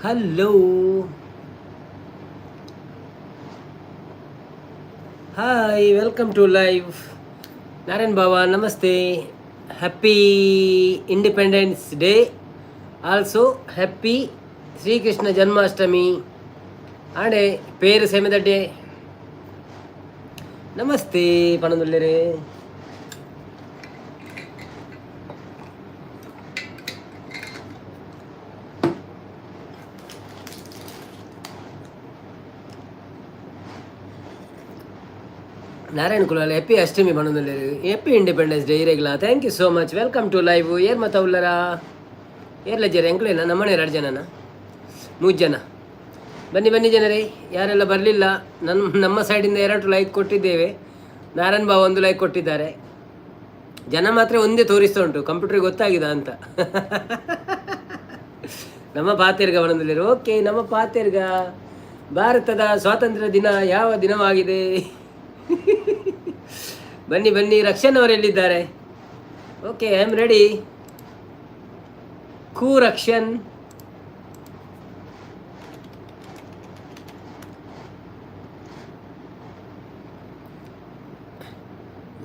Hello, hi, welcome to live. Narayan Baba ನಮಸ್ತೆ. Happy independence day, also happy Shrikrishna Janmashtami ಆಡೆ ಪೇರು ಸೆಮೆದಡ್ಡೆ. ನಮಸ್ತೆ ಪಣದುಲ್ಲೆರೆ. ನಾರಾಯಣ ಕುಲಾಲ್ ಹ್ಯಾಪಿ ಅಷ್ಟಮಿ ಬಣ್ಣದಲ್ಲಿ ಹ್ಯಾಪಿ ಇಂಡಿಪೆಂಡೆನ್ಸ್ ಡೇ ಇರೆಗ್ಲ. Thank you so much. Welcome to live. ಏರ್ ಮತ ಉಲ್ಲರ ಏರ್ಲಜ್ಜರ ಎಂಕ್ಲೇನ ನಮ್ಮನೆ 2 ಜನನ 3 ಜನ. ಬನ್ನಿ ಬನ್ನಿ ಜನರೇ, ಯಾರೆಲ್ಲ ಬರಲಿಲ್ಲ. ನಮ್ಮ ಸೈಡಿಂದ 2 ಲೈಕ್ ಕೊಟ್ಟಿದ್ದೇವೆ. ನಾರಾಯಣ್ ಬಾಬು 1 ಲೈಕ್ ಕೊಟ್ಟಿದ್ದಾರೆ. ಜನ ಮಾತ್ರ ಒಂದೇ ತೋರಿಸ್ತಾ ಉಂಟು, ಕಂಪ್ಯೂಟರ್ಗೆ ಗೊತ್ತಾಗಿದೆ ಅಂತ. ನಮ್ಮ ಪಾತೇರ್ಗ ಬಣ್ಣದಲ್ಲಿ. ಓಕೆ, ನಮ್ಮ ಪಾತೇರ್ಗ ಭಾರತದ ಸ್ವಾತಂತ್ರ್ಯ ದಿನ ಯಾವ ದಿನವಾಗಿದೆ? ಬನ್ನಿ ಬನ್ನಿ. ರಕ್ಷನ್ ಅವರು ಎಲ್ಲಿದ್ದಾರೆ? Okay, I am ready. Rakshan.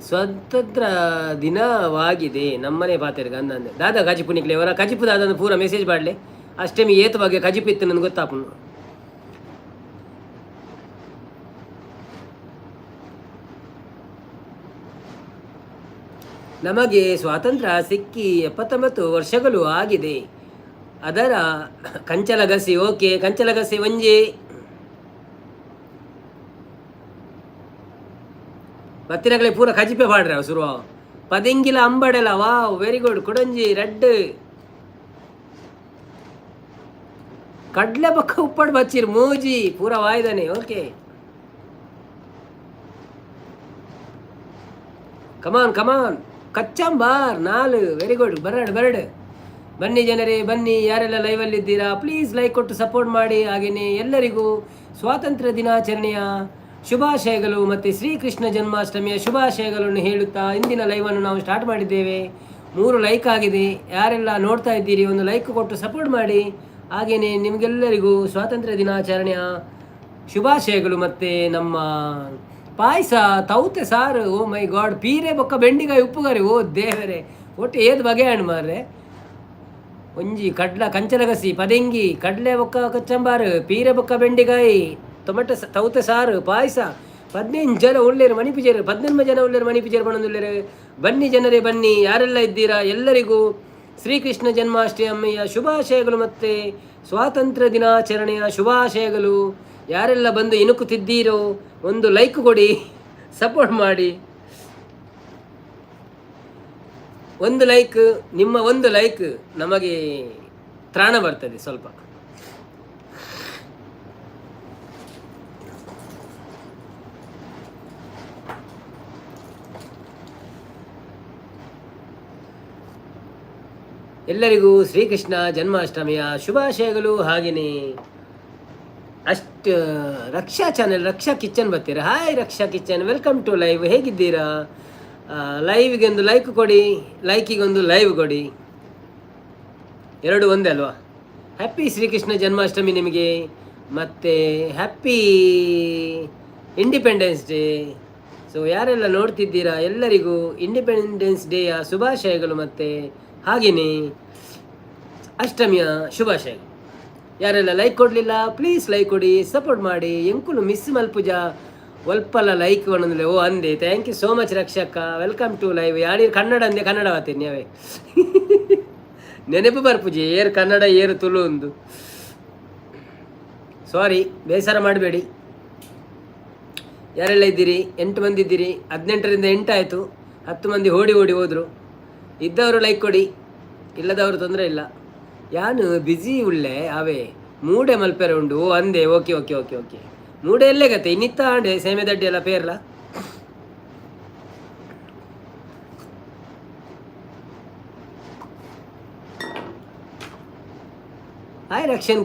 ಸ್ವಾತಂತ್ರ್ಯ ದಿನವಾಗಿದೆ ನಮ್ಮನೆ ಪಾತೆರ್ಗ ಅಂದಂದೆ. ದಾದಾ ಕಜಿಪು ನಿಕ್ಲೆ ಅವರ ಕಜಿಪು ದಾದ ಪೂರ ಮೆಸೇಜ್ ಮಾಡಲಿ. ಅಷ್ಟೇ ಏತು ಬಗ್ಗೆ ಕಜಿಪು ಇತ್ತು ನನಗೆ ಗೊತ್ತಾಪು. ನಮಗೆ ಸ್ವಾತಂತ್ರ್ಯ ಸಿಕ್ಕಿ 79 ವರ್ಷಗಳು ಆಗಿದೆ. ಅದರ ಕಂಚಲಗಸಿ. ಓಕೆ, ಕಂಚಲಗಸಿ ಒಂಜಿ ಬತ್ತಿನಗಳೇ ಪೂರ ಕಜಿಪೆ ಪಾಡ್ರೆ ಶುರು ಪದಿಂಗಿಲ ಅಂಬಡೆಲ. Wow, very good. ಕುಡಂಜಿ ರೆಡ್ ಕಡ್ಲೆ ಪಕ್ಕ ಉಪ್ಪಡ್ ಬಚ್ಚಿರ್ ಮೂಜಿ ಪೂರ ವಾಯ್ದಾನೆ. Okay, come on come on. Kachumber 4. Very good. ಬರಡ್. ಬನ್ನಿ ಜನರೇ ಬನ್ನಿ. ಯಾರೆಲ್ಲ ಲೈವಲ್ಲಿ ಇದ್ದೀರಾ ಪ್ಲೀಸ್ ಲೈಕ್ ಕೊಟ್ಟು ಸಪೋರ್ಟ್ ಮಾಡಿ. ಹಾಗೆಯೇ ಎಲ್ಲರಿಗೂ ಸ್ವಾತಂತ್ರ್ಯ ದಿನಾಚರಣೆಯ ಶುಭಾಶಯಗಳು ಮತ್ತು ಶ್ರೀಕೃಷ್ಣ ಜನ್ಮಾಷ್ಟಮಿಯ ಶುಭಾಶಯಗಳನ್ನು ಹೇಳುತ್ತಾ ಇಂದಿನ ಲೈವನ್ನು ನಾವು ಸ್ಟಾರ್ಟ್ ಮಾಡಿದ್ದೇವೆ. 3 ಲೈಕ್ ಆಗಿದೆ. ಯಾರೆಲ್ಲ ನೋಡ್ತಾ ಇದ್ದೀರಿ 1 ಲೈಕ್ ಕೊಟ್ಟು ಸಪೋರ್ಟ್ ಮಾಡಿ. ಹಾಗೆಯೇ ನಿಮಗೆಲ್ಲರಿಗೂ ಸ್ವಾತಂತ್ರ್ಯ ದಿನಾಚರಣೆಯ ಶುಭಾಶಯಗಳು. ಮತ್ತು ನಮ್ಮ ಪಾಯಸ ತೌತೆ ಸಾರು. ಓ ಮೈ ಗಾಡ್. ಪೀರೆ ಬೊಕ್ಕ ಬೆಂಡಿಗಾಯಿ ಉಪ್ಪುಗಾರಿ. ಓ ದೇವರೇ, ಒಟ್ಟು ಏದು ಬಗೆ ಹಣ್ಣು ಮಾರ್ರೆ. ಒಂಜಿ ಕಡ್ಲ ಕಂಚಲಗಸಿ ಪದಂಗಿ ಕಡ್ಲೆ ಬೊಕ್ಕ ಕಚ್ಚಂಬಾರು ಪೀರೆ ಬೊಕ್ಕ ಬೆಂಡಿಗಾಯಿ ಟೊಮೆಟೊ ತೌತೆ ಸಾರು ಪಾಯಸ. 15 ಜನ ಉಳ್ಳೇರು ಮಣಿಪಿಜೇರು. 18 ಜನ ಉಳ್ಳೇರು ಮಣಿಪಿಜೇರು ಬಣ್ಣದುಳ್ಳೇರು. ಬನ್ನಿ ಜನರೇ ಬನ್ನಿ. ಯಾರೆಲ್ಲ ಇದ್ದೀರಾ ಎಲ್ಲರಿಗೂ ಶ್ರೀಕೃಷ್ಣ ಜನ್ಮಾಷ್ಟಮಿಯ ಶುಭಾಶಯಗಳು ಮತ್ತು ಸ್ವಾತಂತ್ರ್ಯ ದಿನಾಚರಣೆಯ ಶುಭಾಶಯಗಳು. ಯಾರೆಲ್ಲ ಬಂದು ಇಣುಕುತ್ತಿದ್ದೀರೋ 1 ಲೈಕ್ ಕೊಡಿ, ಸಪೋರ್ಟ್ ಮಾಡಿ. 1 ಲೈಕ್, ನಿಮ್ಮ 1 ಲೈಕ್ ನಮಗೆ ತ್ರಾಣ ಬರ್ತದೆ ಸ್ವಲ್ಪ. ಎಲ್ಲರಿಗೂ ಶ್ರೀಕೃಷ್ಣ ಜನ್ಮಾಷ್ಟಮಿಯ ಶುಭಾಶಯಗಳು. ಹಾಗೆಯೇ ರಕ್ಷಾ ಚಾನೆಲ್ ರಕ್ಷಾ ಕಿಚನ್ ಬರ್ತೀರಾ. Hi Raksha kitchen, welcome to live. ಹೇಗಿದ್ದೀರಾ? ಲೈವ್ಗೆ 1 ಲೈಕ್ ಕೊಡಿ, ಲೈಕಿಗೆ 1 ಲೈವ್ ಕೊಡಿ. 2 ಒಂದೇ ಅಲ್ವಾ? ಹ್ಯಾಪಿ ಶ್ರೀಕೃಷ್ಣ ಜನ್ಮಾಷ್ಟಮಿ ನಿಮಗೆ, ಮತ್ತು ಹ್ಯಾಪಿ ಇಂಡಿಪೆಂಡೆನ್ಸ್ ಡೇ. ಸೊ ಯಾರೆಲ್ಲ ನೋಡ್ತಿದ್ದೀರಾ ಎಲ್ಲರಿಗೂ ಇಂಡಿಪೆಂಡೆನ್ಸ್ ಡೇಯ ಶುಭಾಶಯಗಳು ಮತ್ತು ಹಾಗೆಯೇ ಅಷ್ಟಮಿಯ ಶುಭಾಶಯಗಳು. ಯಾರೆಲ್ಲ ಲೈಕ್ ಕೊಡಲಿಲ್ಲ ಪ್ಲೀಸ್ ಲೈಕ್ ಕೊಡಿ, ಸಪೋರ್ಟ್ ಮಾಡಿ. ಎಂಕುಲು ಮಿಸ್ ಮಲ್ಪುಜ ಒಲ್ಪಲ್ಲ ಲೈಕ್ ಒಂದೊಂದಿಲ್ಲ. ಓ ಅಂದೆ. ಥ್ಯಾಂಕ್ ಯು ಸೋ ಮಚ್ ರಕ್ಷಕ್ಕ. Welcome to live. ಯಾರು ಕನ್ನಡ ಅಂದೆ ಕನ್ನಡ ಆತೀನಿ ಅವೇ ನೆನಪು ಬರ್ಪುಜಿ. ಏರು ಕನ್ನಡ ಏರು ತುಳು ಒಂದು. ಸಾರಿ, ಬೇಸರ ಮಾಡಬೇಡಿ. ಯಾರೆಲ್ಲ ಇದ್ದೀರಿ? 8 ಮಂದಿ ಇದ್ದೀರಿ. 18ರಿಂದ 8 ಆಯಿತು. 10 ಮಂದಿ ಓಡಿ ಹೋದರು. ಇದ್ದವರು ಲೈಕ್ ಕೊಡಿ, ಇಲ್ಲದವರು ತೊಂದರೆ ಇಲ್ಲ. ಯಾನು ಬ್ಯುಸಿ ಉಳ್ಳೆ ಅವೇ ಮೂಡೆ ಮಲ್ಪೆರೆ ಉಂಡು. ಓ ಅಂದೆ. Okay okay okay okay. ಮೂಡೆ ಎಲ್ಲೇ ಗತ್ತೆ ಇನ್ನಿತ್ತ ಅಂಡೆ ಸೇಮೆದಡ್ಡಿ ಎಲ್ಲ ಪೇರ್ಲ. ಹಾಯ್ ರಕ್ಷನ್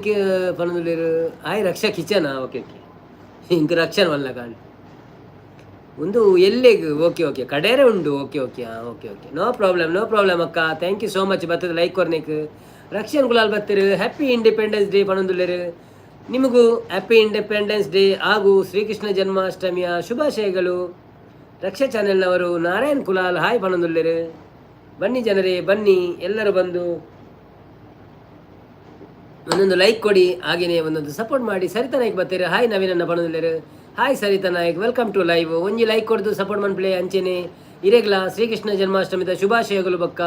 ಪನದುಲಿರು. ಹಾಯ್ ರಕ್ಷಾ ಕಿಚನಾ. Okay okay. ಇಂಕ ರಕ್ಷನ್ ವಲ್ಲ ಕಾಣ್. ಒಂದು ಎಲ್ಲಿಗೆ ಓಕೆ ಓಕೆ ಕಡೇರೆ ಉಂಡು okay okay okay okay no problem ಅಕ್ಕ ಥ್ಯಾಂಕ್ ಯು ಸೋ ಮಚ್ ಬರ್ತದೆ ಲೈಕ್ ಕೊರ್ನಿಕ್ ರಕ್ಷನ್ ಗುಲಾಲ್ ಬತ್ತಿರು ಹ್ಯಾಪಿ ಇಂಡಿಪೆಂಡೆನ್ಸ್ ಡೇ ಪಣೊಂದುಲ್ಲೆರು ನಿಮಗೂ ಹ್ಯಾಪಿ ಇಂಡಿಪೆಂಡೆನ್ಸ್ ಡೇ ಹಾಗೂ ಶ್ರೀಕೃಷ್ಣ ಜನ್ಮಾಷ್ಟಮಿಯ ಶುಭಾಶಯಗಳು ರಕ್ಷಾ ಚಾನೆಲ್ನವರು ನಾರಾಯಣ್ ಕುಲಾಲ್ ಹಾಯ್ ಪಣೊಂದುಲ್ಲೆರು ಬನ್ನಿ ಜನರೇ ಬನ್ನಿ ಎಲ್ಲರೂ ಬಂದು ಒಂದೊಂದು ಲೈಕ್ ಕೊಡಿ ಹಾಗೆಯೇ ಒಂದೊಂದು ಸಪೋರ್ಟ್ ಮಾಡಿ ಸರಿತಾ ನಾಯ್ಕ ಬರ್ತೀರಿ ಹಾಯ್ ನವೀನನ್ನ ಪಣೊಂದುಲ್ಲೆರು hi Sarita Naik welcome to live ಒಂಜಿ ಲೈಕ್ ಕೊಡ್ದು ಸಪೋರ್ಟ್ ಮನ್ಪ್ಲೆ ಅಂಚೆನೆ ಇರೆಗ್ಲ ಶ್ರೀಕೃಷ್ಣ ಜನ್ಮಾಷ್ಟಮಿದ ಶುಭಾಶಯಗಳು ಬೊಕ್ಕ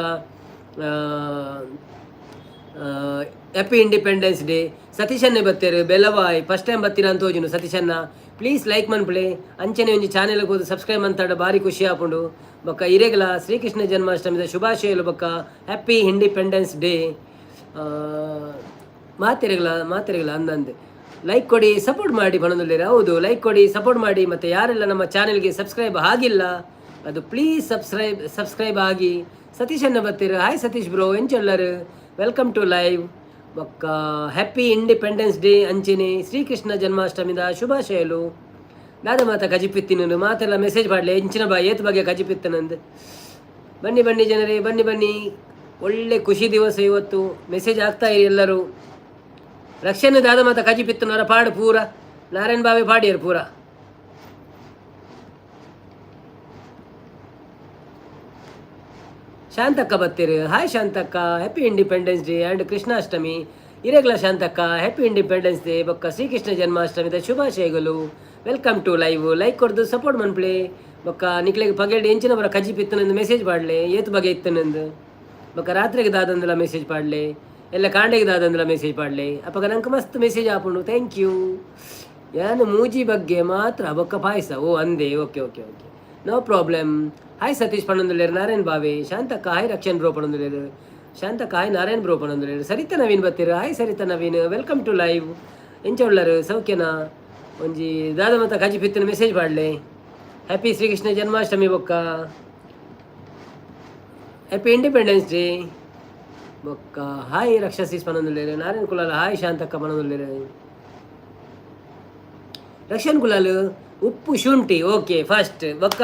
ಹ್ಯಾಪಿ ಇಂಡಿಪೆಂಡೆನ್ಸ್ ಡೇ ಸತೀಶನ್ನೇ ಬತ್ತೇರು ಬೆಲವಾಯ್ ಫಸ್ಟ್ ಟೈಮ್ ಬತ್ತೀರ ಅಂತ ಹೋಜಿನು ಸತೀಶನ್ನ ಪ್ಲೀಸ್ ಲೈಕ್ ಮನ್ಪ್ಲೆ ಅಂಚೆನೆ ಒಂಜಿ ಚಾನೆಲ್ಗೆ ಹೋದು ಸಬ್ಸ್ಕ್ರೈಬ್ ಅಂತಾಡ ಭಾರಿ ಖುಷಿ ಆಪುಂಡು ಬೊಕ್ಕ ಇರೆಗ್ಲ ಶ್ರೀಕೃಷ್ಣ ಜನ್ಮಾಷ್ಟಮಿದ ಶುಭಾಶಯಗಳು ಬೊಕ್ಕ ಹ್ಯಾಪಿ ಇಂಡಿಪೆಂಡೆನ್ಸ್ ಡೇ ಮಾತೆರೆಗಳ ಅಂದಂದೆ ಲೈಕ್ ಕೊಡಿ ಸಪೋರ್ಟ್ ಮಾಡಿ ಬಣದಲ್ಲಿರ ಹೌದು ಲೈಕ್ ಕೊಡಿ ಸಪೋರ್ಟ್ ಮಾಡಿ ಮತ್ತು ಯಾರೆಲ್ಲ ನಮ್ಮ ಚಾನೆಲ್ಗೆ ಸಬ್ಸ್ಕ್ರೈಬ್ ಆಗಿಲ್ಲ ಅದು ಪ್ಲೀಸ್ ಸಬ್ಸ್ಕ್ರೈಬ್ ಆಗಿ ಸತೀಶನ್ನ ಬರ್ತೀರ ಹಾಯ್ ಸತೀಶ್ ಬ್ರೋ ಎಂಚೆಲ್ಲರು ವೆಲ್ಕಮ್ ಟು ಲೈವ್ ಬೊಕ್ಕ ಹ್ಯಾಪಿ ಇಂಡಿಪೆಂಡೆನ್ಸ್ ಡೇ ಅಂಚೆನೆ ಶ್ರೀಕೃಷ್ಣ ಜನ್ಮಾಷ್ಟಮಿದ ಶುಭಾಶಯಲು ದಾದ ಮಾತ ಕಜಿಪಿತ್ತಿನ ಮಾತೆಲ್ಲ ಮೆಸೇಜ್ ಮಾಡಲಿ ಎಂಚಿನ ಏತ್ ಬಗ್ಗೆ ಕಜಿಪಿತ್ತನಂದು ಬನ್ನಿ ಜನರೇ ಬನ್ನಿ ಒಳ್ಳೆ ಖುಷಿ ದಿವಸ ಇವತ್ತು ಮೆಸೇಜ್ ಆಗ್ತಾ ಇರಿ ಎಲ್ಲರೂ ರಕ್ಷಣೆ ದಾದ ಮಾತ ಕಜಿಪಿತ್ತನವರ ಪಾಡು ಪೂರ ನಾರಾಯಣ್ ಬಾವಿ ಪಾಡಿಯರು ಪೂರ ಶಾಂತಕ್ಕ ಬತ್ತೀರು ಹಾಯ್ ಶಾಂತಕ್ಕ happy independence day and Krishnashtami ಇರೆಗ್ಲ ಶಾಂತಕ್ಕ ಹ್ಯಾಪಿ ಇಂಡಿಪೆಂಡೆನ್ಸ್ ಡೇ ಬೊಕ್ಕ ಶ್ರೀಕೃಷ್ಣ ಜನ್ಮಾಷ್ಟಮಿದ ಶುಭಾಶಯಗಳು ವೆಲ್ಕಮ್ ಟು ಲೈವ್ ಲೈಕ್ ಕೊಡ್ದು ಸಪೋರ್ಟ್ ಮನ್ಪ್ಲೆ ಬೊಕ್ಕ ನಿಕ್ಲೆಗೆ ಪಗೆಡ್ ಎಂಚಿನ ಬರ ಕಜಿಪಿತ್ತನೆಂದು ಮೆಸೇಜ್ ಪಾಡ್ಲೆ ಏತು ಬಗೆ ಇತ್ತನೆಂದು ಬೊಕ್ಕ ರಾತ್ರಿಗೆ ದಾದಂದಲ ಮೆಸೇಜ್ ಪಾಡ್ಲೆ ಎಲ್ಲ ಕಾಂಡೆಗೆ ದಾದಂದಲ ಮೆಸೇಜ್ ಪಾಡ್ಲೆ ಅಪ್ಪಗ ನಂಗೆ ಮಸ್ತ್ ಮೆಸೇಜ್ ಹಾಪುಂಡು ಥ್ಯಾಂಕ್ ಯು ಏನು ಮೂಜಿ ಬಗ್ಗೆ ಮಾತ್ರ ಬೊಕ್ಕ ಪಾಯಸ ಓ ಅಂದೆ okay okay okay no problem hi Satish ಪಣಂದುಲೇರು ನಾರಾಯಣ್ ಬಾವೆ ಶಾಂತಕ್ಕ ಹಾಯ್ ರಕ್ಷಣ್ ಬ್ರೋ ಪಣಂದುಲೇರು ಶಾಂತಕ್ಕ ಹಾಯ್ ನಾರಾಯಣ್ ಬ್ರೋ ಪಣಂದುಲೇರು ಸರಿತಾ ನವೀನ್ ಬತ್ತೀರು hi Sarita Naveen welcome to live ಎಂಚ ಉಳ್ಳರು ಸೌಖ್ಯನಾ ಒಂಜಿ ದಾದ ಮತ ಕಜಿ ಪಿತ್ತಿನ ಮೆಸೇಜ್ ಪಾಡ್ಲೆ ಹ್ಯಾಪಿ ಶ್ರೀಕೃಷ್ಣ ಜನ್ಮಾಷ್ಟಮಿ ಬೊಕ್ಕ ಹ್ಯಾಪಿ ಇಂಡಿಪೆಂಡೆನ್ಸ್ ಡೇ ಬೊಕ್ಕ ಹಾಯ್ ರಕ್ಷಾಸೀಸ್ ಪಣಂದುಲೇರು ನಾರಾಯಣ್ ಕುಲಾಲ್ ಹಾಯ್ ಶಾಂತಕ್ಕ ಪಣಂದುಲೇರು ರಕ್ಷಣ್ ಕುಲಾಲ್ ಉಪ್ಪು ಶುಂಠಿ ಓಕೆ ಫಸ್ಟ್ ಬೊಕ್ಕ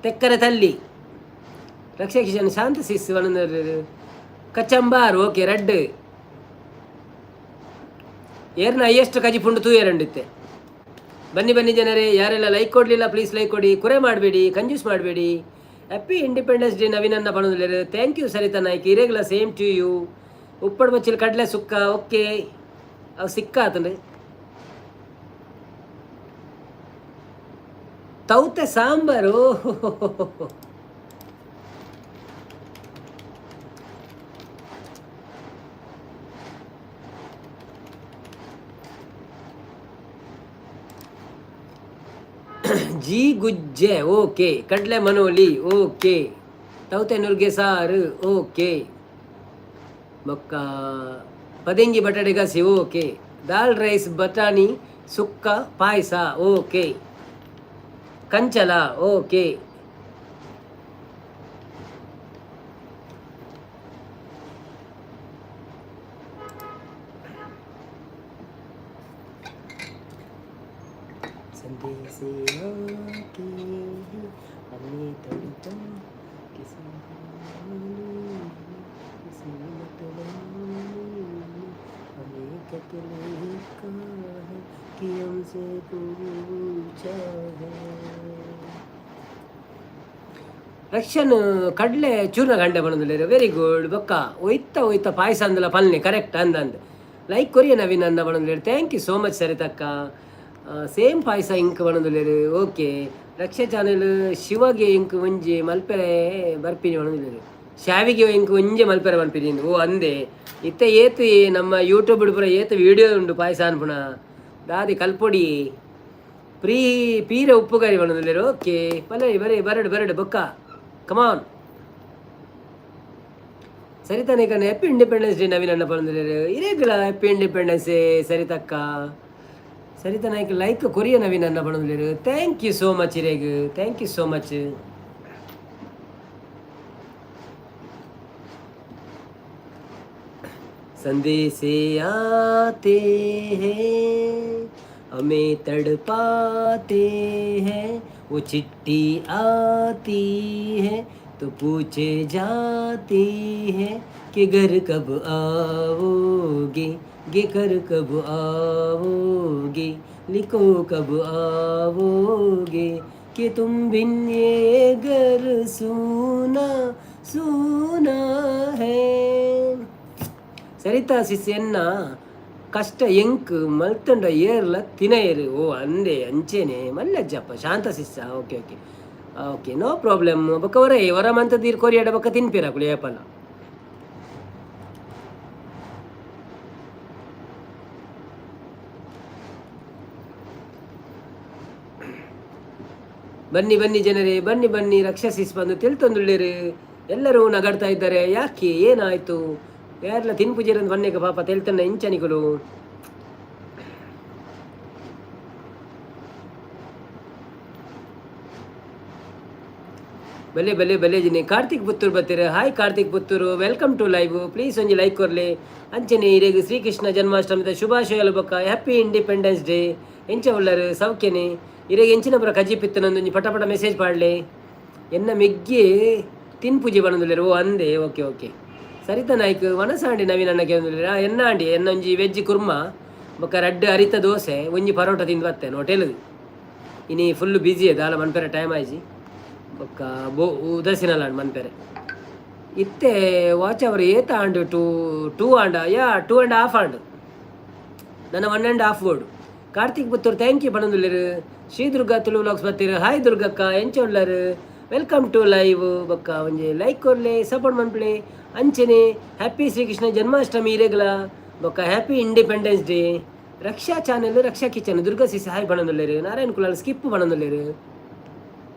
ತೆಕ್ಕರೆ ತಲ್ಲಿ ರಕ್ಷಕಿಶನ್ ಶಾಂತ ಸಿಸ್ ಪಣಂದುಲೇರು ಕಚಂಬಾರ್ ಓಕೆ ರೆಡ್ ಏರ್ನ ಹೈಯೆಸ್ಟ್ ಕಜಿ ಪುಂಡು ತೂಯರಂಡಿತ್ತೆ ಬನ್ನಿ ಜನರೇ ಯಾರೆಲ್ಲ ಲೈಕ್ ಕೊಡಲಿಲ್ಲ ಪ್ಲೀಸ್ ಲೈಕ್ ಕೊಡಿ ಕುರೆ ಮಾಡಬೇಡಿ ಕಂಜೂಸ್ ಮಾಡಬೇಡಿ ಹ್ಯಾಪಿ ಇಂಡಿಪೆಂಡೆನ್ಸ್ ಡೇ ನವೀನನ್ನ ಪಣದುಲೇರು ಥ್ಯಾಂಕ್ ಯು ಸರಿತಾ ನಾಯ್ಕ ಇರೆಗ್ಲ ಸೇಮ್ ಟು ಯು ಉಪ್ಪಡು ಬಚ್ಚಿಲ್ ಕಡಲೆ ಸುಕ್ಕ ಓಕೆ ಅವು ಸಿಕ್ಕ ಆತಂದ್ರೆ ತೌತೆ ಸಾಂಬಾರು ಜಿ ಗುಜ್ಜೆ ಓಕೆ ಕಡಲೆ ಮನೋಲಿ ಓಕೆ ತೌತೆ ನುರ್ಗೆ ಸಾರು ಓಕೆ ಬೊಕ್ಕ ಪದಂಗಿ ಬಟಾಟೆ ಗಸಿ ಓಕೆ ದಾಲ್ ರೈಸ್ ಬಟಾಣಿ ಸುಕ್ಕ ಪಾಯಸ ಓಕೆ ಕಂಚಲ ಓಕೆ संदेशे आके हमें तड़पा किसी मतलब हमें कत्ले का है कि हमसे पूछा है ರಕ್ಷನ್ ಕಡಲೆ ಚೂರ್ಣ ಗಂಡೆ ಪಣದುಲೇರು ವೆರಿ ಗುಡ್ ಬೊಕ್ಕ ಒಯ್ತ ಪಾಯಸ ಅಂದಲ್ಲ ಪಲ್ನೆ ಕರೆಕ್ಟ್ ಅಂದಂದು ಲೈಕ್ ಕೊರಿಯ ನವೀನ್ ಅಂದ ಪಣದುಲೇರು ಥ್ಯಾಂಕ್ ಯು ಸೋ ಮಚ್ ಸರಿತಕ್ಕ ಸೇಮ್ ಪಾಯಸ ಇಂಕ್ ಪಣದುಲೇರು ಓಕೆ ರಕ್ಷಾ ಚಾನೆಲ್ ಶಿವಗೆ ಇಂಕ್ ಒಂಜಿ ಮಲ್ಪೆರೆ ಬರ್ಪಿನಿ ಪಣದುಲೇರು ಶಾವಿಗೆ ಇಂಕ್ ಒಂಜೆ ಮಲ್ಪೆರೆ ಬರ್ಪಿನಿ ಓ ಅಂದೆ ಇತ್ತ ಏತು ನಮ್ಮ ಯೂಟ್ಯೂಬ್ ಪೂರ ಏತು ವಿಡಿಯೋ ಉಂಡು ಪಾಯಸ ಅನ್ಪುಣ ದಾದಿ ಕಲ್ಪೊಡಿ ಪೀರೆ ಉಪ್ಪು ಕರಿ ಪಣದುಲೇರು ಓಕೆ ಬರಡು ಬೊಕ್ಕ ಕಮಾನ್ ಸರಿತಾನೆ ಕಣ ಹ್ಯಾಪಿ ಇಂಡಿಪೆಂಡೆನ್ಸ್ ಡೇ ನವೀನ್ ಅಣ್ಣ ಪಣದುಲೇರು ಇರೇಗಲ ಹ್ಯಾಪಿ ಇಂಡಿಪೆಂಡೆನ್ಸ್ ಡೇ ಸರಿತಕ್ಕ ಸರಿತಾ ನಾಯ್ಕ ಲೈಕ್ ಕೊರಿಯ ನವೀನ್ ಅನ್ನ ಪಣದುಲೇರು ಥ್ಯಾಂಕ್ ಯು ಸೋ ಮಚ್ ಇರೇಗ್ ಥ್ಯಾಂಕ್ ಯು ಸೋ ಮಚ್ संदेशे आते हैं हमें तड़पाते हैं वो चिट्ठी आती है तो पूछे जाती है कि घर कब आओगे, गे घर कब आओगे, लिखो कब आओगे कि तुम बिन ये घर सूना सूना है. ಸರಿತಾ ಸಿಸ್ಯನ್ನ ಕಷ್ಟ ಎಂಕ್ ಮಲ್ತಂಡ ಏರ್ಲ ತಿನೇರು ಓ ಅಂದೆ ಅಂಚೆನೆ ಮಲ್ಲಜ್ಜಪ್ಪ ಶಾಂತ ಸಿಸ್ಸ okay okay okay no problem ಬೊಕ್ಕ ಹೊರ ಮಂತದೀರ್ ಕೊರಿಯಾಡ ಬೊಕ್ಕ ತಿನ್ಪಿರಾಕುಲು ಏಪಲ ಬನ್ನಿ ಬನ್ನಿ ಜನರೇ ಬನ್ನಿ ಬನ್ನಿ ರಕ್ಷಸಿಸ್ ಬಂದು ತಿಳ್ತೊಂದುಳ್ಳೇರು ಎಲ್ಲರೂ ನಗಾಡ್ತಾ ಇದ್ದಾರೆ ಯಾಕೆ ಏನಾಯ್ತು ಯಾರೆಲ್ಲ ತಿನ್ಪುಜಿರಂದು ಬನ್ನೇಗ ಪಾಪ ತೆಲ್ತನ್ನ ಇಂಚನಿಗಳು ಬಲೆ ಬಲೆ ಬಲೆ ಜಿನಿ ಕಾರ್ತಿಕ್ ಪುತ್ತೂರು ಬರ್ತೀರ hi Karthik Puttur welcome to live please ಒಂಜಿ ಲೈಕ್ ಕೊರ್ಲೆ ಅಂಚನೆ ಇರೆಗ್ ಶ್ರೀಕೃಷ್ಣ ಜನ್ಮಾಷ್ಟಮಿದ ಶುಭಾಶಯಲು ಬೊಕ್ಕ ಹ್ಯಾಪಿ ಇಂಡಿಪೆಂಡೆನ್ಸ್ ಡೇ ಎಂಚ ಉಳ್ಳರು ಸೌಖ್ಯನೆ ಇರೆಗ್ ಎಂಚಿನ ಪುರ ಕಜ್ಜಿ ಪಿತ್ತನೊಂದು ಪಟ ಪಟ ಮೆಸೇಜ್ ಪಾಡ್ಲೆ ಎನ್ನ ಮೆಗ್ಗೆ ತಿನ್ಪುಜಿ ಬಣ್ಣದುಲ್ಲೇರು ಓ ಅಂದೆ ಓಕೆ ಓಕೆ ಸರಿತಾ ನಾಯ್ಕ ವನಸಾಂಡಿ ನವೀನ್ ಅಣ್ಣ ಕೇಳಿದ್ರೆ ಎನ್ನ ಆಂಡಿ ಎನ್ನೊಂಜಿ ವೆಜ್ ಕುರ್ಮಾ ಬೊಕ್ಕ ರಡ್ಡು ಅರಿತ ದೋಸೆ ಒಂಜಿ ಪರೋಟ ತಿಂದು ಬರ್ತೇನೆ ಹೋಟೆಲ್ಗೆ ಇನಿ ಫುಲ್ಲು ಬ್ಯುಸಿ ಅದು ಅಲ್ಲ ಮನ್ಪೆರೆ ಟೈಮ್ ಆಯ್ಜಿ ಬೊಕ್ಕ ಉದಸಿನಲ್ಲ ಮನ್ಪೆರೆ ಇತ್ತೆ ವಾಚ್ ಅವರು ಏತ ಆಂಡು ಟೂ ಆಂಡ ಯಾ 2.5 ಆಂಡು ನನ್ನ 1.5 ಬೋರ್ಡು ಕಾರ್ತಿಕ್ ಪುತ್ತೂರು ಥ್ಯಾಂಕ್ ಯು ಪಣಂದುಲ್ಲೇರು ಶ್ರೀ ದುರ್ಗಾ ತುಳು ವ್ಲಾಗ್ಸ್ ಬರ್ತೀರು ಹಾಯ್ ದುರ್ಗಕ್ಕ ಎಂಚ ಉಳ್ಳರು ವೆಲ್ಕಮ್ ಟು ಲೈವ್ ಬೊಕ್ಕ ಒಂಜಿ ಲೈಕ್ ಕೊರ್ಲೆ ಸಪೋರ್ಟ್ ಮನ್ಪ್ಲೆ ಅಂಚನೆ ಹ್ಯಾಪಿ ಶ್ರೀಕೃಷ್ಣ ಜನ್ಮಾಷ್ಟಮಿ ಇರೆಗ್ಲ ಬೊಕ್ಕ ಹ್ಯಾಪಿ ಇಂಡಿಪೆಂಡೆನ್ಸ್ ಡೇ ರಕ್ಷಾ channel Raksha kitchen Durga C ಸಹಾಯ್ ಬಣಂದುಲ್ಲೇರು ನಾರಾಯಣ್ ಕುಲಾಲ್ ಸ್ಕಿಪ್ ಬಣಂದುಲ್ಲೇರು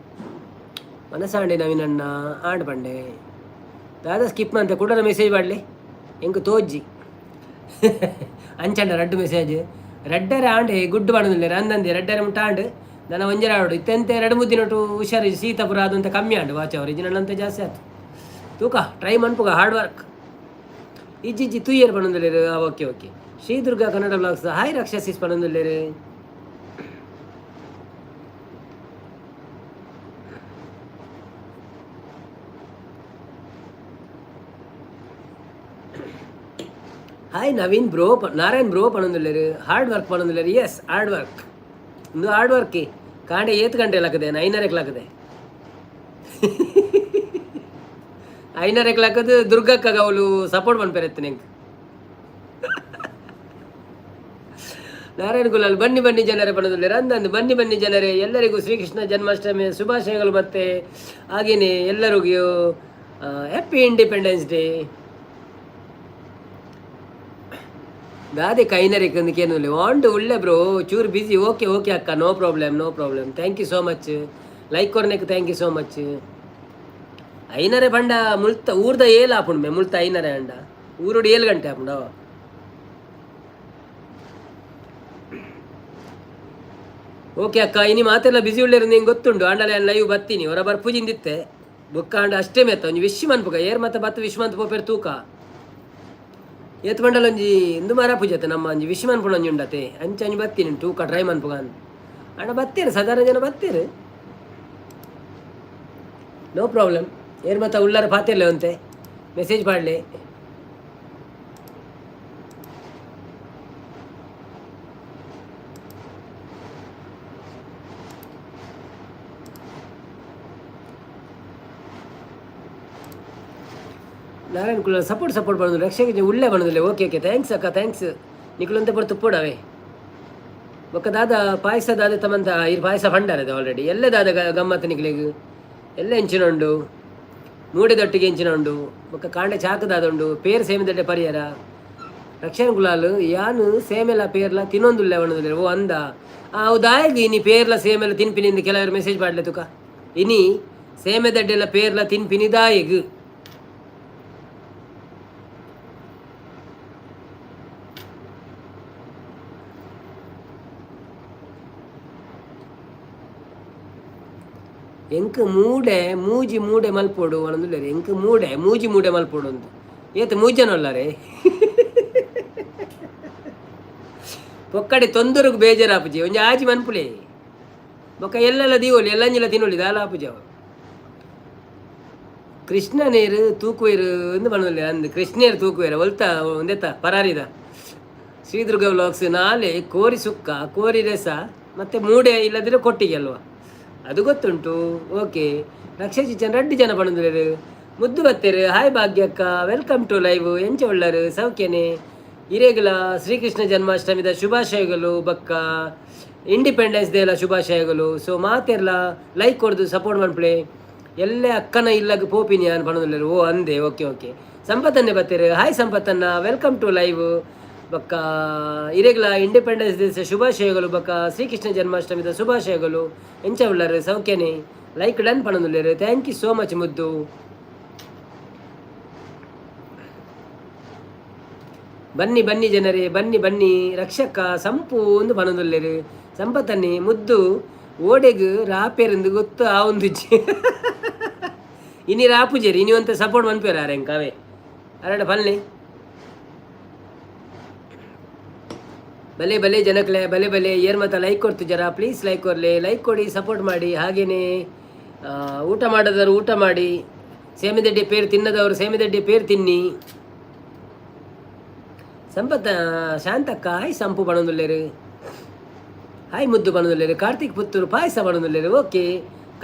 ಮನಸಾಂಡೆ ನವೀನಣ್ಣ ಆಂಡ್ ಬಂಡೆ ದಾದಾ ಸ್ಕಿಪ್ ಅಂತ ಕೂಡ ಮೆಸೇಜ್ ಮಾಡಲಿ ಹೆಂಗೆ ತೋಜ್ಜಿ ಅಂಚಂಡ ರಡ್ಡು ಮೆಸೇಜ್ ರೆಡ್ಡರೆ ಆಂಡೆ ಗುಡ್ಡು ಬಣದುಲ್ಲೇರು ಅಂದಂದೆ ರೆಡ್ಡರೆ ಮುಟ್ಟ ಆಂಡ್ ನನ್ನ ಒಂಜರ ಆಡು ಇತ್ತಂತೆ 2-3 ದಿನ ಹುಷಾರು ಸೀತಾಪುರ ಅದಂತ ಕಮ್ಮಿ ಆಂಡು ವಾಚ್ ಅವ್ರು ಇಜಿನಂತ ಜಾಸ್ತಿ ಆಯ್ತು ತೂಕ ಟ್ರೈ ಮನ್ಪುಗ ಹಾರ್ಡ್ ವರ್ಕ್ ಇಜ್ಜಿಜ್ಜಿ ತೂಯರ್ ಪಣಂದುಲ್ಲೇರು okay okay Shri Durga Kannada blogs hi Raksha sis ಪಣಂದುಲ್ಲೇರು hi Naveen bro Narayan bro ಪಣಂದುಲ್ಲೇರು ಹಾರ್ಡ್ ವರ್ಕ್ ಪಣಂದುಲ್ಲೇರು ಎಸ್ ಹಾರ್ಡ್ ವರ್ಕ್ ಇಂದು ಹಾರ್ಡ್ ವರ್ಕಿ ಕಾಂಡೆ 7 ಗಂಟೆ ಲಕ್ಕದೆ 9:30 ಲಕ್ಕದೆ 5:30 ಲಕ್ಕದು ದುರ್ಗಕ್ಕಾಗ ಅವಳು ಸಪೋರ್ಟ್ ಮನ್ಪೆರೆತ್ತು ನಿಂಗೆ ನಾರಾಯಣ ಗುಲಾಲ್ ಬನ್ನಿ ಬನ್ನಿ ಜನರೇ ಪಣದುಲ್ಲೇರು ಅಂದಂದು ಬನ್ನಿ ಬನ್ನಿ ಜನರೇ ಎಲ್ಲರಿಗೂ ಶ್ರೀಕೃಷ್ಣ ಜನ್ಮಾಷ್ಟಮಿ ಶುಭಾಶಯಗಳು ಮತ್ತೆ ಹಾಗೆಯೇ ಎಲ್ಲರಿಗೂ ಹ್ಯಾಪಿ ಇಂಡಿಪೆಂಡೆನ್ಸ್ ಡೇ ದಾದೆ ಕೈನರಿಕೇನು ವಾಂಟ್ ಒಳ್ಳೆ ಬ್ರೋ ಚೂರು ಬಿಸಿ ಓಕೆ ಓಕೆ ಅಕ್ಕ no problem thank you so much like ಕೊರ್ನೆಕ್ ಥ್ಯಾಂಕ್ ಯು ಸೋ ಮಚ್ ಐನರೆ ಬಂಡ ಮುಲ್ತ ಊರ್ದ ಏಲ್ ಆಪುಂಡು ಮುಲ್ತ ಐನರೆ ಅಂಡ ಊರುಡು 7 ಗಂಟೆ ಆಪುಂಡ ಓಕೆ ಅಕ್ಕ ಇನಿ ಮಾತೆಲ್ಲ ಬಿಸಿ ಉಳ್ಳೇರು ನಿಂಗೆ ಗೊತ್ತುಂಡು ಅಂಡಲೆ ಲೈವ್ ಬತ್ತೀನಿ ಹೊರ ಬರ್ಪುಜಿಂದಿತ್ತೆ ಬುಕ್ಕ ಅಂಡ ಅಷ್ಟೇ ಮೆತ್ತ ಒಂಜಿ ವಿಶ್ ಮನ್ಪುಗ ಏರ್ ಮತ್ತೆ ಬತ್ತು ವಿಶ್ ಮಂತ್ ಪೋಪೇರು ತೂಕ ಏತ್ ಬಂಡಲ್ ಒಂಜಿ ಇಂದು ಮರ ಪೂಜತೆ ನಮ್ಮ ಒಂಜಿ ವಿಶ್ ಮನ್ಪುಣ ಒಂಜಿ ಉಂಡತೆ ಅಂಚಿ ಬತ್ತೀನಿ ತೂಕ ಟ್ರೈ ಮನ್ಪುಗ ಅಣ್ಣ ಬತ್ತೇರು ಸಾಧಾರಣ ಜನ ಬತ್ತೇರು ನೋ ಪ್ರಾಬ್ಲಮ್ ಏರ್ ಮತ್ತೆ ಉಳ್ಳಾರ ಪಾತಿರ್ಲೆ ಅಂತೆ ಮೆಸೇಜ್ ಮಾಡಲಿ ನಾರಾಯಣ ಕುಲ ಸಪೋರ್ಟ್ ಬಂದು ರಕ್ಷೆಗೆ ಉಳ್ಳೆ ಬಂದಿಲ್ಲ ಓಕೆ ಓಕೆ ಥ್ಯಾಂಕ್ಸ್ ಅಕ್ಕ ಥ್ಯಾಂಕ್ಸ್ ನಿಖಲಂತೆ ಪಡ್ತು ತುಪ್ಪೋಡವೆ ಬೊಕ್ಕ ದಾದ ಪಾಯಸ ದಾದ ತಮ್ಮಂತ ಈ ಪಾಯಸ ಭಂಡಾರದ ಆಲ್ರೆಡಿ ಎಲ್ಲೇ ದಾದ ಗಮ್ಮತ್ತು ನಿಕ್ಲಿಗೆ ಎಲ್ಲ ಹೆಂಚಿನ ಉಂಡು ಮೂಡೆದೊಟ್ಟಿಗೆ ಹೆಂಚಿನ ಉಂಡು ಬೊಕ್ಕ ಕಾಂಡೆ ಚಾಕದಾದ ಉಂಡು ಪೇರು ಸೇಮೆದಡ್ಡೆ ಪರಿಹಾರ ರಕ್ಷಣ ಕುಲಾಲು ಯಾನು ಸೇಮೆಲ್ಲ ಪೇರ್ಲ ತಿನ್ನೊಂದುಲ್ಲೆ ಒಣದುಲ್ಲೆ ಓ ಅಂದ ಹೌದಾಗಿ ಇನಿ ಪೇರ್ಲ ಸೇಮೆಲ್ಲ ತಿನ್ಪಿನಿಂದ ಕೆಲವರು ಮೆಸೇಜ್ ಮಾಡಲೆ ತುಕ ಇನಿ ಸೇಮೆದಡ್ಡೆಲ್ಲ ಪೇರ್ಲ ತಿನ್ಪಿನಿ ದಾಯಿಗ್ ಎಂಕ್ ಮೂಡೆ ಮಲ್ಪೋಡು ಅನ್ನೊಂದುಲ್ಲೆ ಎಂಕ್ ಮೂಡೆ ಮಲ್ಪೋಡು ಅಂತ ಏತ್ ಮೂಜನೊಲ್ಲರೆ ಪೊಕ್ಕಡೆ ತೊಂದರೆಗೆ ಬೇಜಾರಾಪುಜಿ ಒಂಜಿ ಆಜಿ ಮನ್ಪುಲೆ ಬೊಕ್ಕ ಎಲ್ಲೆಲ್ಲ ದೀವೊಲಿ ಎಲ್ಲಂಜಿಲ್ಲ ತಿನ್ನೊಲಿ ದಾಲ ಪೂಜಾವ ಕೃಷ್ಣ ನೀರು ತೂಕುವೇರು ಎಂದು ಬಂದಿಲ್ಲ ಅಂದು ಕೃಷ್ಣೇರು ತೂಕುವೇರ ಒಲ್ತ ಒಂದೆತ್ತ ಪರಾರಿದ ಶ್ರೀದುರ್ಗ ವ್ಲಾಗ್ಸ್ ನಾಳೆ ಕೋರಿ ಸುಕ್ಕ ಕೋರಿ ರಸ ಮತ್ತು ಮೂಡೆ ಇಲ್ಲದಿದ್ರೆ ಕೊಟ್ಟಿಗೆ ಅಲ್ವಾ ಅದು ಗೊತ್ತುಂಟು. ಓಕೆ ರಕ್ಷಾ ಚಿಚ್ಚನ್ 2 ಜನ ಬಂದಿರು ಮುದ್ದು ಬತ್ತೇರು. ಹಾಯ್ ಭಾಗ್ಯಕ್ಕ, ವೆಲ್ಕಮ್ ಟು ಲೈವ್. ಎಂಚ ಒಳ್ಳರು ಸೌಖ್ಯನೇ ಇರೇಗಲ ಶ್ರೀಕೃಷ್ಣ ಜನ್ಮಾಷ್ಟಮಿದ ಶುಭಾಶಯಗಳು ಬಕ್ಕ ಇಂಡಿಪೆಂಡೆನ್ಸ್ ಡೇ ಎಲ್ಲ ಶುಭಾಶಯಗಳು. ಸೊ ಮಾತೆಲ್ಲ ಲೈಕ್ ಕೊಡ್ದು ಸಪೋರ್ಟ್ ಮಾಡ್ಪ್ಲೆ ಎಲ್ಲೇ ಅಕ್ಕನ ಇಲ್ಲಾಗ ಪೋಪಿನಿ ಅನ್ ಪಣದಲ್ಲರು. ಓ ಅಂದೆ ಓಕೆ ಓಕೆ. ಸಂಪತ್ತನ್ನೇ ಬತ್ತೇರು. ಹಾಯ್ ಸಂಪತ್ತನ್ನ, ವೆಲ್ಕಮ್ ಟು ಲೈವ್ ಬಕ್ಕ ಇರೇಗಲ ಇಂಡಿಪೆಂಡೆನ್ಸ್ ಡೇ ಶುಭಾಶಯಗಳು ಬಕ್ಕ ಶ್ರೀಕೃಷ್ಣ ಜನ್ಮಾಷ್ಟಮಿದ ಶುಭಾಶಯಗಳು. ಎಂಚ ಉಳ್ಳರು ಸೌಖ್ಯನೇ ಲೈಕ್ ಡನ್ ಪಣದಲ್ಲರು. ಥ್ಯಾಂಕ್ ಯು ಸೋ ಮಚ್ ಮುದ್ದು. ಬನ್ನಿ ಬನ್ನಿ ಜನರೇ ಬನ್ನಿ ಬನ್ನಿ. ರಕ್ಷಕ ಸಂಪು ಒಂದು ಪಣದಲ್ಲರು. ಸಂಪತ್ತನ್ನೇ ಮುದ್ದು ಓಡೆಗು ರಾಪೇರಂದು ಗೊತ್ತು ಆ ಒಂದು ಇನಿ ರಾಪುಜೇರಿ ಇನಿ ಅಂತ ಸಪೋರ್ಟ್ ಮನ್ಪೇರ ಅರೆಂಕಾವೆ ಅರಡ ಪಲ್ಲೆ ಬಲೆ ಬಲೆ ಜನಕ್ಲೆ ಬಲೆ ಬಲೆ ಏರ್ ಮತ್ತ ಲೈಕ್ ಕೊಡ್ತು ಜರ ಪ್ಲೀಸ್ ಲೈಕ್ ಕೊಡ್ಲಿ, ಲೈಕ್ ಕೊಡಿ ಸಪೋರ್ಟ್ ಮಾಡಿ. ಹಾಗೇನೆ ಊಟ ಮಾಡೋದವರು ಊಟ ಮಾಡಿ, ಸೇಮಿದಡ್ಡಿ ಪೇರು ತಿನ್ನದವರು ಸೇಮಿದಡ್ಡಿ ಪೇರು ತಿನ್ನಿ. ಸಂಪತ್ತ ಶಾಂತಕ್ಕ ಹಾಯ್ ಸಂಪು ಬಣದುಲ್ಲೇರು. ಹಾಯ್ ಮುದ್ದು ಬಣದುಲ್ಲೇರು. ಕಾರ್ತಿಕ್ ಪುತ್ತೂರು ಪಾಯಸ ಬಣದುಲ್ಲೇರು. ಓಕೆ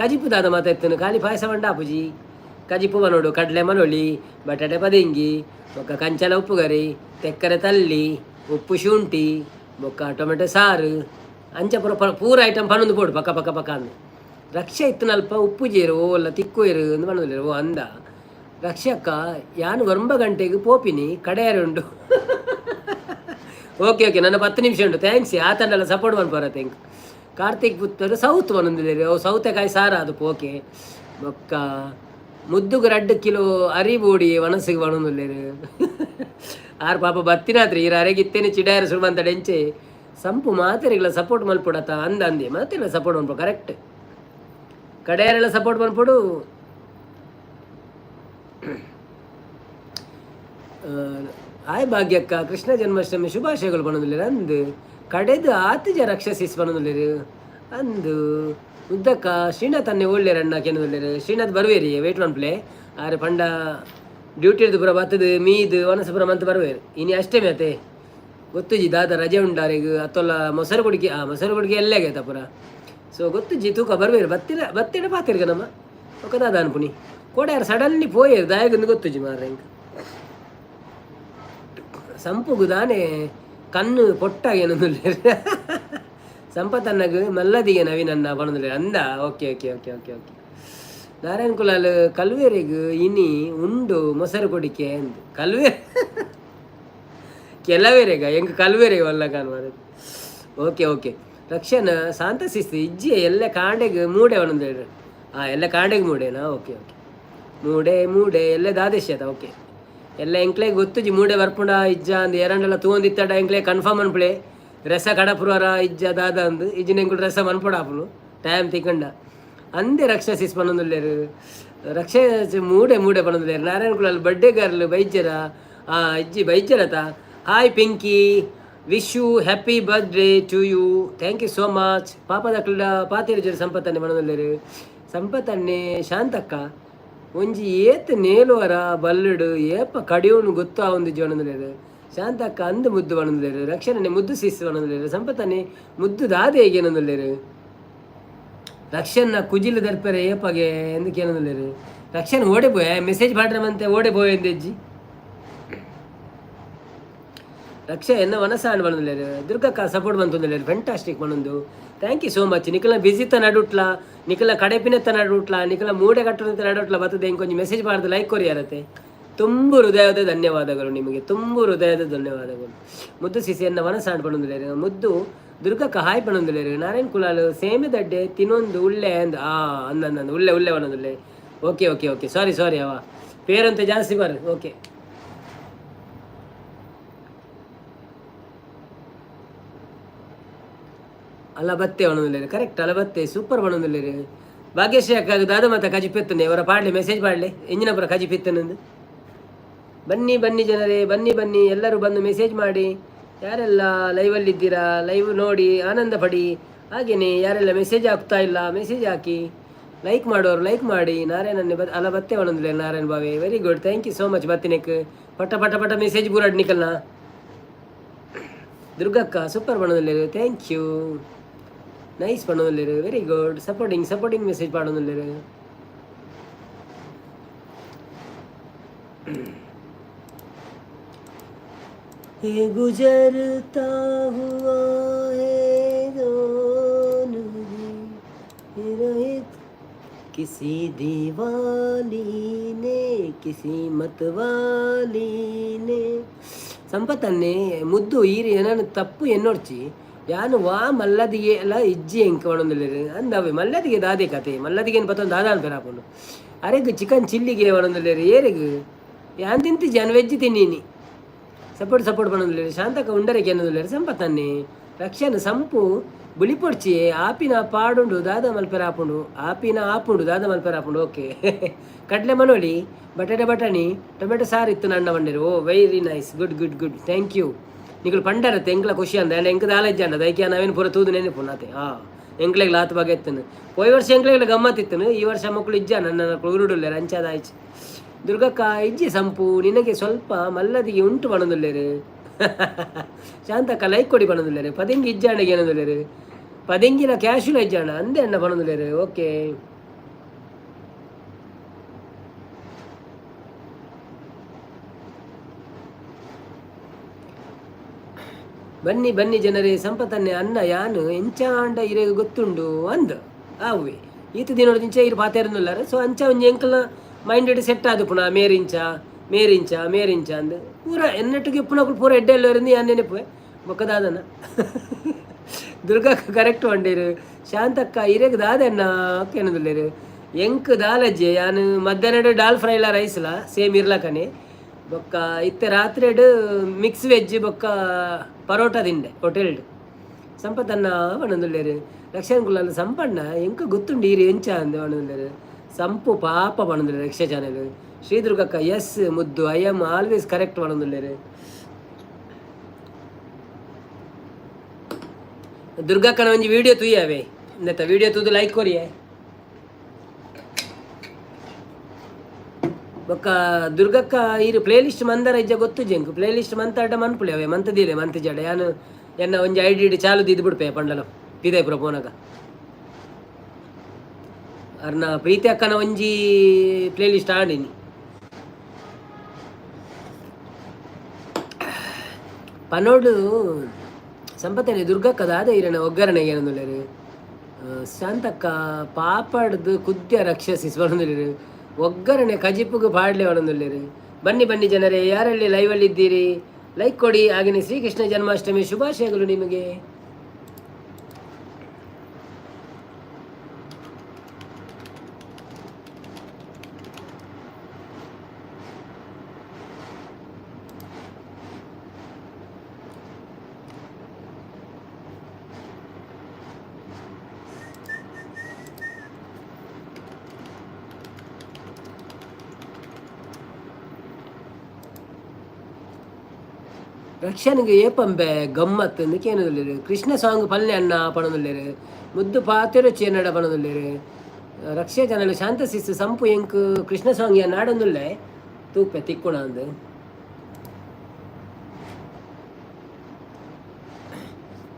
ಕಜಿಪು ದಾದ ಮಾತಾಡ್ತಾನು ಖಾಲಿ ಪಾಯಸ ಬಂಡ ಅಪ್ಪುಜಿ. ಕಜಿಪು ಬನೋಡು ಕಡಲೆ ಮನೋಳಿ ಬಟಾಟೆ ಪದಿಂಗಿ ಬೊಕ್ಕ ಕಂಚಲ ಉಪ್ಪುಗರಿ ತೆಕ್ಕರೆ ತಲ್ಲಿ ಉಪ್ಪು ಶುಂಠಿ ಬೊಕ್ಕ ಟೊಮೆಟೊ ಸಾರು ಅಂಚ ಪೂರ ಐಟಮ್ ಪನ್ನೊಂದು ಪೋಡು ಪಕ್ಕ ಪಕ್ಕ ಪಕ್ಕ ಅಂದು. ರಕ್ಷ ಇತ್ತು ನಲ್ಪ ಉಪ್ಪು ಜೇರು ಓಲ್ಲ ತಿಕ್ಕು ಏರು ಎಂದು ಬಣ್ಣದಿಲ್ಲ. ಓ ಅಂದ ರಕ್ಷಕ್ಕ ಯಾನು 9 ಗಂಟೆಗೆ ಪೋಪಿನಿ ಕಡೆಯಾರು ಉಂಟು. ಓಕೆ ಓಕೆ ನನ್ನ 10 ನಿಮಿಷ ಉಂಟು. ಥ್ಯಾಂಕ್ಸ್ ಆ ತಂಡೆಲ್ಲ ಸಪೋರ್ಟ್ ಮಾಡ್ಬಾರ ಥ್ಯಾಂಕ್. ಕಾರ್ತಿಕ್ ಪುತ್ತರು ಸೌತ್ ಬನ್ನೊಂದಿಲ್ಲ. ಓ ಸೌತೆಕಾಯಿ ಸಾರ ಅದು ಓಕೆ. ಬೊಕ್ಕ ಮುದ್ದುಗು 2 ಕಿಲೋ ಅರಿಬೋಡಿ ವನಸಿಗೆ ಬಣೊಂದುಲ್ಲೇರು. ಆರು ಪಾಪ ಬತ್ತಿನಾತ್ರಿ ಇರ ಅರೆಗಿತ್ತೇನೆ ಚಿಡಾರು ಸುಳ್ಬಂತ ಡೆಂಚೆ ಸಂಪು ಮಾತೆರೆಗಳ ಸಪೋರ್ಟ್ ಮಲ್ಪೊಡತ್ತ ಅಂದ ಅಂದೆ ಮಾತೆಲ್ಲ ಸಪೋರ್ಟ್ ಮನ್ಪೊ ಕರೆಕ್ಟ್ ಕಡೆಯಾರೆಲ್ಲ ಸಪೋರ್ಟ್ ಮನ್ಪೊಡು. ಆಯ್ ಭಾಗ್ಯಕ್ಕ ಕೃಷ್ಣ ಜನ್ಮಾಷ್ಟಮಿ ಶುಭಾಶಯಗಳು ಬಣೊಂದಿಲ್ಲ ಅಂದು ಕಡೆದು ಆತಿಜ ರಕ್ಷಸಿಸ್ ಬಣೊಂದಿಲ್ಲೇರು ಅಂದು ಉದ್ದಕ್ಕ ಶ್ರೀನಾಥ್ ಅನ್ನೇ ಒಳ್ಳೆಯರಣ್ಣ ಕೆನದಿಲ್ಲೇರು. ಶ್ರೀನಾಥ್ ಬರುವೇರಿ ವೇಟ್ ಮನ್ಪ್ಲೆ ಆರೆ ಪಂಡ ಡ್ಯೂಟಿ ಹಿಡಿದು ಪುರ ಬತ್ತದು ಮೀದು ಒನಸಪುರ ಮಂತ್ ಬರುವೇರು. ಇನಿ ಅಷ್ಟೇ ಮೇತೆ ಗೊತ್ತುಜಿ ದಾದ ರಜೆ ಉಂಡಾರಿಗ ಅತ್ತೊಲ್ಲ ಮೊಸರು ಕುಡಿಕೆ ಮೊಸರು ಕುಡಿಕೆ ಎಲ್ಲೇ ಆಗೈತ ಪುರ. ಸೊ ಗೊತ್ತುಜಿ ತೂಕ ಬರುವೇರು ಬತ್ತಿಡ ಪಾತಿರ್ಗ ನಮ್ಮ ಒಕ್ಕ ದಾದ ಅನ್ಪುನಿ ಕೋಡ ಯಾರು ಸಡನ್ಲಿ ಪೋಯೇರು ದಾಯಗೊಂದು ಗೊತ್ತುಜಿ ಮಾರ್ರೆ ಇಂಕ ಸಂಪುಗು ದಾನೆ ಕಣ್ಣು ಪೊಟ್ಟಾಗಿ ಏನೊಂದುಲ್ಲೇರು. ಸಂಪತ್ತನ್ನಗು ಮಲ್ಲದಿಗೆ ನವೀನನ್ನ ಬಣದುಲ್ಲೇರು ಅಂದ. Okay okay okay okay okay. Narayan Kulal ಕಲ್ವೇರಿಗೂ ಇನಿ ಉಂಡು ಮೊಸರು ಕೊಡಿಕೆ ಅಂದು ಕಲ್ವೇರಿ ಕೆಲವೇರೆಗ ಹೆಂಗೆ ಕಲ್ವೇರೆಗ ಒಲ್ಲ ಕಾಣುವ. Okay okay. ರಕ್ಷಣ ಶಾಂತಸಿಸ್ತು ಇಜ್ಜಿ ಎಲ್ಲ ಕಾಂಡೆಗೆ ಮೂಡೆ ಒಂದೊಂದು ಎಲ್ಲ ಕಾಂಡೆಗೆ ಮೂಡೆನಾ. ಓಕೆ ಓಕೆ ಮೂಡೆ ಮೂಡೆ ಎಲ್ಲ ದಾದೇಶ ಆತ. ಓಕೆ ಎಲ್ಲ ಎಂಕ್ಲೆಗೆ ಗೊತ್ತುಜಿ ಮೂಡೆ ಬರ್ಪುಂಡ ಇಜ್ಜ ಅಂದು ಎರಡೆಲ್ಲ ತಗೊಂಡಿತ್ತಡ ಎಂಕ್ಲೆ ಕನ್ಫರ್ಮ್ ಅನ್ಪಳೆ ರಸ ಕಡಪುರವರ ಇಜ್ಜ ದಾದ ಅಂದು ಇಜ್ಜಿನ ಎಂಕುಳು ರಸ ಮನ್ಪೊಡಾಪುನು ಟೈಮ್ ತಿಕ್ಕಂಡ ಅಂದೆ ರಕ್ಷಸಿಸ್ ಪನ್ನೊಂದುಲ್ಲೇರು. ರಕ್ಷ ಮೂಡೆ ಮೂಡೆ ಪನ್ನೊಂದುಲ್ಲೇರು. ನಾರಾಯಣ ಕುಲಾಲ್ ಬರ್ಡೇ ಗರ್ಲ್ ಬೈಜ್ಜರ ಇಜ್ಜಿ ಬೈಜ್ಜರತ. Hi Pinky, wish you happy birthday to you. Thank you so much. ಪಾಪದ ಕ್ರೀಡ ಪಾತಿರು ಜೋರು ಸಂಪತ್ತನ್ನೇ ಪನ್ನೊಂದುಲ್ಲೇರು. ಸಂಪತ್ತನ್ನೇ ಶಾಂತಕ್ಕ ಒಂಜಿ ಏತ್ ನೇಲುವರ ಬಲ್ಲುಡು ಏಪ ಕಡಿಯೋನು ಗೊತ್ತು ಆ ಒಂದು ಜೀವನದಲ್ಲೇರು. ಶಾಂತಕ್ಕ ಅಂದು ಮುದ್ದು ಬಣ್ಣದಲ್ಲೇರು. ರಕ್ಷಣೆ ಮುದ್ದು ಸಿಸ್ ಬಣ್ಣದಲ್ಲೇರು. ಸಂಪತ್ತನ್ನೇ ಮುದ್ದು ದಾದೆ ಹೇಗೇನೊಂದುಲ್ಲೇರು. ರಕ್ಷನ್ನ ಕುಜಿಲು ದರ್ಪರೆ ಏಪಗೆ ಎಂದಕ್ಕೆ ಏನಂದಿಲ್ಲೇರು. ರಕ್ಷನ್ ಓಡೆ ಪೋಯ ಮೆಸೇಜ್ ಮಾಡ್ರಮಂತೆ ಓಡೆ ಪೋಯ ಎಂದೆಜ್ಜಿ ರಕ್ಷ ಎನ್ನ ವನಸಾಂಡ್ ಬಣ್ಣದಿಲ್ಲೇರು. ದುರ್ಗಕ್ಕ ಸಪೋರ್ಟ್ ಬಂತಂದಿಲ್ಲೇರು. ಫೆಂಟಾಸ್ಟಿಕ್ ಬಣ್ಣೊಂದು. Thank you so much. ನಿಖಲ ಬಿಸಿ ತ ನಡುಟ್ಲ ನಿಖಲ ಕಡೆಪಿನೆತ್ತ ನಡುಟ್ಲ ನಿಖಲ ಮೂಡೆ ಕಟ್ಟುವಂತ ನಡುಟ್ಲ ಬರ್ತದೆ ಹೆಂಗೆ ಕೊಂಚ ಮೆಸೇಜ್ ಮಾಡಿದ್ರೆ ಲೈಕ್ ಕೊರಿಯಾರತ್ತೆ. ತುಂಬ ಹೃದಯದ ಧನ್ಯವಾದಗಳು ನಿಮಗೆ, ತುಂಬ ಹೃದಯದ ಧನ್ಯವಾದಗಳು. ಮುದ್ದು ಸಿಸಿಯನ್ನ ವನಸಾಂಡ್ ಬಣ್ಣದಿಲ್ಲೇರು. ಮುದ್ದು ದುರ್ಗಕ್ಕ ಹಾಯ್ ಪಣೊಂದುಲ್ಲೇರು. ನಾರಾಯಣ್ ಕುಲಾಲ್ ಸೇಮೆ ದಡ್ಡೆ ತಿನ್ನೊಂದು ಉಳ್ಳೆ ಅಂದು ಅಂದಂದು ಉಳ್ಳೆ ಉಳ್ಳೆ ಬಣ್ಣದುಲ್ಲೆ. ಓಕೆ ಓಕೆ ಓಕೆ ಸಾರಿ ಸಾರಿ ಅವ ಪೇರಂತೆ ಜಾಸ್ತಿ ಬಾರು. ಓಕೆ ಅಲ್ಲ ಬತ್ತೆ ಬಣ್ಣದುಲ್ಲೇರು. ಕರೆಕ್ಟ್ ಅಲ್ಲ ಬತ್ತೆ ಸೂಪರ್ ಬಣ್ಣದುಲ್ಲೇರು. ಭಾಗ್ಯಶ್ರೀ ಅಕ್ಕ ದಾದ ಮತ್ತ ಕಜಿಪಿತ್ತನೆ ಅವರ ಪಾಡ್ಲೆ ಮೆಸೇಜ್ ಪಾಡ್ಲೆ ಎಂಜಿನ ಪುರ ಕಜಿಪಿತ್ತನಂದು. ಬನ್ನಿ ಬನ್ನಿ ಜನರೇ ಬನ್ನಿ ಬನ್ನಿ ಎಲ್ಲರೂ ಬಂದು ಮೆಸೇಜ್ ಮಾಡಿ. ಯಾರೆಲ್ಲ ಲೈವಲ್ಲಿದ್ದೀರಾ ಲೈವ್ ನೋಡಿ ಆನಂದ ಪಡಿ. ಹಾಗೆಯೇ ಯಾರೆಲ್ಲ ಮೆಸೇಜ್ ಆಗ್ತಾ ಇಲ್ಲ ಮೆಸೇಜ್ ಹಾಕಿ, ಲೈಕ್ ಮಾಡೋರು ಲೈಕ್ ಮಾಡಿ. ನಾರಾಯಣನ್ನೇ ಅಲ್ಲ ಬತ್ತೆ ಒಣಂದಿಲ್ಲ ನಾರಾಯಣ್ ಬಾವೆ, very good, thank you so much. ಬತ್ತಿನಕ್ ಪಟ ಪಟ ಪಟ ಮೆಸೇಜ್ ಬೂರಾಡ್ ನಿಕಲ್ನ. ದುರ್ಗಕ್ಕ ಸೂಪರ್ ಬಣ್ಣದಲ್ಲಿರು, ಥ್ಯಾಂಕ್ ಯು, ನೈಸ್ ಬಣ್ಣದಲ್ಲಿರು, ವೆರಿ ಗುಡ್, ಸಪೋರ್ಟಿಂಗ್ ಮೆಸೇಜ್ ಮಾಡೋದಿಲ್ಲಿರು. ये गुजरता हुआ है किसी दीवानी ने किसी मतवाली ने. ಸಂಪತ್ತನ್ನೇ ಮುದ್ದು ಈರಿ ನಾನು ತಪ್ಪು ಎನ್ನೋಡ್ಚಿ ಯಾನು ವಾ ಮಲ್ಲದಿಗೆ ಎಲ್ಲ ಇಜ್ಜಿ ಎಂಕ ಒಣೊಂದಿಲ್ಲ ಅಂದವೆ ಮಲ್ಲದಿಗೆ ದಾದೆ ಕತೆ ಮಲ್ಲದಿಗೆ ಪತ್ತೊಂದು ದಾದ ಅನ್ಪೇರಾಕೊಂಡು ಅರೆಗ್ ಚಿಕನ್ ಚಿಲ್ಲಿಗೆ ಒಣೊಂದಿಲ್ಲ ಏರೆಗ್ ಯಾನ್ ತಿಂತಿ ಜನ ವೆಜ್ ತಿನ್ನೀನಿ ಸಪೋರ್ಟ್ ಪಣೊಂದಿಲ್ಲ ಶಾಂತಕ ಉಂಡರೆಗೆ ಅನ್ನೋದಿಲ್ಲ ಸಂಪತ್ತನ್ನೇ ರಕ್ಷಣ ಸಂಪು ಬುಳಿಪೊಡ್ಚಿ ಆಪಿನ ಪಾಡುಂಡು ದಾದ ಮಲ್ಪೆರಾಪುಂಡು ಆಪುಂಡು ದಾದ ಮಲ್ಪೆರಾಪುಂಡು. ಓಕೆ ಕಡಲೆ ಮನೋಳಿ ಬಟಾಣಿ ಟೊಮೆಟೊ ಸಾರು ಇತ್ತು ನನ್ನ ಬಂದಿರು. Oh very nice, good, thank you. ನಿಗಳು ಪಂಡರತ್ತೆ ಎಂಕ್ಲ ಖುಷಿ ಅಂದ ಎಂಕ ದಾಲಜ್ಜ ಅಂಡ ದೈಕ್ಯ ನಾವೇನು ಪೂರ ತೂದು ನೆನಪು ನಾತೆ ಎಂಕ್ಲೆಗ್ ಲಾತ್ ಬಗ್ಗೆ ಎತ್ತನು ಹೋಯ್ ವರ್ಷ ಎಂಕ್ಲೆಗ್ಲ ಗಮ್ಮತ್ತಿತ್ತನು ಈ ವರ್ಷ ಮಕ್ಕಳು ಇಜ್ಜ ನನ್ನ ಉರುಡುಲ್ಲೇರ ಅಂಚಾದ ಆಯ್ತು. ದುರ್ಗಕ್ಕ ಇಜ್ಜಿ ಸಂಪು ನಿನಗೆ ಸ್ವಲ್ಪ ಮಲ್ಲದಿಗೆ ಉಂಟು ಬಣದುಲ್ಲೇರು. ಶಾಂತಕ್ಕ ಲೈಕ್ ಕೊಡಿ ಬಣದುಲ್ಲೇರು. ಪದಿಂಗಿ ಇಜ್ಜಾಂಡಗೆ ಏನದುಲ್ಲೇರು ಪದಿಂಗಿನ ಕ್ಯಾಶುಲ ಇಜ್ಜಾಣ ಅಂದೆ ಅಣ್ಣ ಬಣದುಲ್ಲೇರು. ಓಕೆ ಬನ್ನಿ ಜನರೇ, ಸಂಪತ್ತನ್ನೇ ಅನ್ನ ಯಾನು ಎಂಚಾಂಡ ಇರೆಗೆ ಗೊತ್ತುಂಡು ಅಂದ ಆವೆ ಈತ ದಿನೋಡ ಇಂಚ ಇರು ಪಾತೇರನ್ನುಲ್ಲಾರ. ಸೊ ಅಂಚ ಒಂಜಿ ಎಂಕಲ್ನ ಮೈಂಡ್ ಸೆಟ್ ಆದು ಪುನಃ ಮೇರಿಂಚ ಅಂದ್ ಪೂರ ಎನ್ನಟ್ಟಿಗೆ ಪುನಃ ಪೂರ ಎಡ್ಡೆಲ್ಲವರಿಂದ ಯಾನ್ ನೆನಪು ಬೊಕ್ಕದಾದನ. ದುರ್ಗಕ್ಕ ಕರೆಕ್ಟ್ ಒಂಡೇರು. ಶಾಂತಕ್ಕ ಇರೆಗೆ ದಾದಣ್ಣ ಏನದಿಲ್ಲೇರು ಎಂಕ್ ದಾಲಜ್ಜೆ ಯಾನು ಮಧ್ಯಾಹ್ನ ಡಾಲ್ ಫ್ರೈಲ ರೈಸ್ಲ ಸೇಮ್ ಇರ್ಲಕನೆ ಬೊಕ್ಕ ಇತ್ತೆ ರಾತ್ರಿ ಮಿಕ್ಸ್ ವೆಜ್ ಬೊಕ್ಕ ಪರೋಟ ತಿಂಡೆ ಹೋಟೆಲ್ಡ್. ಸಂಪತ್ತನ್ನ ಬಣದುಲ್ಲೇರು. ರಕ್ಷಣ ಕುಲ್ಲ ಸಂಪಣ್ಣ ಎಂಕ ಗೊತ್ತುಂಡು ಈರು ಎಂಚ ಅಂದು ಬಣದುಲ್ಲೇರು. ಸಂಪು ಪಾಪ ಬಣದುಲ್ಲೇರು ರಕ್ಷ ಚಾನೆಲ್. ಶ್ರೀದುರ್ಗಕ್ಕ ಎಸ್ ಮುದ್ದು, ಐ ಆಮ್ ಆಲ್ವೇಸ್ ಕರೆಕ್ಟ್ ಬಣದುಲ್ಲೇರು. ದುರ್ಗಕ್ಕನ ಒಂಜಿ ವಿಡಿಯೋ ತುಯ್ಯವೆ ಇಂದತ್ತ ವಿಡಿಯೋ ತೂದು ಲೈಕ್ ಕೊರಿಯೆ ಬೊಕ್ಕ ದುರ್ಗಕ್ಕ ಇರು ಪ್ಲೇ ಲಿಸ್ಟ್ ಮಂದರ ಇಜ್ಜ ಗೊತ್ತು ಜಂಕು ಪ್ಲೇ ಲಿಸ್ಟ್ ಮಂತಾಡ ಮನ್ಪುಳಿ ಅವೆ ಮಂತದಿಲೆ ಮಂತ ಜಡ ಯಾನು ಎನ್ನ ಒಂಜಿ ಐಡಿ ಚಾಲು ದಿದ್ದು ಬಿಡ್ಪೆ ಪಂಡಲ ವಿದಯಪುರ ಪೋನಗ ಅರ್ನ ಪ್ರೀತಿ ಅಕ್ಕನ ಒಂಜಿ ಪ್ಲೇ ಲಿಸ್ಟ್ ಆಡಿನಿ ಪನೋಡು ಸಂಪತ್ತನೆ ದುರ್ಗಕ್ಕದ ಆದ ಇರನ ಒಗ್ಗರಣೆಗೆ ಏನಂದುಲ್ಲೇರು. ಶಾಂತಕ್ಕ ಪಾಪಡ್ದು ಕುದ್ಯ ರಕ್ಷಸಿಸ್ ಬರೋದಿಲ್ಲೇರು. ಒಗ್ಗರಣೆ ಕಜಿಪುಗು ಪಾಡ್ಲೆ ಒಣಂದುಲ್ಲೇರು. ಬನ್ನಿ ಜನರೇ, ಯಾರಲ್ಲಿ ಲೈವಲ್ಲಿ ಇದ್ದೀರಿ ಲೈಕ್ ಕೊಡಿ. ಹಾಗೆಯೇ ಶ್ರೀಕೃಷ್ಣ ಜನ್ಮಾಷ್ಟಮಿ ಶುಭಾಶಯಗಳು ನಿಮಗೆ. ರಕ್ಷನ್ಗೆ ಏಪಂಬೆ ಗಮ್ಮತ್ ನಿಕೇನದಲ್ಲೇರು. ಕೃಷ್ಣ ಸಾಂಗ್ ಪಲ್ಲೆ ಅನ್ನ ಪಣದಲ್ಲೇರು. ಮುದ್ದು ಪಾತೆರು ಚೇನಡ ಪಣದಲ್ಲೇರು. ರಕ್ಷೆ ಜನಲು ಶಾಂತ ಸಿಸ್ಸು ಸಂಪು ಎಂಕ್ ಕೃಷ್ಣ ಸಾಂಗ್ ಯಾ ನಾಡೊಂದುಲ್ಲೆ ತೂಪೆ ತಿಕ್ಕುಣ ಅಂದು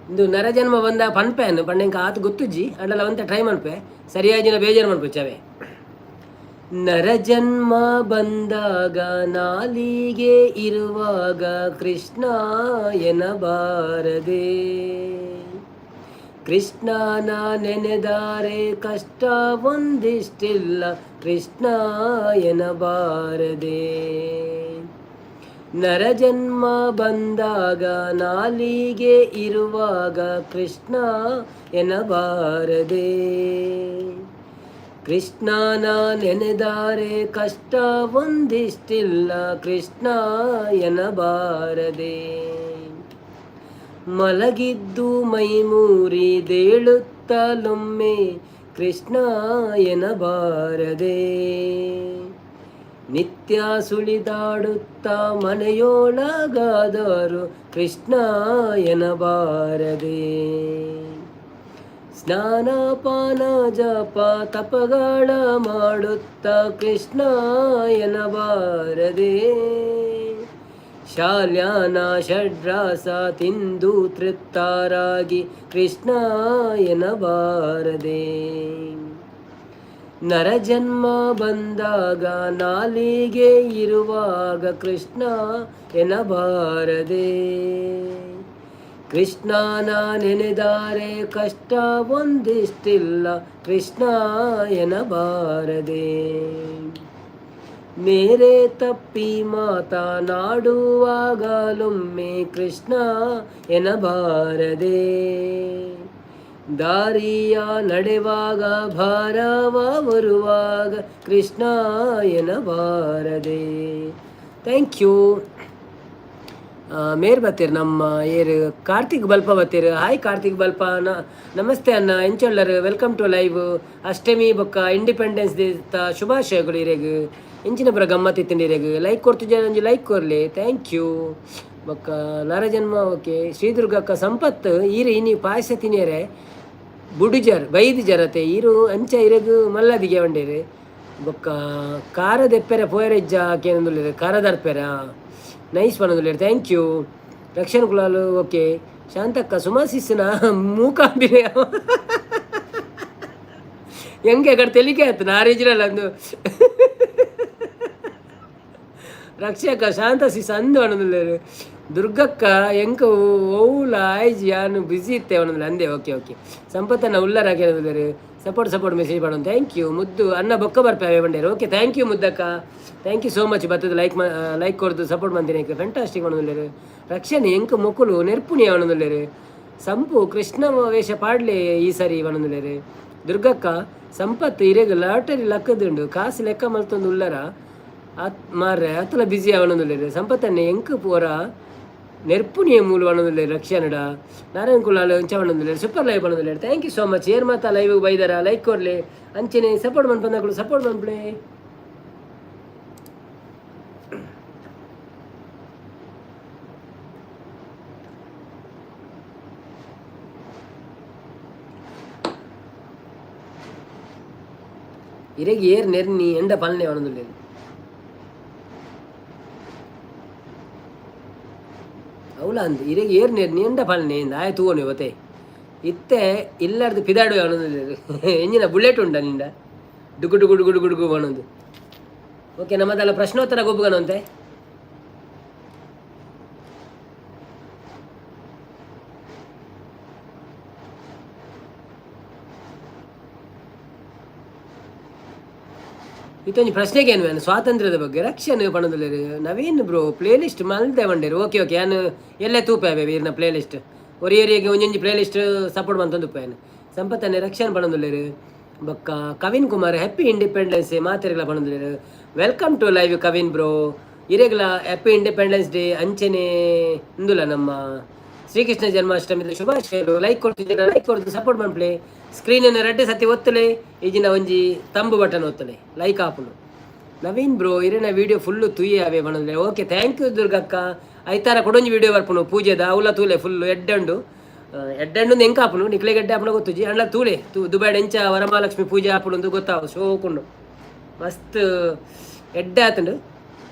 ಇಂದು ನರಜನ್ಮ ಬಂದ ಪನ್ಪೆನ್ ಪಂಡೆಂಕ ಆತು ಗೊತ್ತುಜ್ಜಿ ಅಂಡಲ ಅವಂತ ಟ್ರೈ ಮನ್ಪೆ ಸರಿಯಾಗಿನ ಬೇಜಾರು ಮನ್ಪುಚ್ಚವೆ. ನರಜನ್ಮ ಬಂದಾಗ ನಾಲಿಗೆ ಇರುವಾಗ ಕೃಷ್ಣ ಎನಬಾರದೆ, ಕೃಷ್ಣನ ನೆನೆದಾರೆ ಕಷ್ಟ ಒಂದಿಷ್ಟಿಲ್ಲ ಕೃಷ್ಣ ಎನಬಾರದೆ. ನರಜನ್ಮ ಬಂದಾಗ ನಾಲಿಗೆ ಇರುವಾಗ ಕೃಷ್ಣ ಎನಬಾರದೆ, ಕೃಷ್ಣನ ನೆನೆದಾರೆ ಕಷ್ಟ ಒಂದಿಷ್ಟಿಲ್ಲ ಕೃಷ್ಣ ಎನಬಾರದೆ. ಮಲಗಿದ್ದು ಮೈಮೂರಿದೇಳುತ್ತಲೊಮ್ಮೆ ಕೃಷ್ಣ ಎನಬಾರದೆ, ನಿತ್ಯ ಸುಳಿದಾಡುತ್ತ ಮನೆಯೊಳಗಾದರು ಕೃಷ್ಣ ಎನಬಾರದೆ. ಸ್ನಾನ ಪಾನ ಜಪ ತಪಗಳ ಮಾಡುತ್ತ ಕೃಷ್ಣ ಎನಬಾರದೆ, ಶಾಲ್ಯಾನ ಷಡ್ರಾಸ ತಿಂದು ತೃಪ್ತರಾಗಿ ಕೃಷ್ಣ ಎನಬಾರದೆ, ನರಜನ್ಮ ಬಂದಾಗ ನಾಲಿಗೆ ಇರುವಾಗ ಕೃಷ್ಣ ಎನಬಾರದೆ, ಕೃಷ್ಣನ ನೆನೆದಾರೆ ಕಷ್ಟ ಒಂದಿಷ್ಟಿಲ್ಲ ಕೃಷ್ಣ ಎನಬಾರದೆ, ಮೇರೆ ತಪ್ಪಿ ಮಾತನಾಡುವಾಗಲೊಮ್ಮೆ ಕೃಷ್ಣ ಎನಬಾರದೆ, ದಾರಿಯ ನಡೆವಾಗ ಭಾರವ ಬರುವಾಗ ಕೃಷ್ಣ ಎನಬಾರದೆ. Thank you. ಮೇರ್ ಬತ್ತೀರಿ ನಮ್ಮ ಏರು ಕಾರ್ತಿಕ್ ಬಲ್ಪ ಬತ್ತೀರಿ. ಹಾಯ್ ಕಾರ್ತಿಕ್ ಬಲ್ಪ, ನಮಸ್ತೆ ಅನ್ನ ಎಂಚೊಳ್ಳರು, ವೆಲ್ಕಮ್ ಟು ಲೈವ್. ಅಷ್ಟಮಿ ಬೊಕ್ಕ ಇಂಡಿಪೆಂಡೆನ್ಸ್ ಡೇ ಶುಭಾಶಯಗಳು ಇರೆಗ್ ಇಂಚಿನ ಪುರ ಗಮ್ಮತ್ತಿತ್ತಿಂಡಿ ಇರೆಗ್ ಲೈಕ್ ಕೊಡ್ತಿದ್ದೆ, ನಂಜಿ ಲೈಕ್ ಕೊರ್ಲಿ. Thank you. ಬೊಕ್ಕ ನರಜನ್ಮ ಓಕೆ. ಶ್ರೀದುರ್ಗಕ್ಕ ಸಂಪತ್ ಈರು ಇನಿ ಪಾಯಸ ತಿನ್ನಿಯರೆ ಬುಡುಜರ್ ಬೈದು ಜರತೆ ಈರು ಅಂಚ ಇರೆಗ್ ಮಲ್ಲದಿಗೆ ಒಂಡೇರು ಬೊಕ್ಕ ಖಾರದ ಎಪ್ಪೆರೆ ಪೋಯರೆಜ್ಜ ಕೇನಂದುಲ್ಲೇರು ಖಾರದರ್ಪೆರ ನೈಸ್ ಪನದುಲ್ಲೇರು. Thank you. Rakshan Kulal okay. ಶಾಂತಕ್ಕ ಸುಮಾಸಿಸ್ನ ಮೂಕಾಂಬಿರೆ ಹೆಂಗೆ ಕಡೆ ತೆಲಿಕೆ ಆಯ್ತು ನಾರೀಜ್ರಲ್ಲ ಅಂದು ರಕ್ಷಕ ಶಾಂತ ಸಿಸ್ ಅಂದು ಅನ್ನೋದಿಲ್ಲ. ದುರ್ಗಕ್ಕ ಎಂಕ ಓಲ ಆಯ್ಜಿ ಯಾನು ಬ್ಯುಸಿ ಇತ್ತೆ ಅನ್ನೋದಿಲ್ಲ ಅಂದೆ. Okay okay. ಸಂಪತ್ತನ್ನ ಉಲ್ಲರಾಗಿ ಅನ್ನೋದಿಲ್ಲ. ಸಪೋರ್ಟ್ ಮೆಸೇಜ್ ಮಾಡೋಣ. Thank you. ಮುದ್ದು ಅನ್ನ ಬೊಕ್ಕ ಬರ್ಪೇವೆ ಬಂಡೇರು. ಓಕೆ ಥ್ಯಾಂಕ್ ಯು ಮುದ್ದಕ್ಕ, ಥ್ಯಾಂಕ್ ಯು ಸೋ ಮಚ್. ಬರ್ತದೆ ಲೈಕ್ ಕೊಡ್ದು ಸಪೋರ್ಟ್ ಮಾಡ್ತೀನಿ. ಫ್ಯಾಂಟಾಸ್ಟಿಕ್ ಅನ್ನೋದಿಲ್ಲ. ರಕ್ಷಣೆ ಎಂಕ ಮೊಕ್ಕಲು ನೆರ್ಪುಣಿ ಅನ್ನೋದಿಲ್ಲ. ಸಂಪು ಕೃಷ್ಣ ವೇಷ ಪಾಡ್ಲೆ ಈ ಸರಿ ಅನ್ನೋದಿಲ್ಲ. ದುರ್ಗಕ್ಕ ಸಂಪತ್ತು ಇರೆಗ್ ಲಾಟರಿ ಲಕ್ಕದುಂಡು ಕಾಸು ಲೆಕ್ಕ ಮಲ್ತೊಂದು ಉಲ್ಲರ ಮಾರ್ರೆ ಅತ್ತಲ ಬಿಸಿ ಅವನೊಂದಿಲ್ಲ. ಸಂಪತ್ತನ್ನೇ ಎಂಕ ಪೋರ ನೆರ್ಪುಣಿಯ ಮೂಲ ಅನ್ನೋದಿಲ್ಲ. ರಕ್ಷಣಡ ನಾರಾಯಣ ಕುಲಾಲ್ ಅಂಚವಣ್ಣೊಂದಿಲ್ಲ. ಸೂಪರ್ ಲೈವ್ ಅನ್ನೋದಿಲ್ಲ. Thank you so much. ಏರ್ ಮಾತಾ ಲೈವ್ ಬೈದಾರ ಲೈಕ್ ಕೊರ್ಲಿ ಅಂಚೆನೆ ಸಪೋರ್ಟ್ ಮಾಡ್ಬಂದಾಗಳು ಸಪೋರ್ಟ್ ಮಾಡ್ಬಿಡೆ. ಇರೆಗ್ ಏರ್ ನೆರ್ನಿ ಎಂಡ ಪಲ್ನೆ ಅವನೊಂದಿಲ್ಲ. ಅವಳ ಅಂದು ಇರೆಗ್ ಏರ್ ನೆರ್ನಿ ಎಂಡ ಪಲ್ನೆ ಆಯ್ತು ತೂವನು ಇವತ್ತೆ ಇತ್ತೆ ಇಲ್ಲಾರ್ದು ಪಿದಾಡು ಅವನೊಂದಿಲ್ಲ. ಎಂಜಿನ ಬುಲೆಟ್ ಉಂಟ ನಿಂದ ಡುಗು ಡುಗು ಡುಗು ಡುಗು ಡುಗು ಅನ್ನೋದು. ಓಕೆ ನಮ್ಮದೆಲ್ಲ ಪ್ರಶ್ನೋತ್ತರ ಗೊಬ್ಬಗನಂತೆ. ಇತ್ತೊಂದು ಪ್ರಶ್ನೆಗೆ ಏನು ನಾನು ಸ್ವಾತಂತ್ರ್ಯದ ಬಗ್ಗೆ ರಕ್ಷಣೆ ಪಣದಲ್ಲಿ ನವೀನ್ ಬ್ರೋ ಪ್ಲೇ ಲಿಸ್ಟ್ ಮಲ್ದೆ ಬಂಡೇರು. Okay okay. ನಾನು ಎಲ್ಲೇ ತೂಪೇವೆ ವೀರ್ನ ಪ್ಲೇ ಲಿಸ್ಟ್ ಒರಿ ಏರಿಯಾಗೆ ಒಂಜೊಂಜಿ ಪ್ಲೇ ಲಿಸ್ಟ್ ಸಪೋರ್ಟ್ ಬಂತಂದು ಉಪ್ಪೇನು ಸಂಪತ್ತನ್ನೇ ರಕ್ಷಣೆ ಪಣದಲ್ಲಿ ಬೊಕ್ಕ Kavin Kumar happy independence day ಮಾತೆರೆಗಳ ಪಣದಲ್ಲಿ welcome to live Kavin bro. ಇರೆಗ್ಲ ಹ್ಯಾಪಿ ಇಂಡಿಪೆಂಡೆನ್ಸ್ ಡೇ ಅಂಚೆನೆ ಇಂದುಲ ನಮ್ಮ ಶ್ರೀಕೃಷ್ಣ ಜನ್ಮಾಷ್ಟಮಿದ ಶುಭಾಶಯಗಳು. ಲೈಕ್ ಕೊಡ್ತಿದ್ದೀರ ಲೈಕ್ ಕೊಡ್ತು ಸಪೋರ್ಟ್ ಮಾಡ್ಪ್ಲೆ. ಸ್ಕ್ರೀನನ್ನು ರೆಡ್ಡೆ ಸತಿ ಒತ್ತಲೆ ಈಜಿನ ಒಂಜಿ ತಂಬು ಬಟನ್ ಒತ್ತಲೆ ಲೈಕ್ ಹಾಪುನು. ನವೀನ್ ಬ್ರೋ ಇರೇನ ವಿಡಿಯೋ ಫುಲ್ಲು ತುಯ್ಯೆ ಅವೇ ಬಣ್ಣದ್ರೆ. ಓಕೆ ಥ್ಯಾಂಕ್ ಯು ದುರ್ಗಕ್ಕ. ಐತಾರ ಕೊಡೊಂಜಿ ವಿಡಿಯೋ ಬರ್ಪುನು ಪೂಜೆದ ಅವಲ ತೂಲೆ ಫುಲ್ಲು ಎಡ್ಡಂಡು ಎಂಕ ಹಾಪುನು ನಿಕ್ಲೆ ಗಡ್ಡೆ ಹಾಪುನ ಗೊತ್ತುಜಿ ಅಂಡ್ಲ ತೂಲೆ ದುಬೈ ಎಂಚ ವರಮಹಾಲಕ್ಷ್ಮಿ ಪೂಜೆ ಹಾಪುನು ಅಂತ ಗೊತ್ತಾವು ಶೋಕೊಂಡು ಮಸ್ತ್ ಎಡ್ಡೆ ಆತಂಡು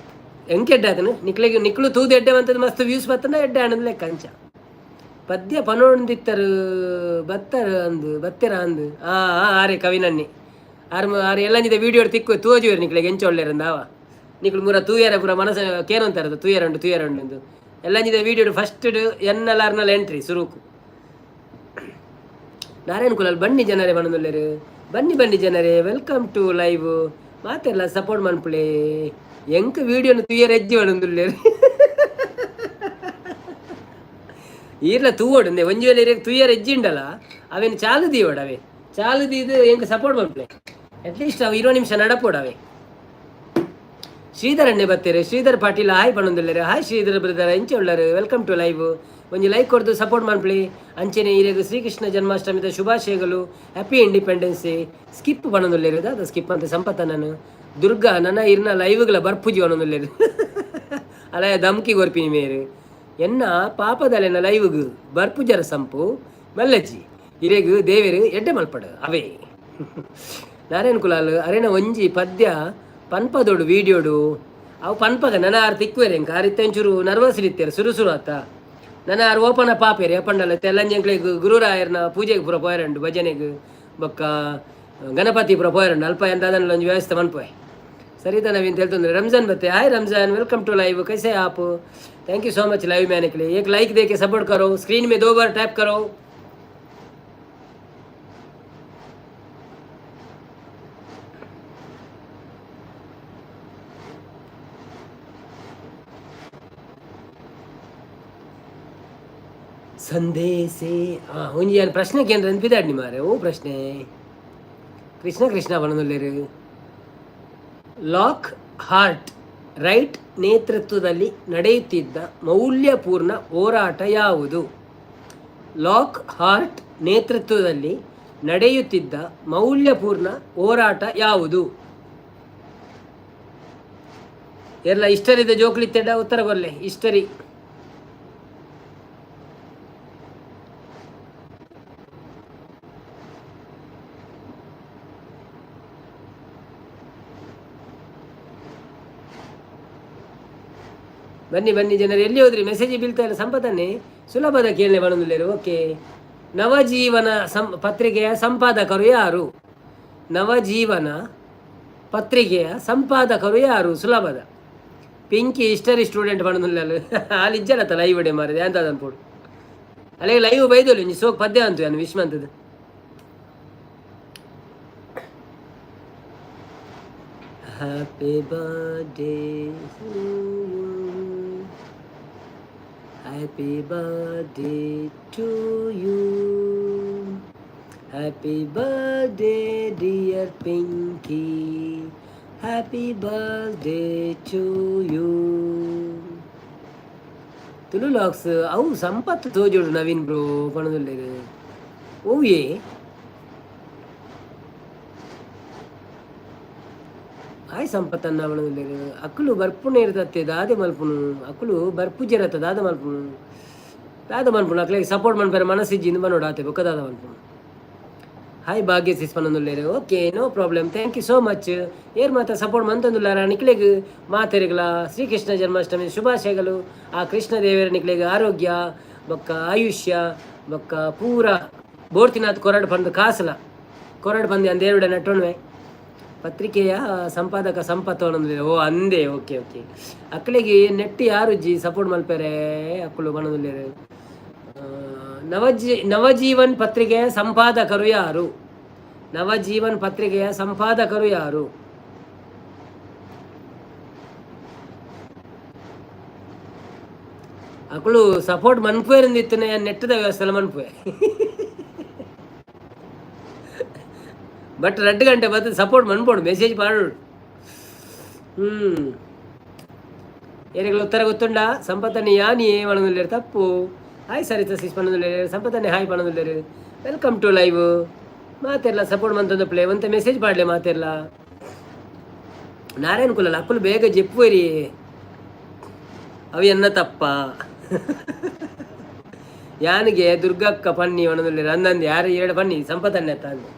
ಎಂಕೆ ಎಡ್ಡೆ ಆತನು ನಿಕ್ಳು ತೂದು ಎಡ್ಡೆ ಅಂತದ್ದು ಮಸ್ತ್ ವ್ಯೂಸ್ ಬತ್ತಂಡ ಎಡ್ಡೆ ಆನಂದ್ ಲೆಕ್ಕ ಅಂಚ ಪದ್ಯ ಪನೊಂದಿತ್ತರು ಬತ್ತರ ಅಂದು ಬತ್ತೆರ ಅಂದು ಆರೆ ಕವಿನನ್ನಿ ಆರು ಎಲ್ಲಂಜಿದೆ ವಿಡಿಯೋ ತಿಕ್ಕು ತೂಜುವೇರು ನಿಕ್ಲೆಗೆ ಎಂಚ ಒಳ್ಳೆರಂದ ಅವ ನಿಕ್ಳು ಮೂರ ತೂಯರ ಪೂರ ಮನಸ್ಸ ಕೇನೊಂತಾರದು ತೂಯರಂಡು ಎಂದು ಎಲ್ಲಂಜಿದೆ ವಿಡಿಯೋ ಫಸ್ಟ್ ಎನ್ನಲಾರ್ನಲ್ಲಿ ಎಂಟ್ರಿ ಸುರುಕು. ನಾರಾಯಣ ಕುಲಾಲ್ ಬನ್ನಿ ಜನರೇ ಮನದೊಳ್ಳೆರು ಬನ್ನಿ ಜನರೇ ವೆಲ್ಕಮ್ ಟು ಲೈವ್ ಮಾತೆಲ್ಲ ಸಪೋರ್ಟ್ ಮನ್ಪುಳೆ ಎಂಕ ವಿಡಿಯೋನು ತೂಯರ ಎಜ್ಜಿ ಮನದೊಳ್ಳೆರು ಈರ್ಲ ತೂವೋಡು ಒಂಜಿ ವೇಳೆ ತೂಯರ ಎಜ್ಜಿ ಉಂಡಲ್ಲ ಅವೇನು ಚಾಲು ದೀವೋಡು ಅವೇ ಚಾಲು ದೀದು ಎಂಕ ಸಪೋರ್ಟ್ ಮನ್ಪುಳೆ ಅಟ್ಲೀಸ್ಟ್ ಅವು 20 ನಿಮಿಷ ನಡಪೋಡು ಅವೇ. ಶ್ರೀಧರ್ ಅಣ್ಣೆ ಬರ್ತೀರಿ ಶ್ರೀಧರ್ ಪಾಟೀಲ್ ಹಾಯ್ ಪಣೊಂದಿಲ್ಲರು ಹಾಯ್ ಶ್ರೀಧರ್ ಬ್ರದರ್ ಎಂಚೆ ಉಳ್ಳರು ವೆಲ್ಕಮ್ ಟು ಲೈವ್ ಒಂಜಿ ಲೈಕ್ ಕೊಡ್ದು ಸಪೋರ್ಟ್ ಮಾಡ್ಪ್ಲಿ ಅಂಚೆನೆ ಇರೆಗು ಶ್ರೀಕೃಷ್ಣ ಜನ್ಮಾಷ್ಟಮಿದ ಶುಭಾಶಯಗಳು ಹ್ಯಾಪಿ ಇಂಡಿಪೆಂಡೆನ್ಸ್ ಡೇ. ಸ್ಕಿಪ್ ಪಣೊಂದುಲ್ಲೇರು ಅದು ಸ್ಕಿಪ್ ಅಂತ ಸಂಪತ್ತ ನಾನು ದುರ್ಗಾ ನನ್ನ ಇರ್ನ ಲೈವ್ಗಳ ಬರ್ಪುಜಿ ಪಣೊಂದುಲ್ಲೇರು ಅಲ್ಲ ಧಮ್ಕಿ ಗೊರ್ಪಿನಿ ಮೇರು ಎನ್ನ ಪಾಪದಲೆನ ಲೈವ್ಗು ಬರ್ಪುಜರ ಸಂಪು ಮಲ್ಲಜ್ಜಿ ಇರೆಗ್ ದೇವೇರು ಎಡ್ಡೆ ಮಲ್ಪಡು ಅವೇ ನಾರಾಯಣ್ ಕುಲಾಲ್ ಅರೆನ ಒಂಜಿ ಪದ್ಯ ಪನ್ಪದೋಡು ವೀಡಿಯೋಡು ಅವು ಪನ್ಪಗ ನನ್ನ ಆರು ತಿಕ್ಕುವೆರೆ ಎಂಕ ಆರಿತ್ತಂಚೂರು ನರ್ವಸ್ ಇತ್ತೇರು ಸುರು ಆತ ನನ್ನ ಆರು ಓಪನ ಪಾಪೇರಿ ಅಪ್ಪಂಡಲ್ಲ ತೆಲ್ಲಂಜಂಕ್ಲೆಗ್ ಗುರುರಾಯರ್ನ ಪೂಜೆಗೆ ಪೂರ ಪೋಯರಂಡು ಭಜನೆಗೆ ಬೊಕ್ಕ ಗಣಪತಿ ಪೂರ ಪೋಯರಂಡು ಅಲ್ಪ ಎಂದಾದನ್ನ ಒಂಜಿ ವ್ಯವಸ್ಥೆ ಮನ್ಪೋಯ್ ಸರಿತಾ ನವೀನ್ ಹೇಳ್ತಂದ್ರೆ ರಂಜಾನ್ बत्ते हाय रमजान वेलकम टू लाइव कैसे हैं आप thank you so much live में आने के लिए एक लाइक दे के सपोर्ट करो स्क्रीन में 2 बार टैप करो संदेशे हुंजी प्रश्न केंद्र पिदाड़ी मारे ओ प्रश्न कृष्ण कृष्ण बनोल्लेर ಲಾಕ್ ಹಾರ್ಟ್ ರೈಟ್ ನೇತೃತ್ವದಲ್ಲಿ ನಡೆಯುತ್ತಿದ್ದ ಮೌಲ್ಯಪೂರ್ಣ ಹೋರಾಟ ಯಾವುದು? ಲಾಕ್ ಹಾರ್ಟ್ ನೇತೃತ್ವದಲ್ಲಿ ನಡೆಯುತ್ತಿದ್ದ ಮೌಲ್ಯಪೂರ್ಣ ಹೋರಾಟ ಯಾವುದು? ಎಲ್ಲ ಹಿಸ್ಟರಿದ ಜೋಕ್ಲಿತ್ತೆಡ ಉತ್ತರ ಕೊರ್ಲೆ ಹಿಸ್ಟರಿ. ಬನ್ನಿ ಬನ್ನಿ ಜನರು, ಎಲ್ಲಿ ಹೋದ್ರಿ? ಮೆಸೇಜ್ ಬೀಳ್ತಾ ಇಲ್ಲ. ಸಂಪತ್ತನ್ನೇ ಸುಲಭದ ಕೇಳನೆ ಬಣ್ಣದಲ್ಲೇರು. ಓಕೆ, ನವಜೀವನ ಪತ್ರಿಕೆಯ ಸಂಪಾದಕರು ಯಾರು? ನವಜೀವನ ಪತ್ರಿಕೆಯ ಸಂಪಾದಕರು ಯಾರು? ಸುಲಭದ ಪಿಂಕಿ ಹಿಸ್ಟರಿ ಸ್ಟೂಡೆಂಟ್ ಬಣ್ಣದಲ್ಲ ಅಲ್ಲಿ ಇಜ್ಜಲತ್ತ ಲೈವ್ ಒಡೆ ಮಾರಿದೆ ಅಂತ ಅನ್ಪೋಡು ಅಲ್ಲಿಗೆ ಲೈವ್ ಬೈದೋಲಿ ನೀ ಸೋಕ್ ಪದ್ಯ ಅಂತು ನಾನು ವಿಶ್ವಂತದ್ದು. Happy birthday Happy birthday to you. Happy birthday dear Pinky. Happy birthday to you. Tulu ಲಾಕ್ಸ್ ಅವು ಸಂಪತ್ತು ತೋಜೋಡು ನವೀನ್ ಬ್ರೋ ಪಣದಲ್ಲೇ ಓ ಏ ಹಾಯ್ ಸಂಪತ್ತನ್ನ ಅವಳದಲ್ಲಿ ಅಕ್ಕಳು ಬರ್ಪುಣೆ ಇರ್ತತ್ತೆ ದಾದೆ ಮಲ್ಪುನು ಅಕ್ಕಳು ಬರ್ಪುಜೆ ಇರತ್ತ ದಾದ ಮಲ್ಪುನು ಅಕ್ಕಳಿಗೆ ಸಪೋರ್ಟ್ ಮಾಡ್ಬೇರೆ ಮನಸ್ಸಿಜ್ಜಿಂದ ಬನ್ನೋಡಾತೆ ಬೊಕ್ಕದಾದ ಮಲ್ಪುನು. ಹಾಯ್ ಭಾಗ್ಯ ಸಿಸ್ಪನೊಂದುಲ್ಲೇರು. Okay, no problem, thank you so much. ಏರ್ ಮಾತ್ರ ಸಪೋರ್ಟ್ ಮಂತೊಂದುಲ್ಲಾರ ನಿಕ್ಲೆಗ್ ಮಾತೆರೆಗಳ ಶ್ರೀಕೃಷ್ಣ ಜನ್ಮಾಷ್ಟಮಿ ಶುಭಾಶಯಗಳು. ಆ ಕೃಷ್ಣ ದೇವರ ನಿಕ್ಲೆಗ್ ಆರೋಗ್ಯ ಬೊಕ್ಕ ಆಯುಷ್ಯ ಬೊಕ್ಕ ಪೂರ ಬೋರ್ತಿನಾಥ್ ಕೊರಡು ಬಂದು ಕಾಸಲ ಕೊರಡು ಬಂದು ಅಂದೇರುಡೆ ನಟ್ಟೊಣ್ವೆ ಪತ್ರಿಕೆಯ ಸಂಪಾದಕ ಸಂಪತ್ತು ಅನ್ನೋದಿಲ್ಲ. ಓ ಅಂದೆ, ಓಕೆ ಓಕೆ. ಅಕ್ಕಳಿಗೆ ನೆಟ್ಟಿ ಯಾರು ಜಿ ಸಪೋರ್ಟ್ ಮಲ್ಪೇರೆ ಅಕ್ಕಳು ಬಣ್ಣದಲ್ಲಿ. ನವಜೀವನ್ ಪತ್ರಿಕೆಯ ಸಂಪಾದಕರು ಯಾರು? ನವಜೀವನ್ ಪತ್ರಿಕೆಯ ಸಂಪಾದಕರು ಯಾರು? ಅಕ್ಕಳು ಸಪೋರ್ಟ್ ಮನ್ಪುವೆರಿಂದಿತ್ತು ನೆಟ್ಟದ ವ್ಯವಸ್ಥೆ ಮನ್ಪುವೆ ಬಟ್ 2 ಗಂಟೆ ಬರ್ತದೆ ಸಪೋರ್ಟ್ ಮನ್ಬೋಡು ಮೆಸೇಜ್ ಮಾಡೋಡು. ಏನಿಗಳು ಉತ್ತರ ಗೊತ್ತುಂಡ? ಸಂಪತ್ತನ್ನೇ ಯಾನಿ ಪಣದಲ್ಲೇರು ತಪ್ಪು. ಹಾಯ್ ಸರಿತ ಸಿಸ್ ಪಣದಲ್ಲೇರು ಸಂಪತ್ತನ್ನೇ ಹಾಯ್ ಪಣದಲ್ಲೇರು ವೆಲ್ಕಮ್ ಟು ಲೈವ್. ಮಾತೆಲ್ಲ ಸಪೋರ್ಟ್ ಮಂತೊಂದು ಪ್ಲೇ ಒಂತ ಮೆಸೇಜ್ ಪಾಡ್ಲೆ ಮಾತೆಲ್ಲ ನಾರಾಯಣ್ ಕುಲಲ್ಲ ಅಕ್ಕಲು ಬೇಗ ಜೆಪ್ಪುವರಿ ಅವು ಎನ್ನ ತಪ್ಪ ಯಾನಿಗೆ ದುರ್ಗಕ್ಕ ಪನ್ನಿ ಒಣದಲ್ಲಿ ಅಂದಂದು ಯಾರು 2 ಪನ್ನಿ ಸಂಪತ್ತನ್ನೇ ತಂದು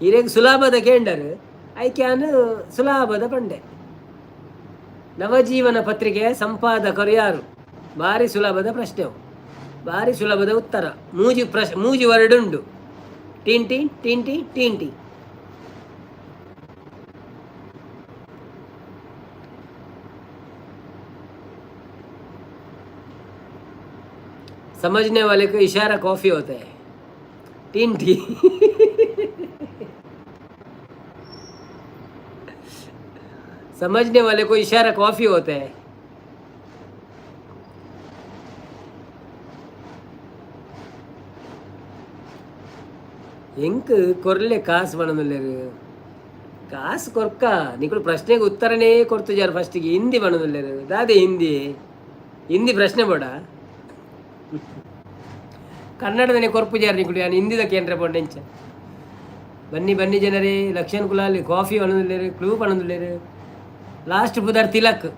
ಇರೇಗ ಸುಲಭದ ಕೇಂಡರ್ ಐ ಕ್ಯಾನ್ ಸುಲಭದ ಪಂಡೆ. ನವಜೀವನ ಪತ್ರಿಕೆಯ ಸಂಪಾದಕರು ಯಾರು? ಭಾರಿ ಸುಲಭದ ಪ್ರಶ್ನೆ, ಭಾರಿ ಸುಲಭದ ಉತ್ತರ. ಮೂಜಿ ವರ್ಡುಂಡು ಟಿಂಟಿ ಟಿಂಟಿ ಟಿಂಟಿ. समझने वाले को इशारा कॉफी होता है. टिंटी समझने वाले को इशारा कॉफी होता है. ಹೆಂಗ್ ಕೊರ್ಲೆ ಕಾಸು ಬಣ್ಣದಲ್ಲೇರು ಕಾಸು ಕೊರ್ಕ ನಿಗಳು ಪ್ರಶ್ನೆಗೆ ಉತ್ತರನೇ ಕೊಡ್ತಿದ್ದಾರೆ ಫಸ್ಟಿಗೆ. ಹಿಂದಿ ಬಣ್ಣದಲ್ಲೇರು ದಾದೆ ಹಿಂದಿ ಪ್ರಶ್ನೆ ಬೋಡ ಕನ್ನಡದನೇ ಕೊರ್ಪುಜಾರ ನಿಗಳು ಯಾನು ಹಿಂದಿದ ಕೇಂದ್ರ ಪೊಂಡೆಂಚ. ಬನ್ನಿ ಬನ್ನಿ ಜನರೇ, ಲಕ್ಷಣ ಕುಲಾಲಿ ಕಾಫಿ ಬಣ್ಣದಲ್ಲೇರು ಕ್ಲೂ ಬಣ್ಣದಲ್ಲೇರು ಲಾಸ್ಟ್ ಬುಧರ್ Tilak.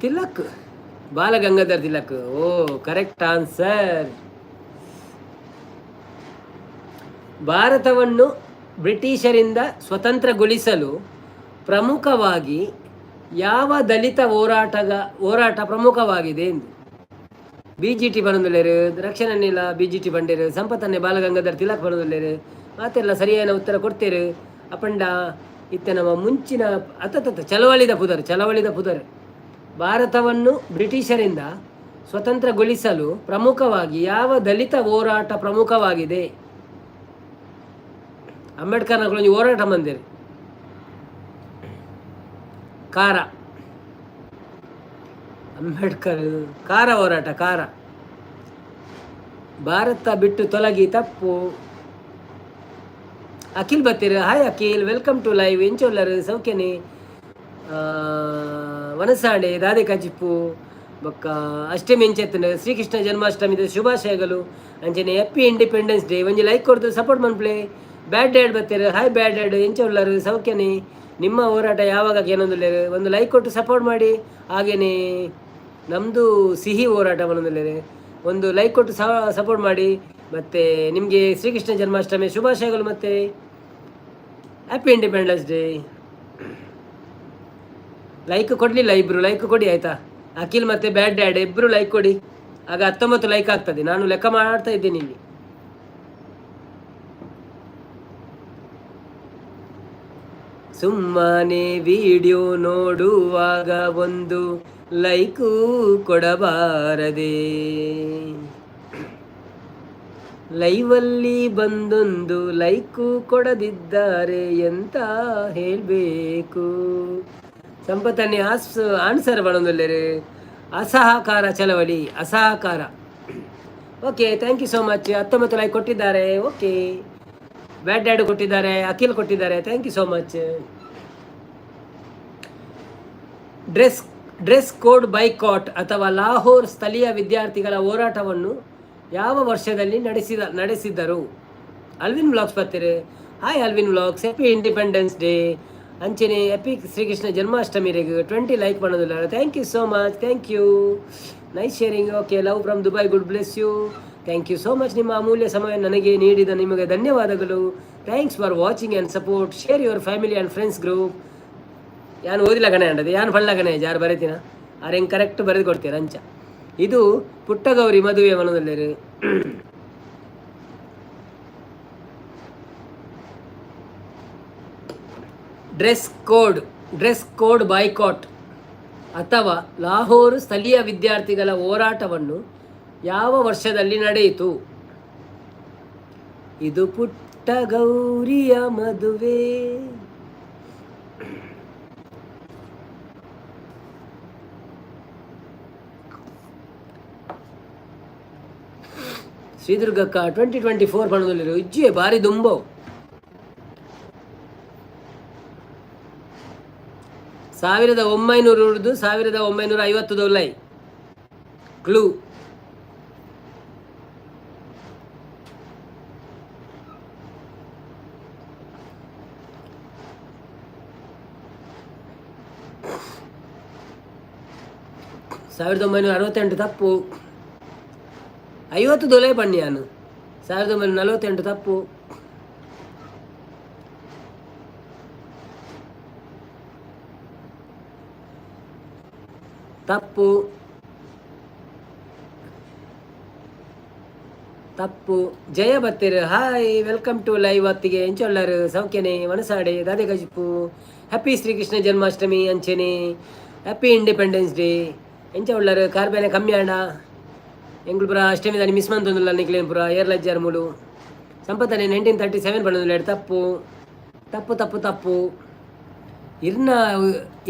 Tilak, Balagangadhar Tilak. Oh correct answer. ಭಾರತವನ್ನು ಬ್ರಿಟಿಷರಿಂದ ಸ್ವತಂತ್ರಗೊಳಿಸಲು ಪ್ರಮುಖವಾಗಿ ಯಾವ ದಲಿತ ಹೋರಾಟ ಪ್ರಮುಖವಾಗಿದೆ ಎಂದು. BGT ಬರೋದಿಲ್ಲೇರು, ರಕ್ಷಣೆಲ್ಲ BGT ಬಂಡೇರು, ಸಂಪತ್ತನ್ನೇ Balgangadhar Tilak ಬರೋದಿಲ್ಲೇರು. ಮಾತೆಲ್ಲ ಸರಿಯಾದ ಉತ್ತರ ಕೊಡ್ತೇರು. ಅಪಂಡ ಇತ್ತ ನಮ್ಮ ಮುಂಚಿನ ಚಳವಳಿದ ಪುದರ್ ಭಾರತವನ್ನು ಬ್ರಿಟಿಷರಿಂದ ಸ್ವತಂತ್ರಗೊಳಿಸಲು ಪ್ರಮುಖವಾಗಿ ಯಾವ ದಲಿತ ಹೋರಾಟ ಪ್ರಮುಖವಾಗಿದೆ? ಅಂಬೇಡ್ಕರ್ನ ಕೊಂಚ ಹೋರಾಟ ಮಂದಿರು ಕಾರ ಅಂಬೇಡ್ಕರ್ ಕಾರ ಹೋರಾಟ ಕಾರ. ಭಾರತ ಬಿಟ್ಟು ತೊಲಗಿ ತಪ್ಪು. ಅಖಿಲ್ ಬತ್ತೀರು. Hi Akhil, welcome to live. ಎಂಚೊಲ್ಲರು ಸೌಖ್ಯನೇ? ವನಸಾಡೆ ದಾದೆ ಕಜಿಪ್ಪು ಬೊಕ್ಕ ಅಷ್ಟಮಿ ಎಂಚೆತ್ತನ ಶ್ರೀಕೃಷ್ಣ ಜನ್ಮಾಷ್ಟಮಿದ ಶುಭಾಶಯಗಳು. ಅಂಚನೆ ಹ್ಯಾಪಿ ಇಂಡಿಪೆಂಡೆನ್ಸ್ ಡೇ. ಒಂಜಿ ಲೈಕ್ ಕೊಡ್ದು ಸಪೋರ್ಟ್ ಮನ್ಪ್ಲೆ. ಬ್ಯಾಡ್ ಡ್ಯಾಡ್ ಬತ್ತೀರು. ಹಾಯ್ ಬ್ಯಾಡ್ ಡ್ಯಾಡ್, ಎಂಚೊಲ್ಲರು ಸೌಖ್ಯನೇ? ನಿಮ್ಮ ಹೋರಾಟ ಯಾವಾಗ ಏನೊಂದಿಲ್ಲೇರು? ಒಂದು ಲೈಕ್ ಕೊಟ್ಟು ಸಪೋರ್ಟ್ ಮಾಡಿ. ಹಾಗೆಯೇ ನಮ್ಮದು ಸಿಹಿ ಹೋರಾಟ ಬಂದಿಲ್ಲೇರು, ಒಂದು ಲೈಕ್ ಕೊಟ್ಟು ಸಪೋರ್ಟ್ ಮಾಡಿ. ಮತ್ತು ನಿಮಗೆ ಶ್ರೀಕೃಷ್ಣ ಜನ್ಮಾಷ್ಟಮಿ ಶುಭಾಶಯಗಳು ಮತ್ತು ಹ್ಯಾಪಿ ಇಂಡಿಪೆಂಡೆನ್ಸ್ ಡೇ. ಲೈಕ್ ಕೊಡಲಿಲ್ಲ, ಇಬ್ಬರು ಲೈಕ್ ಕೊಡಿ ಆಯಿತಾ? ಅಖಿಲ್ ಮತ್ತು ಬ್ಯಾಡ್ ಡ್ಯಾಡ್ ಇಬ್ಬರು ಲೈಕ್ ಕೊಡಿ, ಆಗ 19 ಲೈಕ್ ಆಗ್ತದೆ. ನಾನು ಲೆಕ್ಕ ಮಾಡ್ತಾ ಇದ್ದೀನಿ ಇಲ್ಲಿ. ಸುಮ್ಮನೆ ವಿಡಿಯೋ ನೋಡುವಾಗ ಒಂದು ಲೈಕು ಕೊಡಬಾರದೆ, ಲೈವಲ್ಲಿ ಬಂದೊಂದು ಲೈಕು ಕೊಡದಿದ್ದಾರೆ ಎಂತ ಹೇಳಬೇಕು? ಸಂಪತ್ತನ್ನೇ ಆನ್ಸರ್ ಮಾಡೋದಿಲ್ಲರೇ. ಅಸಹಕಾರ ಚಳವಳಿ, ಅಸಹಕಾರ. Okay, thank you so much. 19 like ಕೊಟ್ಟಿದ್ದಾರೆ. ಓಕೆ, ಬ್ಯಾಡ್ ಡ್ಯಾಡ್ ಕೊಟ್ಟಿದ್ದಾರೆ, ಅಖಿಲ್ ಕೊಟ್ಟಿದ್ದಾರೆ. Thank you so much. Dress code boycott ಅಥವಾ ಲಾಹೋರ್ ಸ್ಥಳೀಯ ವಿದ್ಯಾರ್ಥಿಗಳ ಹೋರಾಟವನ್ನು ಯಾವ ವರ್ಷದಲ್ಲಿ ನಡೆಸಿದರು? ಅಲ್ವಿನ್ ವ್ಲಾಗ್ಸ್ ಬರ್ತೀರಿ. Hi Alvin vlogs, happy independence Day. ಅಂಚನೆ ಹ್ಯಾಪಿ ಶ್ರೀಕೃಷ್ಣ ಜನ್ಮಾಷ್ಟಮಿಗೆ 20 ಲೈಕ್ ಮಾಡೋದಿಲ್ಲ. Thank you so much, thank you, nice sharing. Okay, love from Dubai, God bless you. Thank you so much. ನಿಮ್ಮ ಅಮೂಲ್ಯ ಸಮಯ ನನಗೆ ನೀಡಿದ ನಿಮಗೆ ಧನ್ಯವಾದಗಳು. Thanks for watching and support. Share your family and friends group. ಯಾನು ಓದಿಲ್ಲ ಗಣೆ ಅಂಡದೆ, ಯಾನು ಬಳ್ಳ ಗಣೆ ಜಾರು ಬರೀತೀನ ಅವ್ರು ಹೆಂಗೆ ಕರೆಕ್ಟ್ ಬರೆದು ಕೊಡ್ತೀರ ಅಂಚ. ಇದು ಪುಟ್ಟಗೌರಿ ಮದುವೆ ಮನದಲ್ಲಿ. ಡ್ರೆಸ್ ಕೋಡ್ ಬೈಕಾಟ್ ಅಥವಾ ಲಾಹೋರ್ ಸ್ಥಳೀಯ ವಿದ್ಯಾರ್ಥಿಗಳ ಹೋರಾಟವನ್ನು ಯಾವ ವರ್ಷದಲ್ಲಿ ನಡೆಯಿತು? ಇದು ಪುಟ್ಟಗೌರಿಯ ಮದುವೆ. ಶ್ರೀದುರ್ಗಕ್ಕ 2024 ಬಣ್ಣದಲ್ಲಿರೋ ಇಜ್ಜಿಯೇ ಭಾರಿ ದುಂಬೋ. ಸಾವಿರದ 1950 ದೊಲೈ ಕ್ಲೂ. ಸಾವಿರದ 1968 ತಪ್ಪು. 50 ದೊಲೈ ಬನ್ನಿ ನಾನು. 1948 ತಪ್ಪು. ತಪ್ಪು ತಪ್ಪು. ಜಯ ಬತ್ತೀರು. Hi, welcome to live. ಹೊತ್ತಿಗೆ ಎಂಚೊಳ್ಳರು ಸೌಖ್ಯನೇ? ಮನಸಾಡೆ ದಾದೆ ಗಜಿಪ್ಪು. ಹ್ಯಾಪಿ ಶ್ರೀಕೃಷ್ಣ ಜನ್ಮಾಷ್ಟಮಿ ಅಂಚೆನೆ. Happy independence day. ಎಂಚ ಉಳ್ಳರು ಕಾರ್ಬೇನೆ ಕಮ್ಮಿ ಅಣ್ಣ ಎಂಗಳು ಪುರ ಅಷ್ಟಮಿ ದಾನಿ ಮಿಸ್ ಮಂತೊಂದುಲ್ಲ ನಿಕ್ಲೇನು ಪುರ ಏರ್ಲಜ್ಜಾರ್ ಮೂಲು. ಸಂಪತ್ತನೆ 1937 ಬಣ್ಣದಿಲ್ಲ. ತಪ್ಪು ತಪ್ಪು ತಪ್ಪು ತಪ್ಪು. ಇರ್ನ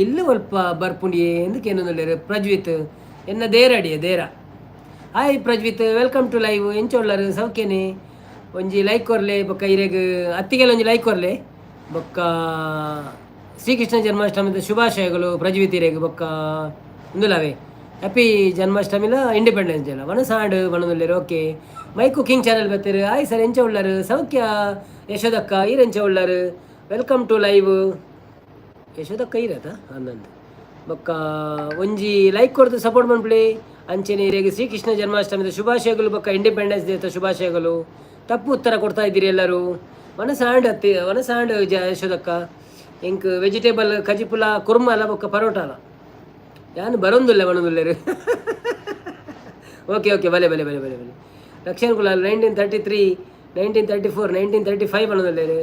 ಇಲ್ಲೂ ಸ್ವಲ್ಪ ಬರ್ಪುಂಡಿಯೇ ಎಂದಕ್ಕೇನೊಂದುಳ್ಳರು. ಪ್ರಜ್ವಿತ್ ಎನ್ನ ದೇರಡಿಯೇ ದೇರ. Hi Prajwith, welcome to live. ಎಂಚೊಳ್ಳರು ಸೌಖ್ಯನೇ? ಒಂಜಿ ಲೈಕ್ ಕೊರ್ಲೆ ಬೊಕ್ಕ ಇರೆಗ್ ಅತ್ತಿಗೆಲ್ಲ ಒಂಜಿ ಲೈಕ್ ಕೊರ್ಲೆ ಬೊಕ್ಕ ಶ್ರೀಕೃಷ್ಣ ಜನ್ಮಾಷ್ಟಮಿದ ಶುಭಾಶಯಗಳು ಪ್ರಜ್ವಿತ್ ಇರೆಗ್ ಬೊಕ್ಕ ಒಂದುಲವೇ ಹ್ಯಾಪಿ ಜನ್ಮಾಷ್ಟಮಿಲ ಇಂಡಿಪೆಂಡೆನ್ಸ್ ಡೇ ಮನಸಾಂಡ್ ಬಣ್ಣದಲ್ಲಿರು. ಓಕೆ, ಮೈ ಕುಕಿಂಗ್ ಚಾನಲ್ ಬರ್ತೀರು. ಹಾಯ್ ಸರ್, ಎಂಚ ಉಳ್ಳರು ಸೌಖ್ಯ? ಯಶೋದಕ್ಕ ಈರೆಂಚ ಉಳ್ಳರು. Welcome to live. ಯಶೋದಕ್ಕ ಇರತ್ತಾ ಹನ್ನೊಂದು. ಬೊಕ್ಕ ಒಂಜಿ ಲೈಕ್ ಕೊಡ್ದು ಸಪೋರ್ಟ್ ಮನ್ಪ್ಲಿ. ಅಂಚೆನೆ ಇರೆಗೆ ಶ್ರೀಕೃಷ್ಣ ಜನ್ಮಾಷ್ಟಮಿದ ಶುಭಾಶಯಗಳು, ಬೊಕ್ಕ ಇಂಡಿಪೆಂಡೆನ್ಸ್ ಡೇ ಶುಭಾಶಯಗಳು. ತಪ್ಪು ಉತ್ತರ ಕೊಡ್ತಾ ಇದ್ದೀರಿ ಎಲ್ಲರೂ. ಮನಸಾಂಡ್ ಯಶೋದಕ್ಕ ಇಂಕ್ ವೆಜಿಟೇಬಲ್ ಕಜಿಪುಲ ಕುರ್ಮ ಅಲ್ಲ ಬೊಕ್ಕ ಪರೋಟ ಅಲ್ಲ ಯಾನು ಬರೊಂದುಲ್ಲ ಬಣೊಂದುಲ್ಲೇರು. ಓಕೆ ಓಕೆ ಬಲೆ ಬಲೆ ಬಲೆ ಬಲೆ ಬಲೆ. ರಕ್ಷಣ್ ಕುಲಾಲ್ 1933, 1934, 1935 ಬಣೊಂದುಲ್ಲೇರು.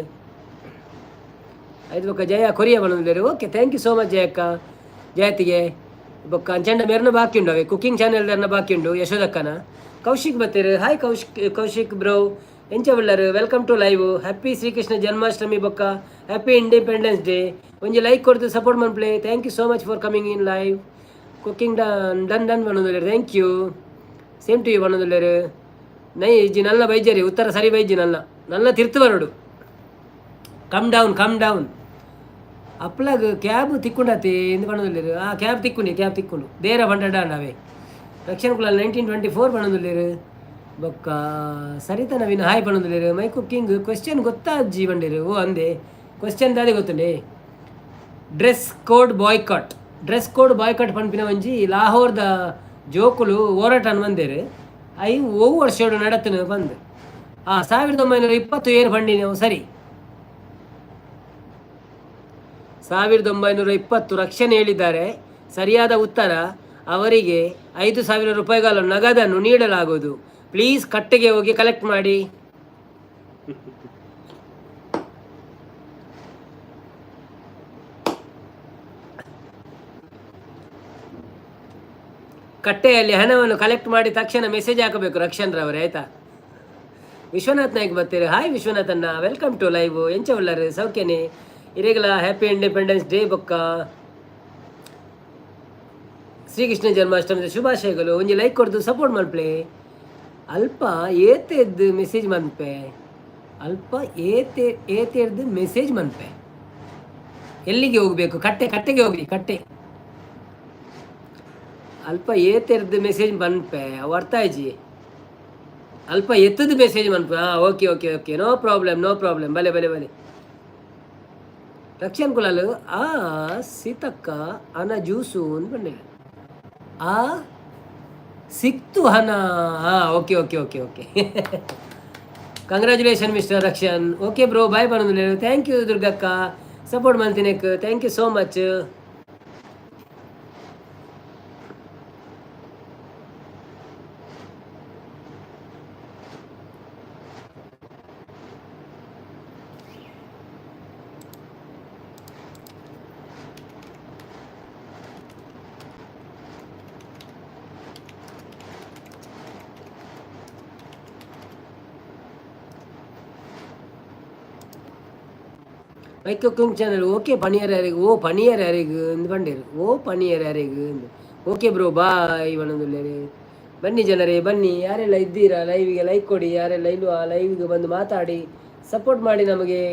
ಆಯ್ತು ಬೊಕ್ಕ ಜಯ ಕೊರಿಯಾ ಬಣೊಂದುಲ್ಲೇರು. Okay thank you so much ಜಯಕ್ಕ. ಜಯತಿಗೆ ಬೊಕ್ಕ ಅಂಚಂಡ ಮೇರ್ನ ಬಾಕಿ ಉಂಡು ಅವೆ ಕುಕಿಂಗ್ ಚಾನೆಲ್ದರ್ನ ಬಾಕಿ ಉಂಡು ಯಶೋದಕ್ಕನ. ಕೌಶಿಕ್ ಬತ್ತೀರು. ಹಾಯ್ ಕೌಶಿಕ್ ಬ್ರೋ ಎಂಚ ಉಳ್ಳರು. Welcome to live. Happy Shrikrishna Janmashtami ಬೊಕ್ಕ ಹ್ಯಾಪಿ ಇಂಡಿಪೆಂಡೆನ್ಸ್ ಡೇ. ಒಂಜಿ ಲೈಕ್ ಕೊಡ್ದು ಸಪೋರ್ಟ್ ಮನ್ಪ್ಲೆ. Thank you so much for coming in live. Cooking done ಬಣ್ಣದಲ್ಲೇರು. Thank you. Same to you ಬಣ್ಣದಲ್ಲೇರು. ನೈ ಇಜ್ಜಿ ನಲ್ಲ ಬೈಜರಿ ಉತ್ತರ ಸರಿ ಬೈಜಿ ನಲ್ಲ ತಿರ್ತು ಬರೋಡು. ಕಮ್ ಡೌನ್ ಅಪ್ಲಾಗ ಕ್ಯಾಬ್ ತಿಕ್ಕೊಂಡತಿ ಎಂದು ಬಣ್ಣದಲ್ಲೇರು. ಆ ಕ್ಯಾಬ್ ತಿಕ್ಕೊಂಡು ದೇರ ಬಂಡಡ ನಾವೇ. ರಕ್ಷಣ್ ಕುಲಾಲ್ 1924 ಬಣ್ಣದಲ್ಲೇರು. ಬೊಕ್ಕ ಸರಿತಾ ನವೀನ್ ಹಾಯ್ ಬಣ್ಣದಲ್ಲೇರು. ಮೈ ಕುಕ್ಕಿಂಗ್ ಕ್ವೆಶ್ಚನ್ ಗೊತ್ತಾಜ್ಜಿ ಬಂಡೇರು. ಓ ಅಂದೆ ಕ್ವೆಶ್ಚನ್ ದಾದಿ ಗೊತ್ತುಂಡೆ. ಡ್ರೆಸ್ ಕೋಡ್ ಬಾಯ್ಕಾಟ್ ಪಂಪಿನ ಒಂಜಿ ಲಾಹೋರ್ದ ಜೋಕುಲು ಹೋರಾಟನ ಬಂದೇರು. ಐ ಓವು ವರ್ಷ ನಡತನ ಬಂದು 1920 ಏರು ಬಂಡಿನ ಸರಿ. 1920 ರಕ್ಷಣೆ ಹೇಳಿದ್ದಾರೆ. ಸರಿಯಾದ ಉತ್ತರ. ಅವರಿಗೆ 5,000 ರೂಪಾಯಿಗಳ ನಗದನ್ನು ನೀಡಲಾಗುವುದು. ಪ್ಲೀಸ್ ಕಟ್ಟೆಗೆ ಹೋಗಿ ಕಲೆಕ್ಟ್ ಮಾಡಿ. ಕಟ್ಟೆಯಲ್ಲಿ ಹಣವನ್ನು ಕಲೆಕ್ಟ್ ಮಾಡಿ ತಕ್ಷಣ ಮೆಸೇಜ್ ಹಾಕಬೇಕು ರಕ್ಷಣ್ ರವರೇ, ಆಯ್ತಾ. ವಿಶ್ವನಾಥ್ ನಾಯ್ಕ್ ಬರ್ತೀರಿ. ಹಾಯ್ ವಿಶ್ವನಾಥ್ ಅಣ್ಣ, ವೆಲ್ಕಮ್ ಟು ಲೈವ್. ಎಂಚ ಉಳ್ಳರು ಸೌಖ್ಯನೇ ಇರೆಗ್ಲ. ಹ್ಯಾಪಿ ಇಂಡಿಪೆಂಡೆನ್ಸ್ ಡೇ ಬೊಕ್ಕ ಶ್ರೀಕೃಷ್ಣ ಜನ್ಮಾಷ್ಟಮಿದ ಶುಭಾಶಯಗಳು. ಒಂಜಿ ಲೈಕ್ ಕೊಡ್ದು ಸಪೋರ್ಟ್ ಮನ್ಪ್ಲೆ. ಅಲ್ಪ ಏತೆದ್ದು ಮೆಸೇಜ್ ಮನ್ಪೆ. ಏತೆರ್ದು ಮೆಸೇಜ್ ಮನ್ಪೆ. ಎಲ್ಲಿಗೆ ಹೋಗ್ಬೇಕು? ಕಟ್ಟೆಗೆ ಹೋಗ್ರಿ. ಕಟ್ಟೆ ಅಲ್ಪ ಏತೆರ್ದು ಮೆಸೇಜ್ ಮನ್ಪೆ ಅರ್ಥ ಆಯ್ಜಿ. ಅಲ್ಪ ಎತ್ತದ ಮೆಸೇಜ್ ಮನ್ಪೆ. ಓಕೆ ನೋ ಪ್ರಾಬ್ಲಮ್ ಬಲೆ. ರಕ್ಷಣ್ ಕುಲಾಲ್ ಆ ಸೀತಕ್ಕ ಅನ ಜ್ಯೂಸು ಅಂತ ಬಂದೆ. ಆ ಸಿಕ್ತು ಹಣ. Okay congratulation mister Rakshan. Okay bro bye ಬರೋದು. ಥ್ಯಾಂಕ್ ಯು ದುರ್ಗಕ್ಕ ಸಪೋರ್ಟ್ ಮಾಡ್ತೀನಿ. Thank you so much. My cooking channel. Okay ಪನಿಯರ್ ಯಾರಿಗೂ ಎಂದು ಬಂಡೇರು. ಪನಿಯರ್ ಯಾರಿಗೂ ಎಂದು. ಓಕೆ ಬ್ರೋ ಬಾಯ್ ಬಣ್ಣದಲ್ಲೇರಿ. ಬನ್ನಿ ಜನರೇ ಬನ್ನಿ. ಯಾರೆಲ್ಲ ಇದ್ದೀರಾ ಲೈವಿಗೆ ಲೈಕ್ ಕೊಡಿ. ಯಾರೆಲ್ಲ ಇಲ್ವಾ ಲೈವಿಗೆ ಬಂದು ಮಾತಾಡಿ ಸಪೋರ್ಟ್ ಮಾಡಿ ನಮಗೆ.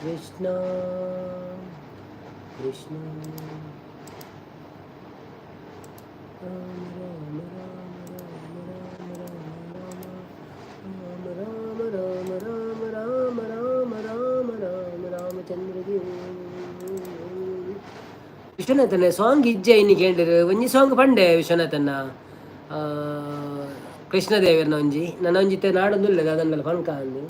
ಕೃಷ್ಣ ವಿಶ್ವನಾಥನ ಸಾಂಗ್ ಇಜ್ಜೆ ಇನ್ನು ಕೇಳಿರು. ಒಂಜಿ ಸಾಂಗ್ ಪಂಡೆ ವಿಶ್ವನಾಥನ ಕೃಷ್ಣದೇವರನ ಒಂಜಿ ನನ್ನ ಒಂಜಿತ್ತೆ ನಾಡೊಂದುಲ್ಲ ಅದನ್ನೆಲ್ಲ ಪಂಕ ಅಂದು.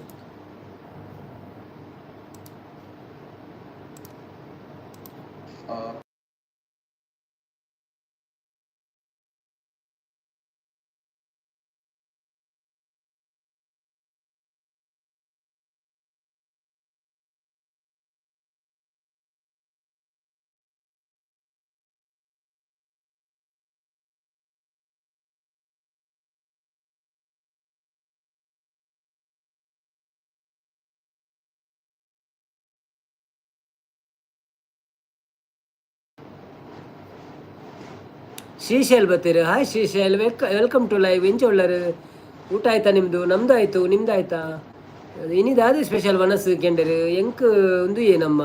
ಶ್ರೀಶೈಲ್ ಬರ್ತೀರಿ. Hi Shrishail, welcome to live. ಎಂಚ ಉಳ್ಳರು? ಊಟ ಆಯ್ತಾ ನಿಮ್ಮದು? ನಮ್ದು ಆಯಿತು. ನಿಮ್ದು ಆಯ್ತಾ? ಇನ್ನಿದಾದ ಸ್ಪೆಷಲ್ ಮನಸ್ಸು ಕೆಂಡರು ಎಂಕ್ ಒಂದು ನಮ್ಮ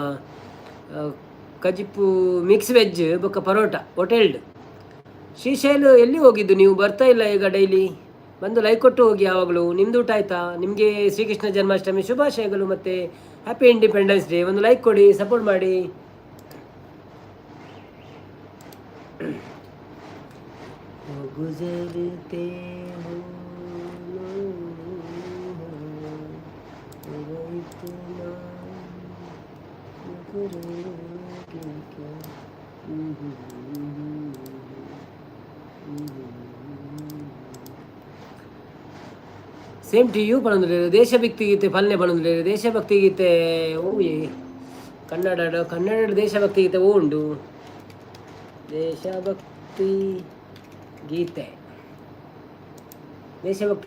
ಕಜಿಪ್ಪು ಮಿಕ್ಸ್ ವೆಜ್ ಬೊಕ್ಕ ಪರೋಟ ಹೋಟೆಲ್ಡ್ ಶ್ರೀಶೈಲ ಎಲ್ಲಿ ಹೋಗಿದ್ದು ನೀವು? ಬರ್ತಾ ಇಲ್ಲ ಈಗ ಡೈಲಿ. ಬಂದು ಲೈಕ್ ಕೊಟ್ಟು ಹೋಗಿ ಯಾವಾಗಲೂ. ನಿಮ್ದು ಊಟ ಆಯ್ತಾ? ನಿಮಗೆ ಶ್ರೀಕೃಷ್ಣ ಜನ್ಮಾಷ್ಟಮಿ ಶುಭಾಶಯಗಳು ಮತ್ತು ಹ್ಯಾಪಿ ಇಂಡಿಪೆಂಡೆನ್ಸ್ ಡೇ. ಒಂದು ಲೈಕ್ ಕೊಡಿ, ಸಪೋರ್ಟ್ ಮಾಡಿ. ಗುಜರತೆ ಸೇಮ್ ಟಿ ಯು ಪಣಂದ್ರೆ ದೇಶಭಕ್ತಿ ಗೀತೆ ಪಲ್ಲೆ ಪಣಂದ್ರೆ ದೇಶಭಕ್ತಿ ಗೀತೆ ಓಯೆ ಕನ್ನಡ ದೇಶಭಕ್ತಿ ಗೀತೆ ಓ ಉಂಡು. ದೇಶಭಕ್ತಿ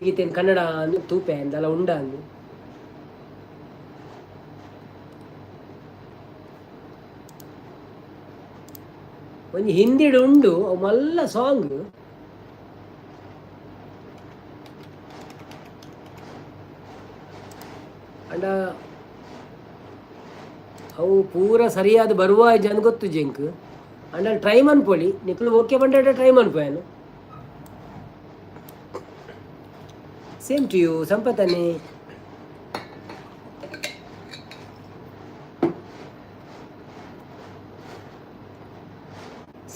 ಗೀತೆ ಕನ್ನಡ ತೂಪೆ ಅಂದಲ್ಲ ಉಂಡ ಅಂದು ಒಂದು ಹಿಂದಿಡು ಉಂಡು ಅವು ಮಲ್ಲ ಸಾಂಗ್. ಅಂಡ ಅವು ಪೂರ ಸರಿಯಾದ ಬರುವ ಜನ ಗೊತ್ತು ಜಂಕ್ ಅಂಡ ಟ್ರೈ ಮನ್ಪೊಳಿ ನಿಕ್ಲು ಓಕೆ ಬಂಡ ಟ್ರೈ ಮನ್ಪೋಯನು. ಸೇಮ್ ಟು ಯು ಸಂಪತ್ತನೆ.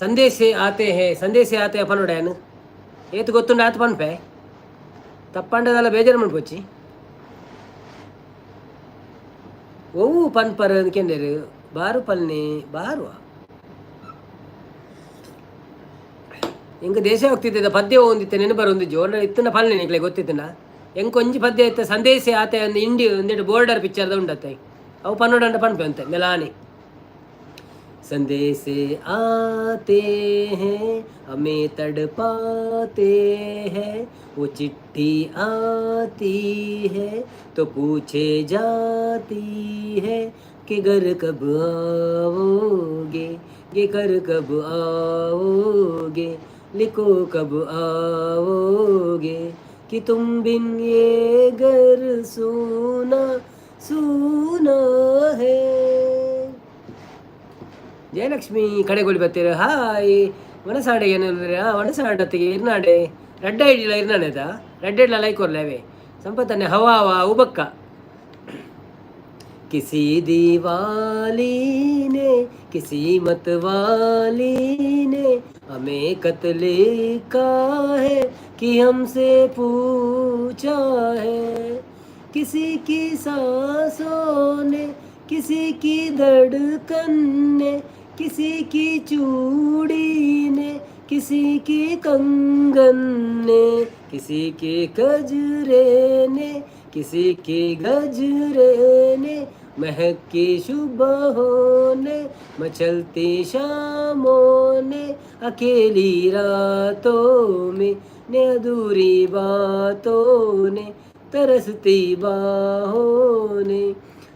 ಸಂದೇಶ ಆತೆ ಪನ್ನೊಡೆಯನು ಏತು ಗೊತ್ತುಂಡ ಆತ ಪನ್ಪೆ ತಪ್ಪಂಡದಲ್ಲ ಬೇಜಾರು ಮನ್ಪೊಚ್ಚಿ ಓವು ಪನ್ಪರ್ ಅಂದ್ಕೊಂಡರು ಬಾರು ಪಲ್ನೆ ಬಾರುವ ಎಂಕ ದೇಶಭಕ್ತಿ ಪದ್ಯ ಒಂದಿತ್ತೆ ನೆನಪರು ಒಂದಿಜ್ಜು ಒಳ್ಳೆ ಇತ್ತನ ಪಲ್ನೆ ನಿಕ್ಲೆ ಗೊತ್ತಿತ್ತನ ಎಂಕ ಒಂಜಿ ಪದ್ಯ ಇತ್ತ ಸಂದೇಶ ಆತೆ ಒಂದು ಇಂಡಿ ಒಂದೆರಡು ಬೋರ್ಡರ್ ಪಿಕ್ಚರ್ದ ಉಂಡತ್ತೆ ಅವು ಪನ್ನೊಡಂಡ ಪನ್ಪೆ ಅಂತೆ ಮೆಲಾನಿ. संदेश आते हैं हमें तड़पाते हैं, वो चिट्ठी आती है तो पूछे जाती है कि घर कब आओगे, ये घर कब आओगे, लिखो कब आओगे कि तुम बिन ये घर सूना सूना है. ಜಯಲಕ್ಷ್ಮಿ ಕಡೆಗೊಳ್ಳಿ ಬರ್ತೀರ. ಹಾಯ್ ವನಸಾಡೆ ಏನು ವನಸಾಡತ್ತಿಗೆ ಇರ್ನಾಡೆ ರೆಡ್ ಐಡಿಲ್ಲ ಇರ್ನಾಡೆದ ರೆಡ್ ಐಡ್ಲ ಲೈಕ್ ಕೊರ್ಲೇವೆ ಸಂಪತ್ತನೆ ಹವಾ ಉಬಕ್ಕ. किसी दीवाली ने किसी मतवाली ने हमें खत लिखा है कि हमसे पूछा है, किसी की सांसों ने किसी की धड़कन ने किसी की चूड़ी ने किसी की कंगन ने किसी के गजरे ने किसी के गजरे ने महकी सुबहों ने मचलती शामों ने अकेली रातों में ने अधूरी बातों ने तरसती बाहों ने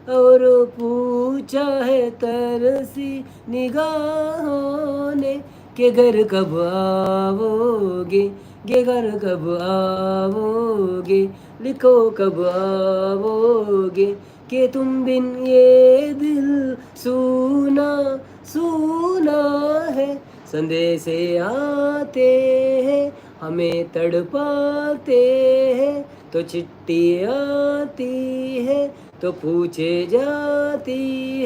और पूछा है तरसी निगाहों ने कि घर कब आओगे, ये घर कब आओगे, लिखो कब आओगे कि तुम बिन ये दिल सूना सूना है. संदेश आते हैं हमें तड़पाते हैं तो चिट्ठी आती है तो पूछे जाती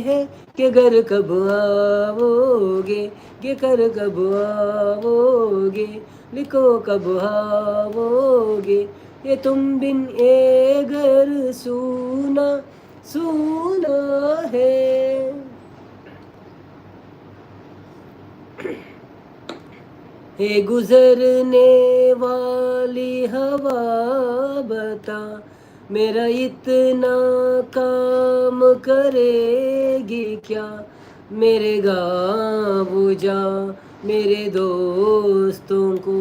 है कि घर कब आओगे, ये घर कब आओगे, लिखो कब आओगे, ये तुम बिन ये घर सूना सूना है. हे गुजरने वाली हवा बता मेरा इतना काम करेगी क्या, मेरे गाँव जा मेरे दोस्तों को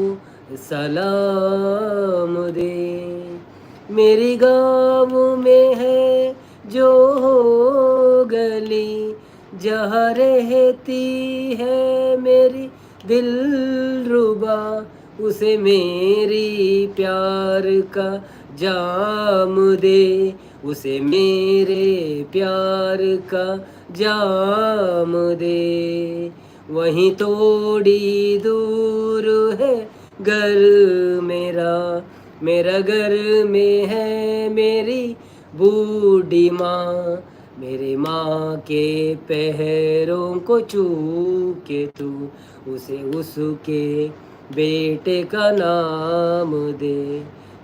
सलाम दे. मेरी गाँव में है जो हो गली जहाँ रहती है मेरी दिलरुबा, उसे मेरी प्यार का जाम दे, उसे मेरे प्यार का जाम दे, वहीं थोड़ी दूर है घर मेरा, मेरा घर में है मेरी बूढ़ी माँ, मेरी माँ के पैरों को छू के तू उसे उसके बेटे का नाम दे।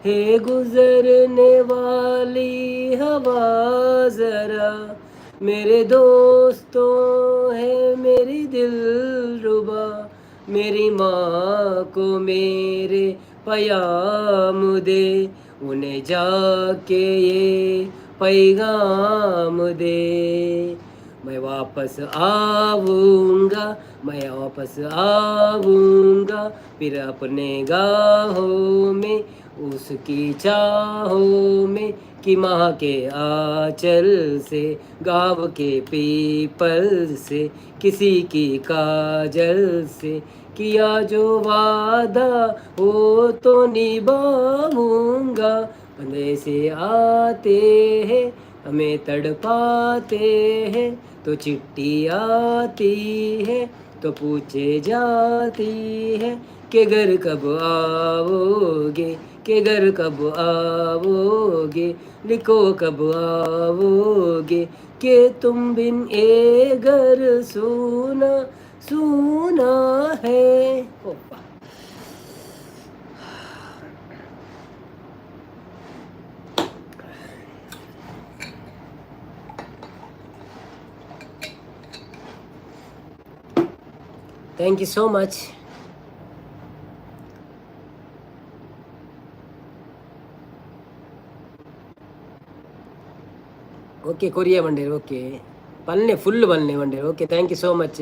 हे गुजरने वाली हवा जरा मेरे दोस्तों है मेरी दिलरुबा, मेरी माँ को मेरे पयाम दे, उन्हें जाके ये पैगाम दे। मैं वापस आऊँगा, मैं वापस आऊँगा, फिर अपने गाहों में उसकी चाहों में, कि माँ के आंचल से गाँव के पीपल से किसी की काजल से किया जो वादा वो तो निभाऊंगा। बंदे से आते हैं हमें तड़पाते हैं, तो चिट्ठी आती है तो पूछे जाती है कि घर कब आओगे, के घर कब आओगे, लिखो कब आओगे, के तुम बिन ए घर सूना सूना है। Thank you so much. Okay Korea ಬಂಡೇರು ಓಕೆ ಪಲ್ಲೆ ಫುಲ್ ಬಲ್ಲೆ ಬಂಡೇರು okay thank you so much.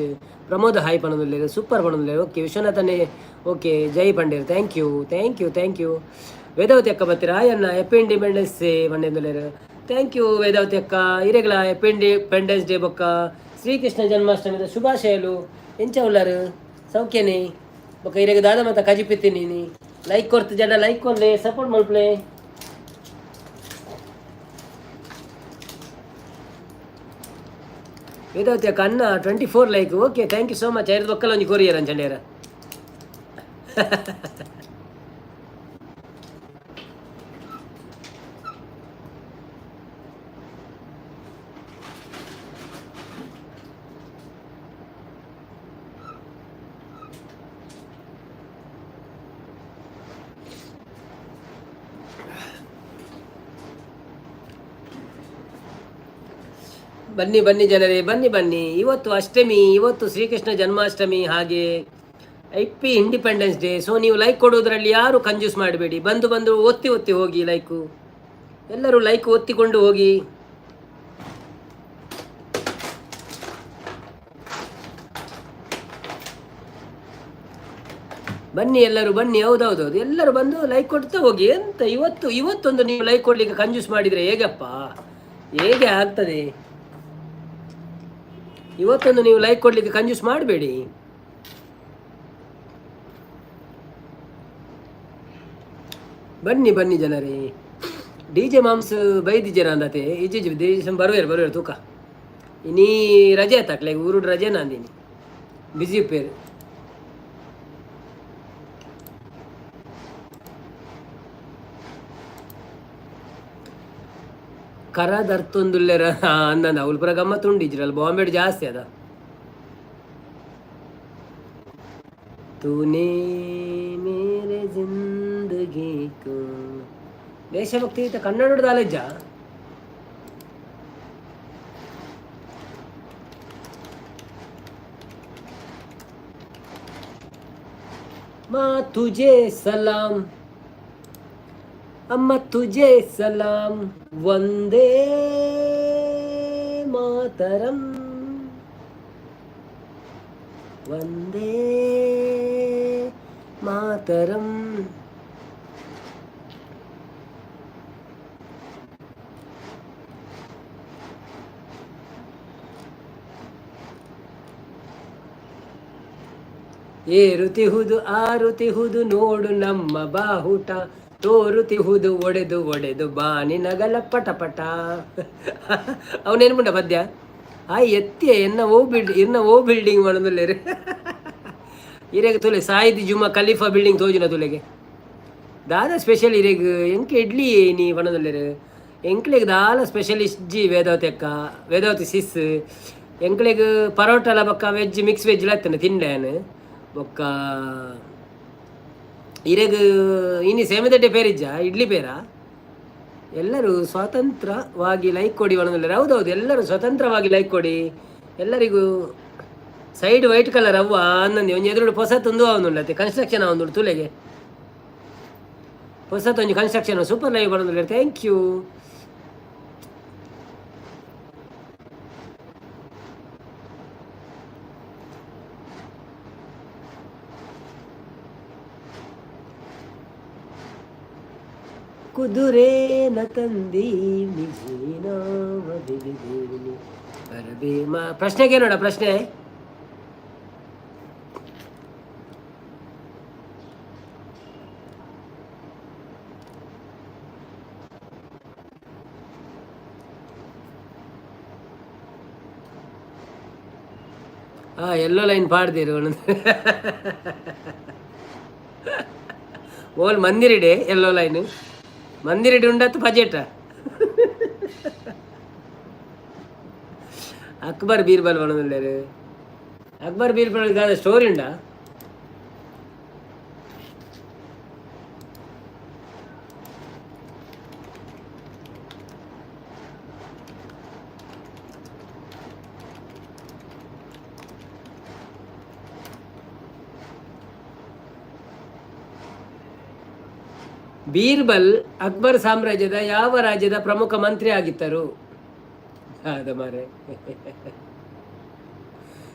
Pramod hi ಪಣದಲ್ಲೇರು ಸೂಪರ್ ಪಣದಲ್ಲೇರು ಓಕೆ ವಿಶ್ವನಾಥನೇ ಓಕೆ ಜೈ ಪಂಡೇರು thank you thank you thank you. Vedavathi ಅಕ್ಕ ಬರ್ತೀರಾ ಅಯ್ಯನ್ನ ಎಪ್ಪಿ ಇಂಡಿಪೆಂಡೆನ್ಸ್ ಡೇ ಬಂಡೇರು ಥ್ಯಾಂಕ್ ಯು ವೇದಾವತಿ ಅಕ್ಕ ಇರೆಗಳ ಎಪ್ಪಿ ಇಂಡಿಪೆಂಡೆನ್ಸ್ ಡೇ ಬೊಕ್ಕ ಶ್ರೀಕೃಷ್ಣ ಜನ್ಮಾಷ್ಟಮಿದ ಶುಭಾಶಯಲು ಎಂಚ ಉಳ್ಳಾರು ಸೌಖ್ಯನೇ ಬೊಕ್ಕ ಇರೆಗ ದಾದ ಮತ ಕಜಿಪಿತ್ತೀನಿ ಲೈಕ್ ಕೊಡ್ತು ಜನ ಲೈಕ್ ಕೊಡ್ಲೆ ಸಪೋರ್ಟ್ ಮಾಡ್ಪ್ಲೆ. ವೇದಾವತಿ ಅಕ್ಕ ಅನ್ನ 24 like okay thank you so much. ಐದು ಬೊಕ್ಕಲ್ಲ ಒಂಜಿ ಕೊರಿಯರ್ ಅಂಚಂಡೇರ ಬನ್ನಿ ಬನ್ನಿ ಜನರೇ ಬನ್ನಿ ಬನ್ನಿ. ಇವತ್ತು ಅಷ್ಟಮಿ, ಇವತ್ತು ಶ್ರೀಕೃಷ್ಣ ಜನ್ಮಾಷ್ಟಮಿ, ಹಾಗೆ ಐಪಿ ಇಂಡಿಪೆಂಡೆನ್ಸ್ ಡೇ. ಸೊ ನೀವು ಲೈಕ್ ಕೊಡೋದ್ರಲ್ಲಿ ಯಾರು ಕಂಜೂಸ್ ಮಾಡಬೇಡಿ, ಬಂದು ಬಂದು ಒತ್ತಿ ಒತ್ತಿ ಹೋಗಿ ಲೈಕು, ಎಲ್ಲರೂ ಲೈಕ್ ಒತ್ತಿಕೊಂಡು ಹೋಗಿ. ಬನ್ನಿ ಎಲ್ಲರೂ ಬನ್ನಿ, ಹೌದೌದೌದು ಎಲ್ಲರೂ ಬಂದು ಲೈಕ್ ಕೊಡ್ತಾ ಹೋಗಿ. ಎಂತ ಇವತ್ತೊಂದು ನೀವು ಲೈಕ್ ಕೊಡ್ಲಿಕ್ಕೆ ಕಂಜೂಸ್ ಮಾಡಿದರೆ ಹೇಗಪ್ಪ, ಹೇಗೆ ಆಗ್ತದೆ? ಇವತ್ತೊಂದು ನೀವು ಲೈಕ್ ಕೊಡ್ಲಿಕ್ಕೆ ಕಂಜೂಸ್ ಮಾಡಬೇಡಿ. ಬನ್ನಿ ಬನ್ನಿ ಜನರೇ. ಡಿ ಜೆ ಮಾಮ್ಸ್ ಬೈದಿದ್ದೀರ ಅಂದತೆ ಈಜಿ ದೇಶ ಬರುವೇರು ತೂಕ ಇನ್ನೀ ರಜೆ ತಕ್ಲೆ ಊರು ರಜೆ ನಂದಿನಿ ಬಿಜಿ ಪೇರು ಕರದ ಅರ್ಥೊಂದುಲ್ಲೆರ ಅಂದಂದ ಅವಳು ಪುರ ಗಮ್ಮತ್ತು ಉಂಡಿಜ್ರಲ್ಲ ಬಾಂಬೆ ಜಾಸ್ತಿ ಅದ. ತೂನೇ ಮೇರೆ ಜಿಂದಗಿ ಕೋ ದೇಶಭಕ್ತಿ ಗೀತೆ ಕನ್ನಡದ ಅಲೆಜ್ಜ. ಮಾ ತುಜೆ ಸಲಾಂ ಅಮ್ಮ ತುಜೆ ಸಲಾಂ ವಂದೇ ಮಾತರಂ ವಂದೇ ಮಾತರಂ. ಏರುತಿಹುದು ಆರುತಿಹುದು ನೋಡು ನಮ್ಮ ಬಾಹುಟ, ತೋರುತಿಹುದು ಒಡೆದು ಒಡೆದು ಬಾನಿ ನಗಲ ಪಟ ಪಟ. ಅವನೇನು ಮುಂಡ ಪದ್ಯ ಆ ಎತ್ತಿ ಇನ್ನ ಓ ಬಿಲ್ಡಿಂಗ್ ಮಾಡೋದಿಲ್ಲ ಇರೆಗೆ ತುಲೆ ಸಾಯಿದ್ ಜುಮ್ಮಾ ಖಲೀಫಾ ಬಿಲ್ಡಿಂಗ್ ತೋಜಿನ ತುಲೆಗೆ ದಾದ ಸ್ಪೆಷಲ್ ಇರೆಗ್ ಎಂಕ್ ಇಡ್ಲಿ ನೀ ಬಣ್ಣದಲ್ಲೇರು ಎಂಕ್ಲೆಗ್ ದಾಲ ಸ್ಪೆಷಲ್ ಇಜ್ಜಿ ವೇದಾವತಿ ಅಕ್ಕ ವೇದಾವತಿ ಸಿಸ್ ಎಂಕ್ಲೆಗ್ ಪರೋಟಲ ಬೊಕ್ಕ ವೆಜ್ ಮಿಕ್ಸ್ ವೆಜ್ ಲೆತ್ತನೆ ತಿಂಡೇನು ಬೊಕ್ಕ ಇರೆಗ್ ಇನಿ ಸೇಮೆದಡ್ಡೆ ಪೇರಿಜ್ಜ ಇಡ್ಲಿ ಪೇರ ಎಲ್ಲರೂ ಸ್ವತಂತ್ರವಾಗಿ ಲೈಕ್ ಕೊಡಿ ಬಣ್ಣದಲ್ಲೇರು ಹೌದೌದು ಎಲ್ಲರೂ ಸ್ವತಂತ್ರವಾಗಿ ಲೈಕ್ ಕೊಡಿ ಎಲ್ಲರಿಗೂ ಸೈಡ್ ವೈಟ್ ಕಲರ್ ಅವ್ವ ಅನ್ನಂದಿ ಒಂಜಿ ಎದುರುಡು ಹೊಸತ್ತೊಂದು ಅವನುಂಡತ್ತೆ ಕನ್ಸ್ಟ್ರಕ್ಷನ್ ಅವನು ತುಲೆಗೆ ಹೊಸತೊಂಜಿ ಕನ್ಸ್ಟ್ರಕ್ಷನ್ ಸೂಪರ್ ಲೈವ್ ಬರೋದಿಲ್ಲ ಥ್ಯಾಂಕ್ ಯು ಕುದುರೇನ ತಂದಿ ಪ್ರಶ್ನೆಗೆ ನೋಡ ಪ್ರಶ್ನೆ ಎಲ್ಲೋ ಲೈನ್ ಪಾಡ್ದಿರು ಓಲ್ ಮಂದಿರಿಡೆ ಎಲ್ಲೋ ಲೈನ್ ಮಂದಿರಿಡೆ ಉಂಡತ್ತು ಬಜೆಟ್ ಅಕ್ಬರ್ ಬೀರ್ಬಲ್ ಬಣ್ಣದಲ್ಲೇರು ಅಕ್ಬರ್ ಬೀರ್ಬಲ್ ಸ್ಟೋರಿ ಉಂಡಾ ಬೀರ್ಬಲ್ ಅಕ್ಬರ್ ಸಾಮ್ರಾಜ್ಯದ ಯಾವ ರಾಜ್ಯದ ಪ್ರಮುಖ ಮಂತ್ರಿ ಆಗಿದ್ದರು ಅದ ಮಾರೆ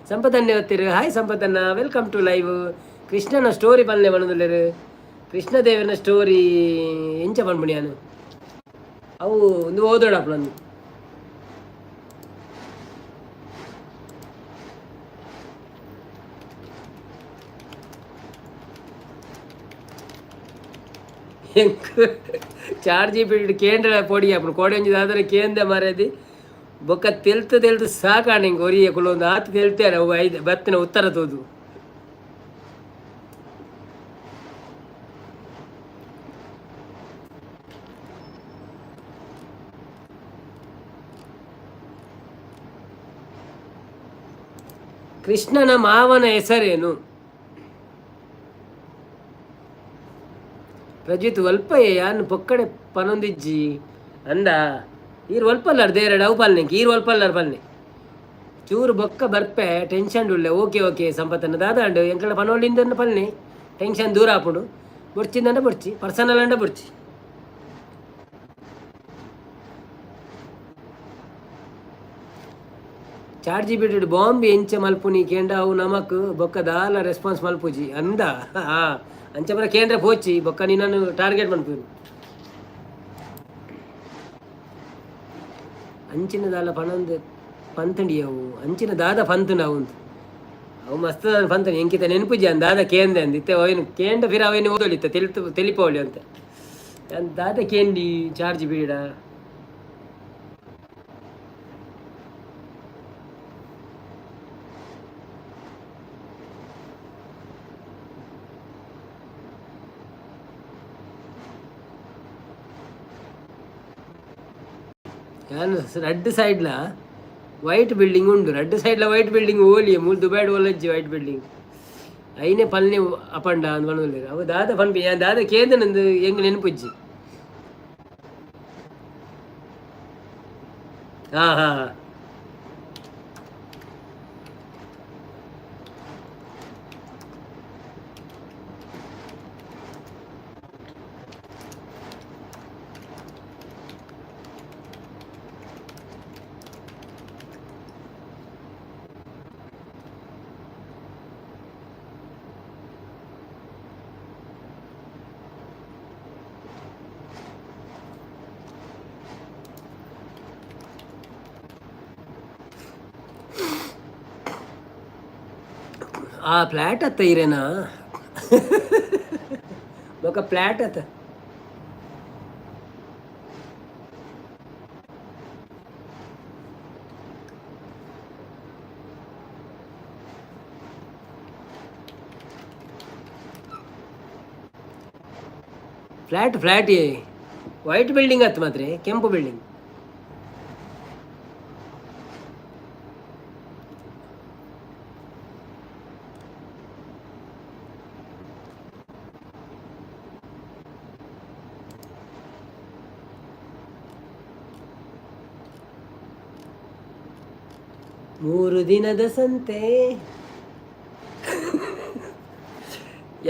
ಸಂಪದನ್ನೇ ಹೊತ್ತಿರು ಹಾಯ್ ಸಂಪದನ್ನ ವೆಲ್ಕಮ್ ಟು ಲೈವ್ ಕೃಷ್ಣನ ಸ್ಟೋರಿ ಪಲ್ಲೆ ಬಣ್ಣದಲ್ಲೇರು ಕೃಷ್ಣದೇವನ ಸ್ಟೋರಿ ಎಂಚ ಪಣ್ಪುಣಿಯಾನು ಅವು ಒಂದು ಓದೋಡಪ್ಪ ನಂದು ಚಾರ್ಜ್ ಬಿಟ್ಟು ಕೇಂದ್ರ ಪೊಡಿ ಅಪ್ಪನು ಕೋಡೆ ಒಂಜಿದಾದ್ರೆ ಕೇಂದ್ರ ಮಾರದಿ ಬೊಕ್ಕ ತೆಲ್ತು ಸಾಕಾಣ ಹಿಂಗೆ ಒರಿಯ ಕುಲೊಂದು ಆತು ತೆಲ್ತಾರೆ ಅವು ಐದು ಬತ್ತಿನ ಉತ್ತರ ತೋದು ಕೃಷ್ಣನ ಮಾವನ ಹೆಸರೇನು ಪ್ರಜಿತ್ ಒಲ್ಪಯ್ಯ ಯಾನು ಪೊಕ್ಕಡೆ ಪನೊಂದಿಜ್ಜಿ ಅಂದ ಈರು ಒಲ್ಪಲ್ಲಾರ ದೇರಡು ಅವು ಪಲ್ನೆಂಗೆ ಈರು ಒಲ್ಪಲ್ಲಾರ ಪಲ್ನೆ ಚೂರು ಬೊಕ್ಕ ಬರ್ಪೆ ಟೆನ್ಷನ್ ಉಳ್ಳೆ ಓಕೆ ಸಂಪತ್ತನ್ನು ದಾದಾಂಡು ಎಂಕಳ ಪನೋಳಿಂದ ಪಲ್ನೆ ಟೆನ್ಷನ್ ದೂರ ಹಾಪುಡು ಬೊಡ್ಚಿಂದಂಡ ಬೊಡ್ಚಿ ಪರ್ಸನಲ್ ಅಂಡ ಬೊಡ್ಚಿ ಚಾರ್ಜಿ ಬಿಟ್ಟು ಬಾಂಬೆ ಎಂಚ ಮಲ್ಪುನಿ ಕೇಂದ್ರ ಅವು ನಮಕ್ ಬೊಕ್ಕ ದಾಲ ರೆಸ್ಪಾನ್ಸ್ ಮಲ್ಪುಜಿ ಅಂದ ಅಂಚ ಬರ ಕೇಂದ್ರ ಪೋಚಿ ಬೊಕ್ಕ ನೀನು ಟಾರ್ಗೆಟ್ ಮನ್ಪುನು ಅಂಚಿನ ದಾಲ ಪಣಂದು ಪಂತಂಡಿ ಅವು ಅಂಚಿನ ದಾದ ಪಂತನ ಅವು ಅವು ಮಸ್ತ್ ಪಂತನಿ ಎಂಕಿತ ನೆನಪುಜಿ ಅಂದ ದಾದ ಕೇಂದ್ರ ಅಂದ ಇತ್ತೆ ಅವನು ಕೇಂದ್ರ ಫಿರ ಅವೇನು ಓದೋಳಿತ್ತ ತೆಲಿಪವಳಿ ಅಂತ ದಾದ ಕೇಂದಿ ಚಾರ್ಜ್ ಬೀಡ రెడ్ సైడ్లా వైట్ బిల్డింగ్ ఉండు రెడ్ సైడ్లో వైట్ బిల్డింగ్ ఓలి ಮೂಲ ದುಬೈಡ್ ಓಲಜ್ಜಿ ವೈಟ್ ಬಿಲ್ಡಿಂಗ್ ಐನೇ ಪಲ್ನೆ ಅಪ್ ಅಂಡ್ ಡೌನ್ ಬಣ್ಣದಲ್ಲಿ ಅವು ದಾದ ಪನ್ಪಿ ದಾದ ಕೇಂದ್ರನಂದು ಹೆಂಗೆ ನೆನಪುಜ್ಜಿ ಹಾಂ ಆ ಫ್ಲ್ಯಾಟ್ ಅತ್ತ ಇರೇನಾ ఒక ఫ్లాట్ అత ಫ್ಲ್ಯಾಟ್ ವೈಟ್ ಬಿಲ್ಡಿಂಗ್ ಹತ್ತು ಮಾತ್ರ ಕೆಂಪು ಬಿಲ್ಡಿಂಗ್. ಮೂರು ದಿನದ ಸಂತೆ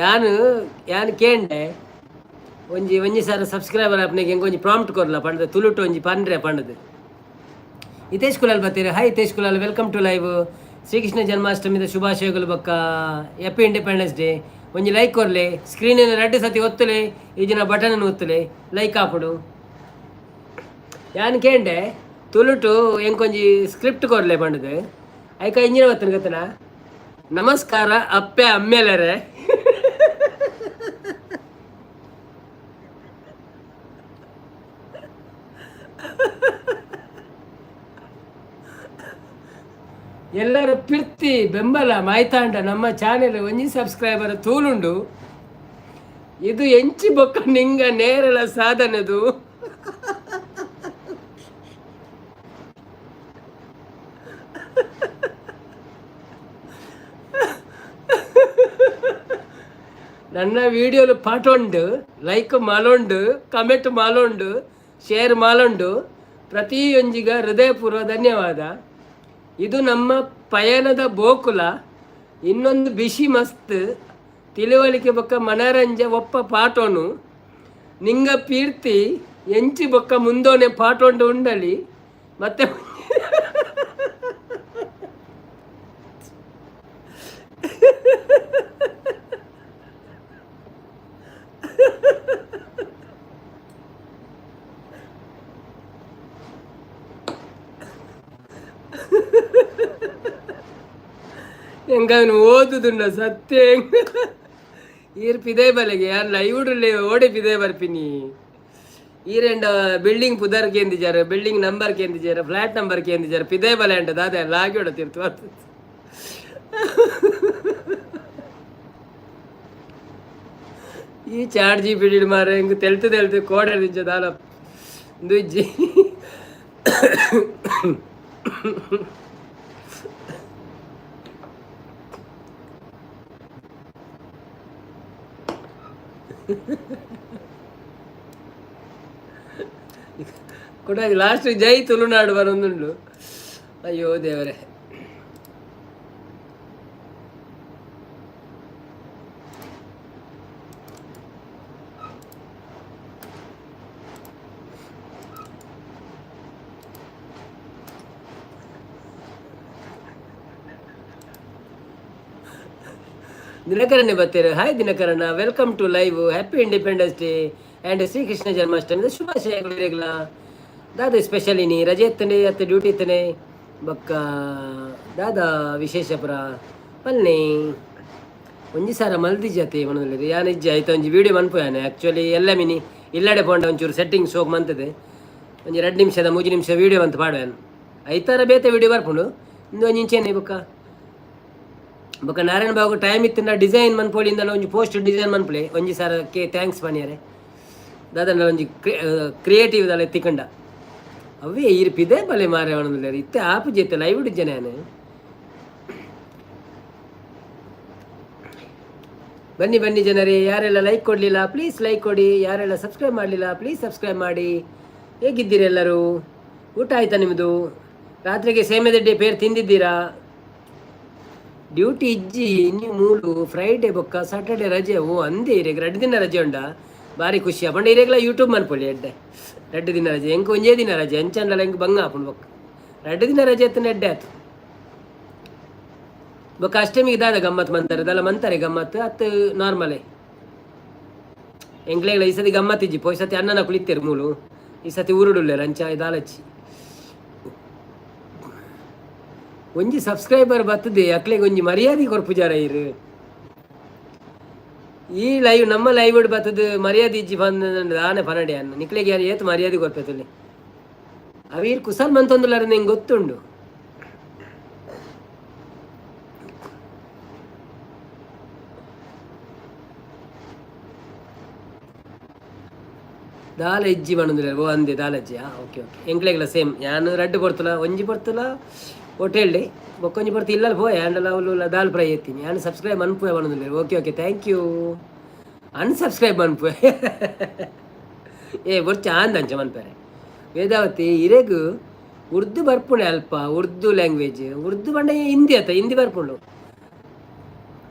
ಯಾನು ಕೇಂಡೆ ಒಂಜಿ ಸಾರ ಸಬ್ಸ್ಕ್ರೈಬರ್ ಆಪ್ನಿಗೆ ಹೆಂಗೆ ಒಂಜಿ ಪ್ರಾಂಪ್ಟ್ ಕೊರಲ ಪಂಡದ ತುಳುಟು ಒಂಜಿ ಪಂಡ್ರೆ ಪಂಡದು ಹಿತೇಶ್ ಕುಲಾಲ್ ಬರ್ತೀರಿ. Hi Hitesh Kulal, welcome to live. Srikrishna ಜನ್ಮಾಷ್ಟಮಿದ ಶುಭಾಶಯಗಳು ಬಕ್ಕ. Happy independence day. ಒಂಜಿ ಲೈಕ್ ಕೊರ್ಲೆ, ಸ್ಕ್ರೀನಿನ 2 ಸತಿ ಒತ್ತಲೆ, ಈಜಿನ ಬಟನ್ ಒತ್ತಲೆ ಲೈಕ್ ಹಾಪುಡು. ಯಾನ್ ಕೇಂಡೆ ತುಳುಟು ಎಂಕೊಂಜಿ ಸ್ಕ್ರಿಪ್ಟ್ ಕೊರ್ಲೆ ಪಂಡದು ಐಕ ಇಂಜಿನ ಒತ್ತನ ಗೊತ್ತನ. ನಮಸ್ಕಾರ ಅಪ್ಪೆ ಅಮ್ಮೇಲರೆ. ಎಲ್ಲರ ಪಿರ್ತಿ ಬೆಂಬಲ ಮಾಯ್ತಾಂಡ ನಮ್ಮ ಚಾನೆಲ್ ಒಂಜಿ ಸಬ್ಸ್ಕ್ರೈಬರ್ ತೂಲುಂಡು. ಇದು ಎಂಚಿ ಬೊಕ್ಕ ನಿಂಗ ನೇರಳ ಸಾಧನದು. ನನ್ನ ವಿಡಿಯೋಲು ಪಾಟೊಂಡು, ಲೈಕ್ ಮಾಲೊಂಡು, ಕಮೆಂಟ್ ಮಾಲೊಂಡು, ಶೇರ್ ಮಾಲೊಂಡು. ಪ್ರತಿಯೊಂಜಿಗ ಹೃದಯಪೂರ್ವ ಧನ್ಯವಾದ. ಇದು ನಮ್ಮ ಪಯಣದ ಬೋಕುಲ. ಇನ್ನೊಂದು ಬಿಸಿ ಮಸ್ತ್ ತಿಳುವಳಿಕೆ ಬೊಕ್ಕ ಮನರಂಜ ಒಪ್ಪ ಪಾಟೋನು ನಿಂಗ ಪೀರ್ತಿ ಎಂಚಿ ಬೊಕ್ಕ ಮುಂದೋನೆ ಪಾಟೊಂಡು ಉಂಡಲಿ. ಮತ್ತೆ ಹೆಂಗವನು ಓದುದುಂಡ ಸತ್ಯ ಈರ್ ಪಿದೇ ಬಲೆಗೆ ಯಾರು ಲೈವ್ಡ್ರಲ್ಲಿ ಓಡಿ ಪಿದೇ ಬರ್ಪಿನಿ. ಈರೆಂಡ ಬಿಲ್ಡಿಂಗ್ ಪುದರ್ ಕೇಂದಿಜಾರ, ಬಿಲ್ಡಿಂಗ್ ನಂಬರ್ ಕೇಂದಿಜಾರ, ಫ್ಲಾಟ್ ನಂಬರ್ ಕೇಂದಿಜಾರ, ಪಿದೇ ಬಲೆ ಅಂಟ ದಾದ ಎಲ್ಲ ಆಗಿ ಹೊಡತಿರ್ತು. ಈ ಚಾಟ್ ಜಿ ಪಿಡಿ ಮಾರ ಹಿಂಗೆ ತೆಲ್ತು ಕೋಡೆ ನಿಂಚ ದಾಲ ದುಜ್ಜಿ ಕೂಡ ಲಾಸ್ಟ್ ಜೈ ತುಳುನಾಡು ಬರೊಂದುಂಡು. ಅಯ್ಯೋ ದೇವರೇ. ದಿನಕರನ್ನೇ ಬರ್ತೀರ. ಹಾಯ್ ದಿನಕರಣ, welcome to live. Happy independence day and Srikrishna ಜನ್ಮಾಷ್ಟಮಿದ ಶುಭಾಶಯಗಳು ಇರಗಲ. ದಾದ ಸ್ಪೆಷಲ್ ಇನಿ ರಜೆ ಎತ್ತನೆ ಅತ್ತ ಡ್ಯೂಟಿ ಇತ್ತನೆ ಬಕ್ಕ ದಾದ ವಿಶೇಷಪುರ ಪಲ್ನೆ ಒಂಜಿ ಸಾರ ಮಲ್ದಿ ಜತೆ ಮನದಲ್ಲಿ ಯಾನ್ ಇಜ್ಜೆ ಆಯ್ತು ಒಂಜಿ ವೀಡಿಯೋ ಮನ್ಪೋಯಾನೆ. ಆ್ಯಕ್ಚುಲಿ ಎಲ್ಲ ಮಿನಿ ಇಲ್ಲಡೆ ಪೋಂಡ ಒಂಚೂರು ಸೆಟ್ಟಿಂಗ್ಸ್ ಹೋಗಿ ಮಂತದೆ ಒಂಜಿ 2 ನಿಮಿಷದ 3 ನಿಮಿಷ ವೀಡಿಯೋ ಅಂತ ಪಾಡ್ಯಾನು. ಐತಾರ ಬೇತೆ ವೀಡಿಯೋ ಬರ್ಪುಂಡು ಇಂದು ಒಂಜಿ ಇಂಚೇನೆ ಬೊಕ್ಕ ನಾರಾಯಣ ಬಾಬು ಟೈಮ್ ಇತ್ತಿನ ಡಿಸೈನ್ ಮನ್ಪೋಳಿಂದ ಒಂಜಿ ಪೋಸ್ಟ್ ಡಿಸೈನ್ ಮನ್ಪುಲೆ ಒಂಜಿ ಸಾರಕ್ಕೆ ಥ್ಯಾಂಕ್ಸ್ ಪನಿಯಾರೆ ದಾದನ ಒಂಜಿ ಕ್ರಿಯೇಟಿವ್ ದಲ್ಲ ಎತ್ತಿಕೊಂಡ ಅವೇ ಇರ್ಪಿದೆ ಬಲೆ ಮಾರೆ ಅವನಲ್ಲ ಇತ್ತೆ ಆಪು ಜೈತೆ ಲೈವ್ ಇಡಿದ್ದೇನೆ ನಾನು. ಬನ್ನಿ ಜನರೇ, ಯಾರೆಲ್ಲ ಲೈಕ್ ಕೊಡಲಿಲ್ಲ ಪ್ಲೀಸ್ ಲೈಕ್ ಕೊಡಿ, ಯಾರೆಲ್ಲ ಸಬ್ಸ್ಕ್ರೈಬ್ ಮಾಡಲಿಲ್ಲ ಪ್ಲೀಸ್ ಸಬ್ಸ್ಕ್ರೈಬ್ ಮಾಡಿ. ಹೇಗಿದ್ದೀರಿ ಎಲ್ಲರೂ? ಊಟ ಆಯ್ತಾ ನಿಮ್ಮದು? ರಾತ್ರಿಗೆ ಸೇಮೆದಡ್ಡಿ ಪೇರು ತಿಂದಿದ್ದೀರಾ? ಡ್ಯೂಟಿ ಇಜ್ಜಿ ನೀವು ಮೂಲು ಫ್ರೈಡೇ ಬೊಕ್ಕ ಸಾಟರ್ಡೆ ರಜೆ. ಓ ಅಂದೇ ಇರೇಗ 2 ದಿನ ರಜೆ ಉಂಡ ಭಾರಿ ಖುಷಿ ಅಪ್ಪಂಡ ಇರೇಗಲ ಯೂಟ್ಯೂಬ್ ಮನ್ಪೊಳ್ಳಿ ಎಡ್ಡೆ 2 ದಿನ ರಜೆ ಹೆಂಗೆ ಒಂಜೇ ದಿನ ರಜೆ ಎಂಚಂಡಲ್ಲ ಹೆಂಗೆ ಬಂಗ ಹಾಕೊಂಡು ಬೊಕ್ಕ 2 ದಿನ ರಜೆ ಎತ್ತನ ಎಡ್ಡೆ ಆಯ್ತು ಬೊಕ್ಕ ಅಷ್ಟಮಿಗೆ ಇದಾದ ಗಮ್ಮತ್ತು ಮಂತಾರೆ ಅದೆಲ್ಲ ಮಂತಾರೆ ಗಮ್ಮತ್ತು ಅತ್ತು ನಾರ್ಮಲೇ ಎಂಗ್ಲೆಗಳ ಈ ಸತಿ ಗಮ್ಮತ್ತು ಇಜ್ಜಿ ಪೋ ಈ ಸತಿ ಅನ್ನನ ಕುಳಿತೇರು ಮೂಲು ಈ ಸತಿ ಊರುಡುಲ್ಲೆ ರಂಚ ಇದಾಲಚ್ಚಿ ಒಂಜಿ ಸಬ್ಸ್ಕ್ರೈಬರ್ ಬರ್ತದೆ ಅಕ್ಲೆಗೆ ಒಂಜಿ ಮರ್ಯಾದೆ ಕೊರ್ಪುಜಾರ ಇರು ಈ ಲೈವ್ ನಮ್ಮ ಲೈವ್ ಬರ್ತದೆ ಮರ್ಯಾದೆ ಇಜ್ಜಿ ಬಂದ ಆನೆ ಪನಡೆ ಅನ್ನ ನಿಕ್ಲೆಗೆ ಯಾರು ಏತು ಮರ್ಯಾದೆ ಕೊರ್ಪೇತಲ್ಲಿ ಅವೀರ್ ಕುಸಲ್ ಮಂತೊಂದುಲಾರ ನಿಂಗೆ ಗೊತ್ತುಂಡು ದಾಲ ಇಜ್ಜಿ ಮಾಡೋದಿಲ್ಲ ಓ ಅಂದೆ ದಾಲಜ್ಜಿಯಾ ಓಕೆ ಓಕೆ ಎಂಕ್ಲೆಗ್ಲ ಸೇಮ್ ಯಾನು ರಡ್ಡು ಕೊಡ್ತಲ ಒಂಜಿ ಕೊಡ್ತಲ ಹೋಟೆಲ್ಡೆ ಬೊಕ್ಕೊಂಜಿ ಬರ್ತಿ ಇಲ್ಲ ಪೋ ಆ್ಯಂಡಲ್ಲ ಅವಳು ದಾಲ್ ಫ್ರೈ ಎತ್ತೀನಿ ನಾನು ಸಬ್ಸ್ಕ್ರೈಬ್ ಮನ್ಪುವೆ ಮಾಡೋದಿಲ್ಲ okay okay thank you unsubscribe ಮನ್ಪುವೆ ಬೊರ್ಚ ಆಂದಂಚ ಮನ್ಪೇರೆ ವೇದಾವತಿ ಇರೆಗು ಉರ್ದು ಬರ್ಪುಣೆ ಅಲ್ಪ ಉರ್ದು ಲ್ಯಾಂಗ್ವೇಜ್ ಉರ್ದು ಬಂಡ ಹಿಂದಿ ಆತ ಹಿಂದಿ ಬರ್ಪುಂಡು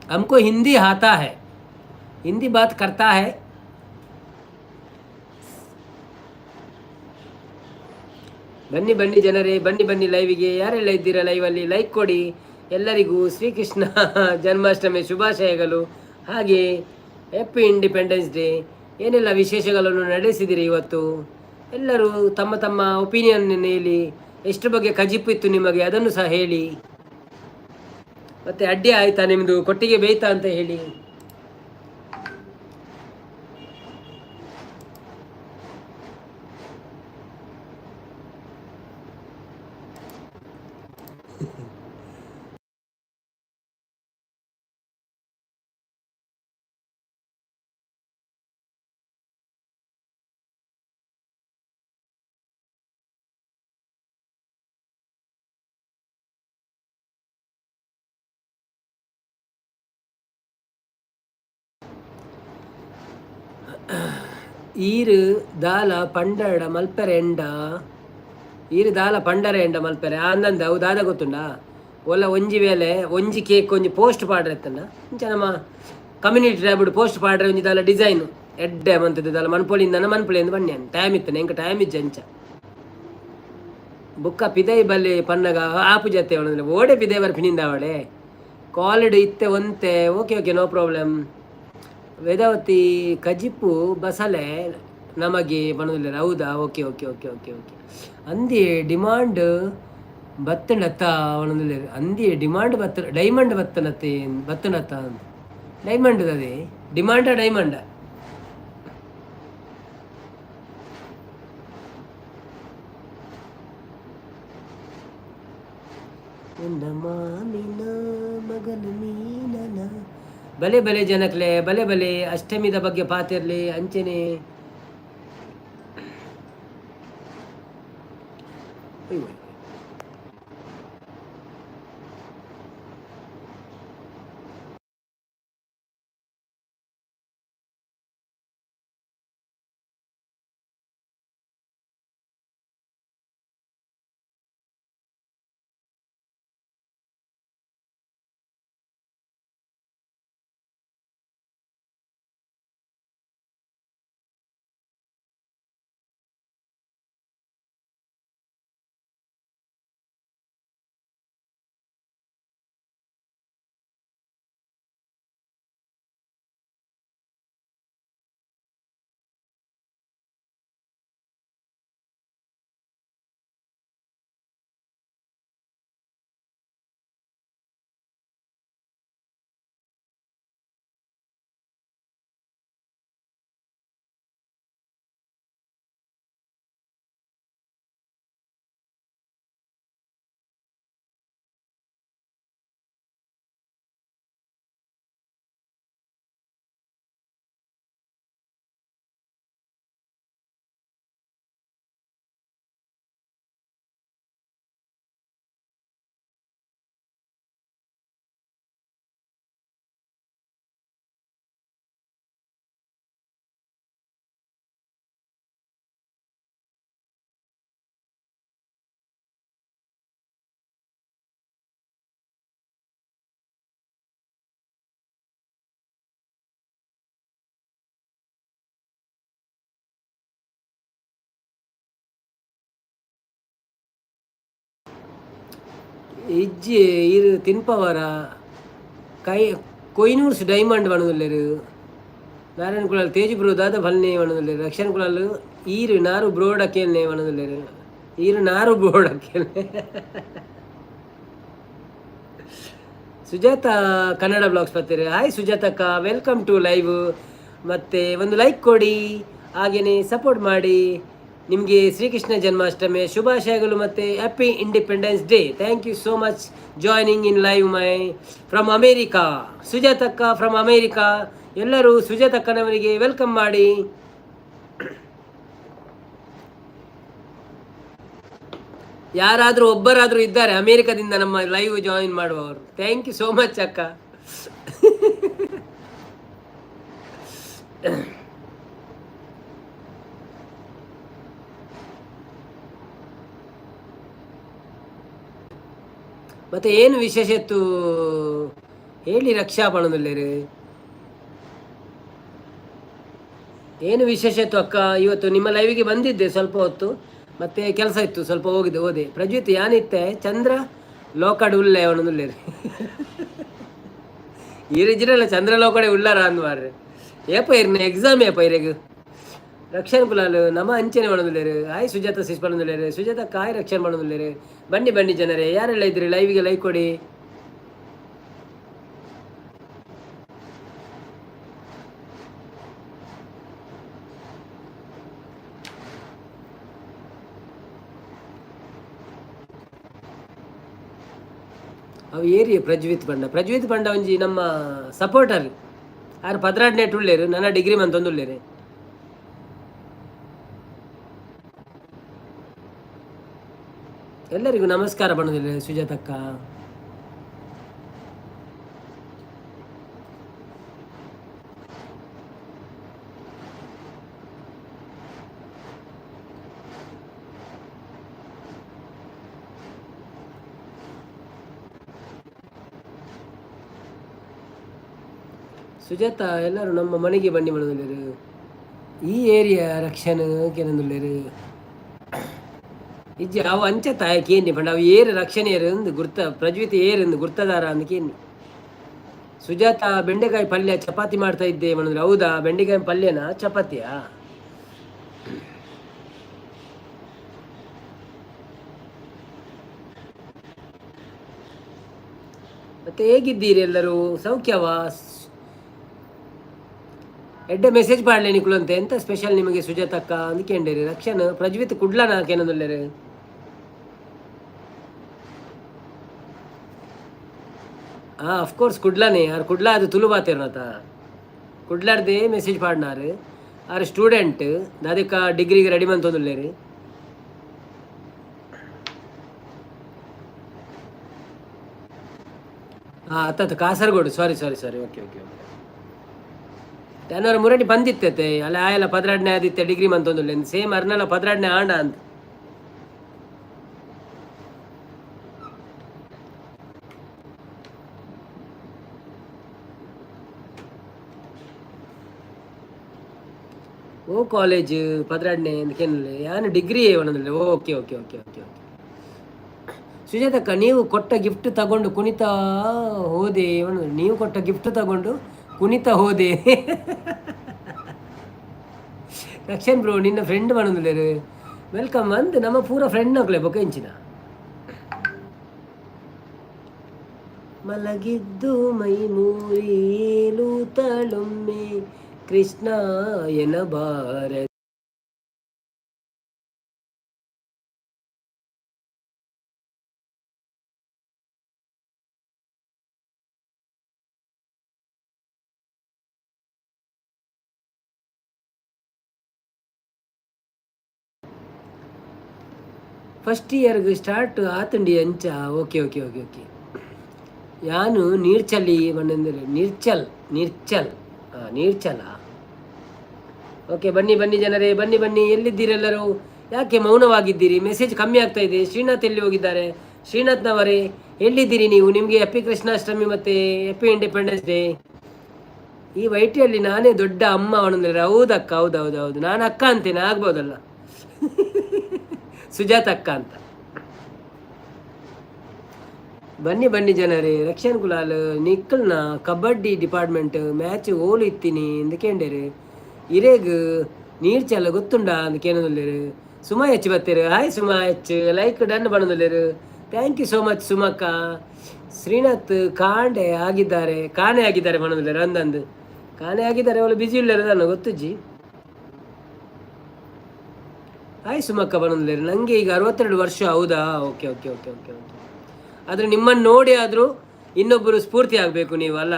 हमको हिंदी आता है हिंदी बात करता है ಬನ್ನಿ ಬನ್ನಿ ಜನರೇ ಬನ್ನಿ ಬನ್ನಿ ಲೈವಿಗೆ ಯಾರೆಲ್ಲ ಇದ್ದೀರಾ ಲೈವಲ್ಲಿ ಲೈಕ್ ಕೊಡಿ ಎಲ್ಲರಿಗೂ ಶ್ರೀಕೃಷ್ಣ ಜನ್ಮಾಷ್ಟಮಿ ಶುಭಾಶಯಗಳು ಹಾಗೆ ಹ್ಯಾಪಿ ಇಂಡಿಪೆಂಡೆನ್ಸ್ ಡೇ ಏನೆಲ್ಲ ವಿಶೇಷಗಳನ್ನು ನಡೆಸಿದಿರಿ ಇವತ್ತು ಎಲ್ಲರೂ ತಮ್ಮ ತಮ್ಮ ಒಪಿನಿಯನ್ ಹೇಳಿ ಎಷ್ಟು ಬಗ್ಗೆ ಕಜಿಪ್ಪಿತ್ತು ನಿಮಗೆ ಅದನ್ನು ಸಹ ಹೇಳಿ ಮತ್ತೆ ಅಡ್ಡಿ ಆಯ್ತಾ ನಿಮ್ಮದು ಕೊಟ್ಟಿಗೆ ಬೇಯ್ತಾ ಅಂತ ಹೇಳಿ ಈರು ದಾಲ ಪಂಡಡ ಮಲ್ಪೆರೆ ಎಂಡ ಈರು ದಾಲ ಪಂಡರ ಎಂಡ ಮಲ್ಪೆರೆ ಅಂದಂದ ಅವು ದಾದ ಗೊತ್ತುಂಡಾ ಒಲ್ಲ ಒಂಜಿ ವೇಳೆ ಒಂಜಿ ಕೇಕ್ ಒಂಜಿ ಪೋಸ್ಟ್ ಪಾಡ್ರೆ ಎತ್ತಂಡ ಇಂಚ ನಮ್ಮ ಕಮ್ಯುನಿಟಿ ಟ್ಯಾಬ್ಡ್ ಪೋಸ್ಟ್ ಪಾಡ್ರೆ ಒಂಜಿ ದಾಲ ಡಿಸೈನ್ ಎಡ್ಡೆ ಮಂತದ್ದು ದಾಲ ಮನ್ಪೊಳಿಂದನ ಮನ್ಪೊಳಿಂದ ಬನ್ನಿ ಅಂತ ಟೈಮ್ ಇತ್ತನೆ ಎಂಕ ಟೈಮ್ ಇಜ್ಜ ಅಂಚ ಬುಕ್ಕ ಪಿದೈ ಬಲ್ಲಿ ಪನ್ನಗ ಆಪು ಜತೆ ಅವಳ ಓಡೆ ಪಿದೈ ಬರ್ ಪಿನಿಂದ ಅವಳೆ ಕಾಲಿಡ್ ಇತ್ತೆ ಒಂತೆ okay okay no problem Vedavathi ಕಜಿಪ್ಪು ಬಸಲೆ ನಮಗೆ ಬಣದಿಲ್ಲ ಹೌದಾ okay okay okay okay okay ಅಂದಿ ಡಿಮಾಂಡ್ ಬತ್ತನತ್ತ ಅವನದಿಲ್ಲ ಅಂದಿ ಡಿಮಾಂಡ್ ಬತ್ತ ಡೈಮಂಡ್ ಬತ್ತನತ್ತೆ ಬತ್ತನತ್ತ ಡೈಮಂಡ್ ಅದೇ ಡಿಮಾಂಡ ಡೈಮಂಡ ಮಾಮಿನ ಮಗನ ಮೀನನ ಬಲೆ ಬಲೆ ಜನಕ್ಲೆ ಬಲೆ ಬಲೆ ಅಷ್ಟಮಿದ ಬಗ್ಗೆ ಪಾತಿರ್ಲಿ ಅಂಚನೆ ಇಜ್ಜಿ ಇರು ತಿನ್ಪವರ ಕೈ ಕೊಯ್ನೂರ್ಸ್ ಡೈಮಂಡ್ ಬಣದುಲ್ಲೆರು ನಾರಾಯಣ ಕುಳಲ್ ತೇಜ್ ಬ್ರೋ ದಾದ ಫಲ್ನೆ ಬಣದುಲ್ಲೆರು ರಕ್ಷಣ ಕುಳಲ್ ಈರು ನಾರು ಬ್ರೋಡ್ ಅಕ್ಕೇಲ್ನೆ ಬಣದುಲ್ಲೆರು ಈರು ನಾರು ಬ್ರೋಡ್ ಅಕ್ಕೇಲ್ನೆ ಸುಜಾತ ಕನ್ನಡ ಬ್ಲಾಗ್ಸ್ ಬರ್ತೀರಿ ಹಾಯ್ ಸುಜಾತಕ್ಕ ವೆಲ್ಕಮ್ ಟು ಲೈವ್ ಮತ್ತು ಒಂದು ಲೈಕ್ ಕೊಡಿ ಹಾಗೆಯೇ ಸಪೋರ್ಟ್ ಮಾಡಿ ನಿಮಗೆ ಶ್ರೀಕೃಷ್ಣ ಜನ್ಮಾಷ್ಟಮಿ ಶುಭಾಶಯಗಳು ಮತ್ತು happy independence day thank you so much joining in live my from America ಸುಜಾತಕ್ಕ ಫ್ರಮ್ ಅಮೇರಿಕಾ ಎಲ್ಲರೂ ಸುಜಾತಕ್ಕನವರಿಗೆ ವೆಲ್ಕಮ್ ಮಾಡಿ ಯಾರಾದರೂ ಒಬ್ಬರಾದರೂ ಇದ್ದಾರೆ ಅಮೇರಿಕಾದಿಂದ ನಮ್ಮ ಲೈವ್ ಜಾಯಿನ್ ಮಾಡುವವರು. ಥ್ಯಾಂಕ್ ಯು ಸೋ ಮಚ್ ಅಕ್ಕ. ಮತ್ತೆ ಏನು ವಿಶೇಷ ಇತ್ತು ಹೇಳಿ ರಕ್ಷಾ ಬಣದಲ್ಲೇ? ಏನು ವಿಶೇಷ ಇತ್ತು ಅಕ್ಕ? ಇವತ್ತು ನಿಮ್ಮ ಲೈವಿಗೆ ಬಂದಿದ್ದೆ ಸ್ವಲ್ಪ ಹೊತ್ತು, ಮತ್ತೆ ಕೆಲಸ ಇತ್ತು ಸ್ವಲ್ಪ ಹೋದೆ. ಪ್ರಜ್ವಿತ್ ಯಾನಿತ್ತೆ ಚಂದ್ರ ಲೋಕಡ್ ಉಳ್ಳೆ ಅವನದುಲ್ಲೆ ಈರಿಜಿರಲ್ಲ ಚಂದ್ರ ಲೋಕಡೆ ಉಳ್ಳಾರ ಅಂದ್ವಾರ್ರೆ ಏಪ ಇರ್ನ ಎಕ್ಸಾಮ್ ಏಪ ಇರೆಗ್ ರಕ್ಷಣ್ ಕುಲಾಲ್ ನಮ ಅಂಚನೆ ಮಾಡೋದಿಲ್ಲೇರು. ಆಯ್ ಸುಜಾತ ಸಿಸ್ ಮಾಡೋದಿಲ್ಲೇರು. ಸುಜಾತ ಕಾಯ್ ರಕ್ಷಣೆ ಮಾಡೋದಿಲ್ಲೇರು. ಬನ್ನಿ ಜನರೇ, ಯಾರೆಲ್ಲ ಇದ್ರಿ ಲೈವಿಗೆ ಲೈಕ್ ಕೊಡಿ. ಅವು ಏರಿ ಪ್ರಜ್ವಿತ್ ಪಂಡ ಒಂಜಿ ನಮ್ಮ ಸಪೋರ್ಟರ್ ಆರು ಪದ್ರಾಡ್ನೇಟ್ ಉಳ್ಳೇರು. ನನ್ನ ಡಿಗ್ರಿ ಮಂತೊಂದುಳ್ಳೇರು. ಎಲ್ಲರಿಗೂ ನಮಸ್ಕಾರ ಬಣ್ಣದಿಲ್ಲ ಸುಜಾತಕ್ಕ. ಸುಜಾತ ಎಲ್ಲರೂ ನಮ್ಮ ಮನೆಗೆ ಬನ್ನಿ ಮಾಡೋದಿಲ್ಲರು. ಈ ಏರಿಯಾ ರಕ್ಷಣೆ ಕೇನಂದುಳ್ಳೇರು ಇಜ್ಜಿ ಅವು ಅಂಚತ್ತ ಕೇನಿ ಪಂಡ ಅವು ಏರು ರಕ್ಷಣೆ ಏರು ಗುರ್ತ ಪ್ರಜ್ವಿತ್ ಏರು ಗುರ್ತದಾರ ಅಂದ ಕೇನಿ. ಸುಜಾತ ಬೆಂಡೆಕಾಯಿ ಪಲ್ಯ ಚಪಾತಿ ಮಾಡ್ತಾ ಇದ್ದೆ ಮಾಡಿದ್ರೆ ಹೌದಾ? ಬೆಂಡೆಕಾಯಿ ಪಲ್ಯನಾ ಚಪಾತಿಯಾ? ಮತ್ತೆ ಹೇಗಿದ್ದೀರಿ ಎಲ್ಲರೂ? ಸೌಖ್ಯವಾ? ಎಡ್ಡೆ ಮೆಸೇಜ್ ಪಾಡ್ಲೆ ನಿಕ್ಲಂತೆ ಎಂತ ಸ್ಪೆಷಲ್ ನಿಮಗೆ ಸುಜಾತಕ್ಕ ಅಂದ್ಕೊಂಡೇರಿ. ರಕ್ಷಣ್ ಪ್ರಜ್ವಿತ್ ಕುಡ್ಲನಾ ಕೇನೊಂದುಲ್ಲೇರು? ಅಫ್ಕೋರ್ಸ್ ಕುಡ್ಲಾನೆ ಯಾರು ಕುಡ್ಲ ಅದು ತುಳು ಬಾತಿರ್ನತ ಕುಡ್ಲಾರ್ದೇ ಮೆಸೇಜ್ ಪಾಡ್ನಾರು. ಆರು ಸ್ಟೂಡೆಂಟ್ ಅದಕ್ಕೆ ಡಿಗ್ರಿಗೆ ರೆಡಿ ಮಂತೊಂದುಲ್ಲೇರಿ. ಅತ್ತ ಕಾಸರಗೋಡು. ಸಾರಿ ಓಕೆ. ಅನ್ನೋರು ಮುರಟಿ ಬಂದಿತ್ತೈತೆ ಅಲ್ಲ ಆಯಲ್ಲ ಪದ್ರಾಡ್ನೆ ಆದಿತ್ತೆ ಡಿಗ್ರಿ ಮಂತೊಂದುಲ್ಲೆ ಸೇಮ್ ಅರ್ನಲ್ಲ ಪದ್ರಾಡ್ನೆ ಆಂಡ ಅಂತ. ಓ ಕಾಲೇಜ್ ಪದ್ರಾಡ್ನೆ ಕೇನಲ್ಲ ಯಾನು ಡಿಗ್ರಿ ಒಣದಲ್ಲಿ. ಓಕೆ. ಸುಜಾತಕ್ಕ ನೀವು ಕೊಟ್ಟ ಗಿಫ್ಟ್ ತಗೊಂಡು ಕುಣಿತಾ ಹೋದೆ. ನೀವು ಕೊಟ್ಟ ಗಿಫ್ಟ್ ತಗೊಂಡು ಕುಣಿತಾ ಹೋದೆ. ರಕ್ಷಣ್ ಬ್ರೋ ನಿನ್ನ ಫ್ರೆಂಡ್ ಮಾಡೋದಿಲ್ಲ. ವೆಲ್ಕಮ್ ಅಂದ್ ನಮ್ಮ ಪೂರ ಫ್ರೆಂಡ್ ನಕ್ಲೆ ಬೊಕೆಂಚಿನ ಮಲಗಿದ್ದು ಮೈ ಮೂರಿಲು ತಳೊಮ್ಮೆ ಕೃಷ್ಣ ಎನಬಾರ. ಫಸ್ಟ್ ಇಯರ್ಗೆ ಸ್ಟಾರ್ಟ್ ಆತಂಡಿ ಅಂಚ. ಓಕೆ. ಯಾನು ನೀರ್ಚಲಿ ಬಂದರೆ ನಿರ್ಚಲ್ ನೀರ್ಚಲ. ಓಕೆ ಬನ್ನಿ ಜನರೇ, ಬನ್ನಿ. ಎಲ್ಲಿದ್ದೀರೆಲ್ಲರೂ? ಯಾಕೆ ಮೌನವಾಗಿದ್ದೀರಿ? ಮೆಸೇಜ್ ಕಮ್ಮಿ ಆಗ್ತಾ ಇದೆ. ಶ್ರೀನಾಥ್ ಎಲ್ಲಿ ಹೋಗಿದ್ದಾರೆ? ಶ್ರೀನಾಥ್ನವರೇ ಎಲ್ಲಿದ್ದೀರಿ ನೀವು? ನಿಮಗೆ ಹ್ಯಾಪಿ ಕೃಷ್ಣಾಷ್ಟಮಿ ಮತ್ತು ಹ್ಯಾಪಿ ಇಂಡಿಪೆಂಡೆನ್ಸ್ ಡೇ. ಈ ವೈಟಿಯಲ್ಲಿ ನಾನೇ ದೊಡ್ಡ ಅಮ್ಮ ಅವನಂದ್ರೆ. ಹೌದಕ್ಕ, ಹೌದು. ನಾನು ಅಕ್ಕ ಅಂತೇನೆ ಆಗ್ಬೋದಲ್ಲ. ಸುಜಾತ ಅಕ್ಕ ಅಂತ. ಬನ್ನಿ ಜನರೇ. ರಕ್ಷಣ್ ಕುಲಾಲ್ ನಿಕ್ಕಲ್ನ ಕಬಡ್ಡಿ ಡಿಪಾರ್ಟ್ಮೆಂಟ್ ಮ್ಯಾಚ್ ಓಲು ಇತ್ತೀನಿ ಅಂದ್ಕೊಂಡೇರು. ಇರೇಗ್ ನೀರ್ಚಲ್ಲ ಗೊತ್ತುಂಡ ಅಂದ್ಕೇನೊಂದುಲ್ಲೇರು. ಸುಮಾ ಹೆಚ್ಚು ಬತ್ತೇರು. ಹಾಯ್ ಸುಮಾ ಹೆಚ್ಚು ಲೈಕ್ ಡನ್ ಬಣ್ಣದಲ್ಲೇರು. ಥ್ಯಾಂಕ್ ಯು ಸೋ ಮಚ್ ಸುಮಕ್ಕ. ಶ್ರೀನಾಥ್ ಕಾಣೆ ಆಗಿದ್ದಾರೆ ಬಣ್ಣದಲ್ಲೇರು. ಅಂದಂದು ಕಾಣೆ ಆಗಿದ್ದಾರೆ. ಅವಳು ಬಿಜಿ ಇಲ್ಲರು ನಾನು ಗೊತ್ತುಜ್ಜಿ. ಹಾಯ್ ಸುಮಕ್ಕ ಬಣ್ಣದಲ್ಲೇರು. ನನಗೆ ಈಗ 62 ವರ್ಷ. ಹೌದಾ? ಓಕೆ. ಆದರೆ ನಿಮ್ಮನ್ನು ನೋಡಿ ಆದರೂ ಇನ್ನೊಬ್ಬರು ಸ್ಫೂರ್ತಿ ಆಗಬೇಕು ನೀವು ಅಲ್ಲ.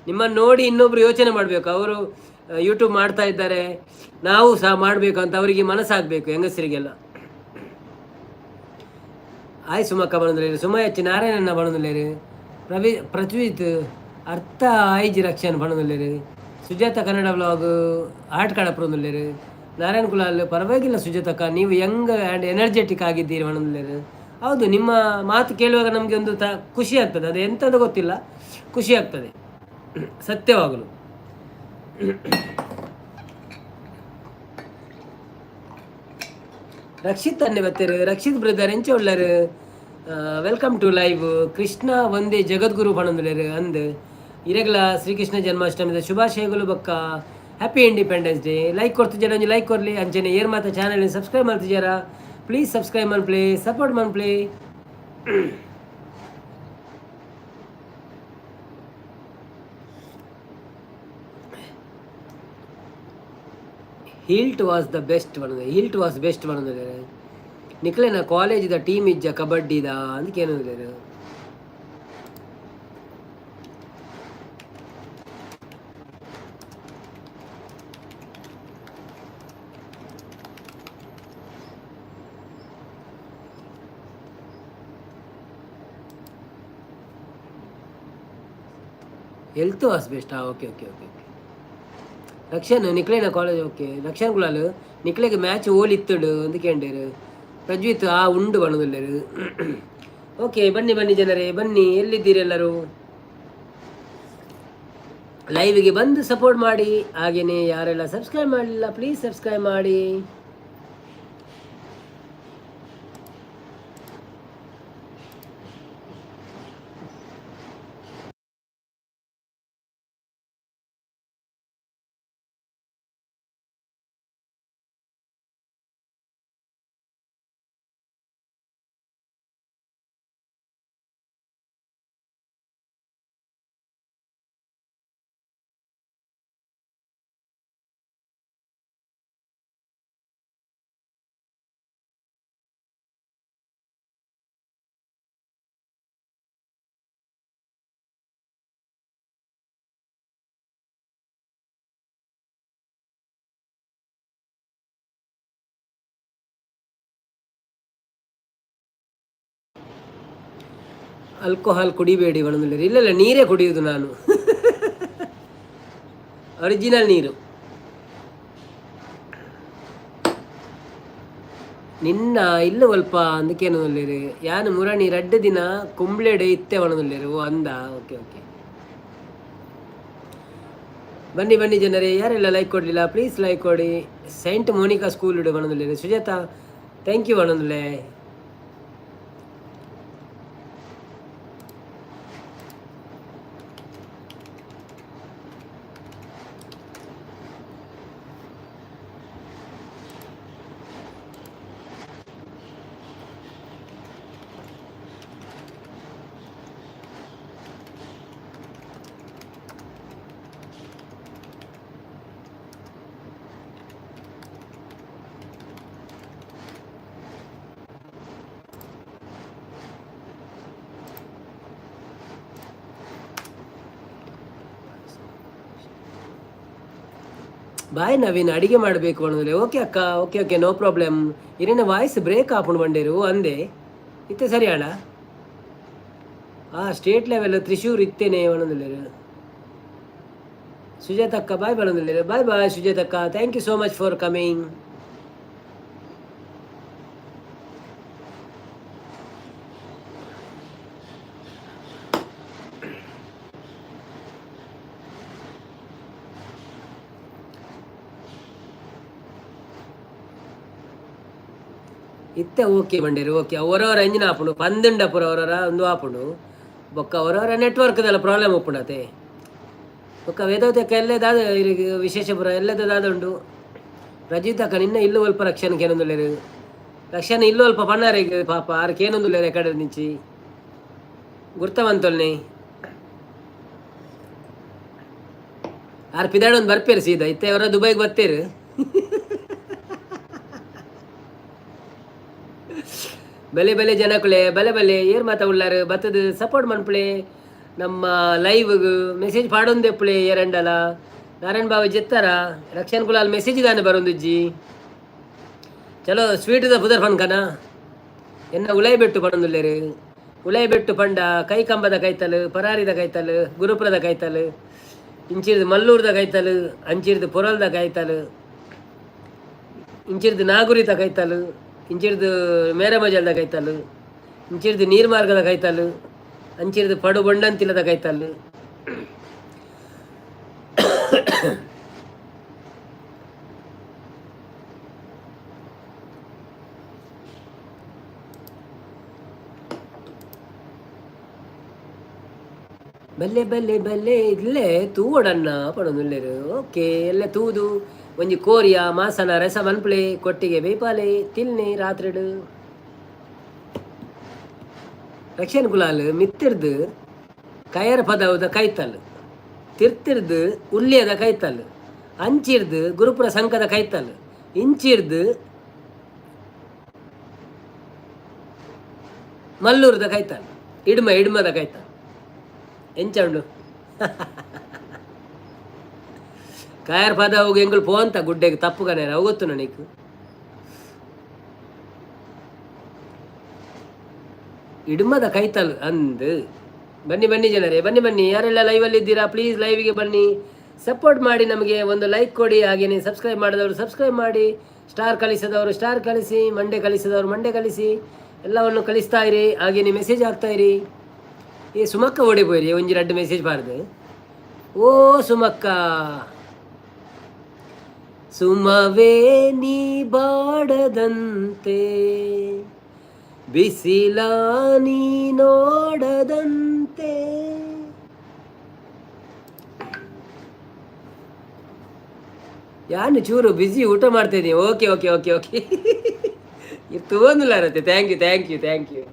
ನಿಮ್ಮನ್ನು ನೋಡಿ ಇನ್ನೊಬ್ಬರು ಯೋಚನೆ ಮಾಡಬೇಕು. ಅವರು ಯೂಟ್ಯೂಬ್ ಮಾಡ್ತಾ ಇದ್ದಾರೆ, ನಾವು ಸಹ ಮಾಡಬೇಕು ಅಂತ ಅವರಿಗೆ ಮನಸ್ಸಾಗಬೇಕು. ಹೆಂಗಸರಿಗೆಲ್ಲ ಆಯ್ ಸುಮಕ್ಕ ಬಣದುಲೇರು ಸುಮಯಚ್ಚಿ ನಾರಾಯಣಣ್ಣ ಬಣದುಲೇರು ಪ್ರಜ್ವೀತ್ ಅರ್ಥ ಆಯ್ಜಿ ರಕ್ಷನ್ ಬಣದುಲೇರು ಸುಜಾತ ಕನ್ನಡ ಬ್ಲಾಗ್ ಆರ್ಟ್ ಕಡಪ್ರೊಂದುಲ್ಲೇರು ನಾರಾಯಣ್ ಕುಲಾಲ್ ಪರವಾಗಿಲ್ಲ ಸುಜಾತಕ್ಕ ನೀವು ಯಂಗ್ ಆ್ಯಂಡ್ ಎನರ್ಜೆಟಿಕ್ ಆಗಿದ್ದೀರಿ ಬಣದುಲೇರು. ಹೌದು, ನಿಮ್ಮ ಮಾತು ಕೇಳುವಾಗ ನಮಗೆ ಒಂದು ಖುಷಿ ಆಗ್ತದೆ. ಅದು ಎಂಥದ್ದು ಗೊತ್ತಿಲ್ಲ, ಖುಷಿ ಆಗ್ತದೆ ಸತ್ಯವಾಗಲು. ರಕ್ಷಿತ್ ಅನ್ನೆ ಬತ್ತೇರು, ರಕ್ಷಿತ್ ಬ್ರದರ್ ಎಂಚ ಉಳ್ಳರು, ವೆಲ್ಕಮ್ ಟು ಲೈವ್. ಕೃಷ್ಣ ಒಂದೇ ಜಗದ್ಗುರು ಪಣಂದುಲೇರು ಅಂದ್ ಇರೆಗ್ಲ ಶ್ರೀಕೃಷ್ಣ ಜನ್ಮಾಷ್ಟಮಿದ ಶುಭಾಶಯಗಳು ಬಕ್ಕ. Happy independence day. ಲೈಕ್ ಕೊಡ್ತಿದ್ದಾರೆ, ಒಂದು ಲೈಕ್ ಕೊರಲಿ ಅಂಚನೆ ಏರ್ ಮಾತ ಚಾನಲ್ ಸಬ್ಸ್ಕ್ರೈಬ್ ಮಾಡ್ತಿದ್ದಾರ. ಪ್ಲೀಸ್ ಸಬ್ಸ್ಕ್ರೈಬ್ ಮನ್ಪ್ಲೇ, ಸಪೋರ್ಟ್ ಮನ್ಪ್ಲೇ. ಹಿಲ್ಟ್ ವಾಸ್ ದ ಬೆಸ್ಟ್ ಬಂದಿದೆ, ಹಿಲ್ಟ್ ವಾಸ್ ಬೆಸ್ಟ್ ಬಂದಿದೆ. ನಿಕ್ಲೆನ ಕಾಲೇಜಿದ ಟೀಮ್ ಇಜ್ಜ ಕಬಡ್ಡಿದ ಅದಕ್ಕೆ ಏನಂದ್ರೆ health was best. Okay okay okay okay. Rakshan ನಿಕ್ಲೇನ ಕಾಲೇಜ್ ಓಕೆ. ರಕ್ಷನ್ ಕುಲಾಲು ನಿಕ್ಲೆಗೆ ಮ್ಯಾಚ್ ಓಲಿತ್ತಡು ಅಂದ್ಕೇಂಡೇರು. ಪ್ರಜ್ವಿತ್ ಉಂಡು ಬಣದುಲ್ಲೇರು. ಓಕೆ, ಬನ್ನಿ ಬನ್ನಿ ಜನರೇ, ಬನ್ನಿ. ಎಲ್ಲಿದ್ದೀರಿ ಎಲ್ಲರೂ? ಲೈವ್ಗೆ ಬಂದು ಸಪೋರ್ಟ್ ಮಾಡಿ. ಹಾಗೆಯೇ ಯಾರೆಲ್ಲ ಸಬ್ಸ್ಕ್ರೈಬ್ ಮಾಡಲಿಲ್ಲ ಪ್ಲೀಸ್ ಸಬ್ಸ್ಕ್ರೈಬ್ ಮಾಡಿ. ಆಲ್ಕೋಹಾಲ್ ಕುಡಿಬೇಡಿ ಬಣದಲ್ಲಿ. ಇಲ್ಲ ನೀರೇ ಕುಡಿಯುವುದು ನಾನು. ಒರಿಜಿನಲ್ ನೀರು. ನಿನ್ನ ಇಲ್ಲ ಸ್ವಲ್ಪ ಅಂದಕ್ಕೇನು ಅಲ್ಲಿರಿ ಯಾನು ಮುರಣಿ ರಡ್ಡು ದಿನ ಕುಂಬ್ಳೆಡೆ ಇತ್ತೆ ಒಣದಲ್ಲಿರು ಅಂದ. ಓಕೆ ಓಕೆ, ಬನ್ನಿ ಬನ್ನಿ ಜನರೇ. ಯಾರೆಲ್ಲ ಲೈಕ್ ಕೊಡಲಿಲ್ಲ ಪ್ಲೀಸ್ ಲೈಕ್ ಕೊಡಿ. ಸೈಂಟ್ ಮೋನಿಕಾ ಸ್ಕೂಲ್ ಇಡು ಒಣದಲ್ಲಿರಿ. ಸುಜಾತ ಥ್ಯಾಂಕ್ ಯು ಒಣದಲ್ಲೇ. ಬಾಯ್ ನವೀನ್ ಅಡಿಗೆ ಮಾಡಬೇಕು ಅನ್ನೋದ್ರೆ. ಓಕೆ ಅಕ್ಕ, ಓಕೆ ಓಕೆ, ನೋ ಪ್ರಾಬ್ಲಮ್. ಇರೇನ ವಾಯ್ಸ್ ಬ್ರೇಕ್ ಹಾಕೊಂಡು ಬಂಡೇರು ಅಂದೆ ಇತ್ತೆ ಸರಿ ಅಣ್ಣ. ಸ್ಟೇಟ್ ಲೆವೆಲ್ ತ್ರಿಶೂರ್ ಇತ್ತೇನೆ ಒಣದಿಲ್ಲ. ಸುಜಾತಕ್ಕ ಬಾಯ್ ಬರೋದಿಲ್ಲ. ಬಾಯ್ ಬಾಯ್ ಸುಜಾತಕ್ಕ, thank you so much for coming. ಇತ್ತೆ ಓಕೆ ಬಂಡೇರು. ಓಕೆ, ಅವರವರ ಎಂಜಿನ ಆಪುಂಡು ಪಂದುಂಡಪುರ ಅವರವರ ಒಂದು ಆಪುಂಡು ಬೊಕ್ಕ ಅವರವರ ನೆಟ್ವರ್ಕ್ದೆಲ್ಲ ಪ್ರಾಬ್ಲಮ್ ಉಪ್ಪುಂಡತೆ ಬೊಕ್ಕ ವೇದವತಕ್ಕ ಎಲ್ಲದಾದ ವಿಶೇಷಪುರ ಎಲ್ಲದಾದ ಉಂಡು. ರಜಿತಕ್ಕ ನಿನ್ನ ಇಲ್ಲು ಅಲ್ಪ ರಕ್ಷಣಕ್ಕೆ ಏನೊಂದುಲ್ಲೇರು. ರಕ್ಷಣೆ ಇಲ್ಲು ಅಲ್ಪ ಪಣ್ಣಾರಿಗೆ ಪಾಪ ಆರ್ಕೆ ಏನೊಂದುಲ್ಲೇರು ಎಕಡೆ ನಿಂಚಿ ಗುರ್ತವಂತೊಲ್ನಿ ಆರು ಪಿದಾಡೊಂದು ಬರ್ಪೇರು ಸೀದಾ ಇತ್ತೆ ಅವರ ದುಬೈಗೆ ಬರ್ತೇರು. ಬೆಲೆ ಬೆಲೆ ಜನಕುಲೆ ಬಲೆ ಬಲೆ ಏರ್ ಮಾತಾ ಉಳ್ಳಾರು ಬತ್ತದ ಸಪೋರ್ಟ್ ಮನ್ಪುಳೆ. ನಮ್ಮ ಲೈವ್ ಮೆಸೇಜ್ ಪಾಡೊಂದು ಎಪ್ಪುಳೆ ಏರಂಡಲ ನಾರಾಯಣ್ ಬಾಬು ಜೆತ್ತಾರ ರಕ್ಷಣ್ ಕುಲಾಲ್ ಮೆಸೇಜ್ ದಾನೆ ಬರೊಂದುಜ್ಜಿ. ಚಲೋ ಸ್ವೀಟ್ ದ ಪುದರ್ ಫನ್ಕನ ಎನ್ನ ಉಲೈಬೆಟ್ಟು ಪಡೊಂದುಲ್ಲೆರ್. ಉಲೈಬೆಟ್ಟು ಪಂಡ ಕೈಕಂಬದ ಕೈತಲು, ಪರಾರಿದ ಕೈತಲು, ಗುರುಪುರದ ಕೈತಲು, ಇಂಚಿರ್ದು ಮಲ್ಲೂರ್ದ ಕೈತಲು, ಅಂಚಿರ್ದು ಪೊರಲ್ದ ಕೈತಲು, ಇಂಚಿರ್ದು ನಾಗುರಿತ ಕೈತಲು, ಇಂಚಿರ್ದು ಮೇರಮಜಲ್ದ ಕೈತಲು, ಇಂಚಿರ್ದು ನೀರ್ಮಾರ್ಗದ ಕೈತಲು, ಅಂಚಿರ್ದು ಪಡು ಬೊಂಡಂತಿಲದ ಕೈತಲು. ಬಲ್ಲೆ ಬಲ್ಲೆ ಬಲ್ಲೆ ಇಲ್ಲೇ ತೂವಡನ್ನ ಪಡೊಂದುಲ್ಲೆರ್. ಓಕೆ ಎಲ್ಲ ತೂದು ಒಂಜಿ ಕೋರಿಯ ಮಾಸನ ರಸ ಮನ್ಪುಳೆ ಕೊಟ್ಟಿಗೆ ಬೇಪಾಲೆ ತಿಲ್ನೆ ರಾತ್ರಿಡು. ರಕ್ಷನ್ ಕುಲಾಲ್ ಮಿತ್ತಿರ್ದು ಕಯರ ಪದವದ ಕೈತಲ್, ತಿರ್ತಿರ್ದು ಉಲ್ಲಿಯದ ಕೈತಲ್, ಅಂಚಿರ್ದು ಗುರುಪುರ ಸಂಕದ ಕೈತಲ್, ಇಂಚಿರ್ದು ಮಲ್ಲೂರದ ಕೈತಲ್, ಇಡ್ಮದ ಕೈತಲ್ ಎಂಚ ಉಂಡು. ಕಾಯರ್ ಪದ ಹೋಗಿ ಎಂಗಳು ಪೋಂತ ಗುಡ್ಡೆಗೆ ತಪ್ಪುಗನೇರ ಅವು ಗೊತ್ತು ನನಗೆ. ಇಡ್ಮದ ಕೈತಲ್ ಅಂದು ಬನ್ನಿ ಬನ್ನಿ ಜನರೇ, ಬನ್ನಿ ಬನ್ನಿ. ಯಾರೆಲ್ಲ ಲೈವಲ್ಲಿ ಇದ್ದೀರಾ ಪ್ಲೀಸ್ ಲೈವಿಗೆ ಬನ್ನಿ, ಸಪೋರ್ಟ್ ಮಾಡಿ, ನಮಗೆ ಒಂದು ಲೈಕ್ ಕೊಡಿ. ಹಾಗೆಯೇ ಸಬ್ಸ್ಕ್ರೈಬ್ ಮಾಡಿದವರು ಸಬ್ಸ್ಕ್ರೈಬ್ ಮಾಡಿ, ಸ್ಟಾರ್ ಕಳಿಸಿದವರು ಸ್ಟಾರ್ ಕಳಿಸಿ, ಮಂಡೆ ಕಳಿಸಿದವರು ಮಂಡೆ ಕಳಿಸಿ, ಎಲ್ಲವನ್ನು ಕಳಿಸ್ತಾ ಇರಿ. ಹಾಗೆಯೇ ಮೆಸೇಜ್ ಹಾಕ್ತಾ ಇರಿ. ಏ ಸುಮಕ್ಕ ಓಡಿపోయి ಒಂಜಿ 2 ಮೆಸೇಜ್ ಬಾರ್ದು. ಓ ಸುಮಕ್ಕ, ಸುಮವೇ ನೀ ಬಾಡದಂತೆ, ಬಿಸಿಲ ನೀ ನೋಡದಂತೆ. ಯಾನು ಚೂರು ಬಿಸಿ ಊಟ ಮಾಡ್ತಾ ಇದ್ದೀನಿ. ಓಕೆ ಓಕೆ ಓಕೆ ಓಕೆ ಇದು ತಗೊಂಡಿಲ್ಲ ಇರುತ್ತೆ. Thank you thank you thank you.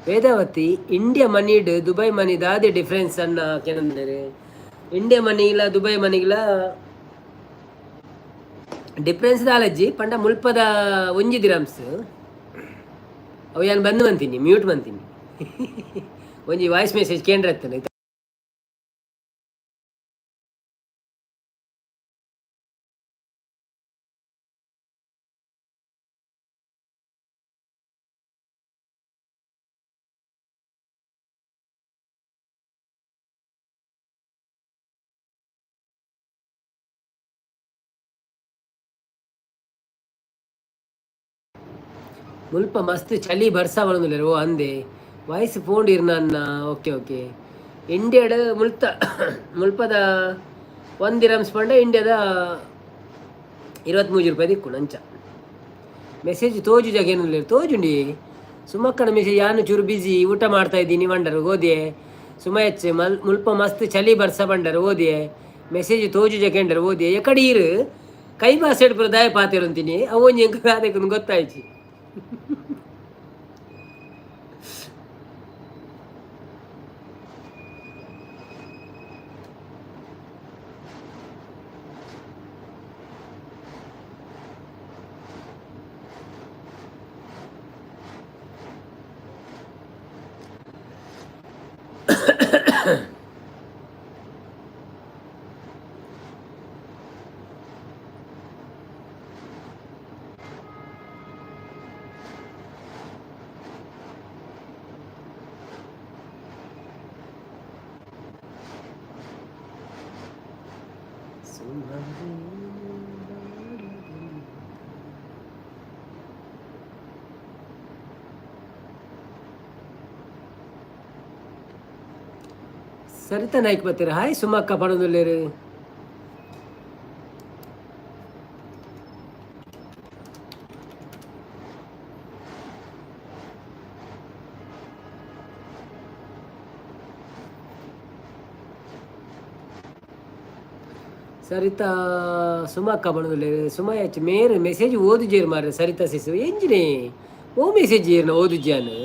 Vedavathi, India ಮನಿಡ್ ದುಬೈ ಮನಿ ದಾದಿ ಡಿಫ್ರೆನ್ಸ್ ಅನ್ನ ಕೇಂದ್ರೆ ಇಂಡಿಯಾ ಮನಿಗಿಲ್ಲ ದುಬೈ ಮನಿಗಿಲ್ಲ ಡಿಫ್ರೆನ್ಸ್ ದಾಲಜ್ಜಿ ಪಂಡ ಮುಲ್ಪದ ಒಂಜಿ ದಿರಮ್ಸ್ ಅವು ಯಾನು ಬಂದು ಬಂತೀನಿ ಮ್ಯೂಟ್ ಬಂತೀನಿ. ಒಂಜಿ ವಾಯ್ಸ್ ಮೆಸೇಜ್ ಕೇಂದ್ರ ಇರ್ತದೆ. ಮುಲ್ಪ ಮಸ್ತ್ ಚಳಿ ಬರ್ಸ ಬಂದಿಲ್ಲ. ಓ ಅಂದೆ ವಾಯ್ಸ್ ಫೋನ್ ಇರ್ನ. Okay okay. ಇಂಡಿಯಾದ ಮುಲ್ಪದ 1 ದಿರಮ್ಸ್ ಪಂಡ ಇಂಡಿಯಾದ 23 ರೂಪಾಯಿ ದಿಕ್ಕು ನಂಚ. ಮೆಸೇಜ್ ತೋಜು ಜಾಗ ಏನಿಲ್ಲ ತೋಜುಂಡಿ. ಸುಮಕ್ಕನ ಮೆಸೇಜ್ ಯಾನು ಚೂರು ಬಿಸಿ ಊಟ ಮಾಡ್ತಾ ಇದ್ದೀನಿ ಬಂಡರು ಓದಿಯೇ ಸುಮ ಹೆಚ್ಚೆ ಮುಲ್ಪ ಮಸ್ತ್ ಚಳಿ ಬರ್ಸ ಬಂಡರು ಓದಿಯೇ ಮೆಸೇಜ್ ತೋಜು ಜಕೆಂಡರು ಓದಿಯೇ ಎಕಡೆ ಇರು ಕೈ ಬಾಸ್ ಹಿಡ್ಪುರ ದಾಯ ಪಾತಿರು ಅಂತೀನಿ ಅವೊಂದು ಎಂಕ ಅದಕ್ಕೆ ಗೊತ್ತಾಯ್ತು. ಸರಿತಾ ನಾಯ್ಕ ಬರ್ತೀರಾ? ಹಾಯ್ ಸುಮಕ್ಕ ಪಡೋದಿಲ್ಲೇರಿ. ಸರಿತಾ ಸುಮಕ್ಕ ಬಣದಲ್ಲಿ ಸುಮ ಹೆಚ್ಚು ಮೇರೆ ಮೆಸೇಜ್ ಓದು ಜೇರು ಮಾರ ಸರಿತಾ ಸಿಸು ಎಂಜಿನೇ ಓ ಮೆಸೇಜ್ ಜೇರ್ನ ಓದು ಜಾನು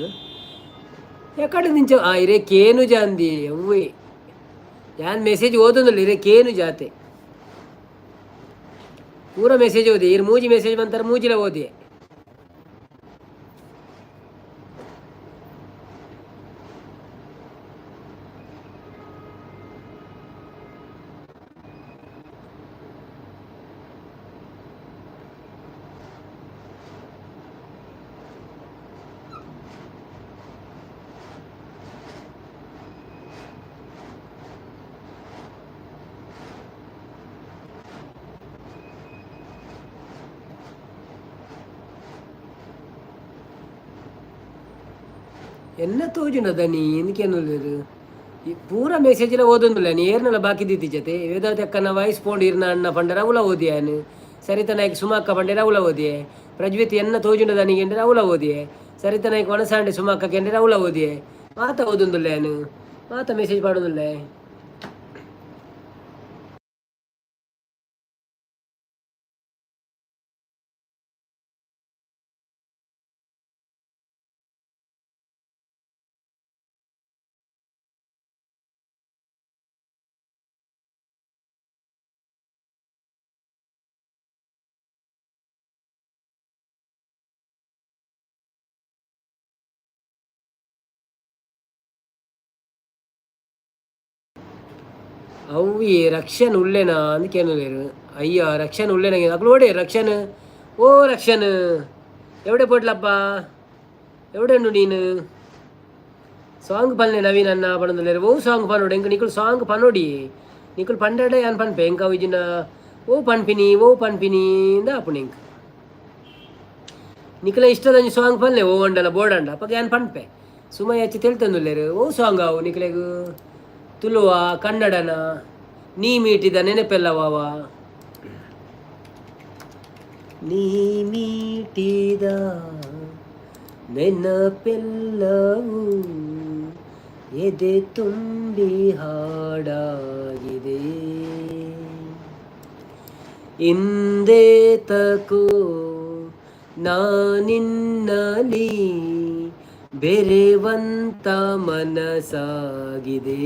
ಎಕಡೆ ನಿಂಚ ಇರೇ ಕೇನು ಜಾಂದಿ ಅವ್ವೇ ಯಾನ್ ಮೆಸೇಜ್ ಓದೋದಿಲ್ಲ ಇರೇ ಕೇನು ಜಾತೆ ಪೂರ ಮೆಸೇಜ್ ಓದಿ ಇರ್ ಮೂಜಿ ಮೆಸೇಜ್ ಬಂತಾರೆ ಮೂಜಿಲ ಓದಿ ಎನ್ನ ತೋಜುನದ ನೀ ಎಂದಕ್ಕೇನಲ್ಲೇರು ಈ ಪೂರ ಮೆಸೇಜ್ಲ ಓದೊಂದಿಲ್ಲ ನೀ ಏರ್ನಲ್ಲ ಬಾಕಿ ದಿತ್ತಿ ಜೊತೆ ವೇದಾವತಿ ಅಕ್ಕನ ವಾಯ್ಸ್ ಪೋಂಡ್ ಇರ್ನ ಅಣ್ಣ ಪಂಡರ ಅವಲ ಓದಿಯಾನು ಸರಿತ ನಾಯ್ಕ ಸುಮಾಕ್ಕ ಪಂಡರ ಅವಲ ಓದಿಯೆ ಪ್ರಜ್ವಿತಿ ಎನ್ನ ತೋಜುನದ ನೀ ಎಂದ್ರೆ ಅವಲ ಓದಿಯೆ ಸರಿತ ನಾಯ್ಕ ಒಣಸಾಂಡೆ ಸುಮಾಕ್ಕ ಕೆಂಡ್ರೆ ಅವಲ ಓದಿಯೆ ಮಾತ ಓದೊಂದಿಲ್ಲ ಏನು ಮಾತ ಮೆಸೇಜ್ ಮಾಡೋದಿಲ್ಲ అవి రక్షణ ఉళ్ళేనా అందుకేను లేరు అయ్యా రక్షణ ఉళ్ళేనా అక్కడోడే రక్షణ ఓ రక్షణ ఎవడే పోట్లప్పా ఎవడేండు నేను సాంగ్ పని నవీన్ అన్న పడుతుంది లేరు ఓ సాంగ్ పనుడు ఇంక నీకు సాంగ్ పనుడి నీకు పండాడే అని పనిపే ఇంకా విజిన ఓ పనిపిని అప్పుడు ఇంక నీకులా ఇష్టదని సాంగ్ పనిలే ఓ వండల ಬೋರ್ಡ್ ಪಕ್ಕ ಏನು ಪನ್ಪೆ ಸುಮ್ಮ ಹೆಚ್ಚು ತಿಳ್ತಂದುಲ್ಲೇರು ಓ ಸಾಂಗ್ ಅವು ನಿಕ್ಲೆಗು ತುಳುವ ಕನ್ನಡನ ನೀ ಮೀಟಿದ ನೆನಪೆಲ್ಲವಾವ ನೀ ಮೀಟಿದ ನೆನಪೆಲ್ಲವೂ ಎದೆ ತುಂಬಿ ಹಾಡಾಗಿದೆ ಇಂದೇ ತಕೋ ನಾನಿನ್ನಲಿ ಬೆರೆವಂತ ಮನಸಾಗಿದೆ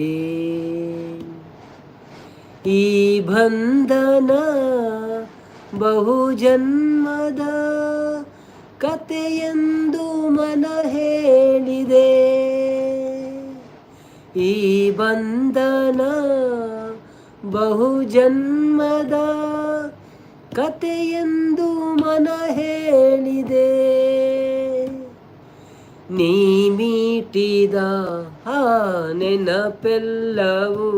ಈ ಬಂಧನ ಬಹುಜನ್ಮದ ಕಥೆಯೆಂದು ಮನ ಹೇಳಿದೆ ಈ ಬಂಧನ ಬಹುಜನ್ಮದ ಕಥೆಯೆಂದು ಮನ ಹೇಳಿದೆ ನೀ ಮೀಟಿದ ನೆನಪೆಲ್ಲವೂ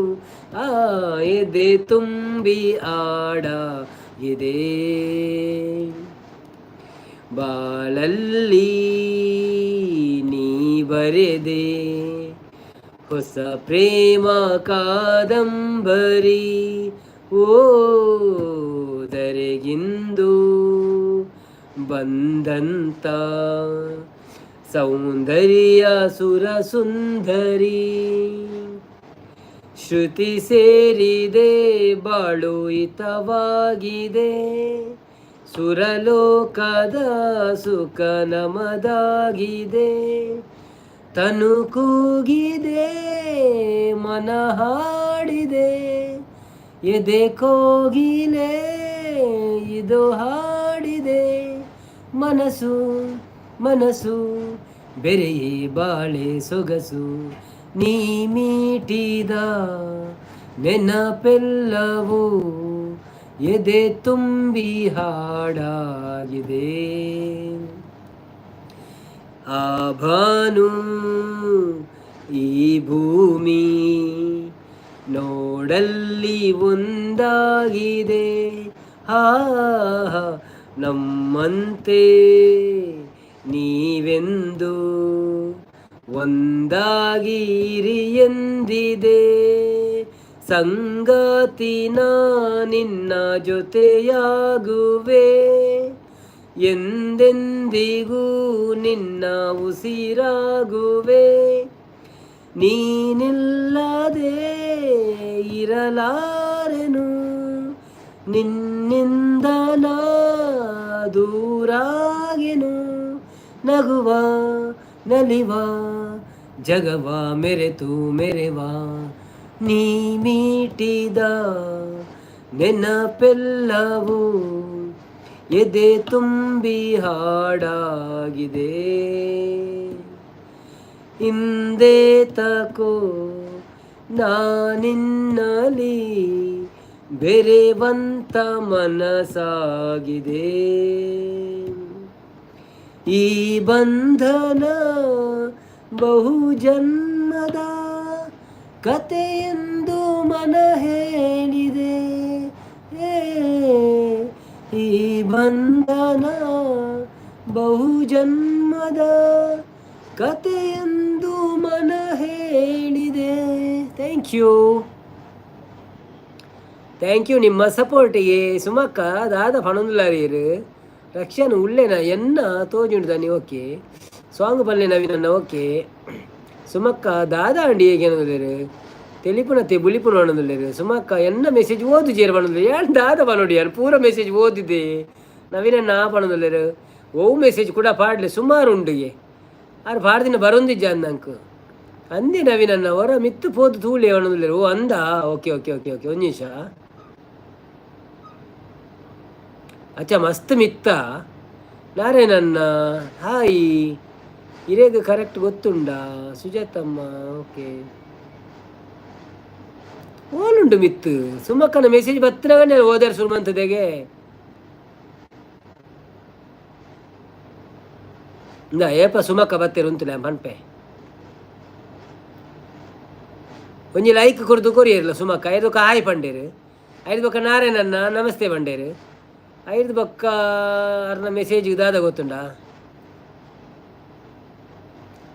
ಎದೆ ತುಂಬಿ ಆಡಾಗಿದೆ ಬಾಳಲ್ಲಿ ನೀ ಬರೆದೆ ಹೊಸ ಪ್ರೇಮ ಕಾದಂಬರಿ ಓದರೆಗಿಂದು ಬಂದಂತ ಸೌಂದರ್ಯ ಸುರ ಸುಂದರಿ ಶ್ರುತಿ ಸೇರಿದೆ ಬಾಳು ಹಿತವಾಗಿದೆ ಸುರಲೋಕದ ಸುಖ ನಮದಾಗಿದೆ ತನು ಕೂಗಿದೆ ಮನ ಹಾಡಿದೆ ಎದೆ ಕೋಗಿಲೆ ಇದು ಹಾಡಿದೆ ಮನಸ್ಸು ಮನಸ್ಸು ಬೆರೆಯೇ ಬಾಳೆ ಸೊಗಸು ನೀ ಮೀಟಿದ ನೆನಪೆಲ್ಲವೂ ಎದೆ ತುಂಬಿ ಹಾಡಾಗಿದೆ ಆ ಭಾನು ಈ ಭೂಮಿ ನೋಡಲ್ಲಿ ಒಂದಾಗಿದೆ ನಮ್ಮಂತೆ ನೀವೆಂದು ಒಂದಾಗಿರಿ ಎಂದಿದೆ ಸಂಗಾತಿ ನಿನ್ನ ಜೊತೆಯಾಗುವೆ ಎಂದೆಂದಿಗೂ ನಿನ್ನ ಉಸಿರಾಗುವೆ ನೀನಿಲ್ಲದೆ ಇರಲಾರೆನು ನಿನ್ನಿಂದ ನಾ ದೂರಾಗೆನು ನಗುವ ನಲಿವ ಜಗವ ಮೆರೆತು ಮೆರೆವ ನೀ ಮೀಟಿದ ನೆನಪೆಲ್ಲವೂ ಎದೆ ತುಂಬಿ ಹಾಡಾಗಿದೆ ಹಿಂದೆ ತಕೋ ನಾನಿನ್ನಲಿ ಬೆರೆವಂತ ಮನಸಾಗಿದೆ ಈ ಬಂಧನ ಬಹುಜನ್ಮದ ಕಥೆಯೆಂದು ಮನ ಹೇಳಿದೆ ಈ ಬಂಧನ ಬಹುಜನ್ಮದ ಕಥೆಯೆಂದು ಮನ ಹೇಳಿದೆ. ಥ್ಯಾಂಕ್ ಯು ನಿಮ್ಮ ಸಪೋರ್ಟಿಗೆ ಸುಮಕ್ಕ ದಾದ ಪಣಂದುಲಾರೀರು ರಕ್ಷನ್ ಉಳ್ಳೆನ ಎನ್ನ ತೋಜುಂಡು ಓಕೆ ಸಾಂಗ್ ಪಲ್ಲೆ ನವೀನನ್ನ ಓಕೆ ಸುಮಕ್ಕ ದಾದ ಅಂಡಿ ಹೇಗೆ ಅನ್ನೋದಿರು ತೆಲಿಪುನತ್ತೆ ಬುಲಿಪುನ ಅನ್ನೋದಿರು ಸುಮಕ್ಕ ಎನ್ನ ಮೆಸೇಜ್ ಓದು ಜೇರು ಪಣೋದಿಲ್ಲ ಏನು ದಾದ ಪನೋಡಿ ಯಾರು ಪೂರ ಮೆಸೇಜ್ ಓದಿದ್ದೆ ನವೀನನ್ನ ಆ ಪಣೋದಿಲ್ಲರು ಓ ಮೆಸೇಜ್ ಕೂಡ ಪಾಡ್ಲೆ ಸುಮಾರು ಉಂಡುಗೆ ಆರು ಪಾಡ್ದಿನ ಬರೊಂದಿಜ್ಜ ಅಂದಂಕು ಅಂದೆ ನವೀನನ್ನ ಹೊರ ಮಿತ್ತು ಪೋದು ತೂಳಿ ಅನ್ನೋದಿಲ್ಲರು ಓ ಅಂದ ಓಕೆ ಓಕೆ ಓಕೆ ಓಕೆ ಒಂದು ನಿಮಿಷ ಅಚ್ಚ ಮಸ್ತ್ ಮಿತ್ತ ನಾರೇನನ್ನ hi ಇರೇಗ correct ಗೊತ್ತುಂಡ Sujathamma okay ಓಲುಂಡು ಮಿತ್ತು ಸುಮಕ್ಕನ message ಬತ್ತನಗನೆ ಓದಾರ ಸುಮಂತದೆಗೆ ಇಂದ ಏಪ ಸುಮಕ್ಕ ಬತ್ತೇರು ಉಂತುಲ ಪನ್ಪೆ ಒಂಜಿ ಲೈಕ್ ಕೊಡ್ದು ಕೊರಿಯರ್ಲ ಸುಮಕ್ಕ ಐದು ಬೊಕ್ಕ ಹಾಯ್ ಪಂಡೇರು ಐದು ಬೊಕ್ಕ ನಾರೇನನ್ನ ನಮಸ್ತೆ ಪಂಡೇರು ಐದು ಬೊಕ್ಕ ಅರ್ನ ಮೆಸೇಜ್ ದಾದ ಗೊತ್ತುಂಡ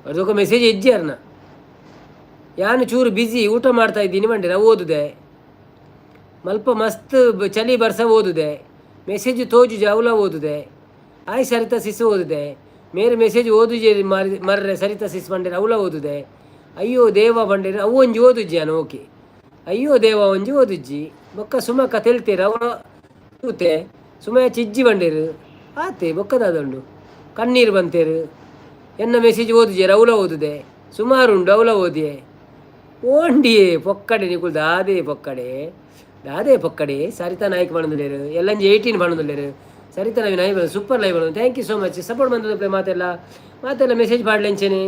ಅವ್ರದೊಕ್ಕ ಮೆಸೇಜ್ ಇಜ್ಜಿ ಅರ್ನ ಯಾನು ಚೂರು ಬಿಸಿ ಊಟ ಮಾಡ್ತಾ ಇದ್ದೀನಿ ಮಂಡೆ ಓದುದೆ ಮಲ್ಪ ಮಸ್ತ್ ಚಳಿ ಬರ್ಸ ಓದುದೆ ಮೆಸೇಜ್ ತೋಜು ಅವಲ ಓದುದೆ ಆಯ್ ಸರಿತಾ ಸಿಸ್ ಓದುದೆ ಮೇರೆ ಮೆಸೇಜ್ ಓದುಜೆ ಮರ್ರೆ ಸರಿತಾ ಸಿಸ್ ಬಂಡೇರ ಅವಲ ಓದುದೆ ಅಯ್ಯೋ ದೇವ ಬಂಡೇರು ಅವು ಒಂಜಿ ಓದುಜ್ಜಿ ನಾನು ಓಕೆ ಅಯ್ಯೋ ದೇವ ಒಂಜಿ ಓದುಜ್ಜಿ ಬೊಕ್ಕ ಸುಮಕ್ಕ ತೆಲ್ತೇರು ಅವ ತೂತೆ ಸುಮಯ ಚಿಜ್ಜಿ ಬಂಡೇರು ಆತೆ ಬೊಕ್ಕದಾದುಂಡು ಕಣ್ಣೀರು ಬಂತೇರು ಎನ್ನ ಮೆಸೇಜ್ ಓದುಜೇರು ಅವಲ ಓದುದೆ ಸುಮಾರುಂಡು ಅವಲ ಓದಿಯೇ ಓಂಡಿಯೇ ಪೊಕ್ಕಡೆ ನಿಕುಲ್ ದಾದೇ ಪೊಕ್ಕಡೆ ಸರಿತಾ ನಾಯ್ಕ ಬಣ್ಣದಲ್ಲೇರು ಎಲ್ಲಂಜಿ 18 ಬಣ್ಣದಲ್ಲೇರು ಸರಿತಾ ನವಿ ನಾಯಿ ಬಣ್ಣ ಸೂಪರ್ ಲೈವ್ ಬಣ್ಣ thank you so much support ಬಂದದಪ್ಪ ಮಾತೆಲ್ಲ ಮೆಸೇಜ್ ಪಾಡ್ಲೆಂಚೇನೆ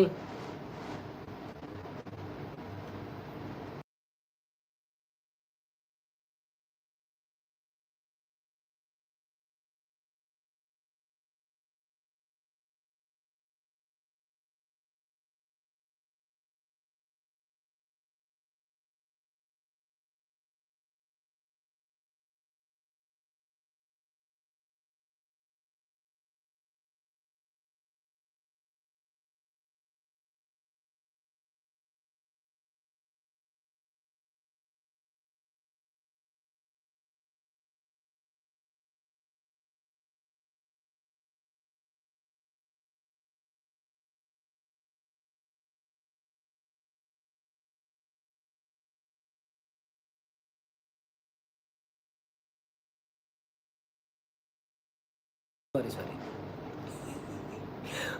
ಸಾರಿ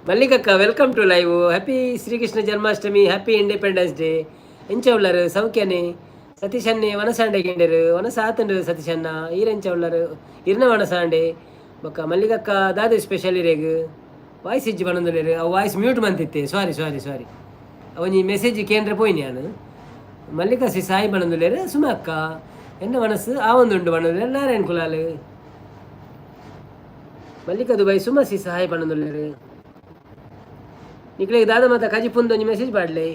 ಮಲ್ಲಿಕಕ್ಕ welcome to live happy Shrikrishna Janmashtami happy independence day ಎಂಚ ಉಳ್ಳರು ಸೌಖ್ಯನೇ ಸತೀಶನ್ನೇ ವನಸಾಂಡೆ ಗೆಂಡರು ವನಸ ಆತಂಡು ಸತೀಶನ್ನ ಈರೆಂಚ ಉಳ್ಳರು ಇರ್ನ ವನಸಾಂಡೆ ಬೊಕ್ಕ ಮಲ್ಲಿಕಕ್ಕ ದಾದ ಸ್ಪೆಷಲ್ ಇರೇಗು ವಾಯ್ಸ್ ಇಜ್ಜಿ ಬಣ್ಣದಲ್ಲೇರು ಅವು ವಾಯ್ಸ್ ಮ್ಯೂಟ್ ಬಂತಿತ್ತೆ ಸಾರಿ ಅವನಿ ಮೆಸೇಜ್ ಕೇಂದ್ರ ಪೋಯ್ನಿ ನಾನು ಮಲ್ಲಿಕಾ ಸಿ ಸಾಯಿ ಬಣ್ಣದಲ್ಲೇರು ಸುಮಕ್ಕ ಎನ್ನ ಮನಸ್ಸು ಆ ಒಂದುಂಡು ಬಣ್ಣದಲ್ಲಿ ನಾರಾಯಣ್ ಕುಲಾಲ್ ಮಲ್ಲಿಕಾ ದುಬೈ ಸುಮಸಿ ಸಹಾಯ ಪಣ್ಣದಲ್ಲೇರು ನಿಕ್ಲೆಗೆ ದಾದ ಮಾತ ಕಜಿ ಪುಂದು ಒಂಜಿ ಮೆಸೇಜ್ ಪಾಡ್ಲೆ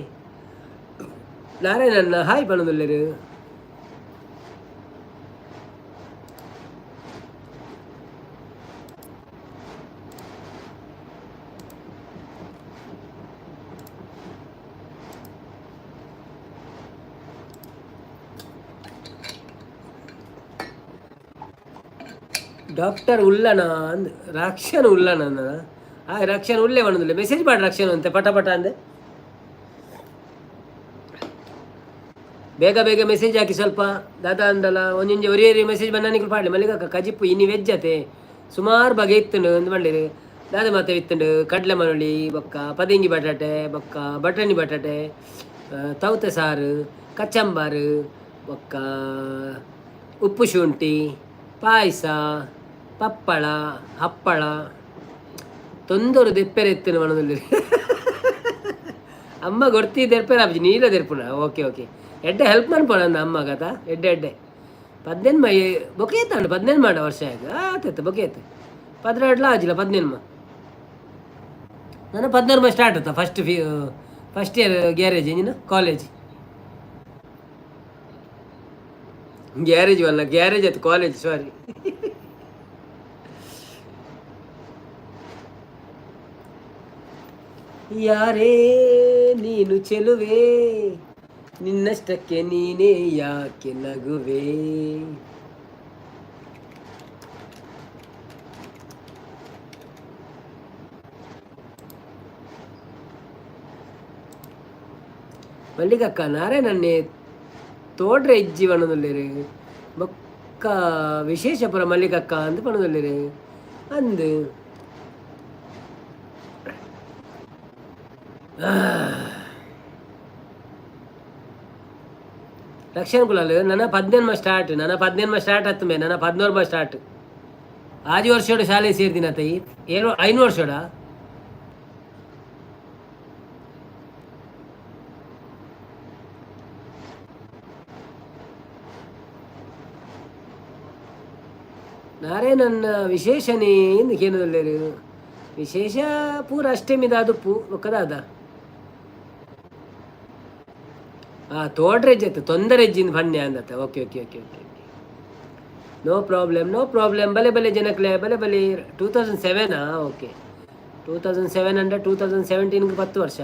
ನಾರಾಯಣನ್ನ ಹಾಯ್ ಪಣ್ಣದಲ್ಲೇರು ಡಾಕ್ಟರ್ ಉಲ್ಲನ ಅಂದ್ ರಕ್ಷನ್ ಉಲ್ಲನ ಆ ರಕ್ಷನ್ ಉಲ್ಲೆ ಬಣ್ಣದಿಲ್ಲ ಮೆಸೇಜ್ ಮಾಡಿ ರಕ್ಷನ್ ಅಂತೆ ಪಟ ಅಂದೆ ಬೇಗ ಬೇಗ ಮೆಸೇಜ್ ಹಾಕಿ ಸ್ವಲ್ಪ ದಾದಾ ಅಂದಲ್ಲ ಒಂಜಿಂಜೆ ಒರಿಯರಿ ಮೆಸೇಜ್ ಬಂದಾನಿಗೆ ಪಾಡ್ಲಿ ಮಲ್ಲಿಕ ಕಜಿಪ್ಪು ಇನಿ ವೆಜ್ಜತೆ ಸುಮಾರು ಬಗೆ ಇತ್ತುಂಡು ಒಂದು ಮಾಡಿರಿ ದಾದ ಮಾತೆ ಇತ್ತುಂಡು ಕಡ್ಲೆ ಮರಳಿ ಬೊಕ್ಕ ಪದಿಂಗಿ ಬಟಾಟೆ ಬೊಕ್ಕ ಬಟಾಣಿ ಬಟಾಟೆ ತೌತೆ ಸಾರು ಕಚ್ಚಂಬಾರು ಬೊಕ್ಕ ಉಪ್ಪು ಶುಂಠಿ ಪಾಯಸ ಪಪ್ಪಳ ಹಪ್ಪಳ ತೊಂದೂರು ದೆಪ್ಪೆರೆ ಎತ್ತುನು ಮನದಲ್ಲಿ ಅಮ್ಮ ಗೊತ್ತಿ ದೆರ್ಪೆರ ಅಬ್ಜಿ ನೀಲ ದೆರ್ಪುನ ಓಕೆ ಓಕೆ ಎಡ್ಡೆ ಹೆಲ್ಪ್ ಮನ್ಪೋಣ ಅಂದ ಅಮ್ಮ ಕಥ ಎಡ್ಡೆ ಎಡ್ಡೆ ಪದ್ನೆನ್ ಮೈ ಬೊಕೆ ಎತ್ತಂಡು ಪದ್ನೆನ್ ಮಾಡ ವರ್ಷ ಆಯ್ತು ಆತೈತೆ ಬೊಕೆ ಎತ್ತು ಪದ್ರೆಡ್ಲ ಆಜಿಲ್ಲ ಪದ್ನೆನ್ಮ ನಾನು 14 ಸ್ಟಾರ್ಟ್ ಆಯ್ತಾ ಫಸ್ಟ್ ಇಯರ್ ಗ್ಯಾರೇಜ್ ನೀನು ಕಾಲೇಜ್ ಗ್ಯಾರೇಜ್ ಅಲ್ಲ ಗ್ಯಾರೇಜ್ ಆಯ್ತು ಕಾಲೇಜ್ ಸಾರಿ ಯಾರೇ ನೀನು ಚೆಲುವೆ ನಿನ್ನಷ್ಟಕ್ಕೆ ನೀನೇ ಯಾಕೆ ನಗುವೆ ಮಲ್ಲಿಕಕ್ಕ ನಾರೇ ನನ್ನೆ ತೋಡ್ರೆ ಇಜ್ಜಿ ಬಣ್ಣದಲ್ಲಿರಿ ಬೊಕ್ಕ ವಿಶೇಷಪುರ ಮಲ್ಲಿಕಕ್ಕ ಅಂತ ಬಣ್ಣದಲ್ಲಿರಿ ಅಂದು ಲಕ್ಷಣ ಕುಲಾಲು ನನ್ನ 14 ಸ್ಟಾರ್ಟ್ ಹತ್ತು ಮೇ ನನ್ನ 14 ಸ್ಟಾರ್ಟ್ ಆಜು ವರ್ಷೋಡು ಶಾಲೆ ಸೇರ್ದಿನ ತೈ 5 ವರ್ಷೋಡ ನಾರೇ ನನ್ನ ವಿಶೇಷನೇ ಎಂದು ಕೇನದಲ್ಲಿ ವಿಶೇಷ ಪೂರ ಅಷ್ಟೇಮಿದ ಅದು ಒಕ್ಕದಾದ ತೋಡ್ರೆಜ್ ಆಯ್ತು ತೊಂದರೆ ಹೆಜ್ಜಿನ ಬನ್ನಿ ಅಂದತ್ತೆ okay okay okay okay no problem ಬಲೆ ಜನಕ್ಲೆ ಬಲೆ 2007 ಓಕೆ 2007 ಅಂಡ 2017ಗೆ 10 ವರ್ಷ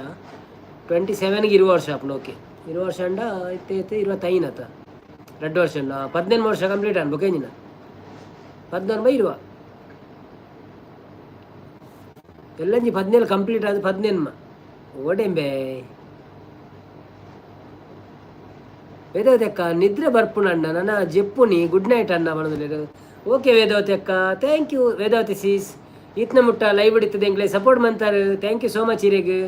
27ಗೆ 20 ವರ್ಷ ಅಪ್ಪನ ಓಕೆ 20 ವರ್ಷ ಅಂಡ ಇತ್ತೆ 25 ಆತ 2 ವರ್ಷ 18 ವರ್ಷ ಕಂಪ್ಲೀಟ್ ಅನ್ಬೇಕೇನಿನ 14/20 ಎಲ್ಲಂಜಿ 17 ಕಂಪ್ಲೀಟ್ ಆದ 18 ಓಡೆಂಬೆ ವೇದಾವತಿ ಅಕ್ಕ ನಿದ್ರೆ ಬರ್ಪುನಣ್ಣ ನನ್ನ ಜೆಪ್ಪುನಿ ಗುಡ್ ನೈಟ್ ಅಣ್ಣ ಮಾಡೋದಿಲ್ಲ ಓಕೆ ವೇದಾವತಿ ಅಕ್ಕ ಥ್ಯಾಂಕ್ ಯು ವೇದಾವತಿ ಸೀಸ್ ಈತ್ನ ಮುಟ್ಟ ಲೈವ್ ಹಿಡಿತದೆ ಎಂಗ್ಲೆ ಸಪೋರ್ಟ್ ಮಾಡ್ತಾರೆ ಥ್ಯಾಂಕ್ ಯು ಸೋ ಮಚ್ ಹಿರೇಗೆ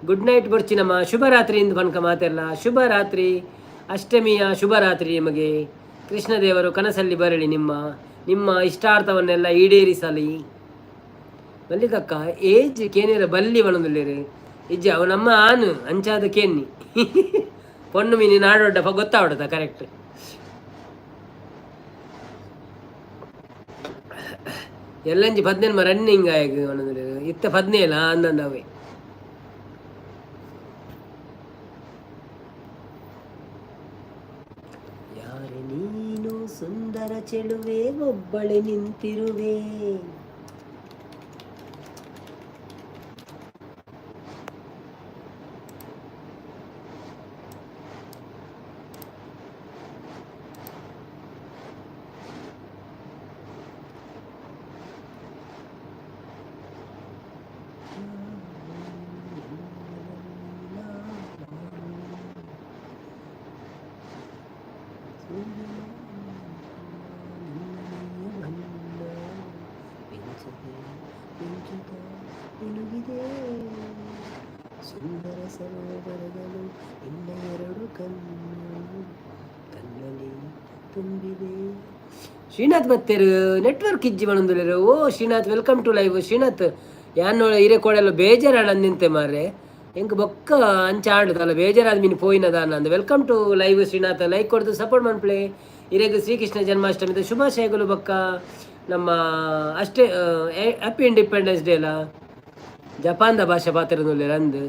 ಗುಡ್ ನೈಟ್ ಬರ್ಚಿನಮ್ಮ ಶುಭರಾತ್ರಿ ಇಂದು ಬನ್ಕ ಮಾತೆಲ್ಲ ಶುಭರಾತ್ರಿ ಅಷ್ಟಮಿಯ ಶುಭರಾತ್ರಿ ನಿಮಗೆ ಕೃಷ್ಣದೇವರು ಕನಸಲ್ಲಿ ಬರಲಿ ನಿಮ್ಮ ಇಷ್ಟಾರ್ಥವನ್ನೆಲ್ಲ ಈಡೇರಿಸಲಿ ಮಲ್ಲಿಕಕ್ಕ ಏಜ್ ಕೇನೇರ ಬಲ್ಲಿ ಬಣ್ಣದಲ್ಲಿರಿ ಇಜ್ಜ ಅವನಮ್ಮ ಆನು ಅಂಚಾದ ಕೇನ್ನಿ ಪೊಣ್ಣು ಮೀನಿ ನಾಡೊಡ್ಡ ಗೊತ್ತಾವಡದ ಕರೆಕ್ಟ್ ಎಲ್ಲಂಜಿ 17 ರನ್ನಿಂಗ್ ಆಯ್ತು ಅವನದಲ್ಲಿ ಇತ್ತ 17 ಅಂದಂದವೆ ಯಾರೆ ನೀನು ಸುಂದರ ಚೆಲುವೆ ಒಬ್ಬಳೆ ನಿಂತಿರುವೆ ಸುಂದರ ಸರೋವರಗಳು ಇನ್ನ 2 ಕಣ್ಣಲ್ಲಿ ತುಂಬಿದೆ ಶ್ರೀನಾಥ್ ಬತ್ತೇರು ನೆಟ್ವರ್ಕ್ ಇಜ್ಜಿ ಬಣಂದುಲೇರು oh Srinath welcome to live Srinath ಯಾನೋ ಹಿರೇಕೋಡೆಲ್ಲ ಬೇಜಾರಾಳ ನಿಂತೆ ಮಾರೆ ಹೆಂಗೆ ಬೊಕ್ಕ ಅಂಚ ಆಡುದಲ್ಲ ಬೇಜಾರಾದ ಮೀನು ಪೋಯಿನದ ನಂದು welcome to live Srinath like ಕೊಡ್ದು ಸಪೋರ್ಟ್ ಮಾಡ್ಪ್ಲೇ ಹಿರೇಗ ಶ್ರೀಕೃಷ್ಣ ಜನ್ಮಾಷ್ಟಮಿದ ಶುಭಾಶಯಗಳು ಬೊಕ್ಕ ನಮ್ಮ ಅಷ್ಟೇ ಹ್ಯಾಪಿ ಇಂಡಿಪೆಂಡೆನ್ಸ್ ಡೇ ಅಲ್ಲ ಜಪಾನ್ದ ಭಾಷೆ ಪಾತ್ರದಲ್ಲಿ ಅಂದು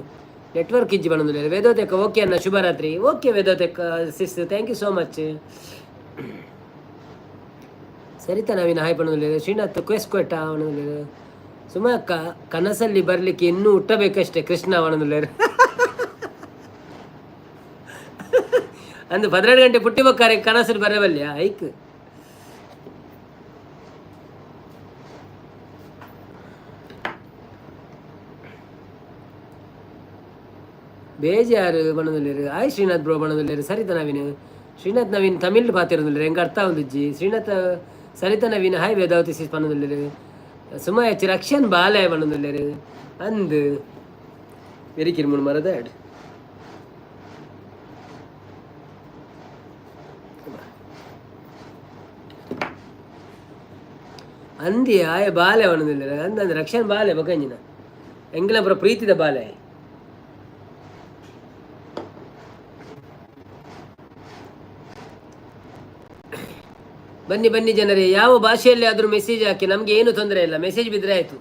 ನೆಟ್ವರ್ಕ್ ಇಜ್ಜಿ ಬಣ್ಣದಲ್ಲಿ ವೇದೋತೆಕ್ಕ ಓಕೆ ಅನ್ನ ಶುಭರಾತ್ರಿ ಓಕೆ ವೇದೋತೆಕ್ಕ sis thank you so much Sarita ನಾವಿನ ಹಾಯ್ ಬಣ್ಣದಲ್ಲಿ ಶ್ರೀನಾಥ್ ಕ್ವೆಸ್ಟ್ ಕೊಟ್ಟ ಅವನಲ್ಲಿ ಸುಮಕ್ಕ ಕನಸಲ್ಲಿ ಬರಲಿಕ್ಕೆ ಇನ್ನೂ ಹುಟ್ಟಬೇಕಷ್ಟೇ ಕೃಷ್ಣ ಅವನಲ್ಲಿ ಅಂದು 12 ಗಂಟೆ ಪುಟ್ಟಿಬೇಕಾರೆ ಕನಸಲ್ಲಿ ಬರಬಲ್ಯ ಐಕ್ ಬೇಜಾರು ಬಣ್ಣದಲ್ಲಿರು. ಹಾಯ್ ಶ್ರೀನಾಥ್ ಬ್ರೋ ಬಣ್ಣದಲ್ಲಿರು. ಸರಿತಾ ನವೀನ್, ಶ್ರೀನಾಥ್ ನವೀನ್ ತಮಿಳ್ ಪಾತಿರೋದಿಲ್ಲ ಹೆಂಗೆ ಅರ್ಥ ಒಂದಿಜ್ಜಿ. ಶ್ರೀನಾಥ್ ಸರಿತಾ ನವೀನ್ ಹಾಯ್ ವೇದಾವತಿ ಸಿಸ್ ಬಣ್ಣದಲ್ಲಿರು. ಸುಮ ಹೆಚ್ಚು ರಕ್ಷನ್ ಬಾಲೆ ಬಣ್ಣದಲ್ಲಿರು. ಅಂದು வெரி கிருமன் மரதாட் ಅಂದಿ ಆಯ ಬಾಲೆ ಅವನದಿಲ್ಲ ಅಂದ ರಕ್ಷಣೆ ಬಾಲೆ ಬಕಂಜಿನ ಎಂಗ್ಲ ಪುರ ಪ್ರೀತಿದ ಬಾಲೆ. ಬನ್ನಿ ಬನ್ನಿ ಜನರೇ, ಯಾವ ಭಾಷೆಯಲ್ಲಿ ಆದರೂ ಮೆಸೇಜ್ ಹಾಕಿ, ನಮಗೆ ಏನು ತೊಂದರೆ ಇಲ್ಲ. ಮೆಸೇಜ್ ಬಿದ್ದರೆ ಆಯಿತು,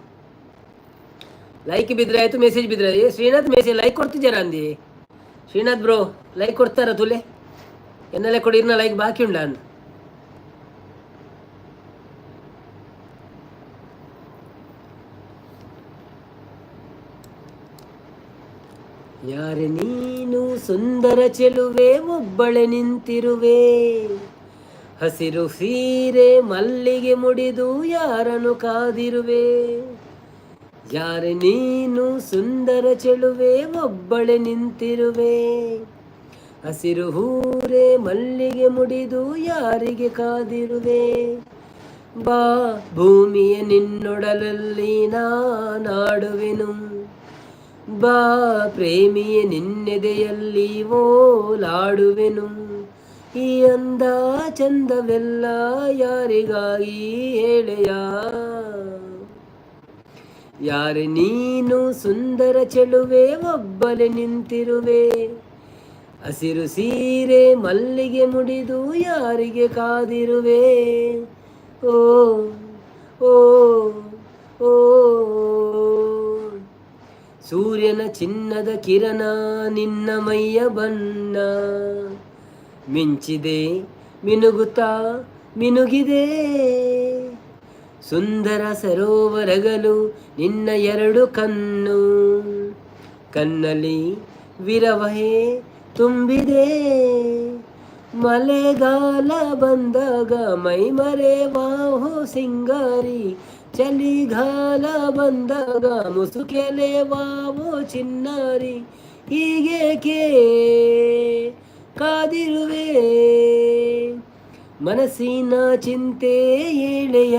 ಲೈಕ್ ಬಿದ್ದರೆ ಆಯಿತು, ಮೆಸೇಜ್ ಬಿದ್ದರೆ. ಶ್ರೀನಾಥ್ ಮೆಸೇಜ್ ಲೈಕ್ ಕೊಡ್ತಿದ್ದಾರ ಅಂದಿ. ಶ್ರೀನಾಥ್ ಬ್ರೋ ಲೈಕ್ ಕೊಡ್ತಾರ ತುಲೆ ಎನ್ನಲೆ ಕೊಡಿ, ಇರ್ನ ಲೈಕ್ ಬಾಕಿ ಉಂಡ ಅಂದ. ಯಾರೆ ನೀನು ಸುಂದರ ಚೆಲುವೆ, ಒಬ್ಬಳೆ ನಿಂತಿರುವೆ, ಹಸಿರು ಸೀರೆ ಮಲ್ಲಿಗೆ ಮುಡಿದು ಯಾರನ್ನು ಕಾದಿರುವೆ. ಯಾರೆ ನೀನು ಸುಂದರ ಚೆಲುವೆ, ಒಬ್ಬಳೆ ನಿಂತಿರುವೆ, ಹಸಿರು ಹೂರೆ ಮಲ್ಲಿಗೆ ಮುಡಿದು ಯಾರಿಗೆ ಕಾದಿರುವೆ. ಬಾ ಭೂಮಿಯ ನಿನ್ನೊಡಲಲ್ಲಿ ನಾಡುವೆನು, ಬಾ ಪ್ರೇಮಿಯ ನಿನ್ನೆದೆಯಲ್ಲಿ ಓಲಾಡುವೆನು. ಈ ಅಂದ ಚಂದವೆಲ್ಲ ಯಾರಿಗಾಗಿ ಹೇಳೆಯ. ಯಾರೆ ನೀನು ಸುಂದರ ಚೆಲುವೆ, ಒಬ್ಬಲೆ ನಿಂತಿರುವೆ, ಹಸಿರು ಸೀರೆ ಮಲ್ಲಿಗೆ ಮುಡಿದು ಯಾರಿಗೆ ಕಾದಿರುವೆ. ಓ ಓ ಓ ಸೂರ್ಯನ ಚಿನ್ನದ ಕಿರಣ ನಿನ್ನ ಮೈಯ ಬಣ್ಣ, ಮಿಂಚಿದೆ ಮಿನುಗುತ್ತಾ ಮಿನುಗಿದೆ. ಸುಂದರ ಸರೋವರಗಳು ನಿನ್ನ ಎರಡು ಕಣ್ಣು, ಕಣ್ಣಲ್ಲಿ ವಿರವಹೆ ತುಂಬಿದೆ. ಮಳೆಗಾಲ ಬಂದಾಗ ಮೈ ಮರೆವಾಹೋ ಸಿಂಗಾರಿ, ಚಳಿಗಾಲ ಬಂದಾಗ ಮುಸುಕೆಲೆವಾವೋ ಚಿನ್ನಾರಿ. ಹೀಗೇಕೆ ಕಾದಿರುವೆ, ಮನಸ್ಸಿನ ಚಿಂತೆ ಏಳೆಯ.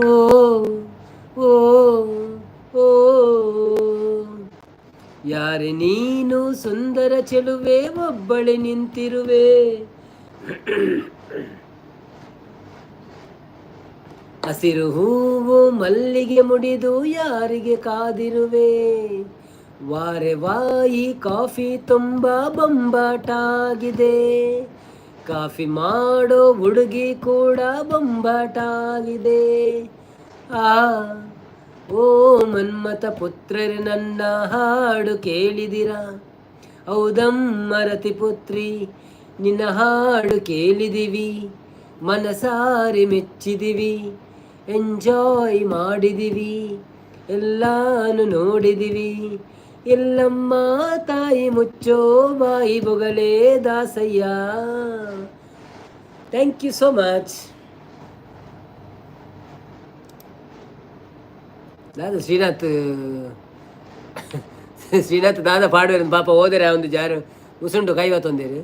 ಓ ಓ ಓ ಯಾರೆ ನೀನು ಸುಂದರ ಚೆಲುವೆ, ಒಬ್ಬಳೆ ನಿಂತಿರುವೆ, ಹಸಿರು ಹೂವು ಮಲ್ಲಿಗೆ ಮುಡಿದು ಯಾರಿಗೆ ಕಾದಿರುವೆ. ವಾರೆ ವಾಯಿ ಕಾಫಿ ತುಂಬ ಬೊಂಬಾಟಾಗಿದೆ, ಕಾಫಿ ಮಾಡೋ ಹುಡುಗಿ ಕೂಡ ಬೊಂಬಾಟಾಗಿದೆ. ಆ ಓ ಮನ್ಮಥ ಪುತ್ರರು ನನ್ನ ಹಾಡು ಕೇಳಿದಿರಾ, ಹೌದಮ್ಮರತಿ ಪುತ್ರಿ ನಿನ್ನ ಹಾಡು ಕೇಳಿದಿವಿ, ಮನಸಾರಿ ಮೆಚ್ಚಿದಿವಿ, ಎಂಜಾಯ್ ಮಾಡಿದಿವಿ, ಎಲ್ಲಾನು ನೋಡಿದಿವಿ. ಎಲ್ಲಮ್ಮ ತಾಯಿ ಮುಚ್ಚೋ ಬಾಯಿ ಬೊಗಲೇ ದಾಸಯ್ಯ. Thank you so much. ದಾದ ಶ್ರೀನಾಥ್ ಶ್ರೀನಾಥ್ ದಾದ ಪಾಡುವ ಪಾಪ ಹೋದರೆ ಒಂದು ಜಾರು ಉಸುಂಡು ಕೈವತ್ತೊಂದೇರು.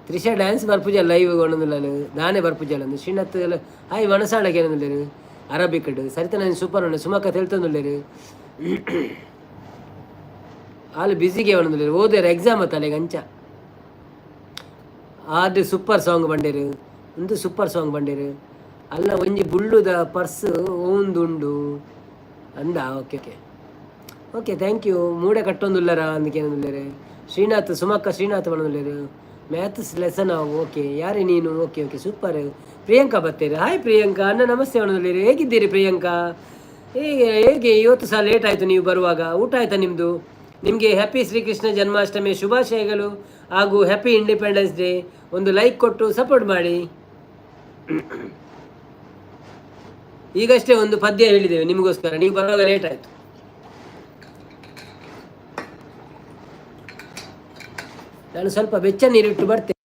ತ್ರಿಷಾ ಡ್ಯಾನ್ಸ್ ಬರ್ಪುಜ ಲೈವ್ ಕೊಡೋದಿಲ್ಲ, ನಾನೇ ಬರ್ಪುಜಲ್ಲ ಶ್ರೀನಾಥ್ ಎಲ್ಲ. ಹಾಯ್ ಮನಸಾಳಕ್ಕೆ ಏನಂದಿಲ್ಲೇರು ಅರಬಿಕ್ ಸರಿತ ನಾನು ಸೂಪರ್ ಉಂಡೆ ಸುಮಕ್ಕ ತಿಳ್ತಂದಿಲ್ಲೇರು. ಅಲ್ಲಿ ಬಿಸಿಗೆ ಒಣದಿಲ್ಲೇರು ಓದಾರ ಎಕ್ಸಾಮ್ ಅತ್ತಲ್ಲ ಅಂಚ. ಆದ್ರೆ ಸೂಪರ್ ಸಾಂಗ್ ಬಂಡೇರು, ಒಂದು ಸೂಪರ್ ಸಾಂಗ್ ಬಂಡೇರು ಅಲ್ಲ. ಒಂಜಿ ಬುಳ್ಳುದ ಪರ್ಸ್ ಒಂದುಂಡು ಅಂದ. Okay okay okay thank you. ಮೂಡೆ ಕಟ್ಟೊಂದುಲ್ಲರ ಅಂದಕ್ಕೇನಂದಿಲ್ಲೇರು. ಶ್ರೀನಾಥ್ ಸುಮಕ್ಕ ಶ್ರೀನಾಥ್ ಬಂದಿಲ್ಲೇರು. Maths lesson okay. ಯಾರೇ ನೀನು? Okay okay super. ಪ್ರಿಯಾಂಕಾ ಬತ್ತೇರಿ. ಹಾಯ್ ಪ್ರಿಯಾಂಕಾ, ಅಣ್ಣ ನಮಸ್ತೆ ಅಣ್ಣದಲ್ಲಿ. ಹೇಗಿದ್ದೀರಿ ಪ್ರಿಯಾಂಕಾ? ಹೇಗೆ ಇವತ್ತು ಸಹ ಲೇಟ್ ಆಯಿತು ನೀವು ಬರುವಾಗ. ಊಟ ಆಯಿತಾ ನಿಮ್ಮದು? ನಿಮಗೆ ಹ್ಯಾಪಿ ಶ್ರೀಕೃಷ್ಣ ಜನ್ಮಾಷ್ಟಮಿ ಶುಭಾಶಯಗಳು ಹಾಗೂ ಹ್ಯಾಪಿ ಇಂಡಿಪೆಂಡೆನ್ಸ್ ಡೇ. ಒಂದು ಲೈಕ್ ಕೊಟ್ಟು ಸಪೋರ್ಟ್ ಮಾಡಿ. ಈಗಷ್ಟೇ ಒಂದು ಪದ್ಯ ಹೇಳಿದ್ದೇವೆ ನಿಮಗೋಸ್ಕರ, ನೀವು ಬರುವಾಗ ಲೇಟ್ ಆಯಿತು. ನಾನು ಸ್ವಲ್ಪ ಬೆಚ್ಚ ನೀರಿಟ್ಟು ಬರ್ತೇನೆ.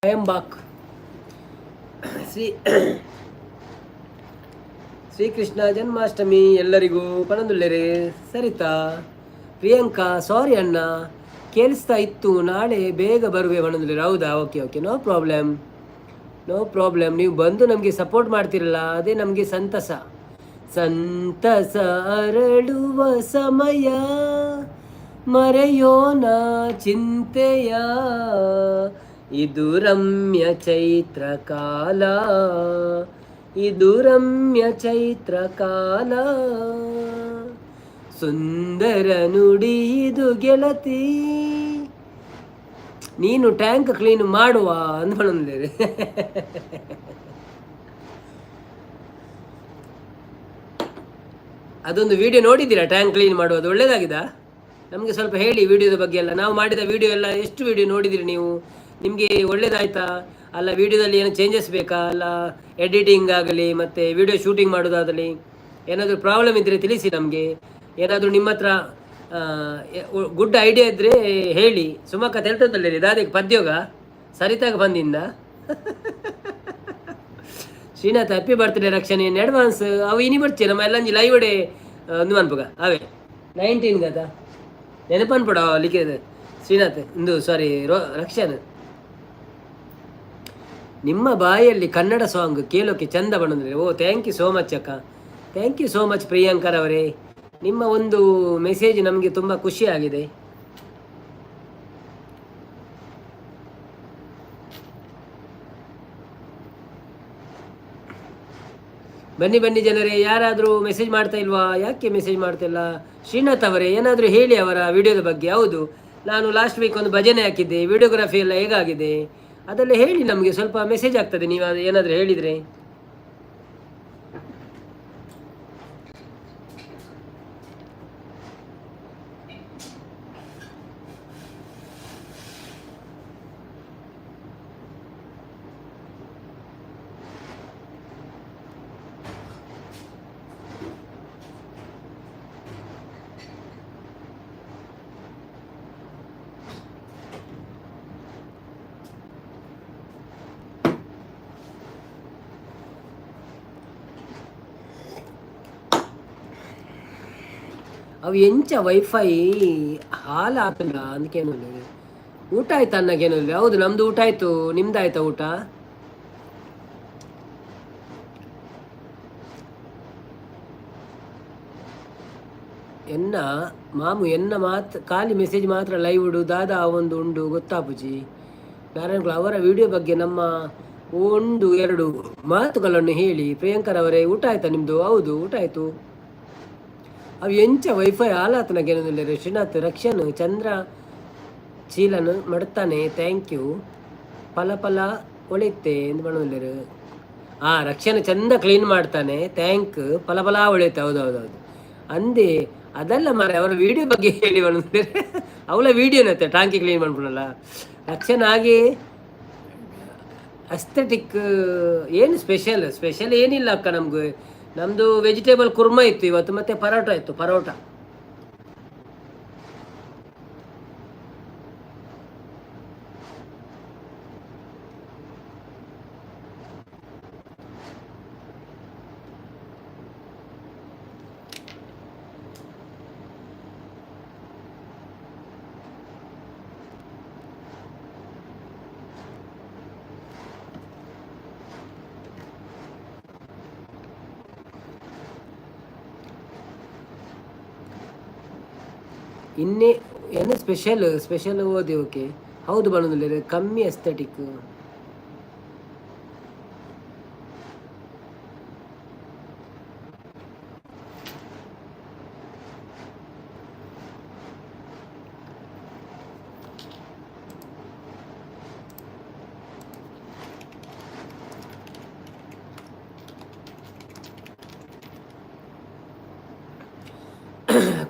ಐ ಆಮ್ ಬಾಕ್. ಶ್ರೀ ಶ್ರೀಕೃಷ್ಣ ಜನ್ಮಾಷ್ಟಮಿ ಎಲ್ಲರಿಗೂ ಪಣದುಳ್ಳೆರೆ. ಸರಿತಾ ಪ್ರಿಯಾಂಕಾ ಸಾರಿ ಅಣ್ಣ ಕೇಳಿಸ್ತಾ ಇತ್ತು, ನಾಳೆ ಬೇಗ ಬರುವೆ ಪಣದುಳ್ಳೆರೆ. ಹೌದಾ, okay okay, no problem no problem. ನೀವು ಬಂದು ನಮಗೆ ಸಪೋರ್ಟ್ ಮಾಡ್ತಿರಲ್ಲ, ಅದೇ ನಮಗೆ ಸಂತಸ. ಸಂತಸ ಅರಳುವ ಸಮಯ, ಮರೆಯೋಣ ಚಿಂತೆಯ, ಇದು ರಮ್ಯ ಚೈತ್ರ ಕಾಲ, ಇದು ರಮ್ಯ ಚೈತ್ರ ಕಾಲ, ಸುಂದರ ನುಡಿ ಇದು ಗೆಳತಿ. ನೀನು ಟ್ಯಾಂಕ್ ಕ್ಲೀನ್ ಮಾಡುವ ಅಂದ್ಕೊಂಡ್ರೆ ಅದೊಂದು ವಿಡಿಯೋ ನೋಡಿದ್ದೀರಾ? ಟ್ಯಾಂಕ್ ಕ್ಲೀನ್ ಮಾಡುವುದು ಒಳ್ಳೇದಾಗಿದಾ? ನಮಗೆ ಸ್ವಲ್ಪ ಹೇಳಿ ವಿಡಿಯೋದ ಬಗ್ಗೆ ಎಲ್ಲ. ನಾವು ಮಾಡಿದ ವಿಡಿಯೋ ಎಲ್ಲ ಎಷ್ಟು ವಿಡಿಯೋ ನೋಡಿದಿರಿ ನೀವು? ನಿಮಗೆ ಒಳ್ಳೇದಾಯ್ತಾ? ಅಲ್ಲ ವಿಡಿಯೋದಲ್ಲಿ ಏನೋ ಚೇಂಜಸ್ ಬೇಕಾ? ಅಲ್ಲ ಎಡಿಟಿಂಗ್ ಆಗಲಿ ಮತ್ತು ವಿಡಿಯೋ ಶೂಟಿಂಗ್ ಮಾಡೋದಾಗಲಿ ಏನಾದರೂ ಪ್ರಾಬ್ಲಮ್ ಇದ್ದರೆ ತಿಳಿಸಿ ನಮಗೆ. ಏನಾದರೂ ನಿಮ್ಮ ಹತ್ರ ಗುಡ್ ಐಡಿಯಾ ಇದ್ದರೆ ಹೇಳಿ. ಸುಮಕ್ಕ ತೆಲ್ಟದಲ್ಲಿ ದಾದಿಗೆ ಪದ್ಯೋಗ ಸರಿತಾಗ ಬಂದಿಂದ ಶ್ರೀನಾಥ್ ಹ್ಯಾಪಿ ಬರ್ತ್ಡೇ ರಕ್ಷಣೆ ಇನ್ ಅಡ್ವಾನ್ಸ್. ಅವು ಇನಿ ಬರ್ಚೆ ನಮ್ಮ ಎಲ್ಲಂಜಿ ಲೈವ್ ಡೇ ಒಂದು ಅನ್ಪಗ ಅವೇ 19 ಗದ ನೆನಪನ್ಪಡ ಲಿಖಿತ ಶ್ರೀನಾಥ್ ಇಂದು ಸಾರಿ ರಕ್ಷಣ್. ನಿಮ್ಮ ಬಾಯಲ್ಲಿ ಕನ್ನಡ ಸಾಂಗ್ ಕೇಳೋಕೆ ಚಂದ ಬಂದ್ರೆ. ಓ ಥ್ಯಾಂಕ್ ಯು ಸೋ ಮಚ್ ಅಕ್ಕ, ಥ್ಯಾಂಕ್ ಯು ಸೋ ಮಚ್ ಪ್ರಿಯಾಂಕರ್ ಅವರೇ. ನಿಮ್ಮ ಒಂದು ಮೆಸೇಜ್ ನಮಗೆ ತುಂಬ ಖುಷಿಯಾಗಿದೆ. ಬನ್ನಿ ಬನ್ನಿ ಜನರೇ, ಯಾರಾದರೂ ಮೆಸೇಜ್ ಮಾಡ್ತಾ ಇಲ್ವಾ? ಯಾಕೆ ಮೆಸೇಜ್ ಮಾಡ್ತಾ ಇಲ್ಲ? ಶ್ರೀನಾಥ್ ಅವರೇ ಏನಾದರೂ ಹೇಳಿ ಅವರ ವಿಡಿಯೋದ ಬಗ್ಗೆ. ಹೌದು, ನಾನು ಲಾಸ್ಟ್ ವೀಕ್ ಒಂದು ಭಜನೆ ಹಾಕಿದ್ದೆ, ವಿಡಿಯೋಗ್ರಫಿ ಎಲ್ಲ ಹೇಗಾಗಿದೆ ಅದೆಲ್ಲ ಹೇಳಿ. ನಮಗೆ ಸ್ವಲ್ಪ ಮೆಸೇಜ್ ಆಗ್ತದೆ ನೀವು ಏನಾದರೂ ಹೇಳಿದರೆ. ಅವು ಎಂಚ ವೈಫೈ ಹಾಲು ಹಾಕಲ್ಲ ಅದಕ್ಕೇನು. ಊಟ ಆಯ್ತಾ ಅನ್ನಕ್ಕೇನು? ಹೌದು ನಮ್ದು ಊಟ ಆಯ್ತು. ನಿಮ್ದು ಆಯ್ತಾ ಊಟ? ಎನ್ನ ಮಾಮು ಎನ್ನ ಖಾಲಿ ಮೆಸೇಜ್ ಮಾತ್ರ ಲೈವ್ ಉಡು ದಾದಾ ಒಂದು ಉಂಡು ಗೊತ್ತಾಪುಜಿ ನಾರಾಯಣಗಳು ಅವರ ವಿಡಿಯೋ ಬಗ್ಗೆ ನಮ್ಮ 1-2 ಮಾತುಗಳನ್ನು ಹೇಳಿ. ಪ್ರಿಯಾಂಕರ್ ಅವರೇ ಊಟ ಆಯ್ತಾ ನಿಮ್ಮದು? ಹೌದು ಊಟ ಆಯಿತು. ಅವು ಎಂಚ ವೈಫೈ ಹಾಲಾತನಗೇನಿಲ್ಲ. ಶ್ರೀನಾಥ್ ರಕ್ಷಣ್ ಚಂದ್ರ ಚೀಲನು ಮಾಡ್ತಾನೆ, ಥ್ಯಾಂಕ್ ಯು. ಫಲ ಒಳಿತೆ ಎಂದು ಮಾಡೋದಿಲ್ಲ. ರಕ್ಷಣ್ ಚಂದ ಕ್ಲೀನ್ ಮಾಡ್ತಾನೆ, ಥ್ಯಾಂಕ್. ಫಲ ಒಳಿತೆ. ಹೌದೌದೌದು ಅಂದೇ ಅದೆಲ್ಲ ಮಾರೆ ಅವರ ವಿಡಿಯೋ ಬಗ್ಗೆ ಹೇಳಿ ಮಾಡೋದಿಲ್ಲ. ಅವಳ ವಿಡಿಯೋನತ್ತೆ ಟಾಂಕಿ ಕ್ಲೀನ್ ಮಾಡ್ಬಿಡಲ್ಲ ರಕ್ಷಣ್. ಹಾಗೆ ಅಸ್ಥೆಟಿಕ್ ಏನು ಸ್ಪೆಷಲ್ ಏನಿಲ್ಲ ಅಕ್ಕ. ನಮ್ಮದು ವೆಜಿಟೇಬಲ್ ಕುರ್ಮಾ ಇತ್ತು ಇವತ್ತು, ಮತ್ತು ಪರೋಟ ಇತ್ತು. ಪರೋಟ ಇನ್ನೇ ಏನು ಸ್ಪೆಷಲ್ ಓದಿ. ಓಕೆ ಹೌದು ಬಣ್ಣದಲ್ಲಿ ಕಮ್ಮಿ ಎಸ್ಥೆಟಿಕ್.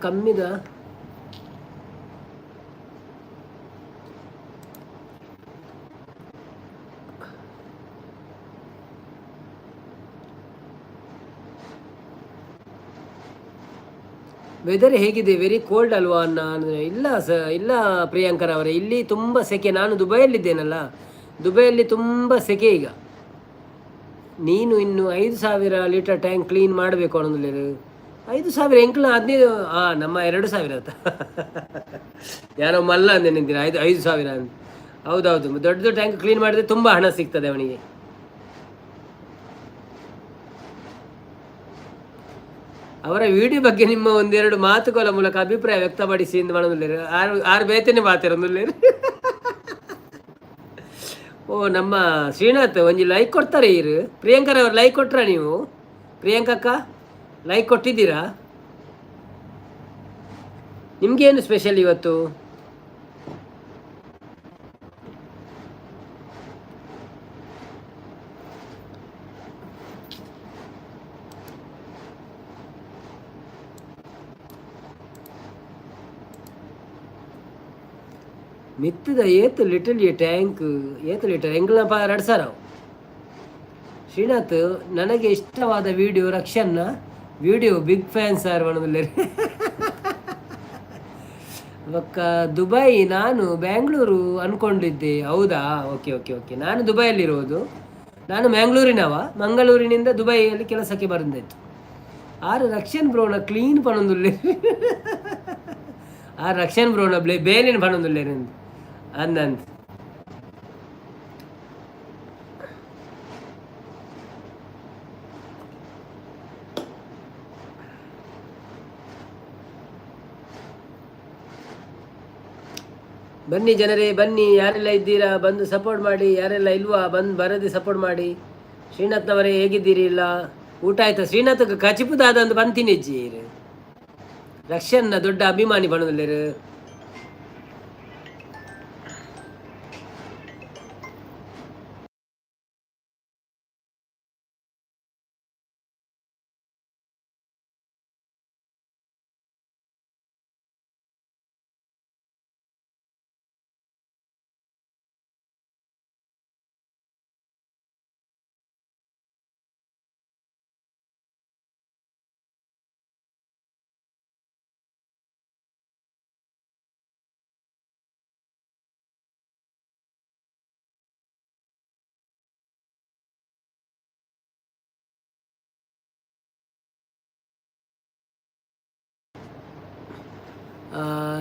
ಕಮ್ಮಿದ ವೆದರ್ ಹೇಗಿದೆ? ವೆರಿ ಕೋಲ್ಡ್ ಅಲ್ವಾ ಅನ್ನ? ಇಲ್ಲ ಇಲ್ಲ ಪ್ರಿಯಾಂಕರ್ ಅವರೇ, ಇಲ್ಲಿ ತುಂಬ ಸೆಕೆ. ನಾನು ದುಬೈಯಲ್ಲಿದ್ದೇನಲ್ಲ, ದುಬೈಯಲ್ಲಿ ತುಂಬ ಸೆಕೆ ಈಗ. ನೀನು ಇನ್ನು 5,000 ಲೀಟರ್ ಟ್ಯಾಂಕ್ ಕ್ಲೀನ್ ಮಾಡಬೇಕು ಅನ್ನೋದಿಲ್ಲ. 5,000 ಎಂಕ್ಲ 15 ನಮ್ಮ 2,000 ಅಂತ ಯಾರೋ ಮಲ್ಲ ಅಂದೆ ನಿಂತಿನ 5,000 ಅಂತ. ಹೌದೌದು, ದೊಡ್ಡ ದೊಡ್ಡ ಟ್ಯಾಂಕ್ ಕ್ಲೀನ್ ಮಾಡಿದ್ರೆ ತುಂಬ ಹಣ ಸಿಗ್ತದೆ ಅವನಿಗೆ. ಅವರ ವಿಡಿಯೋ ಬಗ್ಗೆ ನಿಮ್ಮ ಒಂದೆರಡು ಮಾತುಗಳ ಮೂಲಕ ಅಭಿಪ್ರಾಯ ವ್ಯಕ್ತಪಡಿಸಿ ಎಂದು ಮಾಡೋದಿಲ್ಲ. ಆರು ಬೇತನೆ ಮಾತಿರೋದಿಲ್ಲ. ಓ ನಮ್ಮ ಶ್ರೀನಾಥ್ ಒಂಜಿ ಲೈಕ್ ಕೊಡ್ತಾರೆ ಇರು. ಪ್ರಿಯಾಂಕರವ್ರು ಲೈಕ್ ಕೊಟ್ರ ನೀವು? ಪ್ರಿಯಾಂಕಕ್ಕ ಲೈಕ್ ಕೊಟ್ಟಿದ್ದೀರಾ? ನಿಮ್ಗೇನು ಸ್ಪೆಷಲ್ ಇವತ್ತು? ಮಿತ್ತದ ಏತು ಲಿಟಲ್ ಟ್ಯಾಂಕ್ ಏತು ಲೀಟರ್ ಎಂಗ್ಲಪ್ಪ 2,000. ಶ್ರೀನಾಥ್ ನನಗೆ ಇಷ್ಟವಾದ ವಿಡಿಯೋ ರಕ್ಷನ್ನ ವಿಡಿಯೋ ಬಿಗ್ ಫ್ಯಾನ್ ಸರ್ ಮಾಡೋದಿಲ್ಲ. ಒಕ್ಕ ದುಬೈ ನಾನು ಬ್ಯಾಂಗ್ಳೂರು ಅಂದ್ಕೊಂಡಿದ್ದೆ. ಹೌದಾ, ಓಕೆ ಓಕೆ ಓಕೆ. ನಾನು ದುಬೈಯಲ್ಲಿರೋದು. ನಾನು ಮ್ಯಾಂಗ್ಳೂರಿನವ. ಮಂಗಳೂರಿನಿಂದ ದುಬೈಯಲ್ಲಿ ಕೆಲಸಕ್ಕೆ ಬಂದಿತ್ತು. ರಕ್ಷನ್ ಬ್ರೋನ ಕ್ಲೀನ್ ಪಣೊಂದುಲ್ಲ. ರಕ್ಷನ್ ಬ್ರೋನ ಬೇಲಿನ ಪಣೊಂದುಲ್ಲ ಅಂದಂತ. ಬನ್ನಿ ಜನರೇ, ಬನ್ನಿ. ಯಾರೆಲ್ಲ ಇದ್ದೀರಾ ಬಂದು ಸಪೋರ್ಟ್ ಮಾಡಿ. ಯಾರೆಲ್ಲ ಇಲ್ವಾ ಬಂದು ಬರದೆ ಸಪೋರ್ಟ್ ಮಾಡಿ. ಶ್ರೀನಾಥ್ನವರೇ ಹೇಗಿದ್ದೀರಿ? ಇಲ್ಲ ಊಟ ಆಯ್ತಾ? ಶ್ರೀನಾಥ್ ಕಚಿಪುದಾದ ಒಂದು ಬಂತೀನಿ ಅಜ್ಜಿ. ರಕ್ಷನ್ನ ದೊಡ್ಡ ಅಭಿಮಾನಿ ಬಣ್ಣದಲ್ಲೇರು.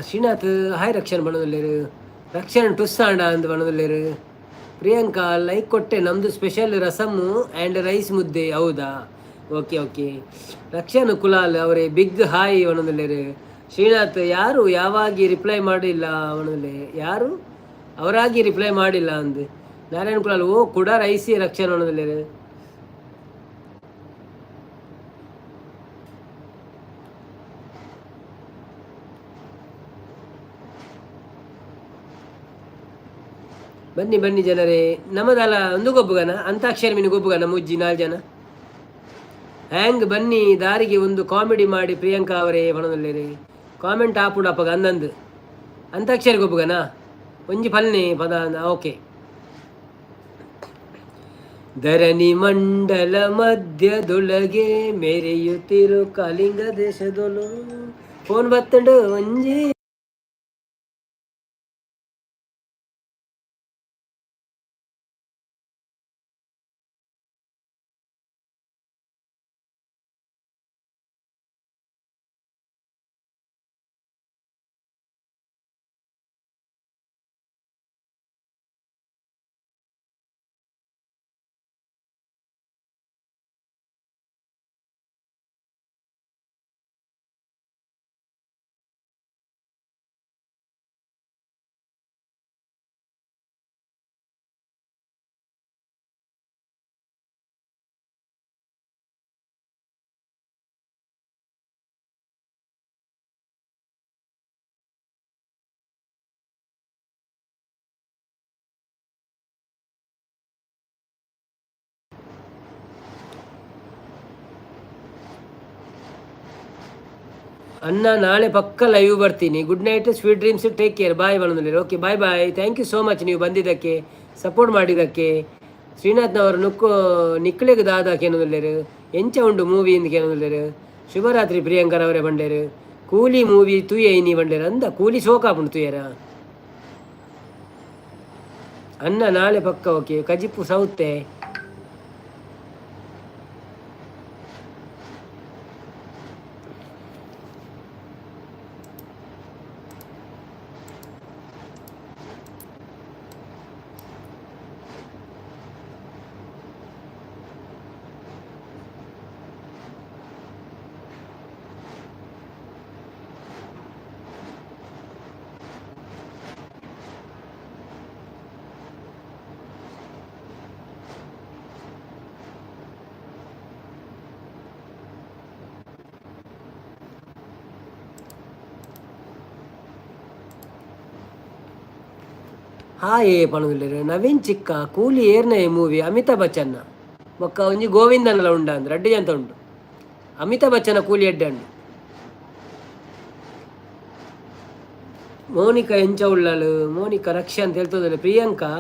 ಶ್ರೀನಾಥ್ ಹಾಯ್ ರಕ್ಷಣ್ ಬಣ್ಣದಲ್ಲೇರು. ರಕ್ಷಣ್ ಟುಸ್ಸಾಂಡ ಅಂತ ಬಣ್ಣದಲ್ಲೇರು. ಪ್ರಿಯಾಂಕಾ ಲೈಕ್ ಕೊಟ್ಟೆ. ನಮ್ಮದು ಸ್ಪೆಷಲ್ ರಸಮ್ಮು ಆ್ಯಂಡ್ ರೈಸ್ ಮುದ್ದೆ. ಹೌದಾ, ಓಕೆ ಓಕೆ. ರಕ್ಷಣ್ ಕುಲಾಲ್ ಅವರೇ ಬಿಗ್ ಹಾಯ್ ಬಣ್ಣದಲ್ಲೇರು. ಶ್ರೀನಾಥ್ ಯಾರು ಯಾವಾಗಿ ರಿಪ್ಲೈ ಮಾಡಿಲ್ಲ ಅವನಲ್ಲಿ, ಯಾರು ಅವರಾಗಿ ರಿಪ್ಲೈ ಮಾಡಿಲ್ಲ ಅಂದು. ನಾರಾಯಣ್ ಕುಲಾಲ್ ಓ ಕೂಡ ರೈಸಿ ರಕ್ಷಣ್ ಬಣ್ಣದಲ್ಲೇರು. ಬನ್ನಿ ಬನ್ನಿ ಜನರೇ. ನಮ್ಮದಲ್ಲ ಒಂದು ಗೊಬ್ಬುಗನ ಅಂತಾಕ್ಷರಿ ಮೀನು ಗೊಬ್ಬುಗನ ಮುಜ್ಜಿ 4 ಜನ ಹ್ಯಾಂಗ್ ಬನ್ನಿ ದಾರಿಗೆ ಒಂದು ಕಾಮಿಡಿ ಮಾಡಿ. ಪ್ರಿಯಾಂಕಾ ಅವರೇ ಬಣದಲ್ಲೇರಿ ಕಾಮೆಂಟ್ ಆಪುಡಪ್ಪಗ ಅಂದಂದು ಅಂತಾಕ್ಷರಿ ಗೊಬ್ಬುಗನ ಒಂಜಿ ಫಲ್ನೆ ಪದ. ಓಕೆ. ಧರಣಿ ಮಂಡಲ ಮಧ್ಯದೊಳಗೆ ಮೆರೆಯುತ್ತಿರು ಕಲಿಂಗ ದೇಶದೊಳು ಫೋನ್ ಬತ್ತಂಡು ಒಂಜಿ. ಅಣ್ಣ ನಾಳೆ ಪಕ್ಕ ಲೈವ್ ಬರ್ತೀನಿ. Good night, sweet dreams, take care, bye ಬಣ್ಣದಲ್ಲಿ. Okay bye bye. Thank you so much ನೀವು ಬಂದಿದ್ದಕ್ಕೆ, ಸಪೋರ್ಟ್ ಮಾಡಿದ್ದಕ್ಕೆ. ಶ್ರೀನಾಥ್ನವರು ನಿಕ್ಲೆಗೆ ದಾದಾಕೆ ಏನೋದಿಲ್ಲೇರು. ಎಂಚ ಉಂಡು ಮೂವಿ ಇಂದ ಕೇಳೋದಿಲ್ಲೇರು. ಶುಭರಾತ್ರಿ ಪ್ರಿಯಾಂಕರ್ ಅವರೇ ಬಂಡೇರು. ಕೂಲಿ ಮೂವಿ ತುಯ್ಯ ನೀ ಬಂಡೇರು ಅಂದ ಕೂಲಿ ಸೋಕಾಪುಂಡು ತುಯ್ಯರ. ಅನ್ನ ನಾಳೆ ಪಕ್ಕ ಓಕೆ ಕಜಿಪ್ಪು ಸೌತೆ ಹಾಯೇ ಪಣದಿಲ್ಲ ನವೀನ್ ಚಿಕ್ಕ ಕೂಲಿ ಏರ್ನ ಮೂವಿ ಅಮಿತಾಬ್ ಬಚ್ಚನ್ನ ಬೊಕ್ಕ ಒಂಜಿ ಗೋವಿಂದನಲ್ಲ ಉಂಡ ಅಂದ್ರೆ ಅಡ್ಡಿ ಅಂತ ಉಂಡು ಅಮಿತಾಬ್ ಬಚ್ಚನ ಕೂಲಿ ಎಡ್ಡೆ ಉಂಡು ಮೋನಿಕಾ ಎಂಚ ಉಳ್ಳಲು ಮೋನಿಕಾ ರಕ್ಷಾ ಅಂತ ಹೇಳ್ತದಲ್ಲ ಪ್ರಿಯಾಂಕಾ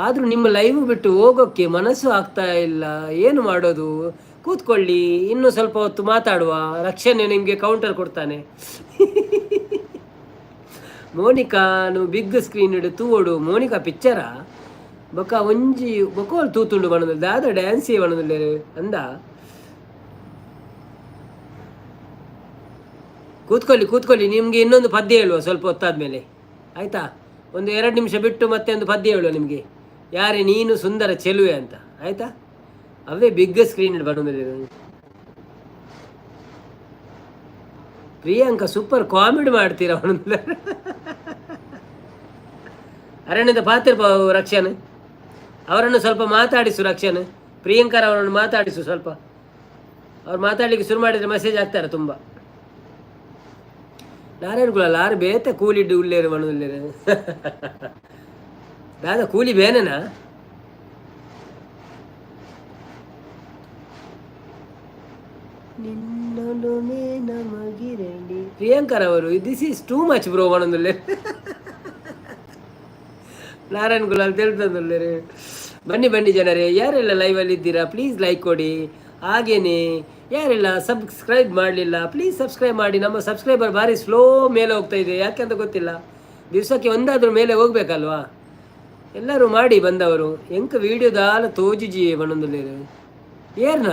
ಆದರೂ ನಿಮ್ಮ ಲೈವ್ ಬಿಟ್ಟು ಹೋಗೋಕ್ಕೆ ಮನಸ್ಸು ಆಗ್ತಾ ಇಲ್ಲ ಏನು ಮಾಡೋದು ಕೂತ್ಕೊಳ್ಳಿ ಇನ್ನೂ ಸ್ವಲ್ಪ ಹೊತ್ತು ಮಾತಾಡುವ ರಕ್ಷಣೆ ನಿಮಗೆ ಕೌಂಟರ್ ಕೊಡ್ತಾನೆ ಮೋನಿಕಾನು ಬಿಗ್ ಸ್ಕ್ರೀನ್ ಇಡು ತೂವೋಡು ಮೋನಿಕಾ ಪಿಕ್ಚರಾ ಬೊಕ್ಕ ಒಂಜಿ ಬೊಕೋಲ್ ತೂತುಂಡು ಬಣ್ಣದಲ್ಲಿ ದಾದ ಡ್ಯಾನ್ಸಿ ಬಣ್ಣದಲ್ಲಿ ಅಂದ ಕೂತ್ಕೊಳ್ಳಿ ನಿಮಗೆ ಇನ್ನೊಂದು ಪದ್ಯ ಹೇಳುವ ಸ್ವಲ್ಪ ಹೊತ್ತಾದ್ಮೇಲೆ ಆಯ್ತಾ ಒಂದು 2 ನಿಮಿಷ ಬಿಟ್ಟು ಮತ್ತೆ ಒಂದು ಪದ್ಯ ಹೇಳುವ ನಿಮಗೆ ಯಾರೇ ನೀನು ಸುಂದರ ಚೆಲುವೆ ಅಂತ ಆಯ್ತಾ ಅವೇ ಬಿಗ್ ಸ್ಕ್ರೀನ್ ಬಣ್ಣದಲ್ಲಿ ಪ್ರಿಯಾಂಕಾ ಸೂಪರ್ ಕಾಮಿಡಿ ಮಾಡ್ತೀರಾ ಅವನಲ್ಲ ಅರಣ್ಯದ ಪಾತಿರ್ಪ ರಕ್ಷಣೆ ಅವರನ್ನು ಸ್ವಲ್ಪ ಮಾತಾಡಿಸು ರಕ್ಷಣೆ ಪ್ರಿಯಾಂಕರ ಅವರನ್ನು ಮಾತಾಡಿಸು ಸ್ವಲ್ಪ ಅವ್ರು ಮಾತಾಡ್ಲಿಕ್ಕೆ ಶುರು ಮಾಡಿದರೆ ಮೆಸೇಜ್ ಆಗ್ತಾರೆ ತುಂಬ ನಾರಾಯಣಗುಳಲ್ಲ ಆರು ಬೇತೆ ಕೂಲಿಡ್ಡು ಉಳ್ಳೇರು ಮಣ್ಣುಳ್ಳೇರು ದಾದ ಕೂಲಿ ಬೇನೆನಾ ನಿನ್ನೊಲುಮೆ ನಮಗಿರಲಿ ಪ್ರಿಯಾಂಕರ್ ಅವರು this is too much bro ಮಣ್ಣುಳ್ಳೇ ನಾರಾಯಣ್ ಗುಲಾಲ್ ಹೇಳ್ತಂದ್ರೆ ಬನ್ನಿ ಜನರೇ ಯಾರೆಲ್ಲ ಲೈವಲ್ಲಿ ಇದ್ದೀರಾ ಪ್ಲೀಸ್ ಲೈಕ್ ಕೊಡಿ ಹಾಗೇನೆ ಯಾರೆಲ್ಲ ಸಬ್ಸ್ಕ್ರೈಬ್ ಮಾಡಲಿಲ್ಲ ಪ್ಲೀಸ್ ಸಬ್ಸ್ಕ್ರೈಬ್ ಮಾಡಿ ನಮ್ಮ ಸಬ್ಸ್ಕ್ರೈಬರ್ ಭಾರಿ ಸ್ಲೋ ಮೇಲೆ ಹೋಗ್ತಾ ಇದೆ ಯಾಕೆ ಅಂತ ಗೊತ್ತಿಲ್ಲ ದಿವಸಕ್ಕೆ ಒಂದಾದ್ರೂ ಮೇಲೆ ಹೋಗ್ಬೇಕಲ್ವಾ ಎಲ್ಲರೂ ಮಾಡಿ ಬಂದವರು ಎಂಕ ವೀಡಿಯೋದಾಲ ತೋಜಿಜಿ ಬಣ್ಣದಲ್ಲಿ ಏರ್ನ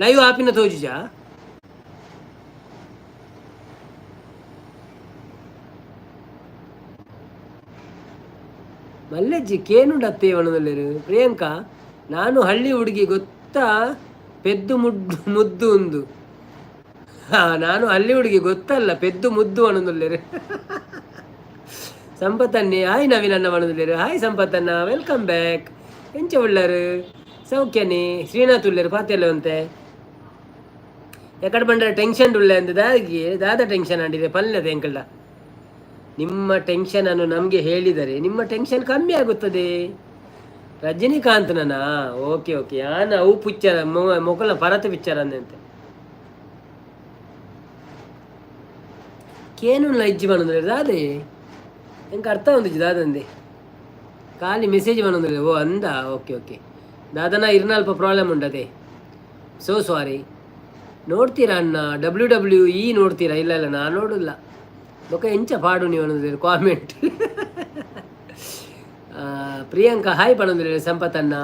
ಲೈವ್ ಆಪಿನ ತೋಜಿಜಾ ಮಲ್ಲೆಜ್ಜಿ ಕೇನುಂಡತ್ತೆ ಬಣ್ಣದಲ್ಲಿ ಪ್ರಿಯಾಂಕಾ ನಾನು ಹಳ್ಳಿ ಹುಡುಗಿ ಗೊತ್ತಾ ಪೆದ್ದು ಮುದ್ದು ಉಂದು ನಾನು ಹಳ್ಳಿ ಹುಡುಗಿ ಗೊತ್ತಲ್ಲ ಪೆದ್ದು ಮುದ್ದು ಅಣ್ಣದಲ್ಲೇರು ಸಂಪತ್ತನ್ನೇ ಹಾಯ್ ನವೀನನ್ನ ಮಣ್ಣದಲ್ಲೇರು ಹಾಯ್ ಸಂಪತ್ತನ್ನ ವೆಲ್ಕಮ್ ಬ್ಯಾಕ್ ಎಂಚ ಉಳ್ಳರು ಸೌಖ್ಯನೇ ಶ್ರೀನಾಥ್ ಉಳ್ಳರು ಪಾತೆಲ್ಲ ಅಂತೆ ಎಕಡೆ ಬಂದ್ರೆ ಟೆನ್ಷನ್ ಉಳ್ಳೆ ಅಂತ ದಾದ ಟೆನ್ಷನ್ ಆಡಿದೆ ಪಲ್ಯದ ಎಂಕಲ್ಡ ನಿಮ್ಮ ಟೆನ್ಷನನ್ನು ನಮಗೆ ಹೇಳಿದರೆ ನಿಮ್ಮ ಟೆನ್ಷನ್ ಕಮ್ಮಿ ಆಗುತ್ತದೆ ರಜನಿಕಾಂತ್ನಾ ಓಕೆ ಆನ ಅವು ಪಿಕ್ಚರ್ ಮೊಕಲ ಪರತ ಪಿಕ್ಚರ್ ಅಂದಂತೆ ಕೇನು ಇಜ್ಜಿ ಬಂದ್ರೆ ದಾದೆ ಎಂಕ ಅರ್ಥ ಒಂದಿಜ್ಜಿ ದಾದಂದೆ ಖಾಲಿ ಮೆಸೇಜ್ ಬಂದ್ರೆ ಓ ಅಂದ ಓಕೆ ದಾದನ ಇರ್ನಲ್ಪ ಪ್ರಾಬ್ಲಮ್ ಉಂಟದೆ ಸೋ ಸಾರಿ ನೋಡ್ತೀರಾ ಅಣ್ಣ WWE ನೋಡ್ತೀರಾ ಇಲ್ಲ ನಾನು ನೋಡಲ್ಲ ಬೊಕ್ಕ ಎಂಚ ಪಾಡು ನೀವು ಅನ್ನೋದು ಕಾಮೆಂಟ್ ಪ್ರಿಯಾಂಕಾ ಹಾಯ್ ಪಣಂದ್ರೆ ಸಂಪತ್ತನ್ನ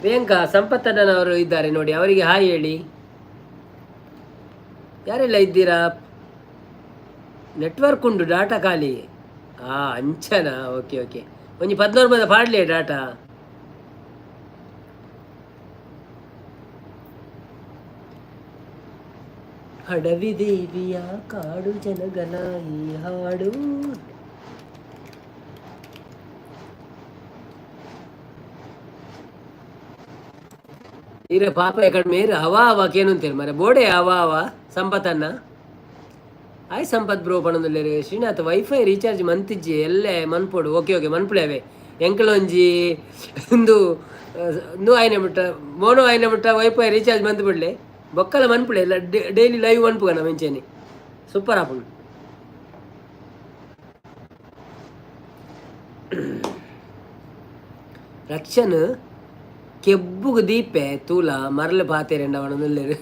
ಪ್ರಿಯಾಂಕಾ ಸಂಪತ್ತಣ್ಣನವರು ಇದ್ದಾರೆ ನೋಡಿ ಅವರಿಗೆ ಹಾಯ್ ಹೇಳಿ ಯಾರೆಲ್ಲ ಇದ್ದೀರಾ ನೆಟ್ವರ್ಕ್ ಉಂಟು ಡಾಟಾ ಖಾಲಿ ಅಂಚನಾ ಓಕೆ ಒಂಜಿ 14 ಮಂದಿ ಪಾಡ್ಲಿ ಡಾಟಾ ಹಡವಿ ದೇವಿಯ ಕಾಡು ಜನಗಲ ಈ ಹಾಡು ಇರ ಪಾಪ ಎಕಡೆ ಮೇರೆ ಹವಾ ಕೇನು ಅಂತೇಳಿ ಮರೆ ಬೋಡೆ ಹವಾ ಸಂಪತ್ತನ್ನ ಆಯ್ ಸಂಪತ್ ಬ್ರೋ ಪಣದಲ್ಲಿ ಶ್ರೀನಾಥ್ ವೈಫೈ ರೀಚಾರ್ಜ್ ಮಂತಿಜ್ಜಿ ಎಲ್ಲೇ ಮನ್ಪೋಡು ಓಕೆ ಮನ್ಪುಳೇವೆ ಎಂಕಲೊಂಜಿ ಒಂದು ಆಯ್ನೆ ಬಿಟ್ಟ ಮೋನೋ ಆಯ್ನೆ ಬಿಟ್ಟ ವೈಫೈ ರೀಚಾರ್ಜ್ ಮಂತ್ ಬಿಡ್ಲೆ ಬೊಕ್ಕಲ ಮನ್ಪುಳೆ ಎಲ್ಲ ಡೈಲಿ ಲೈವ್ ಮನ್ಪುಗನ ಮೆಂಚೇನಿ ಸೂಪರ್ ಆಪುಂಡು ರಕ್ಷನ್ ಕೆಬ್ಬುಗು ದೀಪೆ ತೂಲ ಮರಳು ಪಾತೆರೆಂಡವಣ್ಣಲ್ಲರು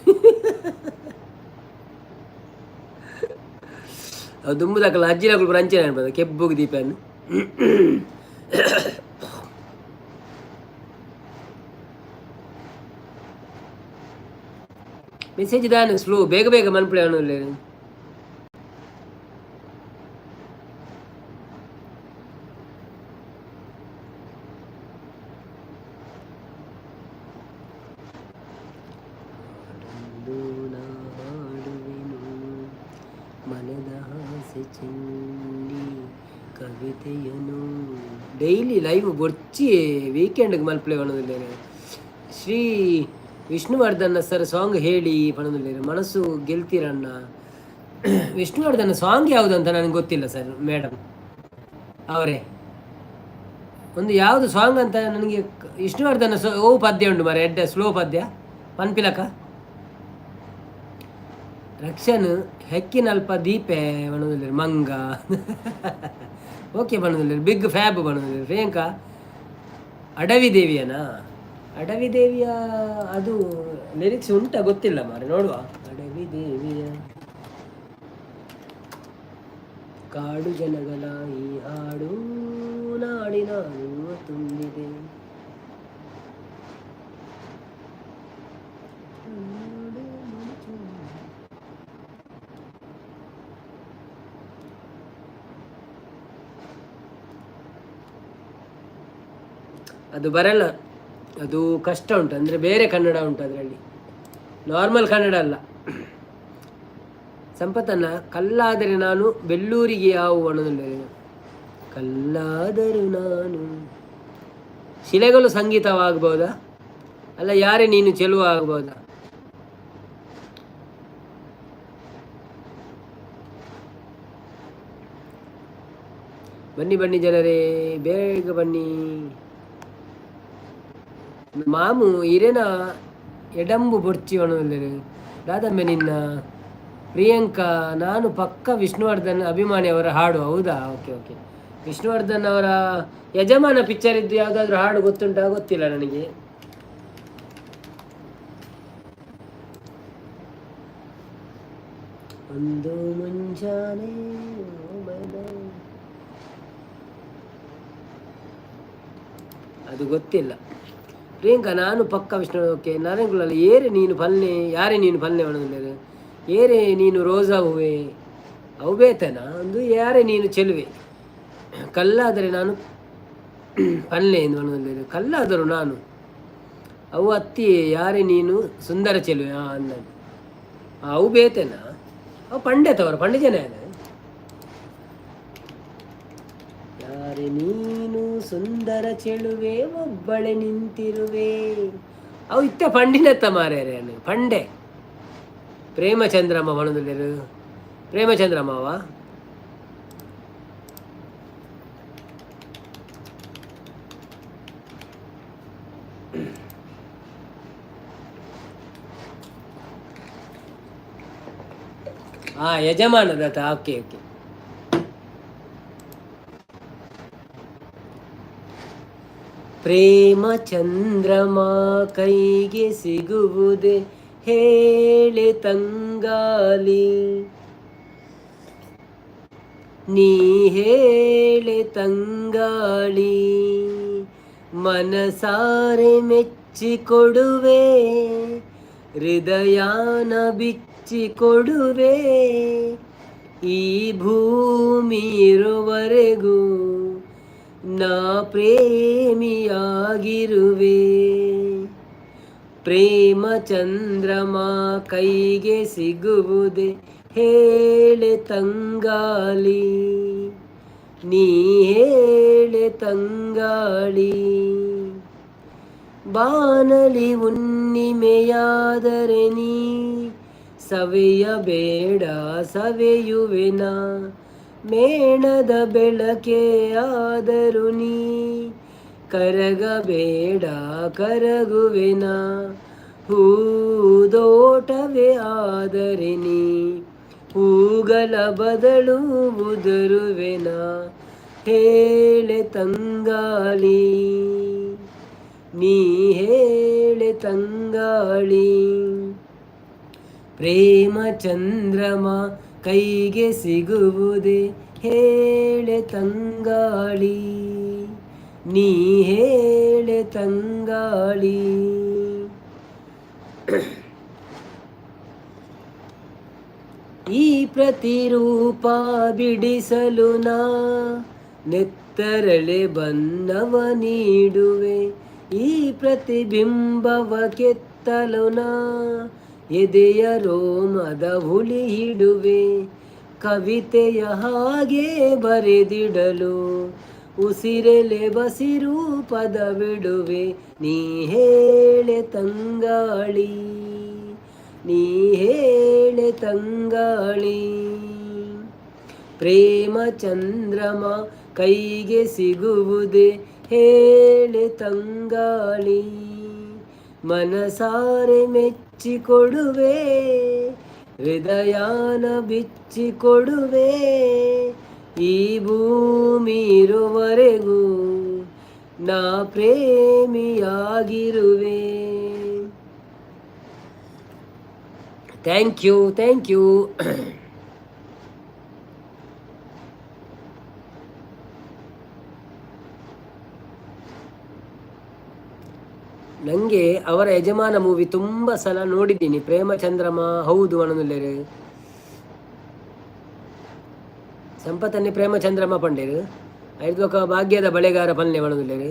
ದುಂಬುದಕ್ಕಲ್ಲ ಅಜ್ಜಿನಗಳು ರಂಚನೆ ಅನ್ಬೋದು ಕೆಬ್ಬುಗು ದೀಪೆಯನ್ನು ಮೆಸೇಜ್ ದಾನು ಸ್ಲೋ ಬೇಗ ಬೇಗ ಮನ್ಪಳೆ ಅವನಲ್ಲಿ ಮನದ ಆಸೆ ಚೆಲ್ಲಿ ಕವಿತೆಯನು ಡೈಲಿ ಲೈವ್ ಬೊರ್ಚಿ ವೀಕೆಂಡ್ಗೆ ಮಲ್ಪಲೆ ಪಣದಿಲ್ಲೇನೆ ಶ್ರೀ ವಿಷ್ಣುವರ್ಧನ್ ಸರ್ ಸಾಂಗ್ ಹೇಳಿ ಪಣದಿಲ್ಲೇನೆ ಮನಸ್ಸು ಗೆಲ್ತೀರಣ್ಣ ವಿಷ್ಣುವರ್ಧನ್ ಸಾಂಗ್ ಯಾವುದು ಅಂತ ನನಗೆ ಗೊತ್ತಿಲ್ಲ ಸರ್ ಮೇಡಮ್ ಅವರೇ ಒಂದು ಯಾವುದು ಸಾಂಗ್ ಅಂತ ನನಗೆ ವಿಷ್ಣುವರ್ಧನ ಓ ಪದ್ಯ ಉಂಟು ಮರ ಎಡ್ಡ ಸ್ಲೋ ಪದ್ಯ ಪನ್ಪಿಲಕ ರಕ್ಷನ್ ಹೆಕ್ಕಿನಲ್ಪ ದೀಪೆ ಬಣ್ಣದಲ್ಲಿ ಮಂಗ ಓಕೆ ಬಣ್ಣದಲ್ಲಿ ಬಿಗ್ ಫ್ಯಾಬ್ ಬಣ್ಣದಲ್ಲಿ ಪ್ರಿಯಾಂಕಾ ಅಡವಿ ದೇವಿಯನಾ ಅಡವಿ ದೇವಿಯ ಅದು ಲಿರಿಕ್ಸ್ ಉಂಟಾ ಗೊತ್ತಿಲ್ಲ ಮಾರೆ ನೋಡುವ ಅಡವಿ ದೇವಿಯ ಕಾಡು ಜನಗಳ ಈ ಹಾಡು ನಾಡಿನ ತುಂಬಿದೆ ಅದು ಬರಲ್ಲ, ಅದು ಕಷ್ಟ ಉಂಟು, ಅಂದರೆ ಬೇರೆ ಕನ್ನಡ ಉಂಟು ಅದರಲ್ಲಿ, ನಾರ್ಮಲ್ ಕನ್ನಡ ಅಲ್ಲ. ಸಂಪತ್ತನ್ನ ಕಲ್ಲಾದರೆ ನಾನು ಬೆಳ್ಳೂರಿಗೆ ಯಾವ ಅನ್ನೋದಿಲ್ಲ, ಕಲ್ಲಾದರೂ ನಾನು ಶಿಲೆಗಳು ಸಂಗೀತವಾಗಬಹುದಾ, ಅಲ್ಲ ಯಾರೇ ನೀನು ಚೆಲುವ ಆಗ್ಬೋದಾ? ಬನ್ನಿ ಬನ್ನಿ ಜನರೇ, ಬೇಗ ಬನ್ನಿ. ಮಾಮು ಇರೇನ ಎಡಂಬು ಬೊರ್ಚಿ ಒಣಲ್ಲರು ರಾದಮ್ಮೆ ನಿನ್ನ ಪ್ರಿಯಾಂಕಾ, ನಾನು ಪಕ್ಕ ವಿಷ್ಣುವರ್ಧನ್ ಅಭಿಮಾನಿ ಅವರ ಹಾಡು. ಹೌದಾ? Okay okay. ವಿಷ್ಣುವರ್ಧನ್ ಅವರ ಯಜಮಾನ ಪಿಕ್ಚರ್ ಇದ್ದು ಯಾವುದಾದ್ರೂ ಹಾಡು ಗೊತ್ತುಂಟಾ? ಗೊತ್ತಿಲ್ಲ ನನಗೆ. ಒಂದು ಮುಂಜಾನೆ ಅದು ಗೊತ್ತಿಲ್ಲ. ಪ್ರಿಯಾಂಕಾ ನಾನು ಪಕ್ಕ ವಿಷ್ಣು. ಓಕೆ. ನಾರಾಯಣಗುಳಲ್ಲಿ ಏರೆ ನೀನು ಪಲ್ಲೆ, ಯಾರೇ ನೀನು ಪಲ್ಲೆ ಒಣಗಿಲ್ಲ, ಏರೆ ನೀನು ರೋಸಾ ಹೂವೆ ಅವು ಬೇತನ ಒಂದು, ಯಾರೇ ನೀನು ಚೆಲುವೆ, ಕಲ್ಲಾದರೆ ನಾನು ಪಲ್ಲೆ ಎಂದು ಒಣಗಿಲ್ಲ, ಕಲ್ಲಾದರು ನಾನು ಅವು ಅತ್ತಿ, ಯಾರೇ ನೀನು ಸುಂದರ ಚೆಲುವೆ ಅಂದ ಅವು ಬೇತೇನ, ಅವು ಪಂಡಿತವರು ಪಂಡಿತನ ಯಾರೇ ನೀನು ಸುಂದರ ಚೆಲುವೆ ಒಬ್ಬಳೆ ನಿಂತಿರುವೆ, ಅವು ಇತ್ತ ಪಂಡಿನತ್ತ ಮಾರ್ಯಾರೆ ಪಂಡೆ. ಪ್ರೇಮಚಂದ್ರಮ್ಮ ಬಣದಲ್ಲಿರು, ಪ್ರೇಮಚಂದ್ರಮ್ಮವ ಯಜಮಾನದತ್ತ. Okay okay. ಪ್ರೇಮ ಚಂದ್ರಮ ಕೈಗೆ ಸಿಗುವುದೇ ಹೇಳೆ ತಂಗಾಲಿ, ನೀ ಹೇಳೆ ತಂಗಾಳಿ, ಮನಸಾರೆ ಮೆಚ್ಚಿಕೊಡುವೆ, ಹೃದಯಾನ ಬಿಚ್ಚಿಕೊಡುವೆ, ಈ ಭೂಮಿ ಇರುವರೆಗೂ ನಾ ಪ್ರೇಮಿಯಾಗಿರುವೆ. ಪ್ರೇಮ ಚಂದ್ರಮ ಕೈಗೆ ಸಿಗುವುದೇ ಹೇಳೆ ತಂಗಾಳಿ, ನೀ ಹೇಳೆ ತಂಗಾಳಿ, ಬಾನಲಿ ಹುಣ್ಣಿಮೆಯಾದರೆ ನೀ ಸವೆಯಬೇಡ ಸವೆಯುವೆನ, ಮೇಣದ ಬೆಳಕೆ ಆದರೂ ನೀ ಕರಗಬೇಡ ಕರಗುವೆನ, ಹೂದೋಟವೇ ಆದರೆ ನೀ ಹೂಗಳ ಬದಲು ಉದುರುವೆನ, ಹೇಳೆ ತಂಗಾಳಿ, ನೀ ಹೇಳೆ ತಂಗಾಳಿ. ಪ್ರೇಮ ಚಂದ್ರಮ ಕೈಗೆ ಸಿಗುವುದೇ ಹೇಳೆ ತಂಗಾಳಿ, ನೀ ಹೇಳೆ ತಂಗಾಳಿ. ಈ ಪ್ರತಿರೂಪ ಬಿಡಿಸಲು ನಾ ನೆತ್ತರಳೆ ಬಣ್ಣವ ನೀಡುವೆ, ಈ ಪ್ರತಿಬಿಂಬವ ಕೆತ್ತಲು ನಾ ಎದೆಯ ರೋಮದ ಹುಳಿ ಹಿಡುವೆ, ಕವಿತೆಯ ಹಾಗೆ ಬರೆದಿಡಲು ಉಸಿರೆಲೆ ಬಸಿರು ಪದ ಬಿಡುವೆ, ನೀ ಹೇಳೆ ತಂಗಾಳಿ, ನೀ ಹೇಳೆ ತಂಗಾಳಿ. ಪ್ರೇಮ ಚಂದ್ರಮ ಕೈಗೆ ಸಿಗುವುದೇ ಹೇಳೆ ತಂಗಾಳಿ, ಮನಸಾರೆ ಮೆಚ್ಚಿಕೊಡುವೆ, ಹೃದಯಾನ ಬಿಚ್ಚಿಕೊಡುವೆ, ಈ ಭೂಮಿ ಇರುವರೆಗೂ ನಾ ಪ್ರೇಮಿಯಾಗಿರುವೆ. Thank you. ನನಗೆ ಅವರ ಯಜಮಾನ ಮೂವಿ ತುಂಬ ಸಲ ನೋಡಿದ್ದೀನಿ. ಪ್ರೇಮಚಂದ್ರಮ ಹೌದು ಅಣ್ಣನುಲ್ಲೇರು ಸಂಪತ್ತನ್ನೇ ಪ್ರೇಮಚಂದ್ರಮ ಪಂಡೇರು ಐದು ಭಾಗ್ಯದ ಬಳೆಗಾರ ಪಲ್ಲೆ ಅಣ್ಣನುಲ್ಲೇರು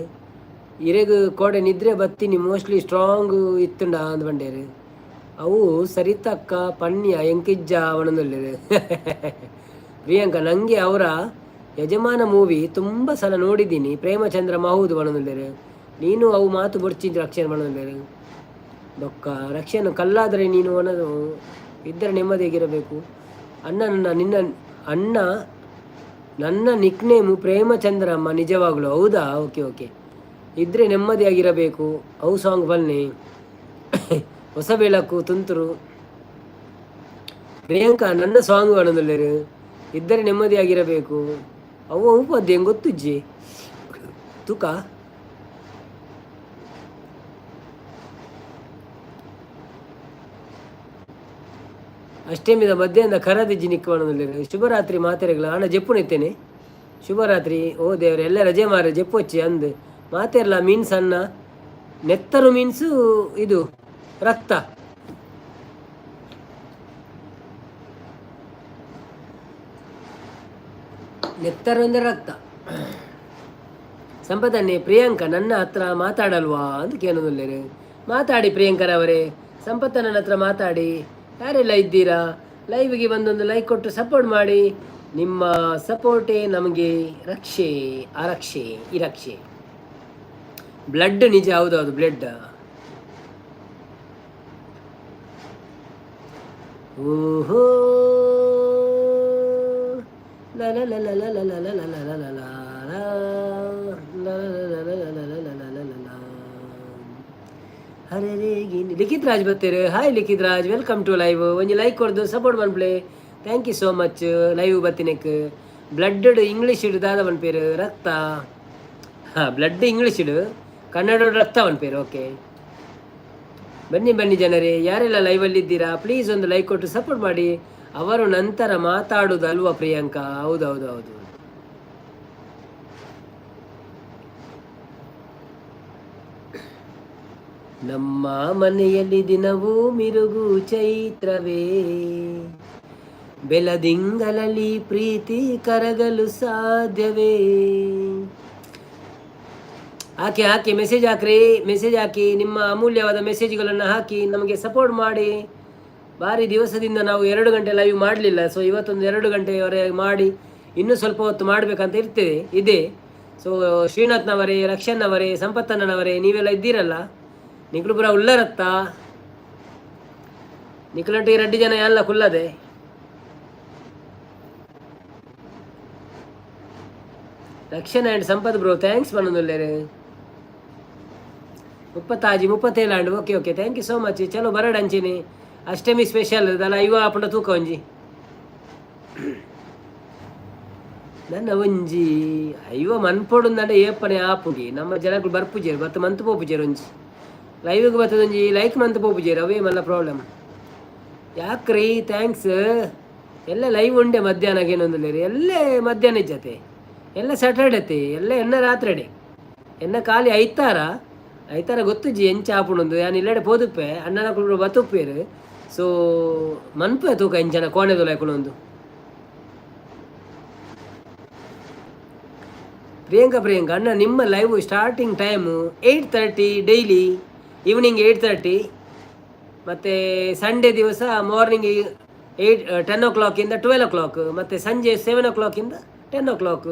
ಇರೆಗು ಕೋಡೆ ನಿದ್ರೆ ಬತ್ತೀನಿ ಮೋಸ್ಟ್ಲಿ ಸ್ಟ್ರಾಂಗ್ ಇತ್ತುಂಡ ಅಂದ್ ಪಂಡೇರು ಅವು ಸರಿತಕ್ಕ ಪಣ್ಯ ಎಂಕಿಜ್ಜ ಅವನೊಂದುಲ್ಲೇರು. ಪ್ರಿಯಾಂಕ, ನನಗೆ ಅವರ ಯಜಮಾನ ಮೂವಿ ತುಂಬ ಸಲ ನೋಡಿದ್ದೀನಿ. ಪ್ರೇಮಚಂದ್ರಮ ಹೌದು ಅಣ್ಣನುಲ್ಲೇರು ನೀನು ಅವು ಮಾತು ಬೊಡ್ಚಿದ್ದು ರಕ್ಷಣೆ ಮಾಡೋದಿಲ್ಲ ಬೊಕ್ಕ ರಕ್ಷಣೆ ಕಲ್ಲಾದರೆ ನೀನು ಅನ್ನೋದು ಇದ್ದರೆ ನೆಮ್ಮದಿಯಾಗಿರಬೇಕು. ಅಣ್ಣ ನನ್ನ ನಿಕ್ನೇಮು ಪ್ರೇಮಚಂದ್ರಮ್ಮ ನಿಜವಾಗ್ಲು ಹೌದಾ? ಓಕೆ ಇದ್ದರೆ ನೆಮ್ಮದಿಯಾಗಿರಬೇಕು. ಅವು ಸಾಂಗ್ ಬನ್ನಿ ಹೊಸ ಬೆಳಕು ತುಂತುರು. ಪ್ರಿಯಾಂಕಾ, ನನ್ನ ಸಾಂಗ್ ಅನ್ನೋದಿಲ್ಲರು ಇದ್ದರೆ ನೆಮ್ಮದಿಯಾಗಿರಬೇಕು. ಅವು ಉಪದ್ಯ ಹೆಂಗೆ ಗೊತ್ತುಜ್ಜಿ ತೂಕ ಅಷ್ಟಮಿದ ಮಧ್ಯಾಹ್ನ ಕರದಿಜ್ಜಿ ನಿಕ್ಕವಣದಲ್ಲಿ ಶುಭರಾತ್ರಿ ಮಾತೆರೆಗಳ ಹಣ ಜಪ್ಪುನಿತ್ತೇನೆ. ಶುಭರಾತ್ರಿ. ಓ ದೇವ್ರೆ, ಎಲ್ಲ ರಜೆ ಮಾರ ಜಪ್ಪೊಚ್ಚಿ ಅಂದು ಮಾತೆರಲ್ಲ. ಮೀನ್ಸ್ ಅನ್ನ ನೆತ್ತರು ಮೀನ್ಸು ಇದು ರಕ್ತ. ನೆತ್ತರು ಅಂದರೆ ರಕ್ತ. ಸಂಪದನ್ನೇ ಪ್ರಿಯಾಂಕ ನನ್ನ ಹತ್ರ ಮಾತಾಡಲ್ವಾ ಅಂತ ಕೇಳೋದಿಲ್ಲ. ಮಾತಾಡಿ ಪ್ರಿಯಾಂಕರವರೇ, ಸಂಪತ್ತ ನನ್ನ ಹತ್ರ ಮಾತಾಡಿ. ಯಾರೆಲ್ಲ ಇದ್ದೀರಾ? ಲೈವ್ಗೆ ಬಂದೊಂದು ಲೈಕ್ ಕೊಟ್ಟು ಸಪೋರ್ಟ್ ಮಾಡಿ. ನಿಮ್ಮ ಸಪೋರ್ಟೇ ನಮಗೆ ರಕ್ಷೆ, ಆರಕ್ಷೆ, ಇರಕ್ಷೆ. ಬ್ಲಡ್ ನಿಜ, ಹೌದೌದು ಬ್ಲಡ್. ಓಹೋ ಹರೇ ಲಿಖಿತ್ ರಾಜ್ ಬರ್ತೀರಿ. Hi Likhith Raj, welcome to live. ಒಂಜಿ ಲೈಕ್ ಕೊಡ್ದು ಸಪೋರ್ಟ್ ಮನ್ಪ್ಲೆ. Thank you so much. Live ಬರ್ತೀನಿಕ್ ಬ್ಲಡ್ ಇಂಗ್ಲೀಷ್ ಇಡು ದಾದ ಒಂದು ಪೇರು ರಕ್ತ. ಬ್ಲಡ್ ಇಂಗ್ಲೀಷ್ ಇಡು, ಕನ್ನಡ ರಕ್ತ ಒಂದು ಪೇರು. ಓಕೆ, ಬನ್ನಿ ಜನರೇ, ಯಾರೆಲ್ಲ ಲೈವಲ್ಲಿದ್ದೀರಾ ಪ್ಲೀಸ್ ಒಂದು ಲೈಕ್ ಕೊಟ್ಟು ಸಪೋರ್ಟ್ ಮಾಡಿ. ಅವರು ನಂತರ ಮಾತಾಡೋದು ಅಲ್ವಾ ಪ್ರಿಯಾಂಕಾ? ಹೌದು. ನಮ್ಮ ಮನೆಯಲ್ಲಿ ದಿನವೂ ಮಿರುಗು ಚೈತ್ರವೇ, ಬೆಳದಿಂಗಳಲ್ಲಿ ಪ್ರೀತಿ ಕರಗಲು ಸಾಧ್ಯವೇ? ಹಾಕಿ ಮೆಸೇಜ್ ಹಾಕಿ ನಿಮ್ಮ ಅಮೂಲ್ಯವಾದ ಮೆಸೇಜ್ಗಳನ್ನು ಹಾಕಿ ನಮಗೆ ಸಪೋರ್ಟ್ ಮಾಡಿ. ಭಾರಿ ದಿವಸದಿಂದ ನಾವು 2 ಗಂಟೆ ಲೈವ್ ಮಾಡಲಿಲ್ಲ. ಸೊ ಇವತ್ತೊಂದು 2 ಗಂಟೆಯವರೆಗೆ ಮಾಡಿ ಇನ್ನೂ ಸ್ವಲ್ಪ ಹೊತ್ತು ಮಾಡಬೇಕಂತ ಇದೆ. ಸೊ ಶ್ರೀನಾಥ್ನವರೇ, ರಕ್ಷನ್ನವರೇ, ಸಂಪತ್ತಣ್ಣನವರೇ, ನೀವೆಲ್ಲ ಇದ್ದೀರಲ್ಲ. ನಿಕ್ಲು ಪುರ ಉಳ್ಳರತ್ತ ನಿಕ್ಲಂಟಿ ರೆಡ್ಡಿ ಜನ ಎಲ್ಲ ಕುಲ್ಲದೆ. Rakshana and Sampath bro, thanks ಬಂದೊಂದುಲ್ಲೇರು. 37 and okay thank you so much. ಚಲೋ ಬರಡ್ ಅಂಚಿನಿ ಅಷ್ಟಮಿ ಸ್ಪೆಷಲ್ ದಲ ಇವ ಆಪುಂಡ ತೂಕ ಒಂಜಿ ನನ್ನ ಒಂಜಿ ಐವ ಮನ್ಪೊಡುಂದಂಡ ಏಪನೆ ಆಪುಂಡಿ ನಮ್ಮ ಜನಗಳು ಬರ್ಪುಜೇರು ಬತ್ತು ಮಂತು ಪೋಪುಜೇರು. ಒಂಜಿ ಲೈವ್ಗೆ ಬರ್ತದೊಂಜಿ ಲೈಕ್ ಮಂತು ಪೋಪುಜೇರು, ಅವೇ ಮಲ್ಲ ಪ್ರಾಬ್ಲಮ್. ಯಾಕ್ರಿ? ಥ್ಯಾಂಕ್ಸ್. ಎಲ್ಲ ಲೈವ್ ಉಂಡೆ ಮಧ್ಯಾಹ್ನಕ್ಕೆ ಏನೊಂದಿಲ್ಲ ಎಲ್ಲೇ ಮಧ್ಯಾಹ್ನ ಜೊತೆ ಎಲ್ಲ ಸ್ಯಾಟರ್ಡೇ ಎಲ್ಲ ಎನ್ನ ರಾತ್ರಿಡೆ ಎನ್ನ ಖಾಲಿ ಐತಾರ ಗೊತ್ತುಜಿ ಎಂಚ ಆಪುಣೊಂದು ಯಾನ್ ಇಲ್ಲಡೆ ಪೋದುಪ್ಪೆ ಅಣ್ಣನ ಕುಳು ಬತ್ತುಪ್ಪೇರು ಸೊ ಮನ್ಪೆ ತೂಕ ಎಂಚನ ಕೋಣೆದು ಲಾಯ್ಕೊಳೊಂದು ಪ್ರಿಯಾಂಕಾ ಅಣ್ಣ ನಿಮ್ಮ live starting time 8:30 daily evening 8:30 ಮತ್ತು ಸಂಡೇ ದಿವಸ ಮಾರ್ನಿಂಗ್ 10 o'clock 12 o'clock ಮತ್ತು ಸಂಜೆ 7 o'clock 10 o'clock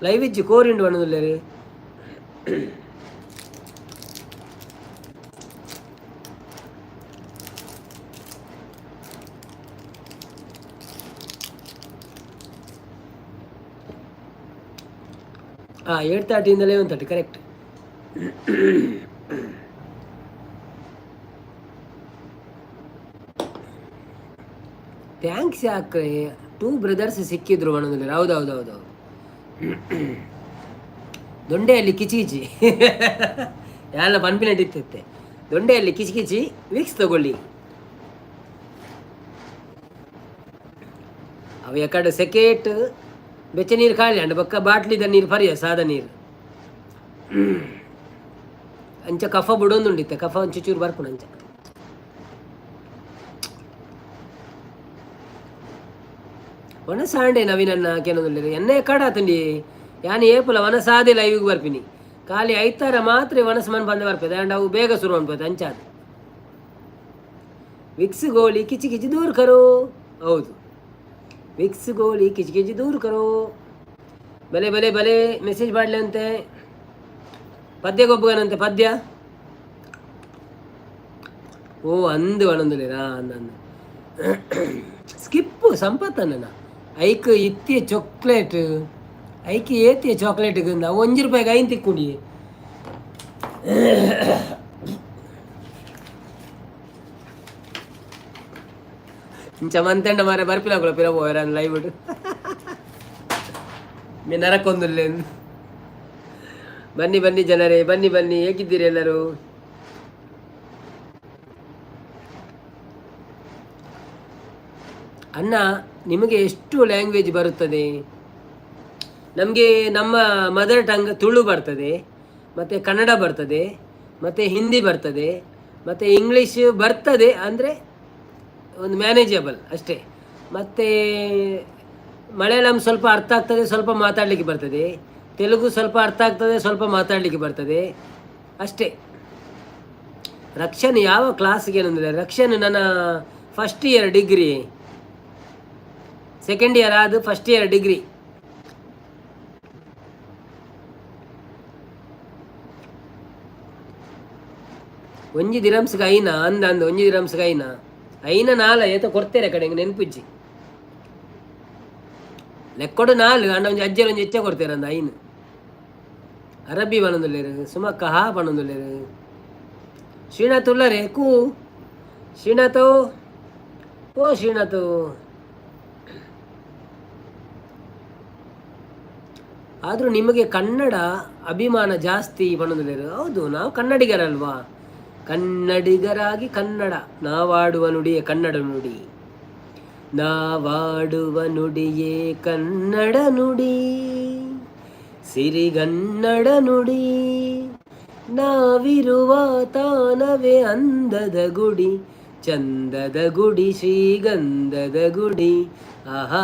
ಲೈವ್ ಇಜ್ಜಿ ಕೋರಿಂಡು ಬಣ್ಣದಿಲ್ಲ ರೀ ಹಾಂ 8:30 11:30 ಕರೆಕ್ಟ್ ಥ್ಯಾಂಕ್ಸ್ ಯಾಕೆ 2 ಬ್ರದರ್ಸ್ ಸಿಕ್ಕಿದ್ರು ಬಣ್ಣದಿಲ್ಲ ಹೌದೌದೌದು ದೊಂಡೆಯಲ್ಲಿ ಕಿಚಿ ಎಲ್ಲ ಪನ್ಪಿನೆಟ್ ಇತ್ತೈತೆ ದೊಂಡೆಯಲ್ಲಿ ಕಿಚಿ ವಿಕ್ಸ್ ತಗೊಳ್ಳಿ ಅವ ಯಾಕಡೆ ಸೆಕೆಟ್ ಬೆಚ್ಚ ನೀರು ಖಾಲಿ ಅಂಡ್ ಬಕ್ಕ ಬಾಟ್ಲಿದ ನೀರು ಪರಿಯ ಸಾದ ನೀರು ಅಂಚ ಕಫ ಬಿಡೊಂದುಂಡಿತ್ತೆ ಕಫ ಒಂಚೂರು ಬರ್ಕೊಂಡು ಅಂಚ ವನಸಾಂಡೆ ನವೀನನ್ನ ಕೇನೊಂದಿಲ್ಲ ಎನ್ನೆ ಕಡ ತಂಡಿ ಯಾನು ಏಪುಲ ವನಸಾದೆ ಲೈವಿಗೆ ಬರ್ಪಿನಿ ಖಾಲಿ ಐತಾರ ಮಾತ್ರ ವನಸ ಮನ್ ಬಂದು ಬರ್ಪದೆ ಅಂಡ್ ಅವು ಬೇಗ ಶುರು ಅನ್ಬೋದು ಅಂಚಾದ ವಿಕ್ಸ್ ಗೋಳಿ ಕಿಚಿ ದೂರ ಕರೋ ಹೌದು ವಿಕ್ಸ್ ಗೋಳಿ ಕಿಚಿ ದೂರ ಕರೋ ಬಲೆ ಬಲೆ ಬಲೆ ಮೆಸೇಜ್ ಮಾಡಲಿ ಅಂತೆ ಪದ್ಯ ಗೊಬ್ಬಗನಂತೆ ಪದ್ಯ ಓ ಅಂದು ಒಣಂದುಲೇನಾ ಅಂದು ಸ್ಕಿಪ್ಪು ಸಂಪತ್ತನ್ನ ಐಕ್ ಇತ್ತಿಯ ಚಾಕ್ಲೇಟ್ ಐಕಿ ಏತಿಯ ಚಾಕ್ಲೇಟ್ ಗಂದ 1 ರೂಪಾಯಿಗೆ 5 ತಿಕ್ಕೊಂಡಿ ಇಂಚ ಮಂತಂಡ ಮಾರ ಬರ್ಪಿಲ್ಲ ಪಿರಬೋ ಯಾರು ಲೈವ್ ಬಿಟ್ಟು ಮೀ ನರಕ್ಕೊಂದಿಲ್ಲ ಬನ್ನಿ ಜನರೇ ಬನ್ನಿ ಹೇಗಿದ್ದೀರಿ ಎಲ್ಲರೂ ಅಣ್ಣ ನಿಮಗೆ ಎಷ್ಟು ಲ್ಯಾಂಗ್ವೇಜ್ ಬರುತ್ತದೆ ನಮಗೆ ನಮ್ಮ ಮದರ್ ಟಂಗ್ ತುಳು ಬರ್ತದೆ ಮತ್ತು ಕನ್ನಡ ಬರ್ತದೆ ಮತ್ತು ಹಿಂದಿ ಬರ್ತದೆ ಮತ್ತು ಇಂಗ್ಲೀಷ್ ಬರ್ತದೆ ಅಂದರೆ ಒಂದು ಮ್ಯಾನೇಜಬಲ್ ಅಷ್ಟೇ ಮತ್ತು ಮಲಯಾಳಂ ಸ್ವಲ್ಪ ಅರ್ಥ ಆಗ್ತದೆ ಸ್ವಲ್ಪ ಮಾತಾಡಲಿಕ್ಕೆ ಬರ್ತದೆ ತೆಲುಗು ಸ್ವಲ್ಪ ಅರ್ಥ ಆಗ್ತದೆ ಸ್ವಲ್ಪ ಮಾತಾಡಲಿಕ್ಕೆ ಬರ್ತದೆ ಅಷ್ಟೇ ರಕ್ಷನ್ ಯಾವ ಕ್ಲಾಸ್ಗೆ ಏನಂದರೆ ರಕ್ಷನ್ ನನ್ನ first year degree second year ಆದ ಫಸ್ಟ್ ಇಯರ್ ಡಿಗ್ರಿ ಒಂಜಿ ದಿರಮ್ಸ್ಗೆ ಐನ ಅಂದ ಒಂಜಿ ದಿರಮ್ಸ್ಗೆ ಐನ ನಾಲ ಏತ ಕೊಡ್ತೇರೆ ಕಡೆ ನೆನಪಿಜ್ಜಿ ಲೆಕ್ಕೊಡು 4 ಅಣ್ಣ ಒಂಜಿ ಅಜ್ಜರು ಒಂಜಿ ಹೆಚ್ಚ ಕೊಡ್ತೇರೆ ಅಂದ ಐನು ಅರಬ್ಬಿ ಬಣ್ಣದಲ್ಲೇರು ಸುಮಕ್ಕ ಹಾ ಬಣ್ಣದಲ್ಲೇರು ಶ್ರೀನಾಥ್ ಉಲ್ಲರೇ ಶ್ರೀನಾಥ್ ಓ ಶ್ರೀನಾಥ್ ಆದರೂ ನಿಮಗೆ ಕನ್ನಡ ಅಭಿಮಾನ ಜಾಸ್ತಿ ಬಣ್ಣದಲ್ಲೇರು ಹೌದು ನಾವು ಕನ್ನಡಿಗರಲ್ವಾ ಕನ್ನಡಿಗರಾಗಿ ಕನ್ನಡ ನಾವಾಡುವ ನುಡಿಯೇ ಕನ್ನಡ ನುಡಿ ನಾವಾಡುವ ನುಡಿಯೇ ಕನ್ನಡ ನುಡಿ ಸಿರಿಗನ್ನಡ ನುಡಿ ನಾವಿರುವ ತಾನವೇ ಅಂದದ ಗುಡಿ ಚಂದದ ಗುಡಿ ಶ್ರೀಗಂಧದ ಗುಡಿ ಆಹಾ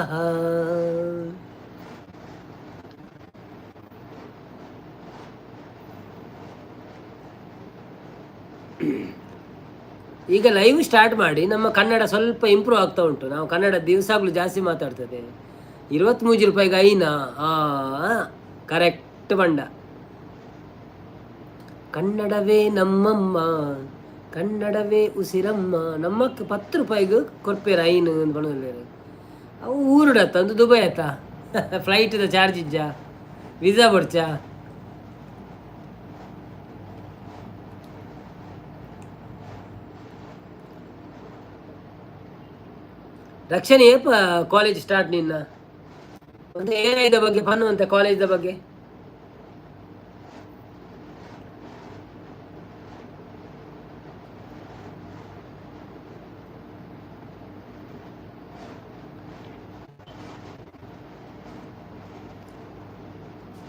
ಈಗ ಲೈವ್ ಸ್ಟಾರ್ಟ್ ಮಾಡಿ ನಮ್ಮ ಕನ್ನಡ ಸ್ವಲ್ಪ ಇಂಪ್ರೂವ್ ಆಗ್ತಾ ಉಂಟು ನಾವು ಕನ್ನಡ ದಿವಸಗಳು ಜಾಸ್ತಿ ಮಾತಾಡ್ತದೆ 23 ರೂಪಾಯಿಗೆ ಐನಾ ಕರೆಕ್ಟ್ ಬಂಡ ಕನ್ನಡವೇ ನಮ್ಮಮ್ಮ ಕನ್ನಡವೇ ಉಸಿರಮ್ಮ ನಮ್ಮಕ್ಕೆ 10 ರೂಪಾಯಿಗೂ ಕೊರ್ಪೇರ ಐನು ಅಂತ ಬಣ್ಣದಲ್ಲಿ ಅವು ಊರುಡತ್ತ ಒಂದು ದುಬೈ ಆಯ್ತಾ ಫ್ಲೈಟ್ದ ಚಾರ್ಜ್ ಇಜ್ಜ ವೀಸಾ ಬರ್ಚಾ ರಕ್ಷಣೆ ಏಪ ಕಾಲೇಜ್ ಸ್ಟಾರ್ಟ್ ನಿನ್ನ ಒಂದು ಏನಾಯ್ದ ಬಗ್ಗೆ ಪನ್ನುವಂತೆ ಕಾಲೇಜ್ದ ಬಗ್ಗೆ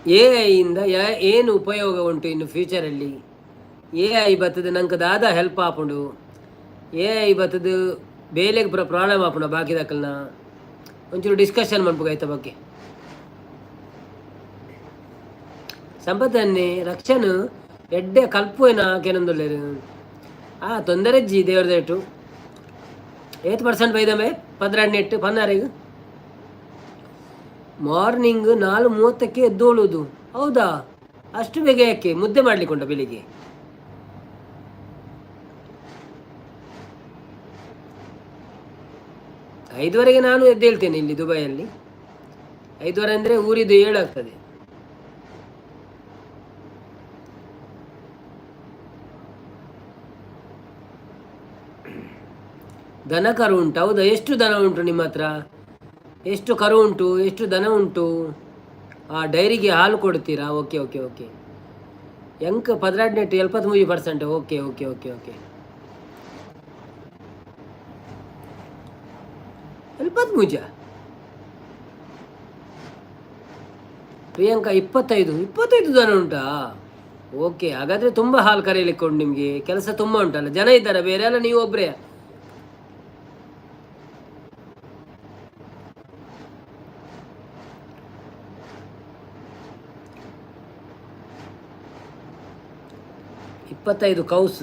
ಎ ಐಯಿಂದ ಏನು ಉಪಯೋಗ ಉಂಟು ಇನ್ನು ಫ್ಯೂಚರಲ್ಲಿ? ಎ ಐ ಬರ್ತದೆ ನಂಗೆ ದಾದ ಹೆಲ್ಪ್ ಆಪುಂಡು. ಎ ಐ ಬರ್ತದೆ ಬೇಲೆಗೆ ಪ್ರಾಬ್ಲಮ್ ಆಪುಂಡ ಬಾಕಿದಕ್ಕಲ್ನ ಒಂಚೂರು ಡಿಸ್ಕಷನ್ ಮಾಡ್ಬೇಕಾಯ್ತ ಬಗ್ಗೆ. ಸಂಪತ್ತನ್ನೇ ರಕ್ಷಣ್ ಎಡ್ಡೆ ಕಲ್ಪುನ ಕೆಲವೊಂದುಲ್ಲೇರು ತೊಂದರೆಜ್ಜಿ ದೇವ್ರದೇಟು 8% ಬೈದಮೆ 12 ಪನ್ನಾರಿಗೆ ಮಾರ್ನಿಂಗ್ 4:30ಕ್ಕೆ ಎದ್ದೋಳುದು. ಹೌದಾ, ಅಷ್ಟು ಬೇಗ ಯಾಕೆ? ಮುದ್ದೆ ಮಾಡ್ಲಿಕ್ಕುಂಟ ಬೆಳಿಗ್ಗೆ? 5:30ಗೆ ನಾನು ಎದ್ದೇಳ್ತೇನೆ ಇಲ್ಲಿ ದುಬೈಯಲ್ಲಿ. 5:30 ಅಂದರೆ ಊರಿದ್ದು 7 ಆಗ್ತದೆ. ದನ ಕರು ಉಂಟು? ಹೌದಾ, ಎಷ್ಟು ದನ ಉಂಟು ನಿಮ್ಮ ಹತ್ರ? ಎಷ್ಟು ಕರು ಉಂಟು, ಎಷ್ಟು ದನ ಉಂಟು? ಡೈರಿಗೆ ಹಾಲು ಕೊಡ್ತೀರಾ? Okay okay okay. ಎಂಕ್ 73%. Okay okay okay okay. 73? Priyanka 25 ದನ ಉಂಟಾ? ಓಕೆ, ಹಾಗಾದರೆ ತುಂಬ ಹಾಲು ಕರೆಯಲಿಕ್ಕೆ ಉಂಟು ನಿಮಗೆ. ಕೆಲಸ ತುಂಬ ಉಂಟಲ್ಲ, ಜನ ಇದ್ದಾರೆ ಬೇರೆ ಎಲ್ಲ, ನೀವು ಒಬ್ಬರೇ? ಇಪ್ಪತ್ತೈದು ಕೌಸ್.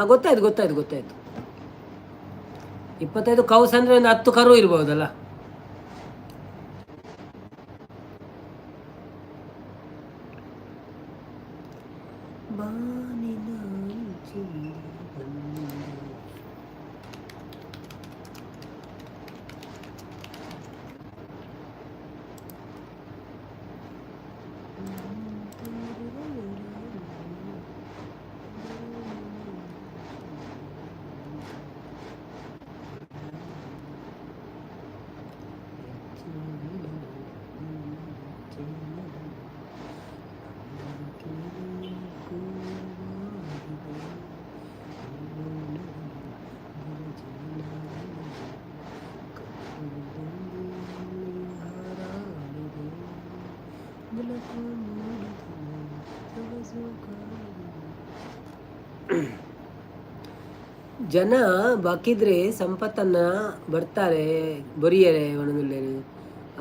ಗೊತ್ತಾಯ್ತು ಗೊತ್ತಾಯ್ತು ಗೊತ್ತಾಯ್ತು. 25 ಕೌಸ್ ಅಂದರೆ ಒಂದು 10 ಕರು ಇರ್ಬೋದಲ್ಲ? ಜನ ಬಾಕಿದ್ರೆ ಸಂಪತ್ತನ್ನು ಬರ್ತಾರೆ ಬರಿಯರೆ ಒಣಗುಲ್ಲೇರಿ.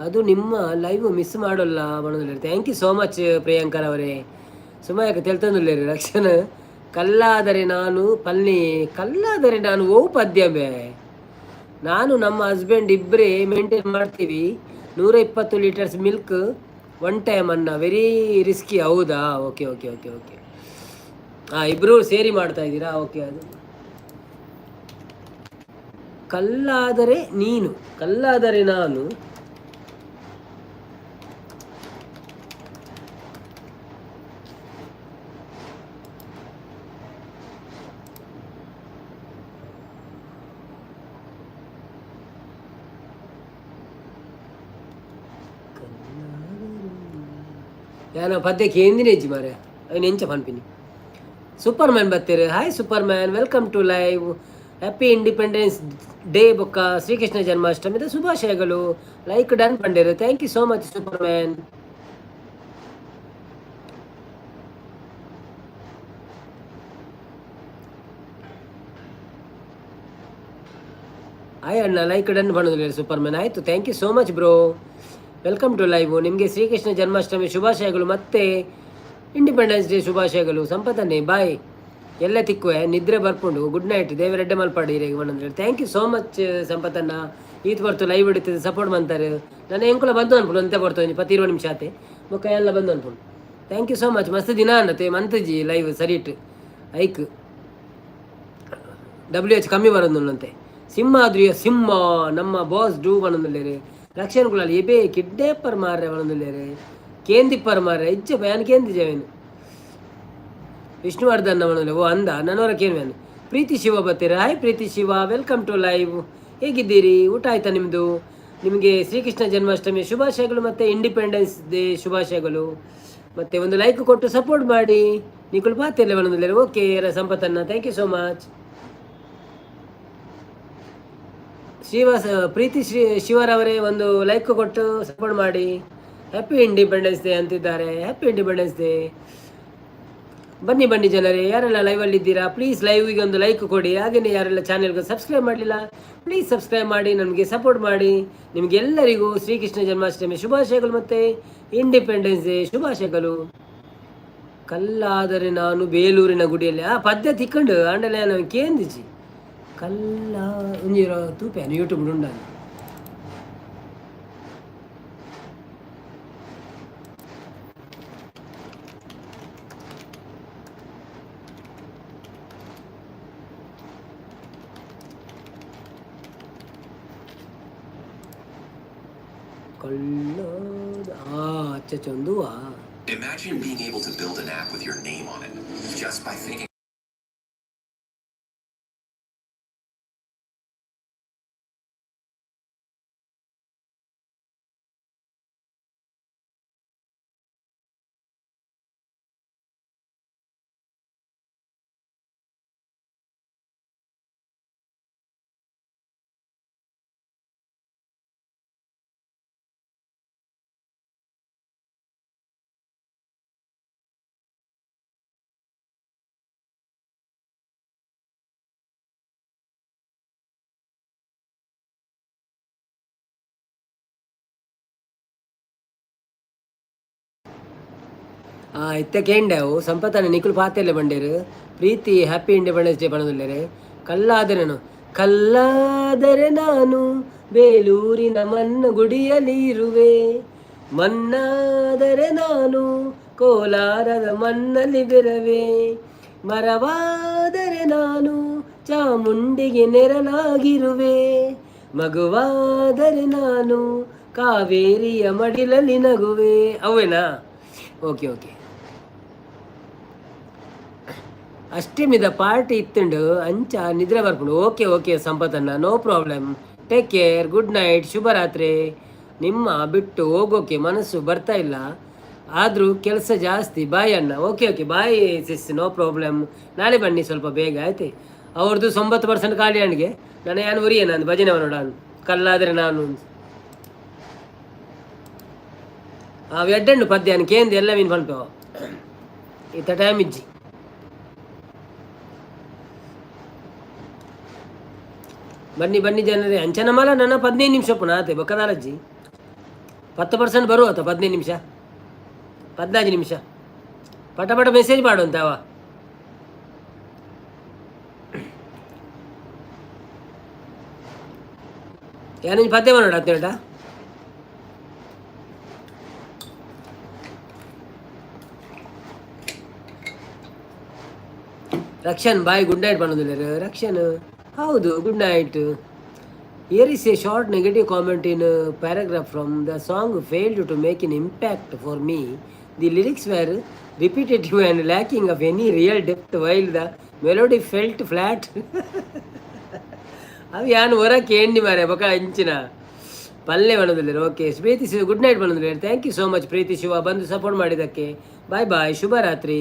ಅದು ನಿಮ್ಮ ಲೈವ್ ಮಿಸ್ ಮಾಡೋಲ್ಲ ಒಣಗುಲ್ಲೇರಿ. ಥ್ಯಾಂಕ್ ಯು ಸೋ ಮಚ್ ಪ್ರಿಯಾಂಕರ್ ಅವರೇ. ಸುಮಾರು ತಿಳ್ತಂದುಲ್ಲೇರಿ ರಕ್ಷಣ. ಕಲ್ಲಾದರೆ ನಾನು ಕಲ್ಲಾದರೆ ನಾನು ಪದ್ಯಮೆ. ನಾನು ನಮ್ಮ ಹಸ್ಬೆಂಡ್ ಇಬ್ಬರೇ ಮೇಂಟೈನ್ ಮಾಡ್ತೀವಿ. 120 ಲೀಟರ್ಸ್ ಮಿಲ್ಕ್ 1 ಟೈಮ್ ಅನ್ನ. Very risky. ಹೌದಾ? Okay okay okay okay. ಇಬ್ಬರು ಸೇರಿ ಮಾಡ್ತಾ ಇದ್ದೀರಾ? ಓಕೆ. ಅದು ಕಲ್ಲಾದರೆ ನೀನು, ಕಲ್ಲಾದರೆ ನಾನು. ಯಾನ ಪದ್ಯಕ್ಕೆ ಎಂದಿನೆಜ್ಜಿ ಮಾರೆ ಅವನು ಎಂಚ ಪನ್ಪಿನಿ. ಸೂಪರ್ ಮ್ಯಾನ್ ಬರ್ತೀರಿ. Hi Superman, welcome to live. Happy independence day ಬೊಕ್ಕ ಶ್ರೀಕೃಷ್ಣ ಜನ್ಮಾಷ್ಟಮಿದ ಶುಭಾಶಯಗಳು. ಲೈಕ್ ಡನ್ ಪಂಡೇರು. Thank you so much Superman. Hi ಅಣ್ಣ, ಲೈಕ್ ಡನ್ ಪಂಡೋದಿಲ್ಲ ಸೂಪರ್ ಮ್ಯಾನ್. ಆಯಿತು, thank you so much bro. Welcome to live. ನಿಮಗೆ ಶ್ರೀಕೃಷ್ಣ ಜನ್ಮಾಷ್ಟಮಿ ಶುಭಾಶಯಗಳು, ಮತ್ತೆ ಇಂಡಿಪೆಂಡೆನ್ಸ್ ಡೇ ಶುಭಾಶಯಗಳು. ಸಂಪತ್ತನ್ನೇ ಬಾಯ್. ಎಲ್ಲ ತಿಕ್ಕುವೆ ನಿದ್ರೆ ಬರ್ಕೊಂಡು. Good night. ದೇವರೆಡ್ಡೆ ಮಲ್ಪಾಡಿ ಬಂದ್ರೆ. ಥ್ಯಾಂಕ್ ಯು ಸೋ ಮಚ್ ಸಂಪತ್ತನ್ನ. ಈತ್ ಬರ್ತು ಲೈವ್ ಹಿಡಿತದೆ ಸಪೋರ್ಟ್ ಮಾಡ್ತಾರೆ. ನಾನು ಎಂಕುಲ ಬಂದು ಅನ್ಪುಡು ಅಂತೆ ಬರ್ತೀನಿ 10-20 ನಿಮಿಷ ಆತೆ ಮುಖ ಎಲ್ಲ ಬಂದು ಅನ್ಪುಡು. Thank you so much. ಮಸ್ತ್ ದಿನ ಅನ್ನತ್ತೆ ಮಂತಜಿ ಲೈವ್ ಸರಿಟ್ ಐಕ್ WH ಕಮ್ಮಿ ಬರೋದಂತೆ. ಸಿಂಹ ಆದ್ರಿಯ ಸಿಂಹ ನಮ್ಮ ಬಾಸ್ ಡೂ ಬಣ್ಣದಲ್ಲೇರೆ. ರಕ್ಷಣೆಗಳಲ್ಲಿ ಎಬೇ ಕಿಡ್ನೇಪರ್ ಮಾರ್ರೆ ಬಣ್ಣದಲ್ಲೇರೆ. ಕೇಂದಿಪ್ಪರ್ ಮಾರ್ರೆ ಇಜ್ಜ ಬ್ಯಾನ್ ಕೇಂದಿಜವೇನು ವಿಷ್ಣುವರ್ಧನ್ ಅವನಲ್ಲ. ಅಂದ ನನ್ನವರಕ್ಕೇನು ವ್ಯಾನು. ಪ್ರೀತಿ ಶಿವ ಬರ್ತೀರಾ? Hi Preethi Shiva, welcome to live. ಹೇಗಿದ್ದೀರಿ? ಊಟ ಆಯ್ತಾ ನಿಮ್ಮದು? ನಿಮಗೆ ಶ್ರೀಕೃಷ್ಣ ಜನ್ಮಾಷ್ಟಮಿ ಶುಭಾಶಯಗಳು ಮತ್ತು ಇಂಡಿಪೆಂಡೆನ್ಸ್ ಡೇ ಶುಭಾಶಯಗಳು. ಮತ್ತು ಒಂದು ಲೈಕ್ ಕೊಟ್ಟು ಸಪೋರ್ಟ್ ಮಾಡಿ. ನಿಖುಲ್ ಪಾತಿಲ್ಲ ಒಂದೊಂದು. ಓಕೆ ಸಂಪತ್ತನ್ನ, ಥ್ಯಾಂಕ್ ಯು ಸೋ ಮಚ್. ಪ್ರೀತಿ ಶಿವರವರೇ ಒಂದು ಲೈಕ್ ಕೊಟ್ಟು ಸಪೋರ್ಟ್ ಮಾಡಿ. ಹ್ಯಾಪಿ ಇಂಡಿಪೆಂಡೆನ್ಸ್ ಡೇ ಅಂತಿದ್ದಾರೆ. Happy independence day. ಬನ್ನಿ ಬನ್ನಿ ಜನರೇ, ಯಾರೆಲ್ಲ ಲೈವಲ್ಲಿ ಇದ್ದೀರಾ ಪ್ಲೀಸ್ ಲೈವಿಗೆ ಒಂದು ಲೈಕ್ ಕೊಡಿ. ಹಾಗೆಯೇ ಯಾರೆಲ್ಲ ಚಾನೆಲ್ಗೆ ಸಬ್ಸ್ಕ್ರೈಬ್ ಮಾಡಲಿಲ್ಲ ಪ್ಲೀಸ್ ಸಬ್ಸ್ಕ್ರೈಬ್ ಮಾಡಿ, ನನಗೆ ಸಪೋರ್ಟ್ ಮಾಡಿ. ನಿಮಗೆಲ್ಲರಿಗೂ ಶ್ರೀಕೃಷ್ಣ ಜನ್ಮಾಷ್ಟಮಿ ಶುಭಾಶಯಗಳು ಮತ್ತು ಇಂಡಿಪೆಂಡೆನ್ಸ್ ಡೇ ಶುಭಾಶಯಗಳು. ಕಲ್ಲಾದರೆ ನಾನು ಬೇಲೂರಿನ ಗುಡಿಯಲ್ಲಿ ಆ ಪದ್ಯ ತಿಕ್ಕೊಂಡು ಆಂಡಲೆ ನಾನು ಕೇಂದಿಸಿ ಕಲ್ಲ ಒಂಜಿರೋ ತೂಪ್ಯಾನು YouTube ಉಂಡಾನು. Imagine being able to build an app with your name on it just by thinking. ಇತ್ತಕೇಂಡವು ಸಂಪತ್ತನ ನಿಖುಲು ಪಾತೆಲ್ಲ ಬಂಡೇರು ಪ್ರೀತಿ ಹ್ಯಾಪಿ ಇಂಡಿಪೆಂಡೆನ್ಸ್ ಡೇ ಪಣದಲ್ಲೇರೆ. ಕಲ್ಲಾದರೆ ನಾನು ಬೇಲೂರಿನ ಮನ್ನ ಗುಡಿಯಲ್ಲಿ ಇರುವೆ, ಮಣ್ಣಾದರೆ ನಾನು ಕೋಲಾರದ ಮಣ್ಣಲ್ಲಿ ಬೆರವೆ, ಮರವಾದರೆ ನಾನು ಚಾಮುಂಡಿಗೆ ನೆರಳಾಗಿರುವೆ, ಮಗುವಾದರೆ ನಾನು ಕಾವೇರಿಯ ಮಡಿಲಲ್ಲಿ ನಗುವೆ. ಅವೇನಾ? Okay okay. ಅಷ್ಟಮಿದ ಪಾರ್ಟಿ ಇತ್ತುಂಡು ಅಂಚ ನಿದ್ರೆ ಬರ್ಕೊಂಡು. ಓಕೆ ಓಕೆ ಸಂಪತ್ತನ್ನ, no problem. Take care, good night, ಶುಭರಾತ್ರಿ. ನಿಮ್ಮ ಬಿಟ್ಟು ಹೋಗೋಕೆ ಮನಸ್ಸು ಬರ್ತಾ ಇಲ್ಲ, ಆದರೂ ಕೆಲಸ ಜಾಸ್ತಿ. ಬಾಯ್ ಅಣ್ಣ. Okay okay bye sis, no problem. ನಾಳೆ ಬನ್ನಿ ಸ್ವಲ್ಪ ಬೇಗ ಆಯ್ತು. ಅವ್ರದ್ದು 90% ಖಾಲಿ ಹಣ್ಣಿಗೆ ನಾನು ಏನು ಉರಿಯ ನಾನು ಭಜನೆ ನೋಡ ಕಲ್ಲಾದರೆ ನಾನು ಅವು ಎಡ್ಡೆಂಡು ಪದ್ಯ ಕೇಂದ್ರ ಎಲ್ಲ ಮೀನು ಪಂಪೇವ ಇತ್ತ ಟೈಮ್ ಇಜ್ಜಿ. ಬನ್ನಿ ಬನ್ನಿ ಜನರೇ. ಅಂಚನ ಮಲ ನನ್ನ 15 ನಿಮಿಷ ಪುನಃ ಆತೆ ಬಕ್ಕದಾಲಜ್ಜಿ 10% ಬರುವ 15 ನಿಮಿಷ 15 ನಿಮಿಷ ಪಟ ಪಟ ಮೆಸೇಜ್ ಮಾಡುವಂತ ಅವ. ಯಾರು ಪದ್ಯ ಮಾಡೋಣ 10 ರಕ್ಷನ್ ಬಾಯ್ ಗುಡ್ ನೈಟ್ ಮಾಡೋದಿಲ್ಲ ರಕ್ಷನ್. ಹೌದು good night. Here is a short negative comment in a paragraph from the song failed to make an impact for me. The lyrics were repetitive and lacking of any real depth while the melody felt flat. ಅವು ಯಾನು ಹೊರಕ್ಕೆ ಎಣ್ಣಿ ಮಾರೆ ಬಕ ಅಂಚಿನ ಪಲ್ಲೆ ಮಾಡೋದಿಲ್ಲ. Okay ಪ್ರೀತಿ Shiva good night ಮಾಡೋದಿಲ್ಲ. ಥ್ಯಾಂಕ್ ಯು ಸೋ ಮಚ್ ಪ್ರೀತಿ ಶಿವ ಬಂದು ಸಪೋರ್ಟ್ ಮಾಡಿದ್ದಕ್ಕೆ. ಬಾಯ್ ಬಾಯ್, ಶುಭರಾತ್ರಿ.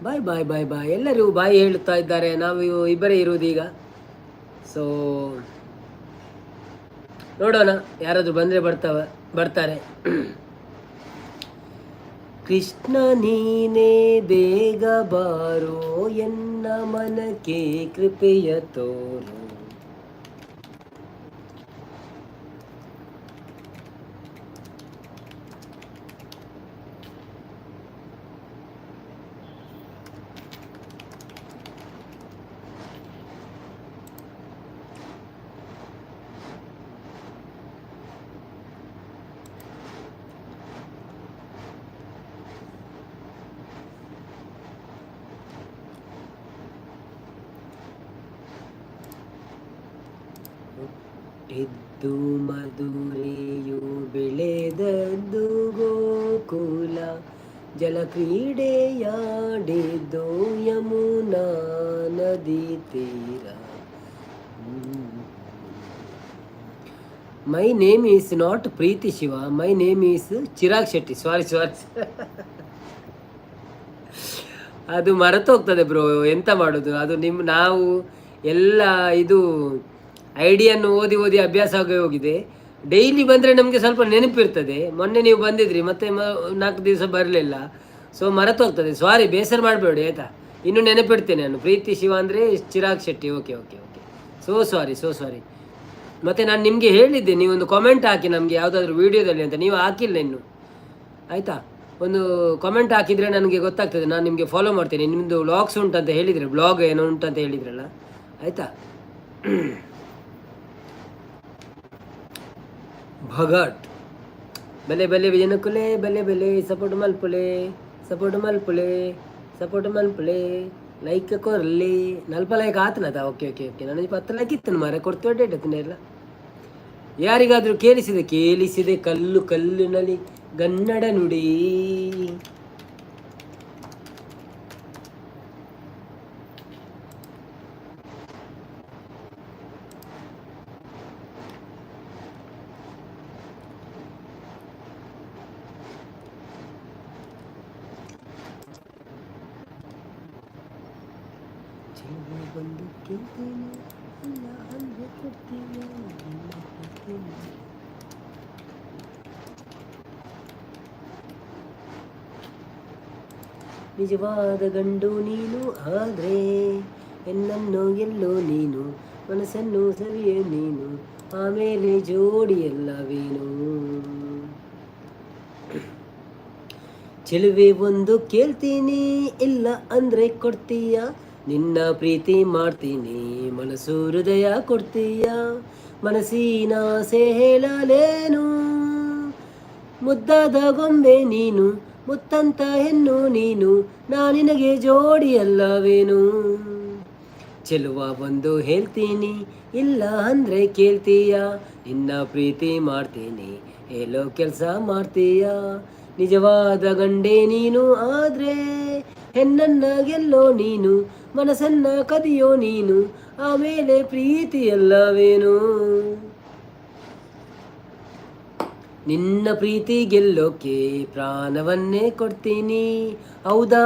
ಬಾಯ್ ಬಾಯ್ ಬಾಯ್ ಬಾಯ್. ಎಲ್ಲರೂ ಬಾಯ್ ಹೇಳುತ್ತಾ ಇದ್ದಾರೆ. ನಾವು ಇಬ್ಬರೇ ಇರುವುದೀಗ. ಸೊ ನೋಡೋಣ, ಯಾರಾದರೂ ಬಂದರೆ ಬರ್ತಾರೆ. ಕೃಷ್ಣ ನೀನೇ ಬೇಗ ಬಾರೋ, ಎನ್ನ ಮನಕ್ಕೆ ಕೃಪೆಯ ತೋರು. ಹುಟ್ಟಿದ್ದು ಮಧುರೆಯು ಬೆಳೆದದ್ದು ಗೋಕುಲ, ಜಲಕ್ರೀಡೆಯಾಡಿದ್ದು ಯಮುನಾ ನದಿ ತೀರ. My name is not Preethi Shiva, my name is Chirag Shetty. Sorry ಅದು ಮರೆತೋಗ್ತದೆ ಬ್ರೋ, ಎಂತ ಮಾಡೋದು. ಅದು ನಾವು ಎಲ್ಲ ಇದು ಐಡಿಯನ್ನು ಓದಿ ಅಭ್ಯಾಸ ಆಗಿ ಹೋಗಿದೆ. ಡೈಲಿ ಬಂದರೆ ನಮಗೆ ಸ್ವಲ್ಪ ನೆನಪಿರ್ತದೆ. ಮೊನ್ನೆ ನೀವು ಬಂದಿದ್ರಿ, ಮತ್ತೆ 4 ದಿವಸ ಬರಲಿಲ್ಲ, ಸೊ ಮರೆತೋಗ್ತದೆ. ಸಾರಿ, ಬೇಸರ ಮಾಡಬೇಡಿ ಆಯಿತಾ. ಇನ್ನೂ ನೆನಪಿಡ್ತೇನೆ ನಾನು. ಪ್ರೀತಿ ಶಿವ ಅಂದರೆ Chirag Shetty. Okay. So sorry. ಮತ್ತು ನಾನು ನಿಮಗೆ ಹೇಳಿದ್ದೆ, ನೀವೊಂದು ಕಾಮೆಂಟ್ ಹಾಕಿ ನಮಗೆ ಯಾವುದಾದ್ರೂ ವೀಡಿಯೋದಲ್ಲಿ ಅಂತ. ನೀವು ಹಾಕಿಲ್ಲ ಇನ್ನು, ಆಯಿತಾ. ಒಂದು ಕಾಮೆಂಟ್ ಹಾಕಿದರೆ ನನಗೆ ಗೊತ್ತಾಗ್ತದೆ, ನಾನು ನಿಮಗೆ ಫಾಲೋ ಮಾಡ್ತೇನೆ. ನಿಮ್ಮದು ವ್ಲಾಗ್ಸ್ ಉಂಟಂತ ಹೇಳಿದರೆ, ಬ್ಲಾಗ್ ಏನೋ ಉಂಟಂತ ಹೇಳಿದ್ರಲ್ಲ, ಆಯಿತಾ. ಭಗಟ್ ಬೆಲೆ ಜನಕುಲೆ ಬೆಲೆ ಸಪೋರ್ಟ್ ಮಲ್ಪುಲೆ ಲೈಕ್ ಕೊರ್ಲಿ ನಲ್ಪ ಲೈಕ್ ಆತನದ. ಓಕೆ. ನನಗೆ 10 ಲೈಕ್ ಇತ್ತು ಮಾರೆ, ಕೊಡ್ತೇವೆ ಡೇಟ್ ಎಲ್ಲ. ಯಾರಿಗಾದರೂ ಕೇಳಿಸಿದೆ ಕಲ್ಲಿನಲ್ಲಿ ಗನ್ನಡ ನುಡಿ. ನಿಜವಾದ ಗಂಡು ನೀನು ಆದ್ರೆ ಹೆಣ್ಣನ್ನು ಎಲ್ಲೋ ನೀನು, ಮನಸ್ಸನ್ನು ಸರಿಯೇ ನೀನು, ಆಮೇಲೆ ಜೋಡಿ ಎಲ್ಲವೇನು. ಚೆಲುವೆ ಒಂದು ಕೇಳ್ತೀನಿ, ಇಲ್ಲ ಅಂದ್ರೆ ಕೊಡ್ತೀಯ, ನಿನ್ನ ಪ್ರೀತಿ ಮಾಡ್ತೀನಿ, ಮನಸ್ಸು ಹೃದಯ ಕೊಡ್ತೀಯ, ಮನಸ್ಸಿನ ಆಸೆ ಹೇಳಲೇನು, ಮುದ್ದಾದ ಗೊಂಬೆ ನೀನು, ಮುತ್ತಂತ ಹೆಣ್ಣು ನೀನು, ನಿನಗೆ ಜೋಡಿ ಅಲ್ಲವೇನು. ಚೆಲುವ ಒಂದು ಹೇಳ್ತೀನಿ, ಇಲ್ಲ ಅಂದ್ರೆ ಕೇಳ್ತೀಯ, ನಿನ್ನ ಪ್ರೀತಿ ಮಾಡ್ತೀನಿ, ಹೇಳೋ ಕೆಲಸ ಮಾಡ್ತೀಯ, ನಿಜವಾದ ಗಂಡೆ ನೀನು ಆದ್ರೆ ಹೆಣ್ಣನ್ನ ಗೆಲ್ಲೋ ನೀನು, ಮನಸ್ಸನ್ನ ಕದಿಯೋ ನೀನು, ಆಮೇಲೆ ಪ್ರೀತಿ ಅಲ್ಲವೇನು. ನಿನ್ನ ಪ್ರೀತಿ ಗೆಲ್ಲೋಕೆ ಪ್ರಾಣವನ್ನೇ ಕೊಡ್ತೀನಿ, ಹೌದಾ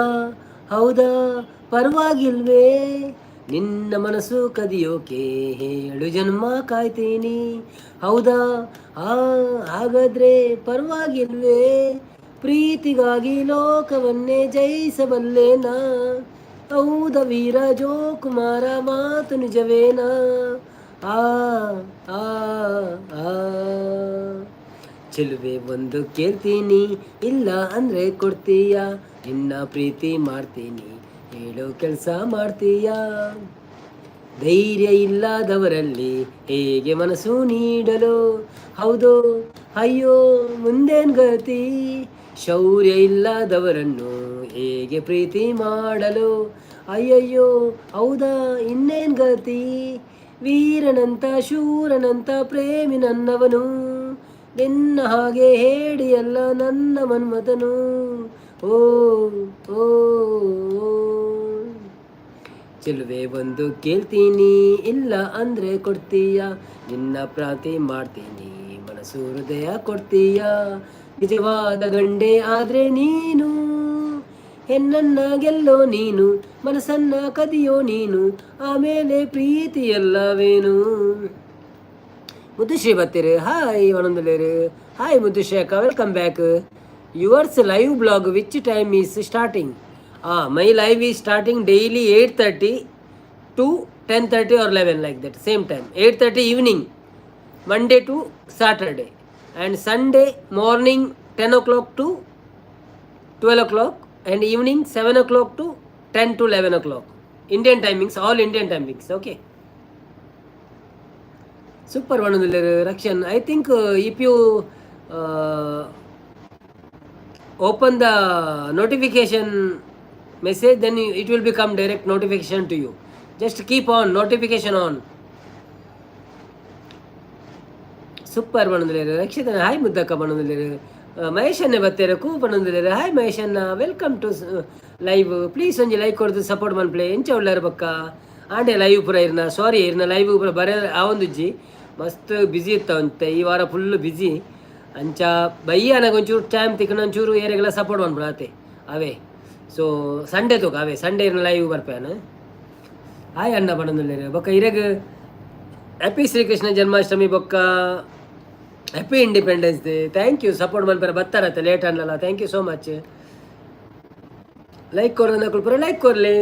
ಪರವಾಗಿಲ್ವೇ, ನಿನ್ನ ಮನಸ್ಸು ಕದಿಯೋಕೆ 7 ಜನ್ಮ ಕಾಯ್ತೀನಿ, ಹೌದಾ ಹಾಗಾದ್ರೆ ಪರವಾಗಿಲ್ವೇ, ಪ್ರೀತಿಗಾಗಿ ಲೋಕವನ್ನೇ ಜಯಿಸಬಲ್ಲೇನಾ, ಹೌದ ವೀರ ಜೋಕುಮಾರ ಮಾತು ನಿಜವೇನಾ. ಚೆಲುವೆ ಒಂದು ಕೇಳ್ತೀನಿ, ಇಲ್ಲ ಅಂದ್ರೆ ಕೊಡ್ತೀಯ, ನಿನ್ನ ಪ್ರೀತಿ ಮಾಡ್ತೀನಿ, ಹೇಳೋ ಕೆಲಸ ಮಾಡ್ತೀಯ, ಧೈರ್ಯ ಇಲ್ಲದವರಲ್ಲಿ ಹೇಗೆ ಮನಸ್ಸು ನೀಡಲು, ಹೌದು ಅಯ್ಯೋ ಮುಂದೇನ್ ಗತಿ, ಶೌರ್ಯ ಇಲ್ಲದವರನ್ನು ಹೇಗೆ ಪ್ರೀತಿ ಮಾಡಲು, ಅಯ್ಯಯ್ಯೋ ಹೌದಾ ಇನ್ನೇನ್ ಗತಿ, ವೀರನಂತ ಶೂರನಂತ ಪ್ರೇಮಿ ನನ್ನವನು, ನಿನ್ನ ಹಾಗೆ ಹೇಳಿಯಲ್ಲ ನನ್ನ ಮನ್ಮಥನು. ಓ ಚೆಲುವೆ ಒಂದು ಕೇಳ್ತೀನಿ, ಇಲ್ಲ ಅಂದ್ರೆ ಕೊಡ್ತೀಯ, ನಿನ್ನ ಪ್ರಾರ್ಥನೆ ಮಾಡ್ತೀನಿ, ಮನಸ್ಸು ಹೃದಯ ಕೊಡ್ತೀಯ, ನಿಜವಾದ ಗಂಡೆ ಆದ್ರೆ ನೀನು, ಹೆಣ್ಣನ್ನ ಗೆಲ್ಲೋ ನೀನು, ಮನಸ್ಸನ್ನ ಕದಿಯೋ ನೀನು, ಆಮೇಲೆ ಪ್ರೀತಿ ಎಲ್ಲವೇನು. ಮುದ್ದುಶ್ರೀ ಬರ್ತೀರಿ, ಹಾಯ್ ಒನೊಂದುಲೇರು, ಹಾಯ್ ಮುದ್ದುಶ್ರೀ ಅಕ್ಕ, welcome back. Yours live blog which time is starting? My live is starting daily 8:30 to 10:30 or 11 like that, same time. 8:30 evening, Monday to Saturday, and Sunday morning 10 o'clock to 12 o'clock, and evening 7 o'clock to 10 to 11 o'clock. Indian timings, all Indian timings, okay. Super one on the Rakshan. I think if you open the notification message, then it will become direct notification to you. Just keep on notification on. Super one on the Rakshan. Hi Muddaka one on the Mahesh ಅನ್ನೇ ಬರ್ತಾರೆ coupon ಒಂದಿದ್ದಾರೆ. Hi Mahesh ಅನ್ನ, welcome to live. Please ಒಂಜಿ like ಕೊಡ್ದು support ಮನ್ಪ್ಲೆ ಎಂಚ ಉಳ್ಳಾರ ಬಕ್ಕ ಆಂಡೆ live ಪೂರ ಇರ್ನ ಸಾರಿ ಇರ್ನ ಲೈವ್ ಪೂರ ಬರ ಆವೊಂದುಜ್ಜಿ ಮಸ್ತ್ ಬ್ಯುಸಿ ಇರ್ತಾವಂತೆ ಈ ವಾರ ಫುಲ್ ಬ್ಯುಸಿ ಅಂಚ ಬಯ್ಯ ನನಗೆ ಒಂಚೂರು ಟೈಮ್ ತಿಕ್ಕನ ಒಂಚೂರು ಏರಿಗೆಲ್ಲ ಸಪೋರ್ಟ್ ಮಾಡ್ಬಿಡ ಆತೆ ಅವೇ. ಸೊ ಸಂಡೇ ತೋಕ ಅವೇ ಸಂಡೇ ಇರ್ನ ಲೈವ್ ಬರ್ಪೇನ. ಹಾಯ್ ಅಣ್ಣ ಬಣ್ಣದಲ್ಲಿರ ಬೊಕ್ಕ ಇರಗ ಹ್ಯಾಪಿ ಶ್ರೀಕೃಷ್ಣ ಜನ್ಮಾಷ್ಟಮಿ ಬೊಕ್ಕ happy independence day. Thank you support ಮನ್ಪೇರ ಬರ್ತಾರತ್ತೆ ಲೇಟ್ ಅನ್ನಲ್ಲ. Thank you so much. Like ಕೊರೋಣ ಕುಲ್ಪುರ ಲೈಕ್ ಕೊರ್ಲಿ.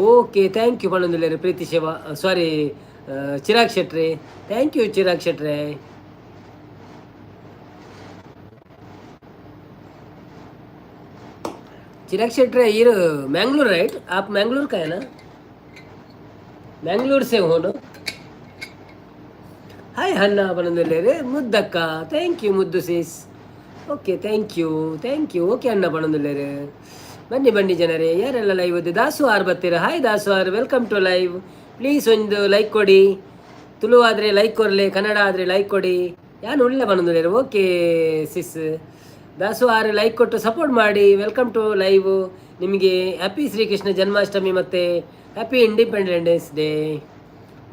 ಓಕೆ ಥ್ಯಾಂಕ್ ಯು ಬಣ್ಣದಲ್ಲಿರ Preethi Shiva sorry Chirag Shetty. Thank you Chirag Shetty. Chirag Shetty ये मैंगलोर राइट? आप मैंगलोर का है ना? मैंगलोर से हो ना? हाय हन्ना बनंदले रे मुद्दक्का. थैंक यू मुद्दु sis. Okay thank you okay अन्न बनंदले रे. ಬನ್ನಿ ಬನ್ನಿ ಜನರೇ ಯಾರೆಲ್ಲ ಲೈವ್ ಇದೆ. ದಾಸು ಆರ್ ಬರ್ತೀರಾ? Hi Dasu R welcome to live. Please ಒಂದು ಲೈಕ್ ಕೊಡಿ. ತುಳು ಆದರೆ ಲೈಕ್ ಕೊರಲಿ, ಕನ್ನಡ ಆದರೆ ಲೈಕ್ ಕೊಡಿ. ಯಾನು ಒಳ್ಳೆ ಬಂದಿದ್ದಾರೆ. ಓಕೆ ಸಿಸ್ ದಾಸು ಆರ್ ಲೈಕ್ ಕೊಟ್ಟು ಸಪೋರ್ಟ್ ಮಾಡಿ. Welcome to live. ನಿಮಗೆ ಹ್ಯಾಪಿ ಶ್ರೀಕೃಷ್ಣ ಜನ್ಮಾಷ್ಟಮಿ ಮತ್ತು ಹ್ಯಾಪಿ ಇಂಡಿಪೆಂಡೆನ್ಸ್ ಡೇ.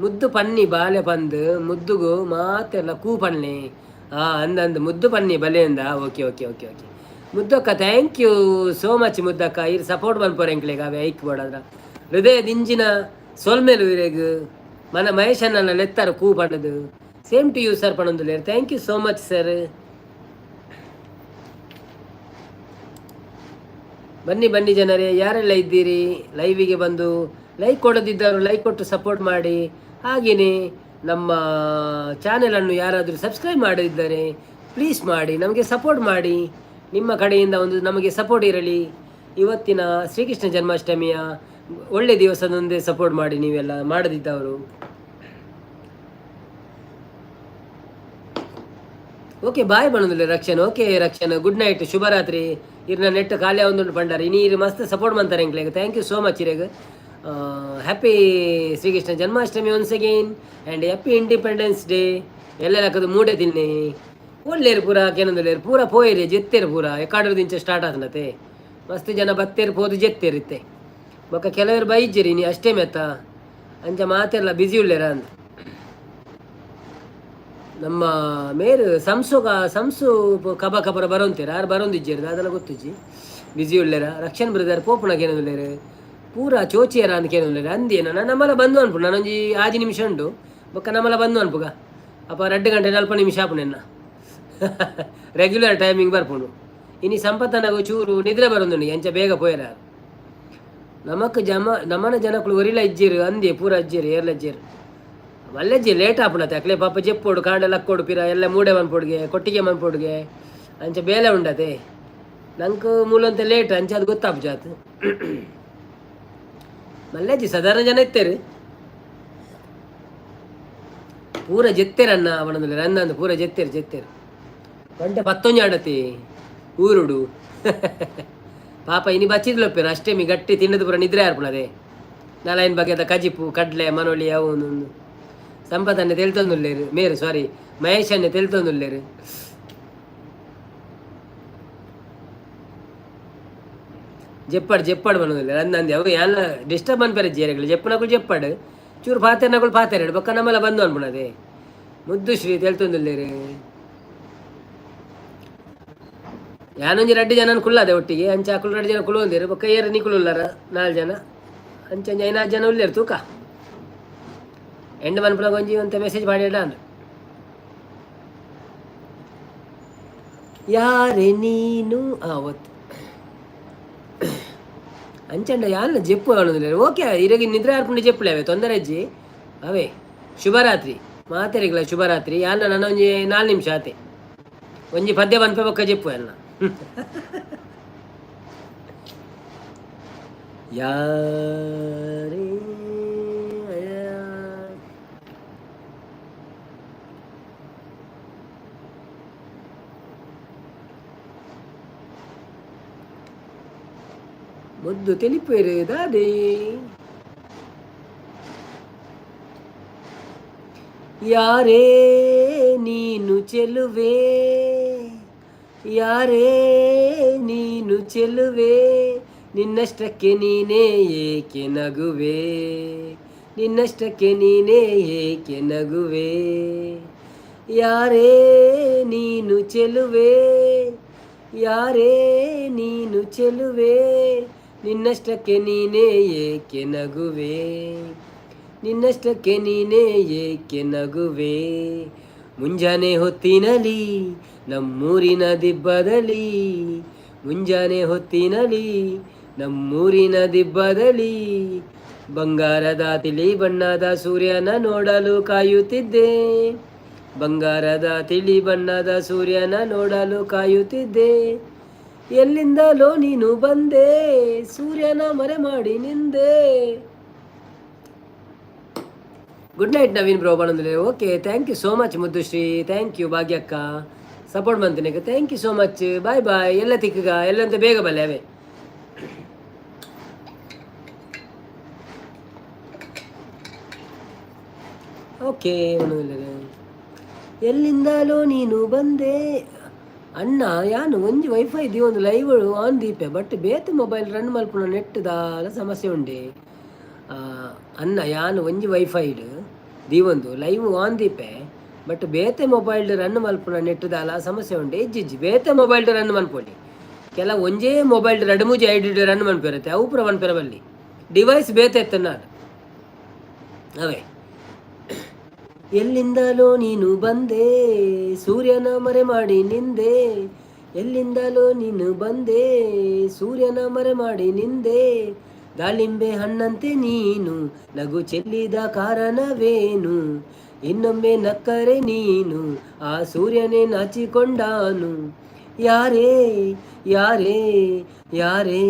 ಮುದ್ದು ಪನ್ನಿ ಬಾಲೆ ಪಂದು ಮುದ್ದುಗು ಮಾತೆಲ್ಲ ಕೂ ಪನ್ನಿ ಅಂದಂದು ಮುದ್ದು ಪನ್ನಿ ಬಲೆಯಿಂದ. ಓಕೆ ಓಕೆ ಓಕೆ ಓಕೆ ಮುದ್ದಕ್ಕ ಥ್ಯಾಂಕ್ ಯು ಸೋ ಮಚ್ ಮುದ್ದಕ್ಕ. ಇರು ಸಪೋರ್ಟ್ ಬಂದ್ಪೋರೆ ಎಂಕ್ಲೆಗ ಅವೇ ಐಕ್ ಬೋಡಾದ್ರ ಹೃದಯ ದಿಂಜಿನ ಸೋಲ್ಮೇಲು ಇರೆಗ್ ಮನ ಮಹೇಶನ್ನ ಲೆತ್ತಾರ ಕೂ ಪಣ್ಣದು. ಸೇಮ್ ಟು ಯು ಸರ್ ಪಣಂದುಲೇರು. Thank you so much sir. ಬನ್ನಿ ಬನ್ನಿ ಜನರೇ ಯಾರೆಲ್ಲ ಇದ್ದೀರಿ ಲೈವಿಗೆ ಬಂದು ಲೈಕ್ ಕೊಡದಿದ್ದವರು ಲೈಕ್ ಕೊಟ್ಟು ಸಪೋರ್ಟ್ ಮಾಡಿ. ಹಾಗೆಯೇ ನಮ್ಮ ಚಾನೆಲನ್ನು ಯಾರಾದರೂ ಸಬ್ಸ್ಕ್ರೈಬ್ ಮಾಡದಿದ್ದರೆ ಪ್ಲೀಸ್ ಮಾಡಿ, ನಮಗೆ ಸಪೋರ್ಟ್ ಮಾಡಿ. ನಿಮ್ಮ ಕಡೆಯಿಂದ ಒಂದು ನಮಗೆ ಸಪೋರ್ಟ್ ಇರಲಿ. ಇವತ್ತಿನ ಶ್ರೀಕೃಷ್ಣ ಜನ್ಮಾಷ್ಟಮಿಯ ಒಳ್ಳೆ ದಿವಸದೊಂದೇ ಸಪೋರ್ಟ್ ಮಾಡಿ ನೀವೆಲ್ಲ ಮಾಡದಿದ್ದವರು. ಓಕೆ ಬಾಯ್ ಬಣ್ಣದಲ್ಲಿ Rakshan. Okay Rakshan good night ಶುಭರಾತ್ರಿ. ಇರ್ನ ನೆಟ್ ಖಾಲಿ ಒಂದು ಬಂಡಾರಿ ನೀರು ಮಸ್ತ್ ಸಪೋರ್ಟ್ ಮಾಡ್ತಾರೆ ಎಂಕ್ಲೆಗೆ. ಥ್ಯಾಂಕ್ ಯು ಸೋ ಮಚ್ ಇರೆಗ್. Happy Shrikrishna Janmashtami once again and happy independence Day. ಎಲ್ಲ ಹಾಕೋದು ಮೂಡೆ ತಿನ್ನಿ ಒಳ್ಳೆರು ಪೂರ ಕೆನೊಂದುಲೇರು ಪೂರ ಪೋಯಿರಿ ಜೆತ್ತೇರು ಪೂರ ಎಕಾಡ್ರ ದಿಂಚ ಸ್ಟಾರ್ಟ್ ಆತನತೆ. ಮಸ್ತ್ ಜನ ಬತ್ತೇರು ಪೋದು ಜೆತ್ತೇರಿತ್ತೆ ಬೊಕ್ಕ ಕೆಲವರು ಬೈಜ್ಜರಿ ನೀ ಅಷ್ಟೇ ಮೆತ್ತ ಅಂಚ ಮಾತೆಲ್ಲ ಬ್ಯುಸಿ ಉಳ್ಳೇರ ಅಂತ. ನಮ್ಮ ಮೇರು ಸಂಸು ಕಬ ಕಬರ ಬರೋಂತೀರ ಯಾರು ಬರೋಂದಿಜ್ಜೇರು ಅದೆಲ್ಲ ಗೊತ್ತಿಜ್ಜಿ ಬ್ಯುಸಿ ಉಳ್ಳೇರ. ರಕ್ಷಣ್ ಬ್ರದರ್ ಪೋಪುನ ಕೇನೊಂದುಲೇರು ಪೂರ ಚೋಚಿಯರ ಅಂತ ಕೇನೊಂದುಲೇರು ಅಂದೇನ ನಮ್ಮಲ್ಲ ಬಂದು ಅನ್ಪು ನಾನೊಂಜಿ 5 ನಿಮಿಷ ಉಂಡು ಬೊಕ್ಕ ನಮ್ಮಲ್ಲ ಬಂದು ಅನ್ಪುಗ ಅಪ್ಪ 2 ಗಂಟೆ 40 ನಿಮಿಷ ಆಪುನೆನ್ನ ರೆಗ್ಯುಲರ್ ಟೈಮಿಂಗ್ ಬರ್ಪುಂಡು. ಇನಿ ಸಂಪತ್ತನಾಗ ಚೂರು ನಿದ್ರೆ ಬರೋದು ಎಂಚ ಬೇಗ ಪೋಯರ ನಮ್ಮನ ಜನಕ್ಕಳು ಒರಿಲ ಇಜ್ಜೇರು ಅಂದೆ ಪೂರ ಅಜ್ಜೇರು ಏರ್ಲ ಅಜ್ಜೇರು ಮಲ್ಲೆಜ್ಜಿ ಲೇಟ್ ಆಪುಣತೆ ಅಕ್ಲೆ ಪಾಪ ಜೆಪ್ಪೋಡು ಕಾಂಡೆ ಲಕ್ಕೋಡು ಪಿರ ಎಲ್ಲ ಮೂಡೆ ಮನ್ಪೊಡ್ಗೆ ಕೊಟ್ಟಿಗೆ ಮನ್ಪೊಡ್ಗೆ ಅಂಚ ಬೇಲೆ ಉಂಡತೆ ನಂಗೆ ಮೂಲಂತೆ ಲೇಟ್ ಅಂಚ ಅದು ಗೊತ್ತಾಪು ಜಾತ್ ಮಲ್ಲೆಜ್ಜಿ ಸಾಧಾರಣ ಜನ ಇತ್ತೇರು ಪೂರ ಜೆತ್ತೇರನ್ನ ಅವನದಲ್ಲಿ ಅಂದಂದು ಪೂರ ಜೆತ್ತೇರು ಗಂಟೆ 11 ಆಡತಿ ಊರುಡು ಪಾಪ ಇನಿ ಬಚ್ಚಿದ್ಲಪ್ಪೇರು ಅಷ್ಟೇ ಮೀ ಗಟ್ಟಿ ತಿನ್ನದು ಪೂರ ನಿದ್ರೆ ಆರ್ಪುಣದೆ. ನಾಲೇನು ಬಗೆದ ಕಜಿಪು ಕಡ್ಲೆ ಮನೋಳಿ ಅವನು ಸಂಪತ್ತನ್ನೇ ತೆಲ್ತೊಂದುಲ್ಲೇರು ಮೇರು ಸಾರಿ ಮಹೇಶನ್ನೇ ತೆಲ್ತೊಂದುಲ್ಲೇರು. ಜೆಪ್ಪಡು ಬನ್ನೋದಿಲ್ಲ ಅಂದಂದೆ ಅವು ಎಲ್ಲ ಡಿಸ್ಟರ್ಬ್ ಅನ್ಪೇರೆ ಜೇರೆಗಳು ಜೆಪ್ಪನಗಳು ಜೆಪ್ಪಡು ಚೂರು ಪಾತೆರ್ನಗಳು ಪಾತೆರಡು ಬೊಕ್ಕ ನಮ್ಮೆಲ್ಲ ಬಂದು ಅನ್ಪುಣದೆ ಮುದ್ದು ಶ್ರೀ ತೆಲ್ತೊಂದುಲ್ಲೇರು. ಯಾನೊಂಜಿ 2 ಜನ ಕುಳ್ಳದೆ ಒಟ್ಟಿಗೆ ಅಂಚ ಕುಳ್ಳು 2 ಜನ ಕುಳ್ಳುವಂದಿರು ಬೊಕ್ಕ ಏರು ನೀ ಕುಳ್ಳುಲ್ಲಾರ 4 ಜನ ಅಂಚಂಜ 5 ಜನ ಉಳ್ಳೇರು ತೂಕ ಎಂಡ್ ಮನ್ಪುನಾಗ ಒಂಜಿ ಅಂತ ಮೆಸೇಜ್ ಮಾಡಿಡ ಅಂದ್ರು ಯಾರೇ ನೀನು ಅವತ್ತು ಅಂಚಂಡ ಯಾನ ಜೆಪ್ಪು ಅನ್ನೋದಿಲ್ಲ. ಓಕೆ ಇರಗಿ ನಿದ್ರೆ ಹಾರ್ಕೊಂಡು ಜೆಪ್ಪಲೆ ಅವೇ ತೊಂದರೆ ಅಜ್ಜಿ ಅವೇ. ಶುಭರಾತ್ರಿ ಮಾತೆರಿಗಳ ಶುಭರಾತ್ರಿ. ಯಾನ ನನ್ನ ಒಂಜಿ 4 ನಿಮಿಷ ಆತೆ ಒಂಜಿ ಪದ್ಯ ಬನ್ಪೆ ಬೊಕ್ಕ ಜೆಪ್ಪು ಎಲ್ಲ ಯಾರೇ ಮುದ್ದು ತಿಳಿಪೇರು ದಾದಿ ಯಾರೇ ನೀನು ಚೆಲುವೆ ಯಾರೇ ನೀನು ಚೆಲುವೆ, ನಿನ್ನಷ್ಟಕ್ಕೆ ನೀನೇ ಏಕೆ ನಗುವೆ, ನಿನ್ನಷ್ಟಕ್ಕೆ ನೀನೇ ಏಕೆ ನಗುವೆ. ಯಾರೇ ನೀನು ಚೆಲುವೆ, ಯಾರೇ ನೀನು ಚೆಲುವೆ, ನಿನ್ನಷ್ಟಕ್ಕೆ ನೀನೇ ಏಕೆ ನಗುವೆ, ನಿನ್ನಷ್ಟಕ್ಕೆ ನೀನೇ ಏಕೆ ನಗುವೆ. ಮುಂಜಾನೆ ಹೊತ್ತಿನಲಿ ನಮ್ಮೂರಿನ ದಿಬ್ಬದಲ್ಲಿ, ಮುಂಜಾನೆ ಹೊತ್ತಿನಲಿ ನಮ್ಮೂರಿನ ದಿಬ್ಬದಲ್ಲಿ, ಬಂಗಾರದ ತಿಳಿ ಬಣ್ಣದ ಸೂರ್ಯನ ನೋಡಲು ಕಾಯುತ್ತಿದ್ದೆ, ಬಂಗಾರದ ತಿಳಿ ಬಣ್ಣದ ಸೂರ್ಯನ ನೋಡಲು ಕಾಯುತ್ತಿದ್ದೆ. ಎಲ್ಲಿಂದಲೋ ನೀನು ಬಂದೆ, ಸೂರ್ಯನ ಮರೆ ಮಾಡಿ ನಿಂದೆ. ಗುಡ್ ನೈಟ್ ನವೀನ್ ಬ್ರೋ ಬಂದ್ರೆ. Okay, thank you so much Muddushree, thank you ಭಾಗ್ಯಕ್ಕ, ಸಪೋರ್ಟ್ ಮಾಡ್ತೀನಿ. Thank you so much, bye bye. ಎಲ್ಲ ತಿಕ್ಕಗ ಎಲ್ಲಂತ ಬೇಗ ಬಲ್ಲೆ ಅವೇ. ಓಕೆ, ಎಲ್ಲಿಂದಲೋ ನೀನು ಬಂದೆ. ಅಣ್ಣ ಯಾನು ಒಂಜಿ ವೈಫೈ ದಿ ಒಂದು ಲೈವ್ ಆನ್ ದೀಪೆ, ಬಟ್ ಬೇತೆ ಮೊಬೈಲ್ ರನ್ ಮಲ್ಪುನ ನೆಟ್ ದಾಲ ಸಮಸ್ಯೆ ಉಂಡೆ. ಅನ್ನ ಯಾನು ಒಂಜಿ ವೈಫೈಡ್ ದಿ ಒಂದು ಲೈವ್ ಆನ್ ದೀಪೆ, ಬಟ್ ಬೇತೆ ಮೊಬೈಲ್ ರನ್ ಮಲ್ಪುನ ನೆಟ್ ದಾಲ ಸಮಸ್ಯೆ ಉಂಡೆ. ಇಜ್ಜಿಜ್ಜಿ ಬೇತೆ ಮೊಬೈಲ್ ರನ್ ಮನ್ಪೊಡಿ, ಕೆಲ ಒಂಜೇ ಮೊಬೈಲ್ ರಡ್ ಮೂಜಿ ಐಡಿ ರನ್ ಮನ್ಪಿರುತ್ತೆ, ಅವು ಪುರ ಮನ್ಪಿರ ಬಲ್ಲಿ ಡಿವೈಸ್ ಬೇತೆ ಎತ್ತನ್ನ ಅವೇ. ಎಲ್ಲಿಂದಲೋ ನೀನು ಬಂದೆ, ಸೂರ್ಯನ ಮರೆ ಮಾಡಿ ನಿಂದೆ, ಎಲ್ಲಿಂದಲೋ ನೀನು ಬಂದೆ, ಸೂರ್ಯನ ಮರೆ ಮಾಡಿ ನಿಂದೆ. ದಾಳಿಂಬೆ ಹಣ್ಣಂತೆ ನೀನು ನಗು ಚೆಲ್ಲಿದ ಕಾರಣವೇನು, ಇನ್ನೊಮ್ಮೆ ನಕ್ಕರೆ ನೀನು ಆ ಸೂರ್ಯನೇ ನಾಚಿಕೊಂಡಾನು. ಯಾರೇ ಯಾರೇ ಯಾರೇ,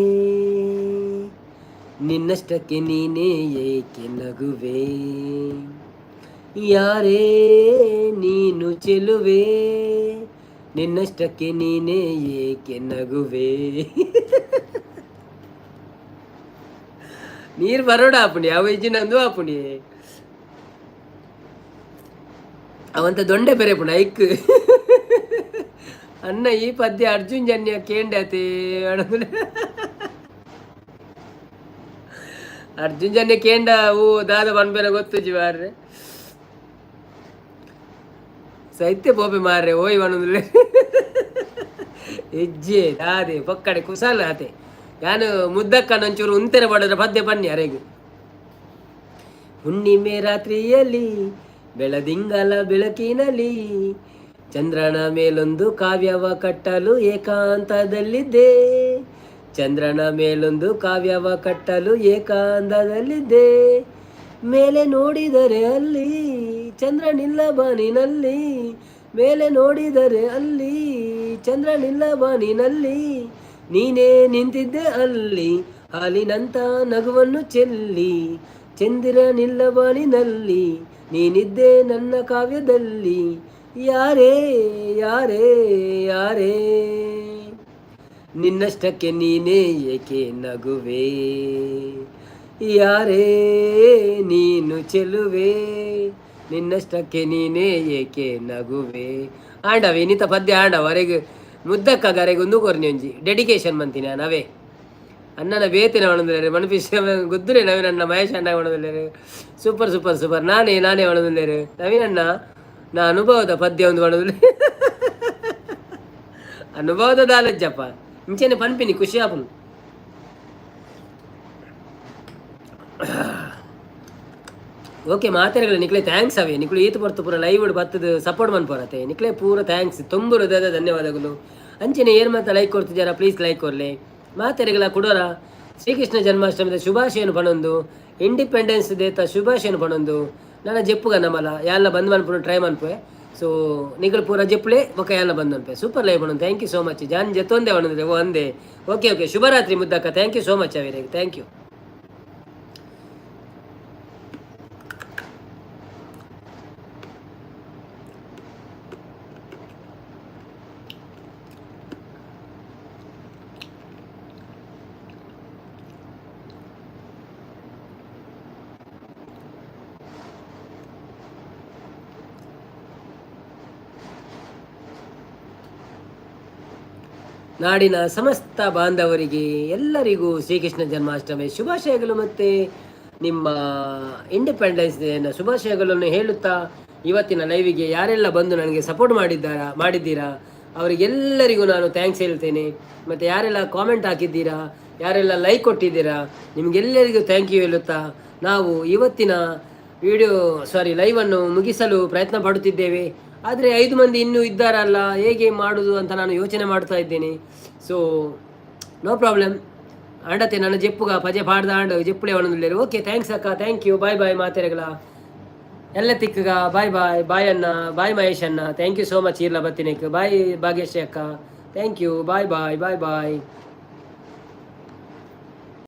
ನಿನ್ನಷ್ಟಕ್ಕೆ ನೀನೇ ಏಕೆ ನಗುವೆ, ಯಾರೇ ನೀನು ಚೆಲುವೆ, ನಿನ್ನಷ್ಟಕ್ಕೆ ನೀನೇ ಏಕೆ ನಗುವೆ. ನೀರು ಬರೋಡ ಆಪುಣಿ ಅವ ಇಜ್ಜಿನಂದು ಆಪುಣಿ ಅವಂತ ದೊಂಡೆ ಬೇರೆ ಪುಣ ಐಕ್. ಅನ್ನ ಈ ಪದ್ಯ ಅರ್ಜುನ್ ಜನ್ಯ ಕೇಂಡತೆ ಅರ್ಜುನ್ ಜನ್ಯ ಕೇಂಡ ಓ ದಾದ ಬನ್ಬೇನ ಗೊತ್ತು ಜಿವಾರ್ರೆ ಸೈತ್ಯ ಪೋಪೆ ಮಾರ್ರೆ ಓಯ್ ಬಣ್ಣುದಿಲ್ಲ. ಹೆಜ್ಜೆ ದಾದೆ ಪಕ್ಕಡೆ ಕುಸಾಲ ಆತೆ ಯಾನು ಮುದ್ದಕ್ಕ ನಂಚೂರು ಉಂತೆರ ಬಡದ್ರ ಪದ್ಯ ಪನ್ನಿ ಅರೆಗು. ಹುಣ್ಣಿಮೆ ರಾತ್ರಿಯಲ್ಲಿ ಬೆಳದಿಂಗಲ ಬೆಳಕಿನಲ್ಲಿ, ಚಂದ್ರನ ಮೇಲೊಂದು ಕಾವ್ಯವ ಕಟ್ಟಲು ಏಕಾಂತದಲ್ಲಿದ್ದೆ, ಚಂದ್ರನ ಮೇಲೊಂದು ಕಾವ್ಯವ ಕಟ್ಟಲು ಏಕಾಂತದಲ್ಲಿದ್ದೆ. ಮೇಲೆ ನೋಡಿದರೆ ಅಲ್ಲಿ ಚಂದ್ರನಿಲ್ಲ ಬಾನಿನಲ್ಲಿ, ಮೇಲೆ ನೋಡಿದರೆ ಅಲ್ಲಿ ಚಂದ್ರನಿಲ್ಲ ಬಾನಿನಲ್ಲಿ, ನೀನೇ ನಿಂತಿದ್ದೆ ಅಲ್ಲಿ ಹಾಲಿನಂತ ನಗುವನ್ನು ಚೆಲ್ಲಿ, ಚಂದಿರನಿಲ್ಲ ಬಾನಿನಲ್ಲಿ ನೀನಿದ್ದೆ ನನ್ನ ಕಾವ್ಯದಲ್ಲಿ. ಯಾರೇ ಯಾರೇ ಯಾರೇ, ನಿನ್ನಷ್ಟಕ್ಕೆ ನೀನೇ ಏಕೆ ನಗುವೆ, ಯಾರೇ ನೀನು ಚೆಲುವೆ, ನಿನ್ನಷ್ಟಕ್ಕೆ ನೀನೇ ಏಕೆ ನಗುವೆ. ಆಂಡವ ಇನ್ನಿತ ಪದ್ಯ ಆಂಡವ ಅವರೆಗೆ ಮುದ್ದಕ್ಕಗರೆಗೆ ಒಂದು ಕೊರ್ನಿ ಡೆಡಿಕೇಶನ್ ಮಂತೀನಿ ನಾವೇ ಅಣ್ಣನ ಬೇತಿನ ಒಣದಿಲ್ಲ ಮನಪಿಸ ಗೊತ್ತುರೇ ನವೀನಣ್ಣ ಮಹೇಶ್ ಅಣ್ಣ ಒಣದಿಲ್ಲ. ಸೂಪರ್ ಸೂಪರ್ ಸೂಪರ್ ನಾನೇ ಒಣದಿಲ್ಲ ನವೀನಣ್ಣ. ನಾ ಅನುಭವದ ಪದ್ಯ ಒಂದು ಒಣದಿಲ್ಲ, ಅನುಭವದ ದಾಲಜ್ಜಪ್ಪ ಇಂಚೆನೆ ಪನ್ಪಿನಿ ಖುಷಿ ಆಪನು. ಓಕೆ ಮಾತಾಡಲ್ಲ ನಿಕ್ಲೆ ಥ್ಯಾಂಕ್ಸ್ ಅವೇ ನಿಕ್ಲು ಈತ ಬರ್ತು ಪೂರ ಲೈವ್ ಬತ್ತದ ಸಪೋರ್ಟ್ ಮನ್ಪೋರತ್ತೆ ನಿಕ್ಲೆ ಪೂರ ಥ್ಯಾಂಕ್ಸ್ ತುಂಬ ಹೃದಯದ ಧನ್ಯವಾದಗಳು. ಅಂಚೆನೆ ಏನು ಮಾತ್ರ ಲೈಕ್ ಕೊಡ್ತಿದ್ದಾರಾ ಪ್ಲೀಸ್ ಲೈಕ್ ಕೊರಲೆ ಮಾತೆರೆಗಳ ಕೊಡೋರ. ಶ್ರೀಕೃಷ್ಣ ಜನ್ಮಾಷ್ಟಮಿದ ಶುಭಾಶಯನು ಪಣೊಂದು, ಇಂಡಿಪೆಂಡೆನ್ಸ್ ಡೇತ ಶುಭಾಶಯನು ಪಣೊಂದು. ನನ್ನ ಜೆಪ್ಪುಗ ನಮ್ಮಲ್ಲ ಯಾಲ್ಲ ಬಂದು ಮನ್ಪುನ ಟ್ರೈ ಮನ್ಪೆ. ಸೊ ನಿಗಳು ಪೂರ ಜೆಪ್ಪುಲೆ ಒಕ್ಕ ಯಾಲ್ಲ ಬಂದು ಮನ್ಪೆ ಸೂಪರ್ ಲೈವ್ ಪಣೊಂದು. ಥ್ಯಾಂಕ್ ಯು ಸೋ ಮಚ್ ಜಾನ್ ಜೊತ್ತೊಂದೇ ಒಣದ್ರೆ ಓ ಅಂದೆ. ಓಕೆ ಶುಭರಾತ್ರಿ ಮುದ್ದಕ್ಕ. ಥ್ಯಾಂಕ್ ಯು ಸೋ ಮಚ್ ಅವರಿಗೆ ಥ್ಯಾಂಕ್ ಯು. ನಾಡಿನ ಸಮಸ್ತ ಬಾಂಧವರಿಗೆ ಎಲ್ಲರಿಗೂ ಶ್ರೀಕೃಷ್ಣ ಜನ್ಮಾಷ್ಟಮಿ ಶುಭಾಶಯಗಳು ಮತ್ತು ನಿಮ್ಮ ಇಂಡಿಪೆಂಡೆನ್ಸ್ ಡೇನ ಶುಭಾಶಯಗಳನ್ನು ಹೇಳುತ್ತಾ ಇವತ್ತಿನ ಲೈವಿಗೆ ಯಾರೆಲ್ಲ ಬಂದು ನನಗೆ ಸಪೋರ್ಟ್ ಮಾಡಿದ್ದೀರಾ ಅವರಿಗೆಲ್ಲರಿಗೂ ನಾನು ಥ್ಯಾಂಕ್ಸ್ ಹೇಳ್ತೇನೆ. ಮತ್ತು ಯಾರೆಲ್ಲ ಕಾಮೆಂಟ್ ಹಾಕಿದ್ದೀರಾ, ಯಾರೆಲ್ಲ ಲೈಕ್ ಕೊಟ್ಟಿದ್ದೀರಾ, ನಿಮಗೆಲ್ಲರಿಗೂ ಥ್ಯಾಂಕ್ ಯು ಹೇಳುತ್ತಾ ನಾವು ಇವತ್ತಿನ ಲೈವನ್ನು ಮುಗಿಸಲು ಪ್ರಯತ್ನ ಪಡುತ್ತಿದ್ದೇವೆ. ಆದರೆ 5 ಮಂದಿ ಇನ್ನೂ ಇದ್ದಾರಲ್ಲ, ಹೇಗೆ ಮಾಡೋದು ಅಂತ ನಾನು ಯೋಚನೆ ಮಾಡ್ತಾ ಇದ್ದೇನೆ. So no problem. ಆಂಡತೆ ನನ್ನ ಜೆಪ್ಪುಗ ಪಜೆ ಪಾಡ್ದ ಆಂಡ ಜೆಪ್ಪುಳೆ ಒಣದಿಲ್ಲೇರು. ಓಕೆ, ಥ್ಯಾಂಕ್ಸ್ ಅಕ್ಕ, ಥ್ಯಾಂಕ್ ಯು, ಬಾಯ್ ಬಾಯ್ ಮಾತೆರೆಗಳ ಎಲ್ಲ ತಿಕ್ಕಗ ಬಾಯ್ ಬಾಯ್. ಬಾಯ್ ಅಣ್ಣ, ಬಾಯ್ ಮಹೇಶ್ ಅಣ್ಣ, ಥ್ಯಾಂಕ್ ಯು ಸೋ ಮಚ್. ಇರ್ಲ ಬತ್ತಿನೇಕ್ ಬಾಯ್ ಭಾಗ್ಯಶ್ರೀ ಅಕ್ಕ, thank you, bye bye bye bye.